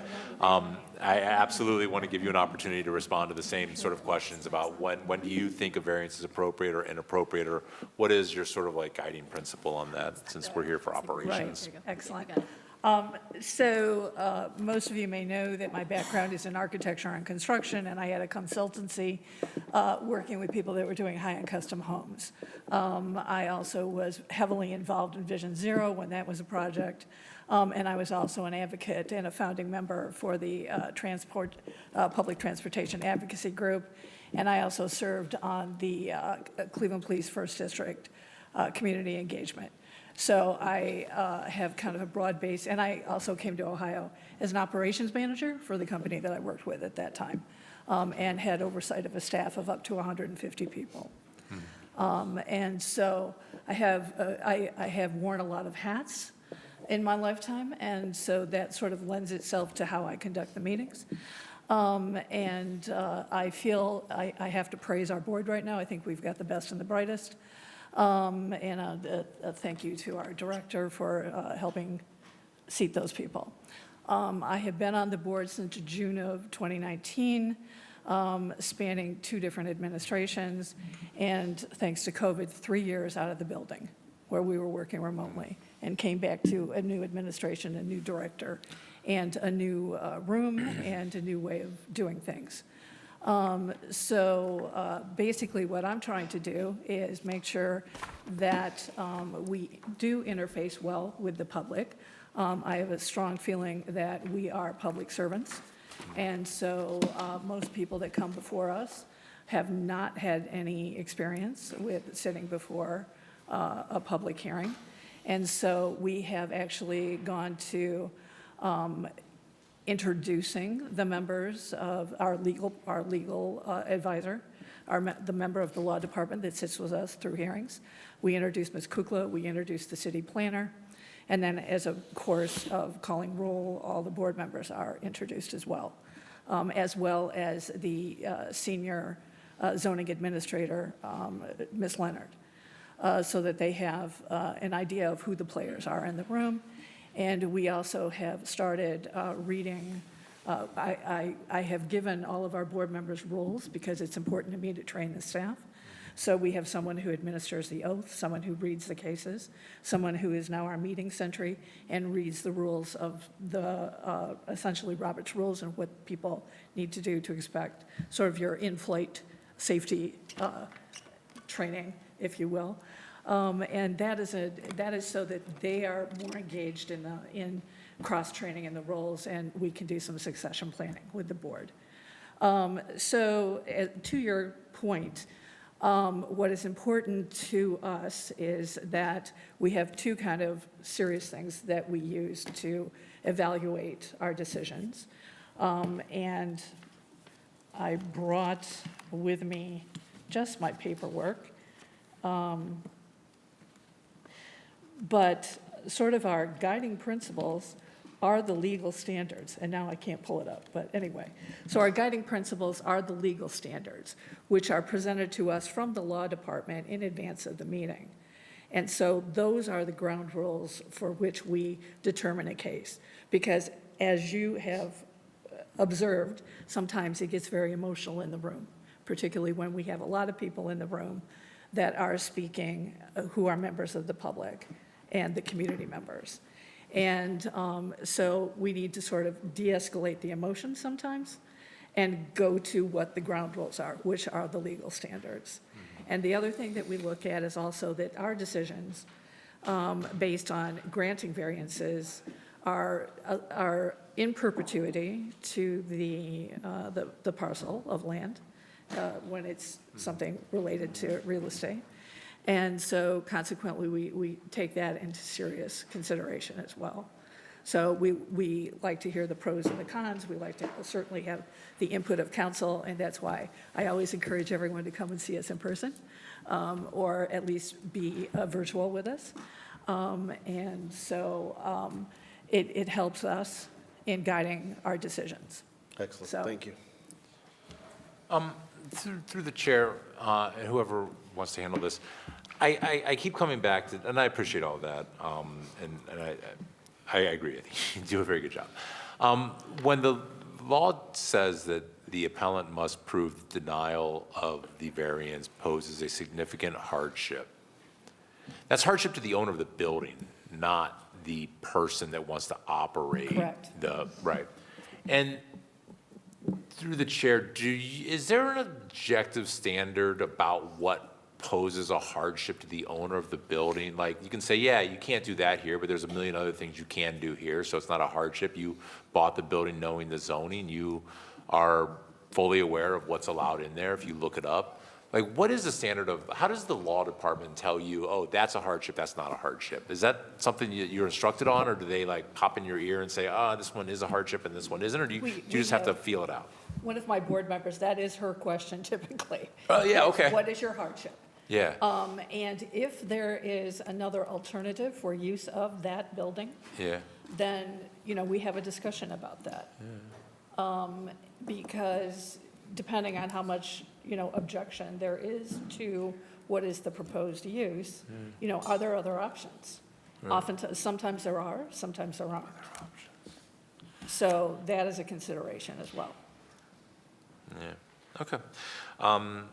Speaker 5: absolutely want to give you an opportunity to respond to the same sort of questions about when do you think a variance is appropriate or inappropriate, or what is your sort of like guiding principle on that, since we're here for operations?
Speaker 21: Right. Excellent. Most of you may know that my background is in architecture and construction, and I had a consultancy working with people that were doing high-end custom homes. I also was heavily involved in Vision Zero when that was a project, and I was also an advocate and a founding member for the Public Transportation Advocacy Group, and I also served on the Cleveland Police First District Community Engagement. So I have kind of a broad base, and I also came to Ohio as an operations manager for the company that I worked with at that time, and had oversight of a staff of up to 150 people. And so I have worn a lot of hats in my lifetime, and so that sort of lends itself to how I conduct the meetings. I feel I have to praise our board right now. I think we've got the best and the brightest. A thank you to our director for helping seat those people. I have been on the board since June of 2019, spanning 2 different administrations, and thanks to COVID, 3 years out of the building where we were working remotely, and came back to a new administration, a new director, and a new room, and a new way of doing things. Basically what I'm trying to do is make sure that we do interface well with the public. I have a strong feeling that we are public servants, and so most people that come before us have not had any experience with sitting before a public hearing. And so we have actually gone to introducing the members of our legal advisor, the member of the law department that sits with us through hearings. We introduced Ms. Kukla, we introduced the city planner, and then as a course of calling roll, all the board members are introduced as well as the senior zoning administrator, Ms. Leonard, so that they have an idea of who the players are in the room. And we also have started reading. I have given all of our board members roles because it's important to me to train the staff. So we have someone who administers the oath, someone who reads the cases, someone who is now our meeting sentry and reads the rules of the, essentially Robert's rules and what people need to do to expect sort of your in-flight safety training, if you will. And that is so that they are more engaged in cross-training in the roles, and we can do some succession planning with the board. To your point, what is important to us is that we have 2 kind of serious things that we use to evaluate our decisions. And I brought with me just my paperwork. But sort of our guiding principles are the legal standards, and now I can't pull it up, but anyway. So our guiding principles are the legal standards, which are presented to us from the law department in advance of the meeting. And so those are the ground rules for which we determine a case. Because as you have observed, sometimes it gets very emotional in the room, particularly when we have a lot of people in the room that are speaking, who are members of the public and the community members. And so we need to sort of de-escalate the emotion sometimes and go to what the ground rules are, which are the legal standards. And the other thing that we look at is also that our decisions based on granting variances are in perpetuity to the parcel of land when it's something related to real estate. And so consequently, we take that into serious consideration as well. So we like to hear the pros and the cons. We like to certainly have the input of council, and that's why I always encourage everyone to come and see us in person, or at least be virtual with us. And so it helps us in guiding our decisions.
Speaker 1: Excellent,
Speaker 21: So-
Speaker 1: thank you.
Speaker 5: Through the chair, and whoever wants to handle this, I keep coming back to, and I appreciate all of that, and I agree, I think you do a very good job. When the law says that the appellant must prove denial of the variance poses a significant hardship, that's hardship to the owner of the building, not the person that wants to operate.
Speaker 21: Correct.
Speaker 5: Right. And through the chair, is there an objective standard about what poses a hardship to the owner of the building? Like, you can say, yeah, you can't do that here, but there's a million other things you can do here, so it's not a hardship. You bought the building knowing the zoning. You are fully aware of what's allowed in there if you look it up. Like, what is the standard of, how does the law department tell you, oh, that's a hardship, that's not a hardship? Is that something you're instructed on, or do they like pop in your ear and say, oh, this one is a hardship and this one isn't, or do you just have to feel it out?
Speaker 21: One of my board members, that is her question typically.
Speaker 5: Oh, yeah, okay.
Speaker 21: What is your hardship?
Speaker 5: Yeah.
Speaker 21: And if there is another alternative for use of that building,
Speaker 5: Yeah.
Speaker 21: then, we have a discussion about that. Because depending on how much, objection there is to what is the proposed use, are there other options?
Speaker 5: Right.
Speaker 21: Sometimes there are, sometimes there aren't. So that is a consideration as well.
Speaker 5: Yeah, okay. I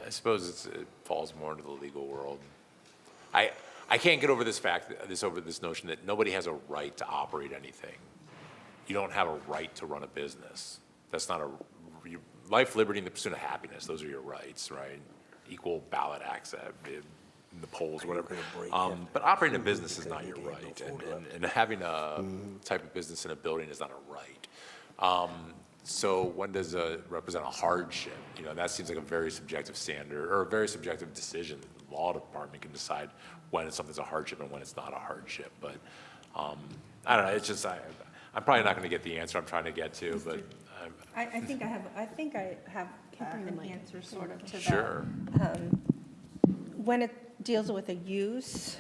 Speaker 5: suppose it falls more into the legal world. I can't get over this this notion that nobody has a right to operate anything. You don't have a right to run a business. That's not life, liberty, and the pursuit of happiness. Those are your rights, right? Equal ballot access, in the polls, whatever. But operating a business is not your right, and having a type of business in a building is not a right. So when does it represent a hardship? That seems like a very subjective standard, or a very subjective decision. The law department can decide when something's a hardship and when it's not a hardship. But I don't know. It's just I'm probably not going to get the answer I'm trying to get to. But
Speaker 20: I think I have an answer sort of to that.
Speaker 5: Sure.
Speaker 20: When it deals with a use,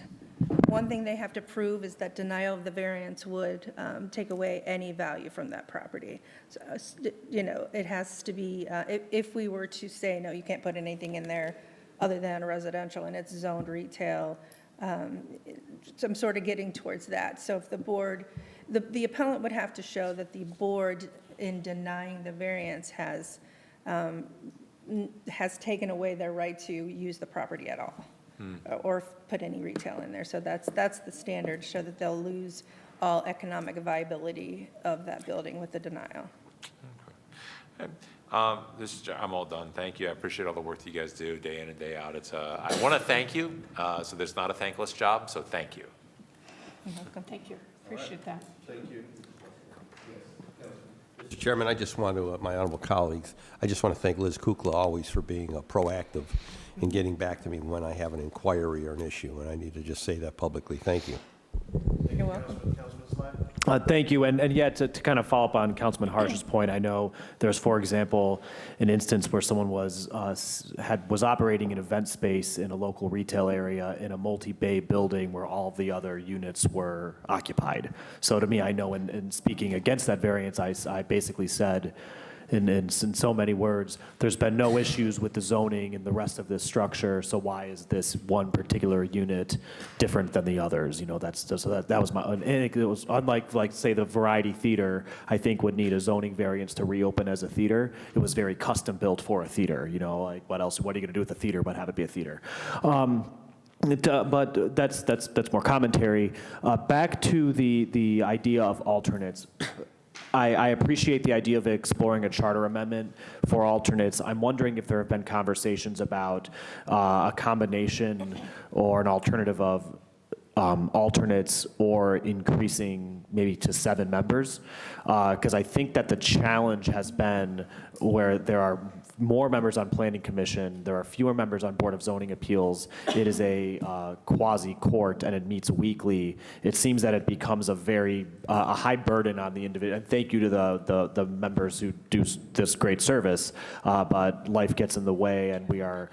Speaker 20: one thing they have to prove is that denial of the variance would take away any value from that property. So, it has to be, if we were to say, no, you can't put anything in there other than residential and it's zoned retail, so I'm sort of getting towards that. So if the board, the appellant would have to show that the board, in denying the variance, has taken away their right to use the property at all, or put any retail in there. So that's the standard, so that they'll lose all economic viability of that building with the denial.
Speaker 5: Okay. I'm all done. Thank you. I appreciate all the work that you guys do day in and day out. I want to thank you. So there's not a thankless job. So thank you.
Speaker 21: You're welcome. Thank you. Appreciate that.
Speaker 1: Thank you.
Speaker 15: Mr. Chairman, I just want to, my honorable colleagues, I just want to thank Liz Kukla always for being proactive in getting back to me when I have an inquiry or an issue, and I need to just say that publicly. Thank you.
Speaker 20: You're welcome.
Speaker 2: Thank you. And yeah, to kind of follow up on Councilman Harsh's point, I know there's, for example, an instance where someone was operating an event space in a local retail area in a multi-bay building where all of the other units were occupied. So to me, I know in speaking against that variance, I basically said, in so many words, there's been no issues with the zoning and the rest of this structure, so why is this one particular unit different than the others? You know, that was my, and it was unlike, like, say, the Variety Theater, I think would need a zoning variance to reopen as a theater. It was very custom built for a theater, you know, like what are you gonna do with a theater but have it be a theater? But that's more commentary. Back to the idea of alternates. I appreciate the idea of exploring a charter amendment for alternates. I'm wondering if there have been conversations about a combination or an alternative of alternates or increasing maybe to 7 members. Because I think that the challenge has been where there are more members on Planning Commission, there are fewer members on Board of Zoning Appeals. It is a quasi-court and it meets weekly. It seems that it becomes a very a high burden on the individual. And thank you to the members who do this great service, but life gets in the way, and we are,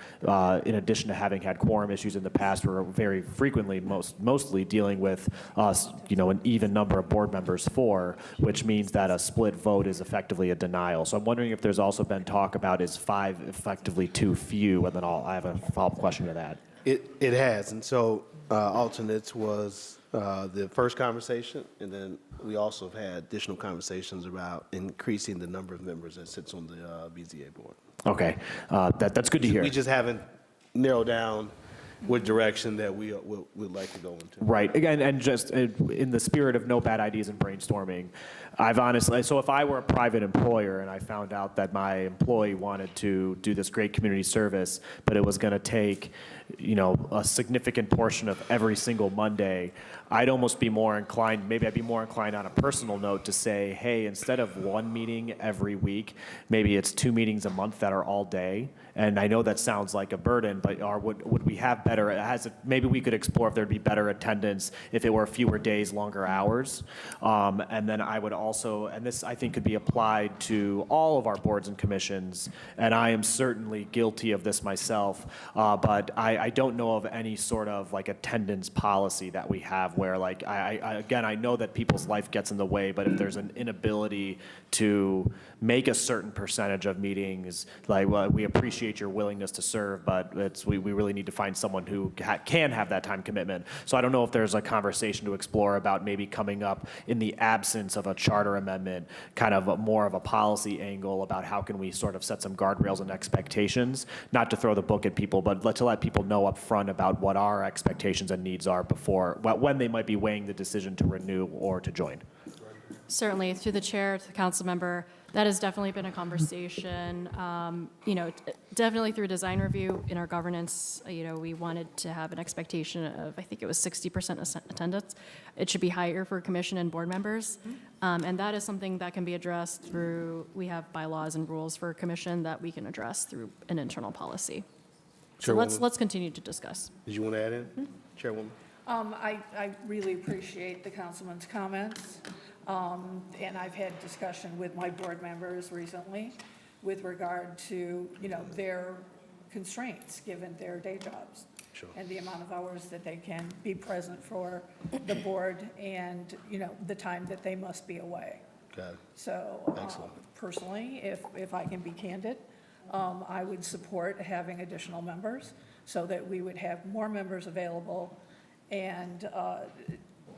Speaker 2: in addition to having had quorum issues in the past, we're very frequently, mostly dealing with an even number of board members, 4, which means that a split vote is effectively a denial. So I'm wondering if there's also been talk about, is 5 effectively too few? And then I have a follow-up question to that.
Speaker 1: It has, and so alternates was the first conversation, and then we also have had additional conversations about increasing the number of members that sits on the BZA board.
Speaker 2: Okay, that's good to hear.
Speaker 1: We just haven't narrowed down what direction that we would like to go into.
Speaker 2: Right. Again, and just in the spirit of no bad ideas and brainstorming, I've honestly, so if I were a private employer and I found out that my employee wanted to do this great community service, but it was going to take, a significant portion of every single Monday, I'd almost be more inclined, maybe I'd be more inclined on a personal note to say, hey, instead of 1 meeting every week, maybe it's 2 meetings a month that are all day. And I know that sounds like a burden, but would we have better, maybe we could explore if there'd be better attendance if it were fewer days, longer hours. And then I would also, and this I think could be applied to all of our boards and commissions, and I am certainly guilty of this myself, but I don't know of any sort of like attendance policy that we have where, like, again, I know that people's life gets in the way, but if there's an inability to make a certain percentage of meetings, like, well, we appreciate your willingness to serve, but we really need to find someone who can have that time commitment. So I don't know if there's a conversation to explore about maybe coming up in the absence of a charter amendment, kind of more of a policy angle about how can we sort of set some guardrails and expectations, not to throw the book at people, but to let people know up front about what our expectations and needs are before, when they might be weighing the decision to renew or to join.
Speaker 16: Certainly, through the chair to the council member, that has definitely been a conversation. Definitely through design review in our governance, we wanted to have an expectation of, I think it was 60% attendance. It should be higher for commission and board members. And that is something that can be addressed through, we have bylaws and rules for commission that we can address through an internal policy. So let's continue to discuss.
Speaker 1: Did you want to add in, Chairwoman?
Speaker 21: I really appreciate the councilman's comments. And I've had discussion with my board members recently with regard to, their constraints given their day jobs.
Speaker 1: Sure.
Speaker 21: And the amount of hours that they can be present for the board and, the time that they must be away.
Speaker 1: Got it.
Speaker 21: So
Speaker 1: Excellent.
Speaker 21: Personally, if I can be candid, I would support having additional members so that we would have more members available, and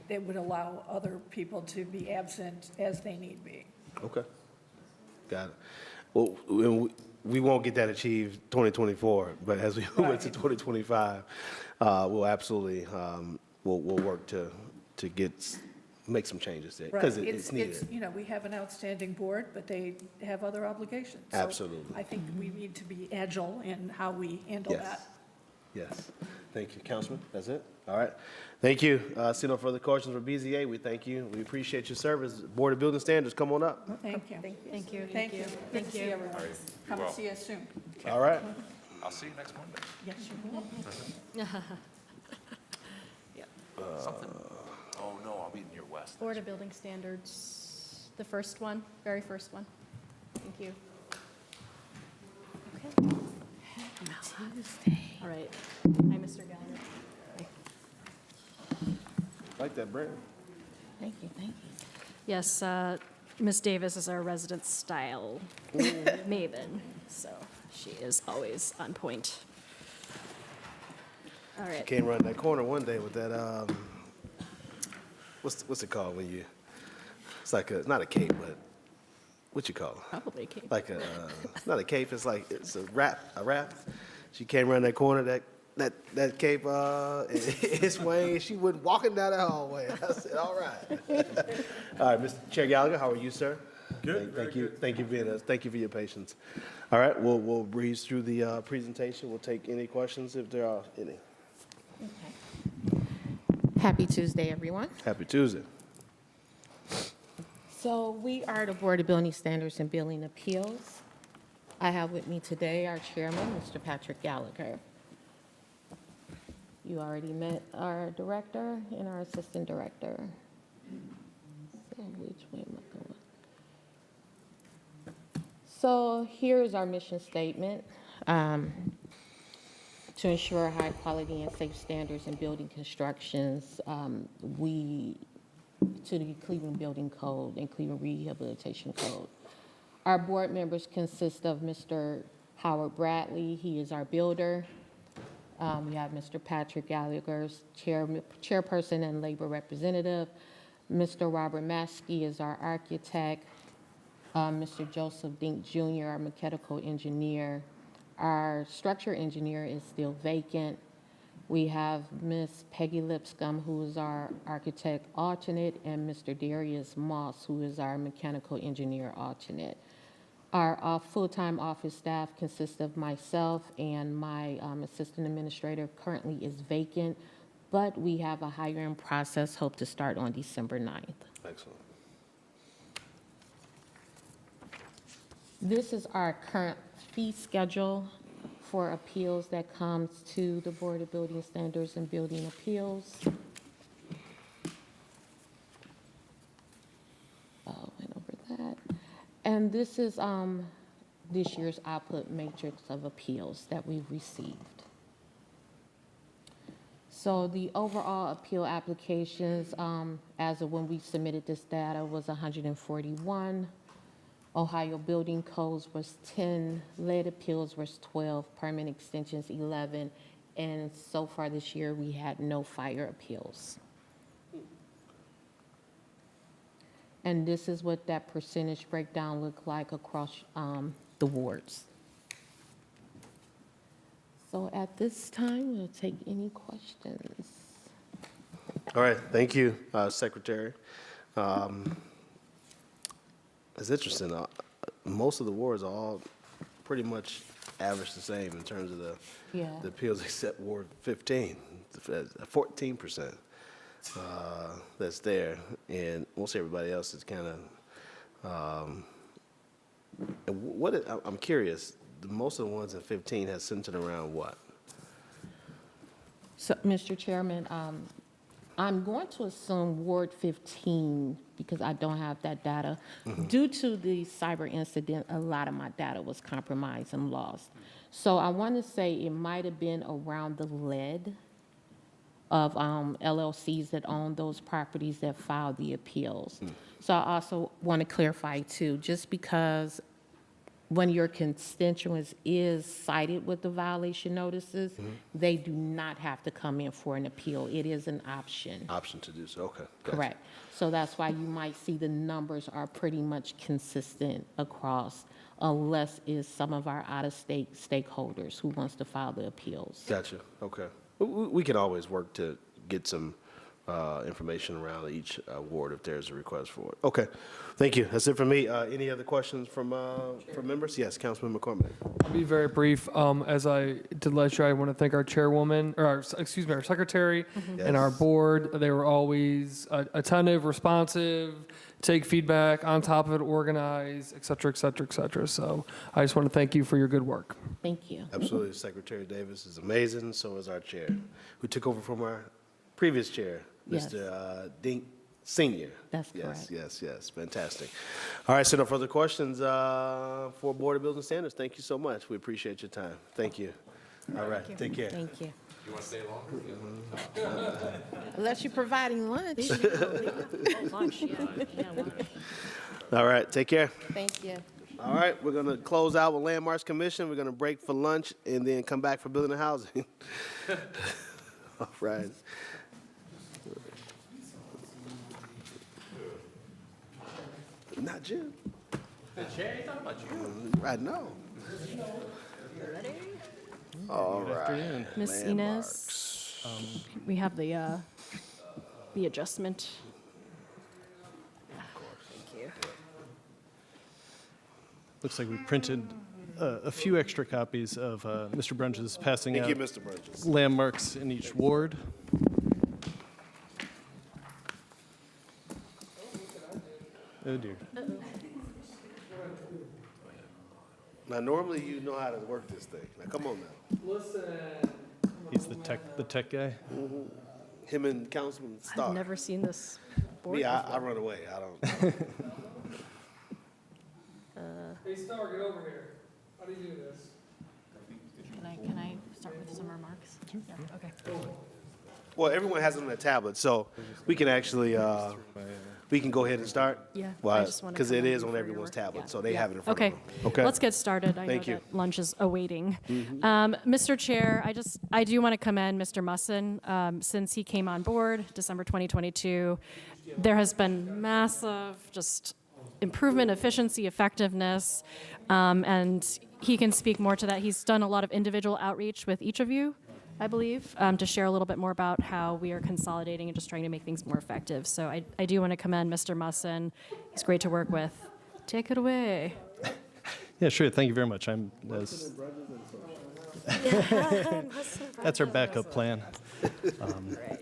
Speaker 21: it would allow other people to be absent as they need be.
Speaker 1: Okay. Got it. Well, we won't get that achieved 2024, but as we move into 2025, we'll absolutely we'll work to make some changes there because it's needed.
Speaker 21: We have an outstanding board, but they have other obligations. So
Speaker 1: Absolutely.
Speaker 21: I think we need to be agile in how we handle that.
Speaker 1: Yes. Thank you, Councilman. That's it. All right. Thank you. See no further questions for BZA. We thank you. We appreciate your service. Board of Building Standards, come on up.
Speaker 21: Thank you.
Speaker 16: Thank you.
Speaker 21: Thank you. Good to see everyone. Come and see us soon.
Speaker 1: All right.
Speaker 5: I'll see you next Monday.
Speaker 21: Yes, you will.
Speaker 5: Something. Oh, no, I'll be in your west.
Speaker 16: Board of Building Standards, the first one, very first one. Thank you. Okay. All right. Hi, Mr. Gallagher.
Speaker 1: Like that, Brandon.
Speaker 13: Thank you, thank you.
Speaker 16: Yes, Ms. Davis is our resident style maven, so she is always on point. All right.
Speaker 1: Came around that corner one day with that, what's it called when you, it's like a, not a cape, but what you call it?
Speaker 16: Probably a cape.
Speaker 1: Like a, it's not a cape, it's like, it's a wrap. She came around that corner, that cape, it's swaying, she went walking down the hallway. I said, all right. All right, Mr. Chair Gallagher, how are you, sir?
Speaker 3: Good.
Speaker 1: Thank you for being us. Thank you for your patience. All right, we'll breeze through the presentation. We'll take any questions if there are any.
Speaker 22: Happy Tuesday, everyone.
Speaker 1: Happy Tuesday.
Speaker 22: So we are the Board of Building Standards and Building Appeals. I have with me today our chairman, Mr. Patrick Gallagher. You already met our director and our assistant director. So which way am I going? So here's our mission statement. To ensure high quality and safe standards in building constructions, to the Cleveland Building Code and Cleveland Rehabilitation Code. Our board members consist of Mr. Howard Bradley, he is our builder. We have Mr. Patrick Gallagher, chairperson and labor representative. Mr. Robert Maskey is our architect. Mr. Joseph Dink Jr., our mechanical engineer. Our structure engineer is still vacant. We have Ms. Peggy Lipscomb, who is our architect alternate, and Mr. Darius Moss, who is our mechanical engineer alternate. Our full-time office staff consists of myself and my assistant administrator currently is vacant, but we have a hiring process, hope to start on December 9th.
Speaker 1: Excellent.
Speaker 22: This is our current fee schedule for appeals that comes to the Board of Building Standards and Building Appeals. Went over that. And this is this year's output matrix of appeals that we've received. So the overall appeal applications, as of when we submitted this data, was 141. Ohio Building Codes was 10, lead appeals was 12, permit extensions 11, and so far this year we had no fire appeals. And this is what that percentage breakdown looked like across the wards. So at this time, we'll take any questions.
Speaker 1: All right, thank you, Secretary. It's interesting. Most of the wards are all pretty much average the same in terms of the appeals, except Ward 15, 14% that's there, and most everybody else is kind of. I'm curious. Most of the ones in 15 has centered around what?
Speaker 22: So, Mr. Chairman, I'm going to assume Ward 15, because I don't have that data. Due to the cyber incident, a lot of my data was compromised and lost. So I want to say it might have been around the lead of LLCs that own those properties that filed the appeals. So I also want to clarify too, just because when your constituents is cited with the violation notices, they do not have to come in for an appeal. It is an option.
Speaker 1: Option to do so, okay. Gotcha.
Speaker 22: Correct. So that's why you might see the numbers are pretty much consistent across, unless it's some of our out-of-state stakeholders who wants to file the appeals.
Speaker 1: Gotcha, okay. We can always work to get some information around each ward if there's a request for it. Okay, thank you. That's it for me. Any other questions from members? Yes, Councilman McCormick.
Speaker 9: I'll be very brief. As I did last year, I want to thank our chairwoman, or our secretary and our board. They were always attentive, responsive, take feedback, on top of it, organize, et cetera, et cetera, et cetera. So I just want to thank you for your good work.
Speaker 22: Thank you.
Speaker 1: Absolutely. Secretary Davis is amazing. So is our chair, who took over from our previous chair,
Speaker 22: Yes.
Speaker 1: Mr. Dink Senior.
Speaker 7: That's
Speaker 1: Yes,
Speaker 7: correct.
Speaker 1: yes, yes. Fantastic. All right, so no further questions for Board of Building Standards. Thank you so much. We appreciate your time. Thank you. All right, take care.
Speaker 22: Thank you.
Speaker 5: You want to stay longer?
Speaker 22: Unless you're providing lunch.
Speaker 6: Lunch, yeah, lunch.
Speaker 1: All right, take care.
Speaker 22: Thank you.
Speaker 1: All right, we're going to close out with Landmarks Commission. We're going to break for lunch and then come back for building and housing. All right. Not you.
Speaker 5: The chair, he's talking about you.
Speaker 1: I know. All right.
Speaker 16: Ms. Inez, we have the adjustment. Thank you.
Speaker 3: Looks like we printed a few extra copies of Mr. Brunge's passing
Speaker 1: Thank
Speaker 3: out
Speaker 1: you, Mr. Burgess.
Speaker 3: landmarks in each ward. Oh dear.
Speaker 1: Now, normally you know how to work this thing. Now, come on now.
Speaker 9: Listen.
Speaker 3: He's the tech guy.
Speaker 1: Him and Councilman Starr.
Speaker 16: I've never seen this board
Speaker 1: Me, I
Speaker 16: before.
Speaker 1: run away. I don't.
Speaker 9: Hey, Star, get over here. How do you do this?
Speaker 16: Can I start with some remarks? Yeah, okay.
Speaker 1: Well, everyone has it on their tablet, so we can actually, we can go ahead and start.
Speaker 16: Yeah,
Speaker 1: Why?
Speaker 16: I just wanna
Speaker 1: Because it
Speaker 16: comment
Speaker 1: is on
Speaker 16: before your
Speaker 1: everyone's
Speaker 16: work.
Speaker 1: tablet,
Speaker 16: Yeah.
Speaker 1: so they
Speaker 16: Yeah.
Speaker 1: have it in front
Speaker 16: Okay.
Speaker 1: of them. Okay.
Speaker 16: Let's get started. I
Speaker 1: Thank
Speaker 16: know
Speaker 1: you.
Speaker 16: that lunch is awaiting. Mr. Chair, I do want to commend Mr. Musson. Since he came on board, December 2022, there has been massive just improvement, efficiency, effectiveness, and he can speak more to that. He's done a lot of individual outreach with each of you, I believe, to share a little bit more about how we are consolidating and just trying to make things more effective. So I do want to commend Mr. Musson. He's great to work with. Take it away.
Speaker 3: Yeah, sure. Thank you very much. That's our backup plan.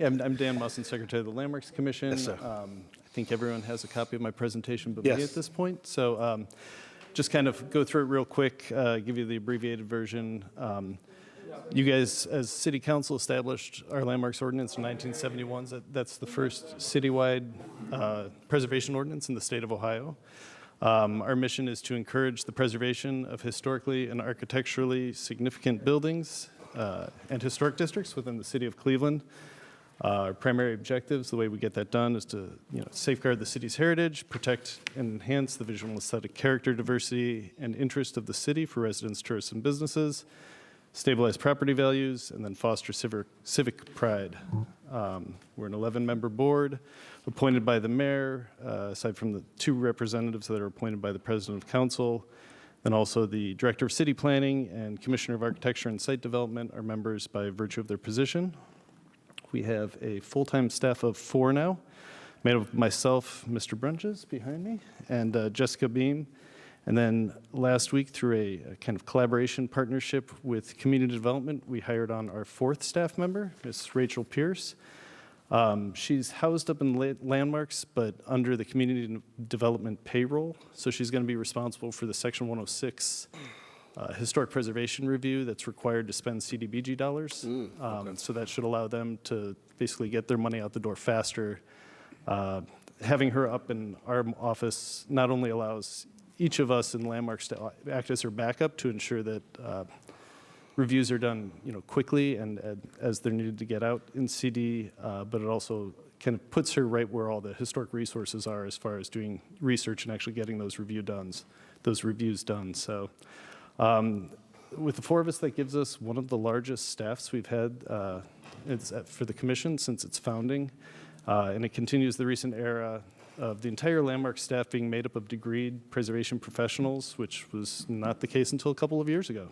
Speaker 3: Yeah, I'm Dan Musson, Secretary of the Landmarks Commission.
Speaker 1: Yes, sir.
Speaker 3: I think everyone has a copy of my presentation but
Speaker 1: Yes.
Speaker 3: me at this point. So just kind of go through it real quick, give you the abbreviated version. You guys, as City Council, established our Landmarks Ordinance in 1971. That's the first citywide preservation ordinance in the state of Ohio. Our mission is to encourage the preservation of historically and architecturally significant buildings and historic districts within the city of Cleveland. Our primary objectives, the way we get that done, is to safeguard the city's heritage, protect and enhance the visual and aesthetic character, diversity, and interest of the city for residents, tourists, and businesses, stabilize property values, and then foster civic pride. We're an 11-member board appointed by the mayor, aside from the 2 representatives that are appointed by the president of council. Then also the director of city planning and commissioner of architecture and site development are members by virtue of their position. We have a full-time staff of 4 now, made up of myself, Mr. Brunges behind me, and Jessica Beam. And then last week, through a kind of collaboration partnership with community development, we hired on our 4th staff member, Ms. Rachel Pierce. She's housed up in Landmarks, but under the community development payroll. So she's going to be responsible for the Section 106 historic preservation review that's required to spend CDBG dollars. So that should allow them to basically get their money out the door faster. Having her up in our office not only allows each of us in Landmarks to act as her backup to ensure that reviews are done quickly and as they're needed to get out in CD, but it also kind of puts her right where all the historic resources are as far as doing research and actually getting those reviews done. So with the 4 of us, that gives us one of the largest staffs we've had for the commission since its founding. And it continues the recent era of the entire Landmark staff being made up of degreed preservation professionals, which was not the case until a couple of years ago.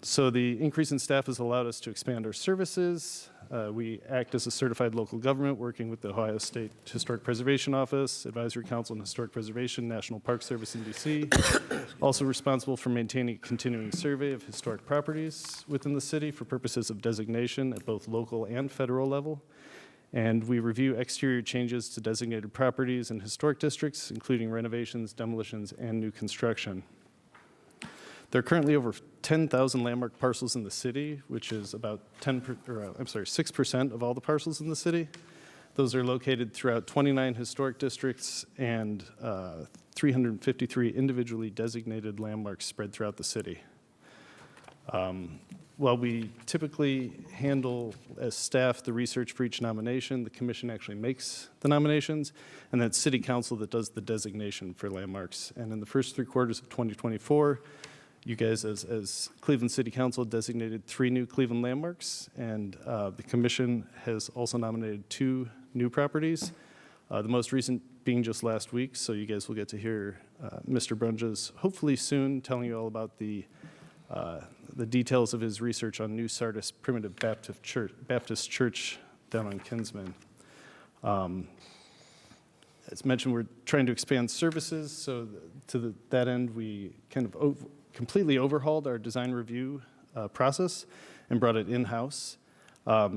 Speaker 3: So the increase in staff has allowed us to expand our services. We act as a certified local government working with the Ohio State Historic Preservation Office, Advisory Council on Historic Preservation, National Park Service in DC. Also responsible for maintaining a continuing survey of historic properties within the city for purposes of designation at both local and federal level. And we review exterior changes to designated properties in historic districts, including renovations, demolitions, and new construction. There are currently over 10,000 landmark parcels in the city, which is about 6% of all the parcels in the city. Those are located throughout 29 historic districts and 353 individually designated landmarks spread throughout the city. While we typically handle as staff the research for each nomination, the commission actually makes the nominations, and that's city council that does the designation for landmarks. And in the first 3 quarters of 2024, you guys as Cleveland City Council designated 3 new Cleveland landmarks, and the commission has also nominated 2 new properties, the most recent being just last week, so you guys will get to hear Mr. Brunges hopefully soon telling you all about the details of his research on New Sardis Primitive Baptist Church down on Kinsman. As mentioned, we're trying to expand services, so to that end, we kind of completely overhauled our design review process and brought it in-house.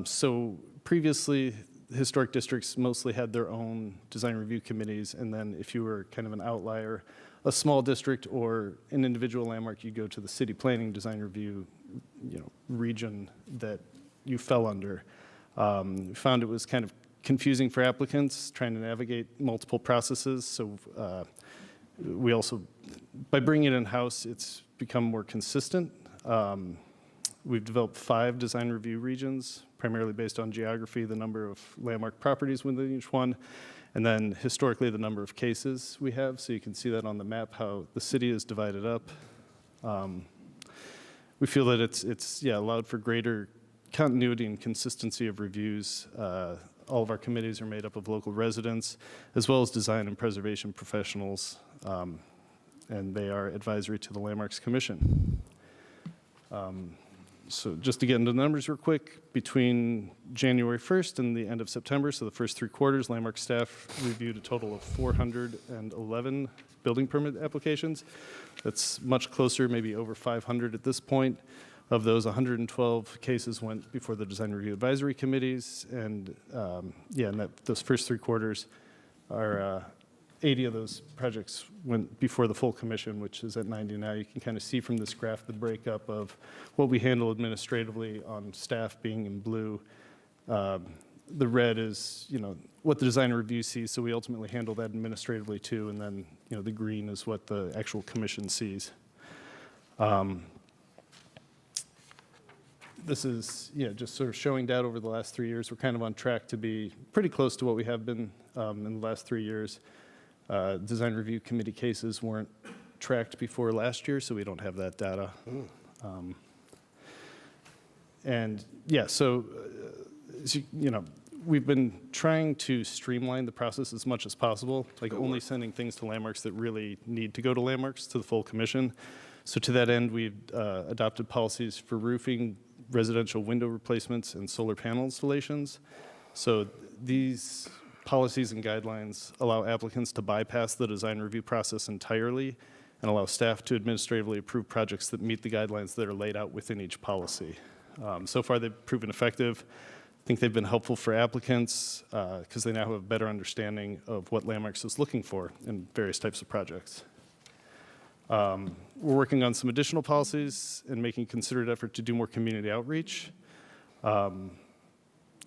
Speaker 3: So previously, historic districts mostly had their own design review committees, and then if you were kind of an outlier, a small district or an individual landmark, you go to the city planning design review, region that you fell under. We found it was kind of confusing for applicants trying to navigate multiple processes. So we also, by bringing it in-house, it's become more consistent. We've developed 5 design review regions, primarily based on geography, the number of landmark properties within each one, and then historically the number of cases we have. So you can see that on the map, how the city is divided up. We feel that it's allowed for greater continuity and consistency of reviews. All of our committees are made up of local residents, as well as design and preservation professionals, and they are advisory to the Landmarks Commission. So just to get into the numbers real quick, between January 1st and the end of September, so the first 3 quarters, Landmark staff reviewed a total of 411 building permit applications. That's much closer, maybe over 500 at this point. Of those, 112 cases went before the design review advisory committees, and those first 3 quarters are 80 of those projects went before the full commission, which is at 90 now. You can kind of see from this graph the breakup of what we handle administratively on staff being in blue. The red is, what the design review sees, so we ultimately handle that administratively too, and then, the green is what the actual commission sees. This is, just sort of showing data over the last 3 years. We're kind of on track to be pretty close to what we have been in the last 3 years. Design review committee cases weren't tracked before last year, so we don't have that data. We've been trying to streamline the process as much as possible, like only sending things to landmarks that really need to go to landmarks to the full commission. So to that end, we've adopted policies for roofing, residential window replacements, and solar panel installations. So these policies and guidelines allow applicants to bypass the design review process entirely and allow staff to administratively approve projects that meet the guidelines that are laid out within each policy. So far, they've proven effective. I think they've been helpful for applicants because they now have a better understanding of what Landmarks is looking for in various types of projects. We're working on some additional policies and making a considered effort to do more community outreach.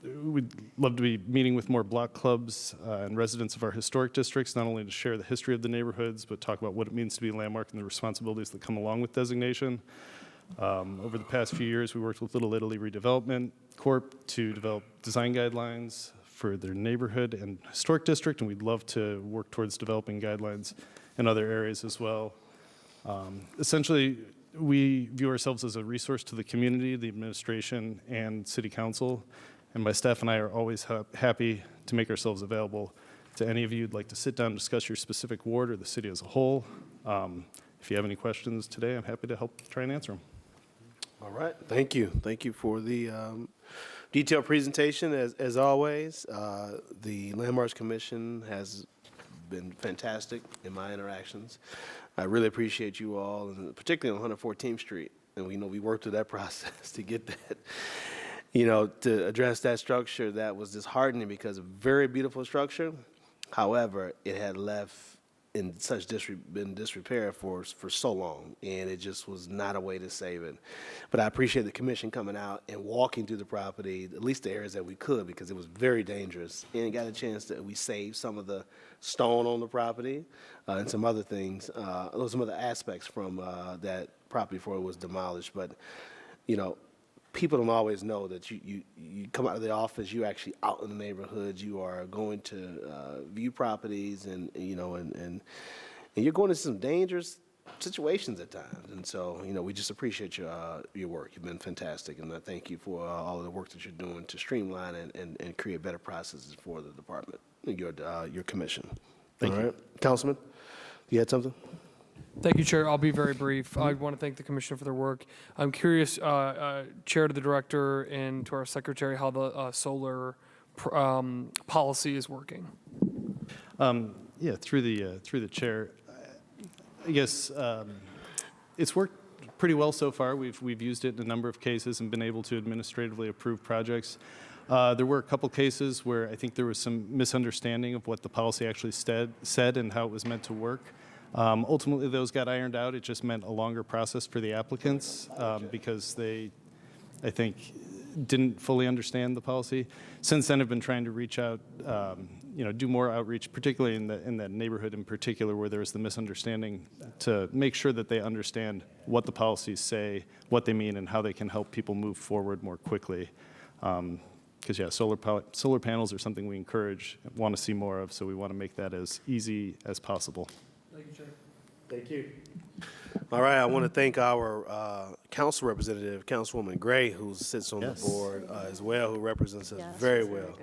Speaker 3: We'd love to be meeting with more block clubs and residents of our historic districts, not only to share the history of the neighborhoods, but talk about what it means to be a landmark and the responsibilities that come along with designation. Over the past few years, we worked with Little Italy Redevelopment Corp. To develop design guidelines for their neighborhood and historic district, and we'd love to work towards developing guidelines in other areas as well. Essentially, we view ourselves as a resource to the community, the administration, and city council. And my staff and I are always happy to make ourselves available to any of you who'd like to sit down and discuss your specific ward or the city as a whole. If you have any questions today, I'm happy to help try and answer them.
Speaker 1: All right, thank you. Thank you for the detailed presentation, as always. The Landmarks Commission has been fantastic in my interactions. I really appreciate you all, and particularly on 114th Street. And we worked through that process to get that, to address that structure that was disheartening because a very beautiful structure. However, it had left in such been disrepair for so long, and it just was not a way to save it. But I appreciate the commission coming out and walking through the property, at least the areas that we could, because it was very dangerous, and got a chance that we saved some of the stone on the property and some other things, some other aspects from that property before it was demolished. But you know, people don't always know that you come out of the office, you're actually out in the neighborhoods, you are going to view properties, and you're going to some dangerous situations at times. And so, we just appreciate your work. You've been fantastic, and I thank you for all of the work that you're doing to streamline and create better processes for the department, your commission.
Speaker 3: Thank you.
Speaker 1: All right, Councilman, you had something?
Speaker 9: Thank you, Chair. I'll be very brief. I want to thank the Commissioner for their work. I'm curious, Chair, to the Director and to our Secretary, how the solar policy is working.
Speaker 3: Yeah, through the chair, I guess it's worked pretty well so far. We've used it in a number of cases and been able to administratively approve projects. There were a couple cases where I think there was some misunderstanding of what the policy actually said and how it was meant to work. Ultimately, those got ironed out. It just meant a longer process for the applicants because they, I think, didn't fully understand the policy. Since then, I've been trying to reach out, do more outreach, particularly in that neighborhood in particular where there was the misunderstanding, to make sure that they understand what the policies say, what they mean, and how they can help people move forward more quickly. Because, yeah, solar panels are something we encourage, want to see more of, so we want to make that as easy as possible.
Speaker 9: Thank you, Chair.
Speaker 1: Thank you. All right, I want to thank our council representative, Councilwoman Gray, who sits on the board as well, who represents us very well.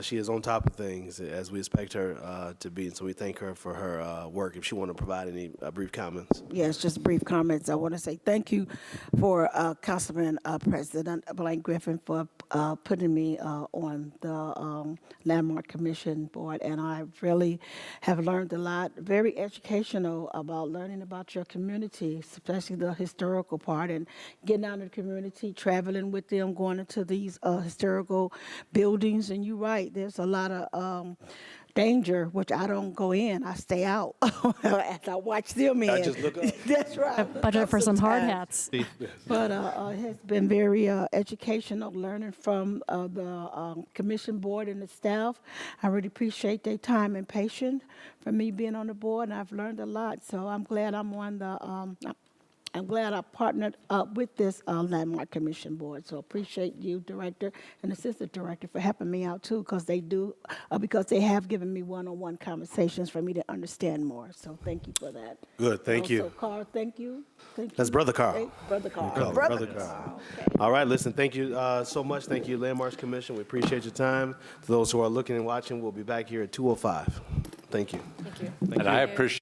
Speaker 1: She is on top of things, as we expect her to be, and so we thank her for her work. If she want to provide any brief comments.
Speaker 13: Yes, just brief comments. I want to say thank you for Councilman President Blaine Griffin for putting me on the Landmark Commission board, and I really have learned a lot, very educational about learning about your community, especially the historical part, and getting out in the community, traveling with them, going into these historical buildings. And you're right, there's a lot of danger, which I don't go in. I stay out as I watch them in.
Speaker 1: I just look up.
Speaker 13: That's right.
Speaker 16: Budget for some hard hats.
Speaker 13: But it has been very educational, learning from the commission board and the staff. I really appreciate their time and patience for me being on the board, and I've learned a lot. So I'm glad I'm on the. I'm glad I partnered up with this Landmark Commission board. So appreciate you, Director and Assistant Director, for helping me out too, because they have given me one-on-one conversations for me to understand more. So thank you for that.
Speaker 1: Good, thank you.
Speaker 13: Also, Carl, thank you.
Speaker 1: That's Brother Carl.
Speaker 13: Hey, Brother Carl.
Speaker 1: Brother Carl. Okay. All right, listen, thank you so much. Thank you, Landmarks Commission. We appreciate your time. To those who are looking and watching, we'll be back here at 2:05. Thank you.
Speaker 5: And I appreciate